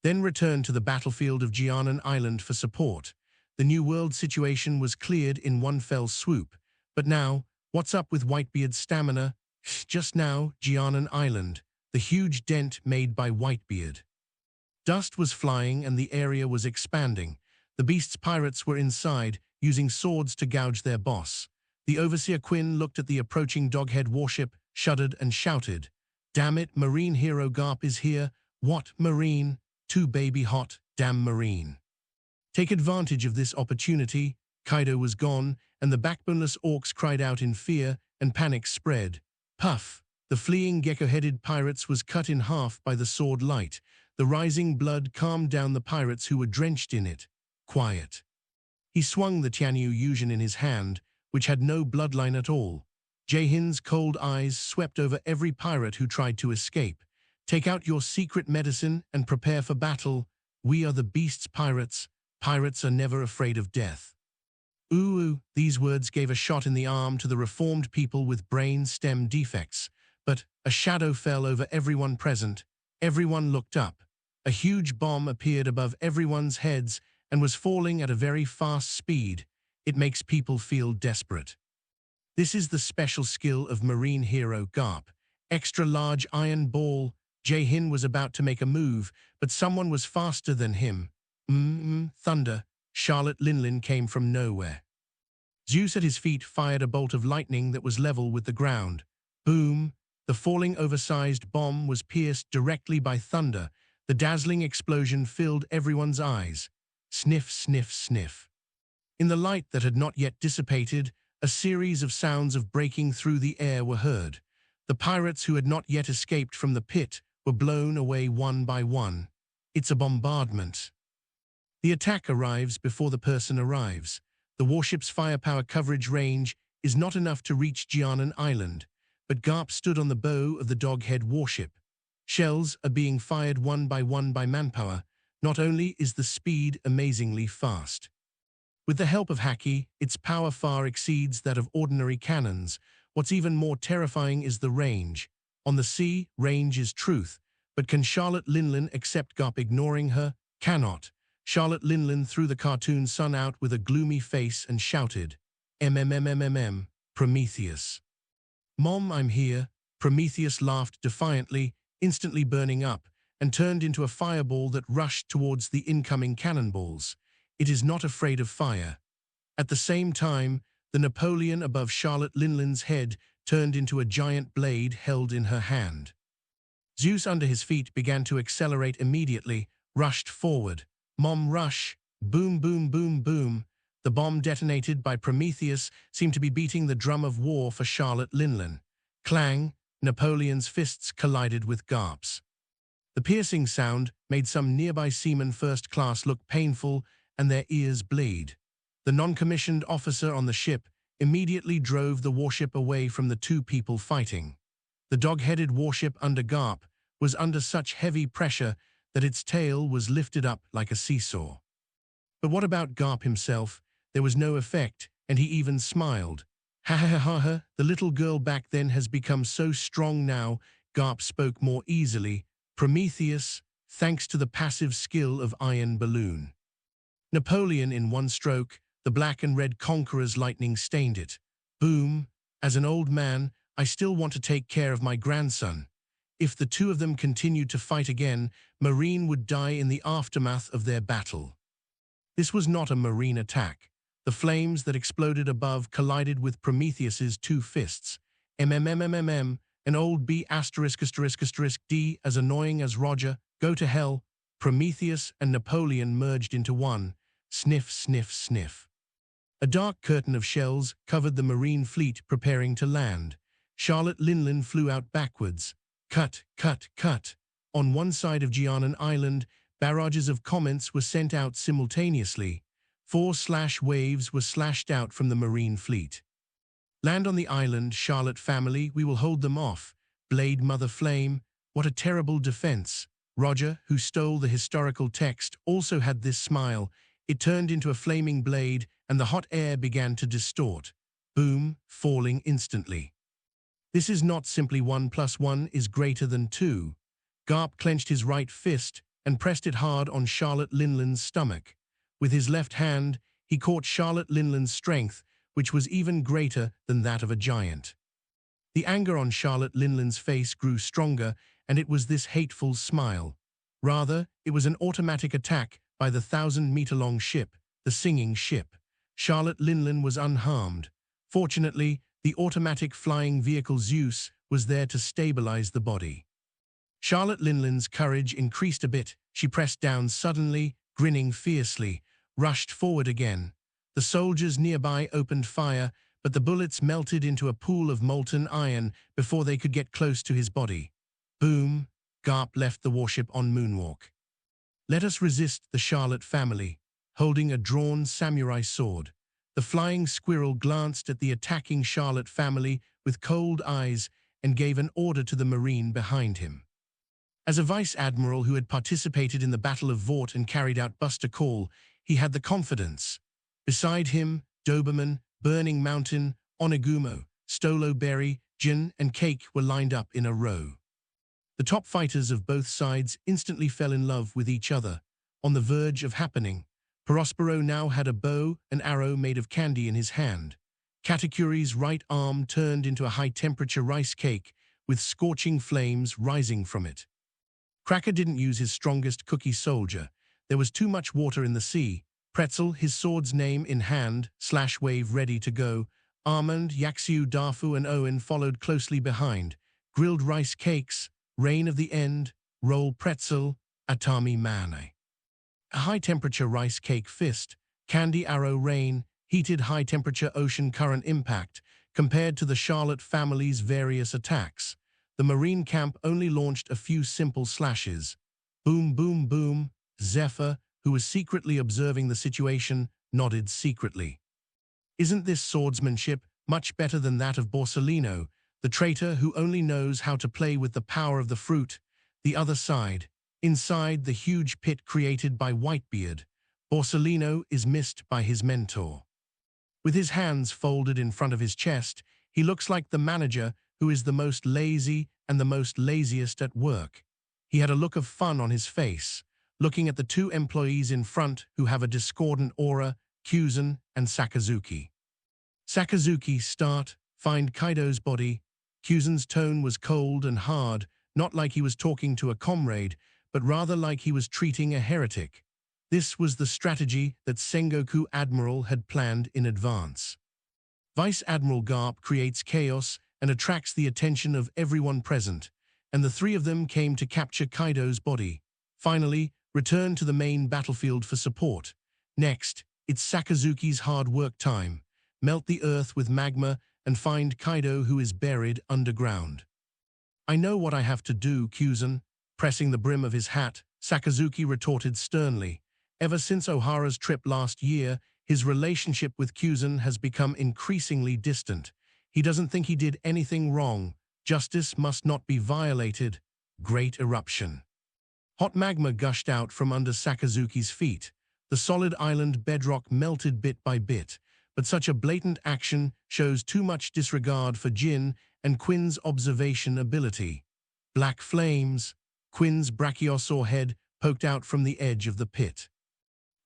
Then return to the battlefield of Jianan Island for support. The New World situation was cleared in one fell swoop. But now, what's up with Whitebeard's stamina? Just now, Jianan Island, the huge dent made by Whitebeard. Dust was flying and the area was expanding. The beast's pirates were inside, using swords to gouge their boss. The Overseer Quinn looked at the approaching Doghead warship, shuddered and shouted, "Damn it, Marine Hero Garp is here. What, Marine? Too baby hot, damn Marine." Take advantage of this opportunity. Kaido was gone, and the backboneless orcs cried out in fear, and panic spread. Puff! The fleeing gecko-headed pirates was cut in half by the sword light. The rising blood calmed down the pirates who were drenched in it. Quiet. He swung the Tianyu Yujin in his hand, which had no bloodline at all. Jaehin's cold eyes swept over every pirate who tried to escape. Take out your secret medicine and prepare for battle. We are the beast's pirates. Pirates are never afraid of death. Ooh, these words gave a shot in the arm to the reformed people with brain stem defects. But a shadow fell over everyone present. Everyone looked up. A huge bomb appeared above everyone's heads and was falling at a very fast speed. It makes people feel desperate. This is the special skill of Marine Hero Garp. Extra large iron ball. Jaehin was about to make a move, but someone was faster than him. Thunder. Charlotte Linlin came from nowhere. Zeus at his feet fired a bolt of lightning that was level with the ground. Boom! The falling oversized bomb was pierced directly by thunder. The dazzling explosion filled everyone's eyes. Sniff, sniff, sniff. In the light that had not yet dissipated, a series of sounds of breaking through the air were heard. The pirates who had not yet escaped from the pit were blown away one by one. It's a bombardment. The attack arrives before the person arrives. The warship's firepower coverage range is not enough to reach Jianan Island, but Garp stood on the bow of the Doghead warship. Shells are being fired one by manpower. Not only is the speed amazingly fast. With the help of Haki, its power far exceeds that of ordinary cannons. What's even more terrifying is the range. On the sea, range is truth. But can Charlotte Linlin accept Garp ignoring her? Cannot. Charlotte Linlin threw the cartoon sun out with a gloomy face and shouted, "MMMMMM, Prometheus." "Mom, I'm here." Prometheus laughed defiantly, instantly burning up, and turned into a fireball that rushed towards the incoming cannonballs. It is not afraid of fire. At the same time, the Napoleon above Charlotte Linlin's head turned into a giant blade held in her hand. Zeus under his feet began to accelerate immediately, rushed forward. Mom, rush! Boom, boom, boom, boom. The bomb detonated by Prometheus seemed to be beating the drum of war for Charlotte Linlin. Clang! Napoleon's fists collided with Garp's. The piercing sound made some nearby seamen first class look painful and their ears bleed. The non-commissioned officer on the ship immediately drove the warship away from the two people fighting. The dog-headed warship under Garp was under such heavy pressure that its tail was lifted up like a seesaw. But what about Garp himself? There was no effect, and he even smiled. Ha ha ha ha ha, the little girl back then has become so strong now. Garp spoke more easily. Prometheus, thanks to the passive skill of Iron Balloon. Napoleon in one stroke, the black and red conqueror's lightning stained it. Boom! As an old man, I still want to take care of my grandson. If the two of them continued to fight again, Marine would die in the aftermath of their battle. This was not a Marine attack. The flames that exploded above collided with Prometheus's two fists. MMMMMM, an old B*******, D, as annoying as Roger, go to hell. Prometheus and Napoleon merged into one. Sniff, sniff, sniff. A dark curtain of shells covered the Marine fleet preparing to land. Charlotte Linlin flew out backwards. Cut, cut, cut. On one side of Gianan Island, barrages of comments were sent out simultaneously. 4/waves were slashed out from the marine fleet. Land on the island, Charlotte family, we will hold them off. Blade Mother Flame, what a terrible defense. Roger, who stole the historical text, also had this smile. It turned into a flaming blade, and the hot air began to distort. Boom, falling instantly. This is not simply 1 + 1 is greater than 2. Garp clenched his right fist and pressed it hard on Charlotte Linland's stomach. With his left hand, he caught Charlotte Linland's strength, which was even greater than that of a giant. The anger on Charlotte Linland's face grew stronger, and it was this hateful smile. Rather, it was an automatic attack by the 1,000-meter-long ship, the Singing Ship. Charlotte Linland was unharmed. Fortunately, the automatic flying vehicle Zeus was there to stabilize the body. Charlotte Linland's courage increased a bit. She pressed down suddenly, grinning fiercely, rushed forward again. The soldiers nearby opened fire, but the bullets melted into a pool of molten iron before they could get close to his body. Boom! Garp left the warship on moonwalk. Let us resist the Charlotte family, holding a drawn samurai sword. The flying squirrel glanced at the attacking Charlotte family with cold eyes and gave an order to the marine behind him. As a vice admiral who had participated in the Battle of Vought and carried out Buster Call, he had the confidence. Beside him, Doberman, Burning Mountain, Onegumo, Stolo Berry, Jin, and Cake were lined up in a row. The top fighters of both sides instantly fell in love with each other. On the verge of happening, Prospero now had a bow and arrow made of candy in his hand. Katakuri's right arm turned into a high-temperature rice cake with scorching flames rising from it. Cracker didn't use his strongest cookie soldier. There was too much water in the sea. Pretzel, his sword's name in hand, /wave ready to go. Almond, Yaxiu, Dafu, and Owen followed closely behind. Grilled rice cakes, Rain of the End, Roll Pretzel, Atami Mane. A high-temperature rice cake fist, Candy Arrow Rain, heated high-temperature ocean current impact, compared to the Charlotte family's various attacks. The marine camp only launched a few simple slashes. Boom, boom, boom. Zephyr, who was secretly observing the situation, nodded secretly. Isn't this swordsmanship much better than that of Borsellino, the traitor who only knows how to play with the power of the fruit? The other side, inside the huge pit created by Whitebeard, Borsellino is missed by his mentor. With his hands folded in front of his chest, he looks like the manager who is the most lazy and the most laziest at work. He had a look of fun on his face, looking at the two employees in front who have a discordant aura, Kyuzen and Sakazuki. Sakazuki, start, find Kaido's body. Kyuzen's tone was cold and hard, not like he was talking to a comrade, but rather like he was treating a heretic. This was the strategy that Sengoku Admiral had planned in advance. Vice Admiral Garp creates chaos and attracts the attention of everyone present, and the three of them came to capture Kaido's body. Finally, return to the main battlefield for support. Next, it's Sakazuki's hard work time. Melt the earth with magma and find Kaido, who is buried underground. I know what I have to do, Kyuzen. Pressing the brim of his hat, Sakazuki retorted sternly. Ever since Ohara's trip last year, his relationship with Kyuzen has become increasingly distant. He doesn't think he did anything wrong. Justice must not be violated. Great eruption. Hot magma gushed out from under Sakazuki's feet. The solid island bedrock melted bit by bit, but such a blatant action shows too much disregard for Jin and Quinn's observation ability. Black flames. Quinn's brachiosaur head poked out from the edge of the pit.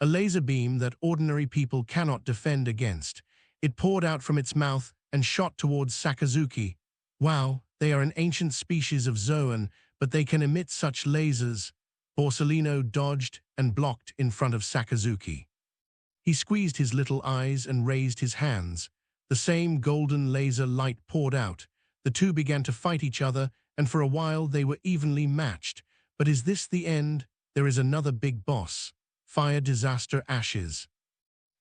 A laser beam that ordinary people cannot defend against. It poured out from its mouth and shot towards Sakazuki. Wow, they are an ancient species of Zoan, but they can emit such lasers. Borsellino dodged and blocked in front of Sakazuki. He squeezed his little eyes and raised his hands. The same golden laser light poured out. The two began to fight each other, and for a while they were evenly matched. But is this the end? There is another big boss. Fire Disaster Ashes.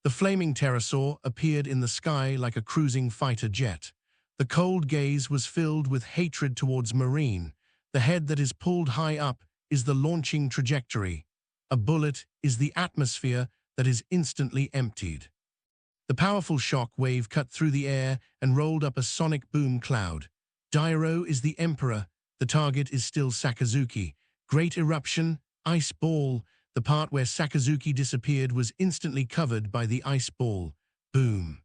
The flaming pterosaur appeared in the sky like a cruising fighter jet. The cold gaze was filled with hatred towards Marine. The head that is pulled high up is the launching trajectory. A bullet is the atmosphere that is instantly emptied. The powerful shock wave cut through the air and rolled up a sonic boom cloud. Dairo is the emperor. The target is still Sakazuki. Great eruption, ice ball. The part where Sakazuki disappeared was instantly covered by the ice ball. Boom.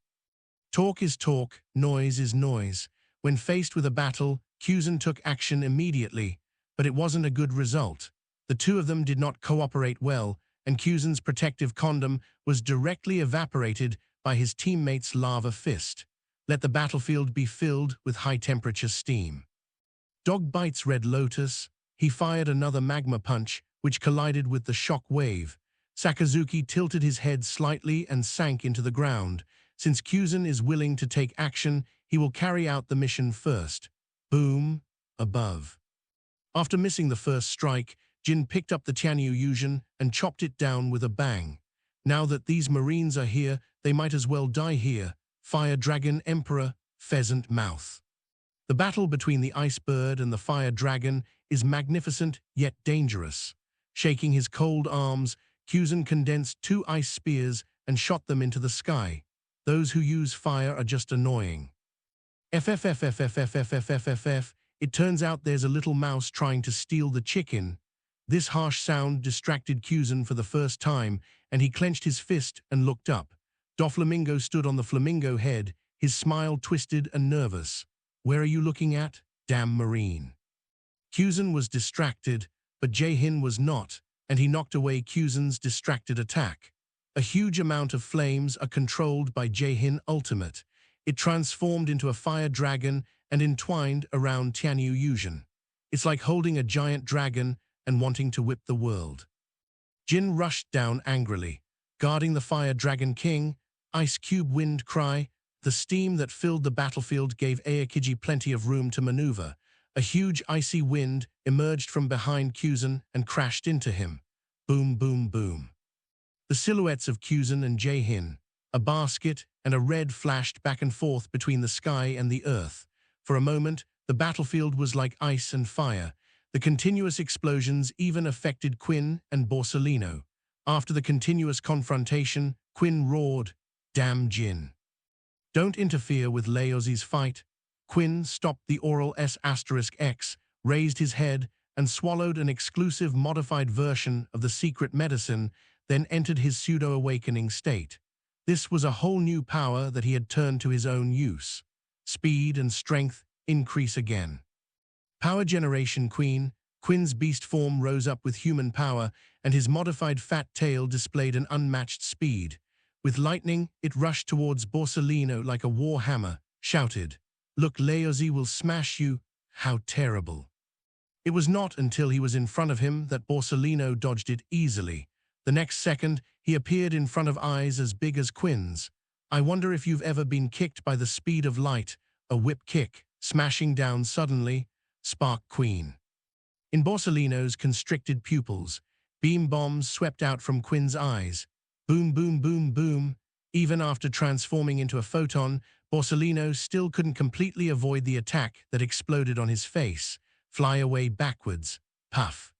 Talk is talk, noise is noise. When faced with a battle, Kyuzen took action immediately, but it wasn't a good result. The two of them did not cooperate well, and Kyuzen's protective condom was directly evaporated by his teammate's lava fist. Let the battlefield be filled with high-temperature steam. Dog bites Red Lotus. He fired another magma punch, which collided with the shock wave. Sakazuki tilted his head slightly and sank into the ground. Since Kyuzen is willing to take action, he will carry out the mission first. Boom, above. After missing the first strike, Jin picked up the Tianyu Yuzhen and chopped it down with a bang. Now that these Marines are here, they might as well die here. Fire Dragon Emperor, Pheasant Mouth. The battle between the Ice Bird and the Fire Dragon is magnificent yet dangerous. Shaking his cold arms, Kyuzen condensed 2 ice spears and shot them into the sky. Those who use fire are just annoying. FFFFFFFFFFF. It turns out there's a little mouse trying to steal the chicken. This harsh sound distracted Kyuzen for the first time, and he clenched his fist and looked up. Doflamingo stood on the flamingo head, his smile twisted and nervous. Where are you looking at? Damn Marine. Kyuzen was distracted, but Jae-hin was not, and he knocked away Kyuzen's distracted attack. A huge amount of flames are controlled by Jae-hin Ultimate. It transformed into a fire dragon and entwined around Tianyu Yuzhen. It's like holding a giant dragon and wanting to whip the world. Jin rushed down angrily, guarding the Fire Dragon King. Ice Cube Wind Cry. The steam that filled the battlefield gave Aokiji plenty of room to maneuver. A huge icy wind emerged from behind Kyuzen and crashed into him. Boom, boom, boom. The silhouettes of Kyuzen and Jae-hin, a basket and a red flashed back and forth between the sky and the earth. For a moment, the battlefield was like ice and fire. The continuous explosions even affected Quinn and Borsellino. After the continuous confrontation, Quinn roared, "Damn Jin. Don't interfere with Laozi's fight." Quinn stopped the oral S*X, raised his head, and swallowed an exclusive modified version of the secret medicine, then entered his pseudo-awakening state. This was a whole new power that he had turned to his own use. Speed and strength increase again. Power generation Queen. Quinn's beast form rose up with human power, and his modified fat tail displayed an unmatched speed. With lightning, it rushed towards Borsellino like a war hammer, shouted, "Look, Laozi will smash you. How terrible." It was not until he was in front of him that Borsellino dodged it easily. The next second, he appeared in front of eyes as big as Quinn's. I wonder if you've ever been kicked by the speed of light, a whip kick, smashing down suddenly. Spark Queen. In Borsellino's constricted pupils, beam bombs swept out from Quinn's eyes. Boom, boom, boom, boom. Even after transforming into a photon, Borsellino still couldn't completely avoid the attack that exploded on his face. Fly away backwards. Puff.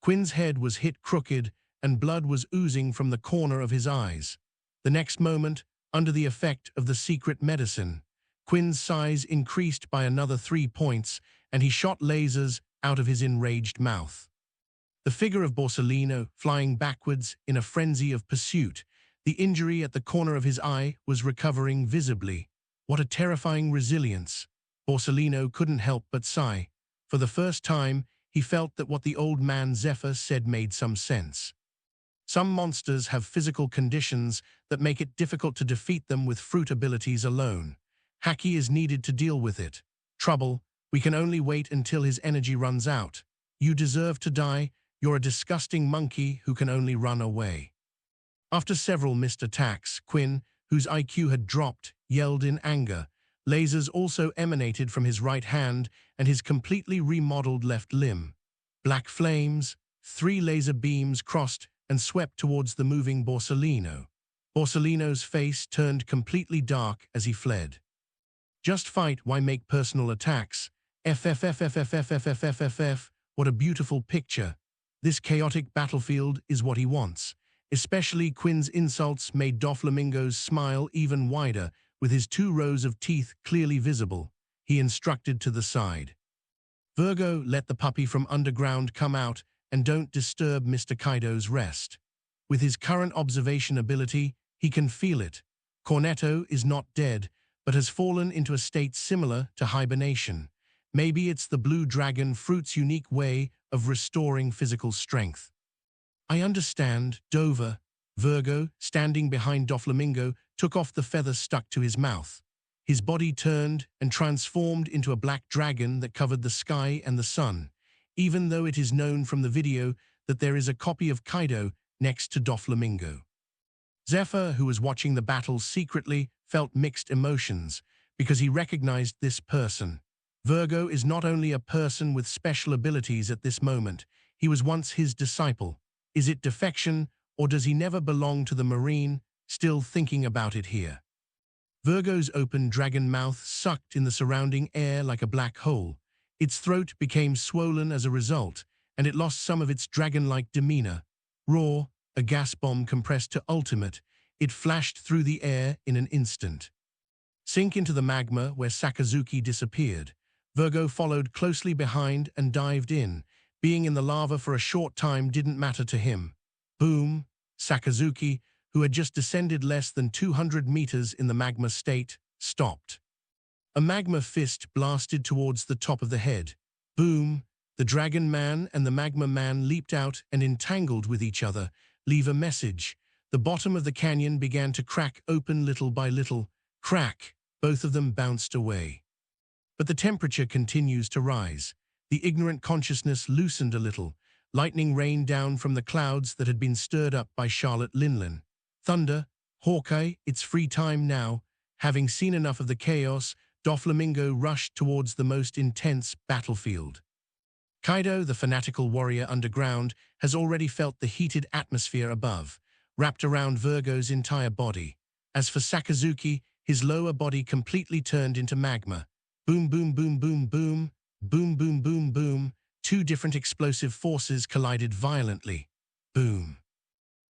Quinn's head was hit crooked, and blood was oozing from the corner of his eyes. The next moment, under the effect of the secret medicine, Quinn's size increased by another 3 points, and he shot lasers out of his enraged mouth. The figure of Borsellino flying backwards in a frenzy of pursuit. The injury at the corner of his eye was recovering visibly. What a terrifying resilience. Borsellino couldn't help but sigh. For the first time, he felt that what the old man Zephyr said made some sense. Some monsters have physical conditions that make it difficult to defeat them with fruit abilities alone. Haki is needed to deal with it. Trouble, we can only wait until his energy runs out. You deserve to die. You're a disgusting monkey who can only run away. After several missed attacks, Quinn, whose IQ had dropped, yelled in anger. Lasers also emanated from his right hand and his completely remodeled left limb. Black flames, 3 laser beams crossed and swept towards the moving Borsellino. Borsellino's face turned completely dark as he fled. Just fight, why make personal attacks? FFFFFFFFFF, what a beautiful picture. This chaotic battlefield is what he wants. Especially Quinn's insults made Doflamingo's smile even wider, with his 2 rows of teeth clearly visible. He instructed to the side. Virgo, let the puppy from underground come out and don't disturb Mr. Kaido's rest. With his current observation ability, he can feel it. Cornetto is not dead, but has fallen into a state similar to hibernation. Maybe it's the blue dragon fruit's unique way of restoring physical strength. I understand, Dover. Virgo, standing behind Doflamingo, took off the feather stuck to his mouth. His body turned and transformed into a black dragon that covered the sky and the sun, even though it is known from the video that there is a copy of Kaido next to Doflamingo. Zephyr, who was watching the battle secretly, felt mixed emotions because he recognized this person. Virgo is not only a person with special abilities at this moment, he was once his disciple. Is it defection, or does he never belong to the Marine? Still thinking about it here. Virgo's open dragon mouth sucked in the surrounding air like a black hole. Its throat became swollen as a result, and it lost some of its dragon-like demeanor. Raw, a gas bomb compressed to ultimate, it flashed through the air in an instant. Sink into the magma where Sakazuki disappeared. Virgo followed closely behind and dived in. Being in the lava for a short time didn't matter to him. Boom! Sakazuki, who had just descended less than 200 meters in the magma state, stopped. A magma fist blasted towards the top of the head. Boom! The Dragon Man and the Magma Man leaped out and entangled with each other. Leave a message. The bottom of the canyon began to crack open little by little. Crack! Both of them bounced away. But the temperature continues to rise. The ignorant consciousness loosened a little. Lightning rained down from the clouds that had been stirred up by Charlotte Linlin. Thunder, Hawkeye, it's free time now. Having seen enough of the chaos, Doflamingo rushed towards the most intense battlefield. Kaido, the fanatical warrior underground, has already felt the heated atmosphere above, wrapped around Virgo's entire body. As for Sakazuki, his lower body completely turned into magma. Boom, boom, boom, boom, boom. Boom, boom, boom, boom. 2 different explosive forces collided violently. Boom.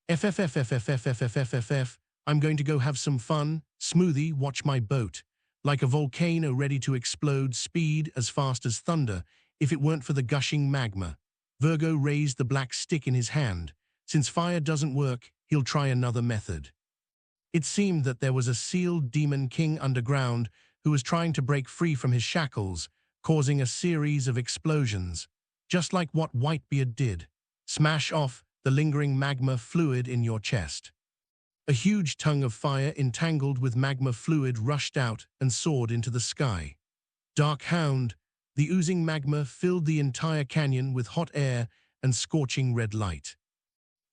FFFFFFFFFF. I'm going to go have some fun. Smoothie, watch my boat. Like a volcano ready to explode, speed as fast as thunder, if it weren't for the gushing magma. Virgo raised the black stick in his hand. Since fire doesn't work, he'll try another method. It seemed that there was a sealed demon king underground who was trying to break free from his shackles, causing a series of explosions, just like what Whitebeard did. Smash off the lingering magma fluid in your chest. A huge tongue of fire entangled with magma fluid rushed out and soared into the sky. Dark Hound, the oozing magma filled the entire canyon with hot air and scorching red light.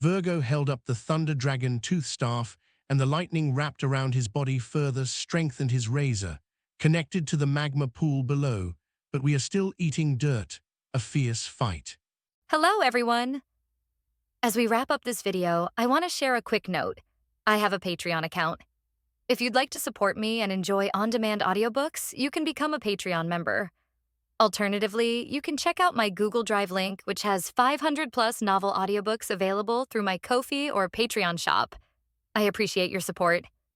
Virgo held up the Thunder Dragon tooth staff, and the lightning wrapped around his body further strengthened his razor, connected to the magma pool below. But we are still eating dirt. A fierce fight. Hello, everyone. As we wrap up this video, I want to share a quick note. I have a Patreon account. If you'd like to support me and enjoy on-demand audiobooks, you can become a Patreon member. Alternatively, you can check out my Google Drive link, which has 500+ novel audiobooks available through my Ko-fi or Patreon shop. I appreciate your support.